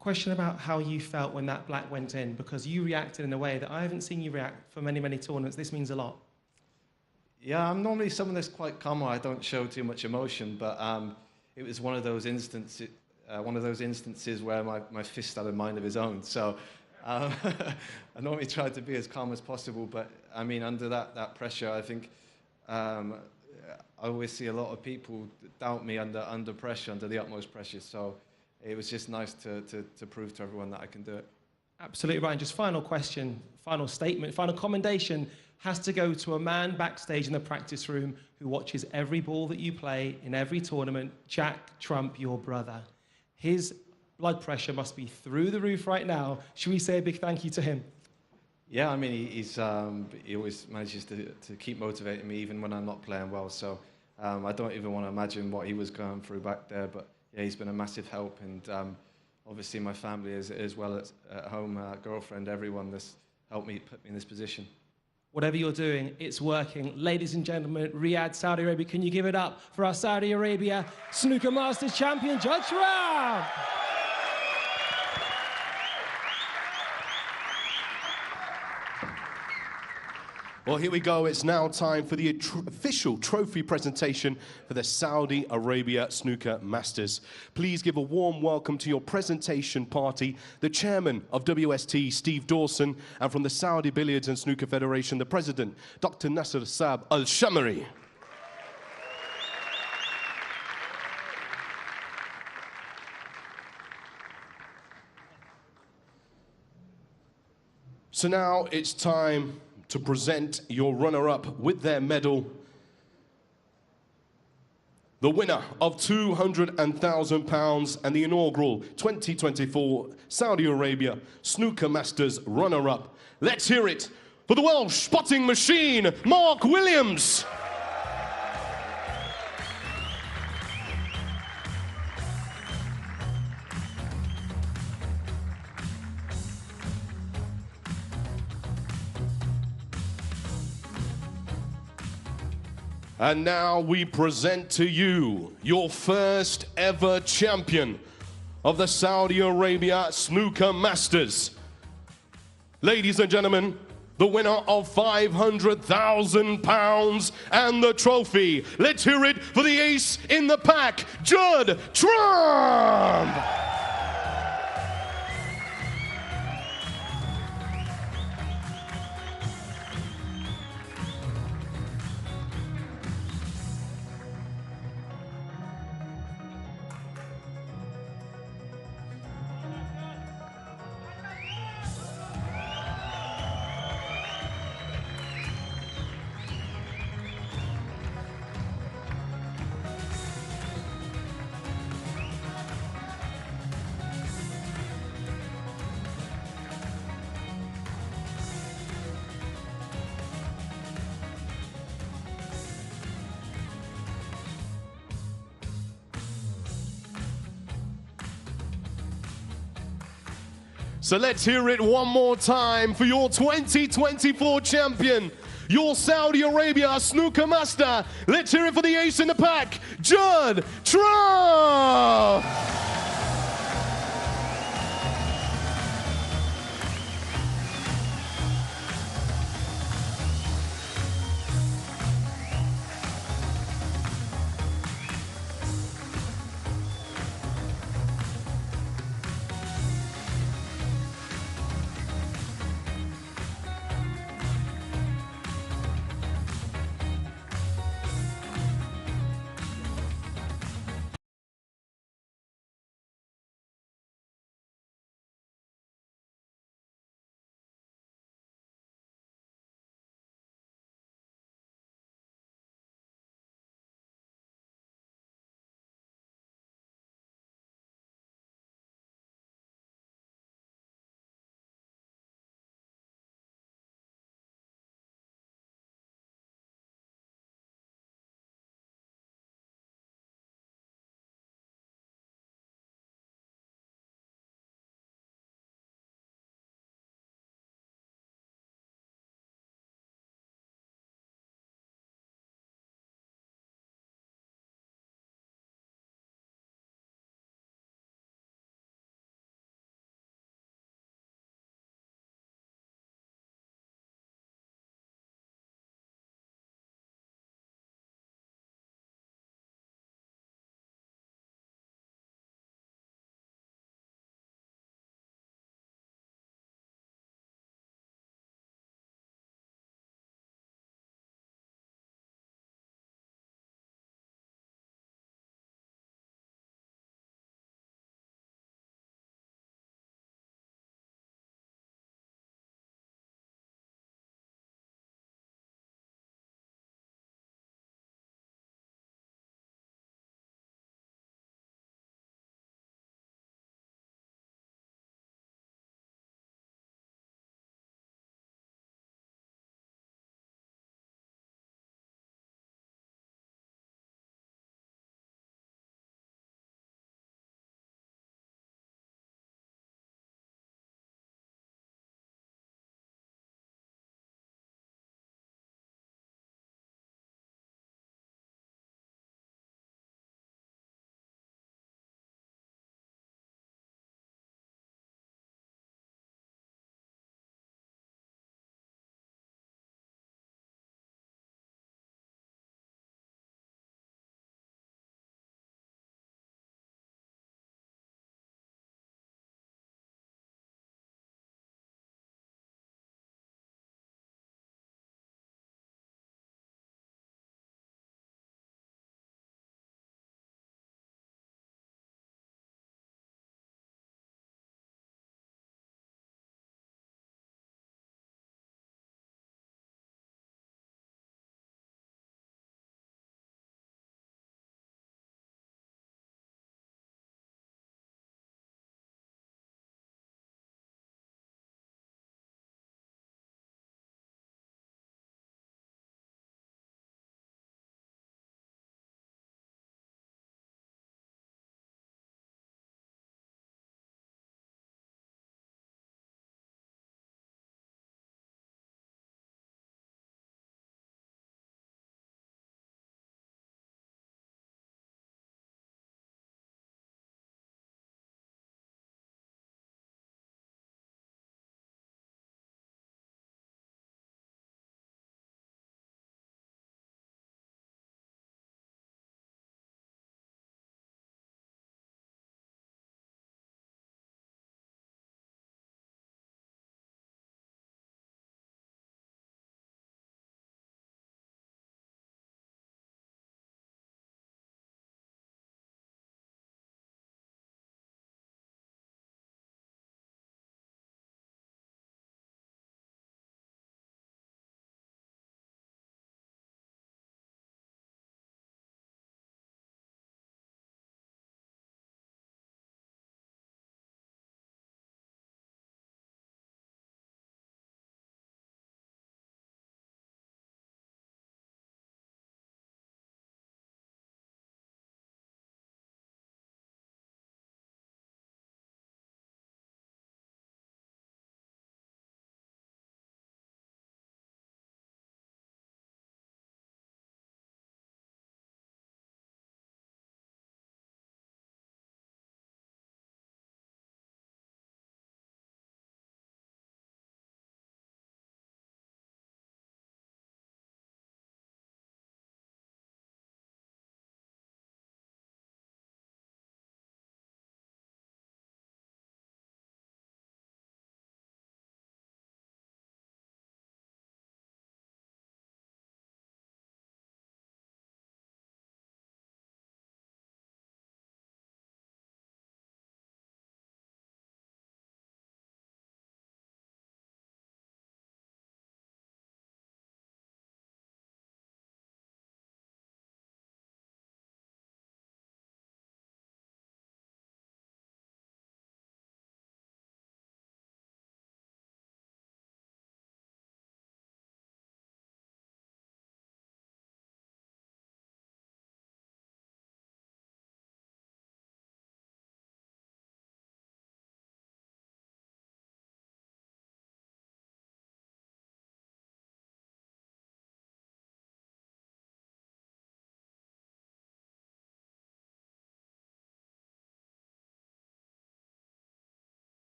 Question about how you felt when that black went in, because you reacted in a way that I haven't seen you react for many, many tournaments. This means a lot. Yeah, I'm normally someone that's quite calm. I don't show too much emotion, but it was one of those instances where my fist had a mind of his own. So I normally try to be as calm as possible, but I mean, under that pressure, I think I always see a lot of people doubt me under pressure, under the utmost pressure. So it was just nice to prove to everyone that I can do it. Absolutely right. And just final question, final statement, final commendation has to go to a man backstage in the practice room who watches every ball that you play in every tournament, Jack Trump, your brother. His blood pressure must be through the roof right now. Should we say a big thank you to him? Yeah, I mean, he always manages to keep motivating me even when I'm not playing well. So I don't even want to imagine what he was going through back there. But yeah, he's been a massive help, and obviously my family as well as at home, girlfriend, everyone that's helped me put me in this position. Whatever you're doing, it's working. Ladies and gentlemen, Riyadh, Saudi Arabia, can you give it up for our Saudi Arabia Snooker Masters champion, Judge Ram? Well, here we go. It's now time for the official trophy presentation for the Saudi Arabia Snooker Masters. Please give a warm welcome to your presentation party, the chairman of WST, Steve Dawson, and from the Saudi Billiards and Snooker Federation, the president, Dr. Nasser Saab Al-Shamari. So now it's time to present your runner-up with their medal, the winner of £200,000 and the inaugural 2024 Saudi Arabia Snooker Masters runner-up. Let's hear it for the Welsh spotting machine, Mark Williams. And now we present to you your first ever champion of the Saudi Arabia Snooker Masters. Ladies and gentlemen, the winner of £500,000 and the trophy. Let's hear it for the ace in the pack, Judd Trump! So let's hear it one more time for your 2024 champion, your Saudi Arabia Snooker Master. Let's hear it for the ace in the pack, Judd Trump!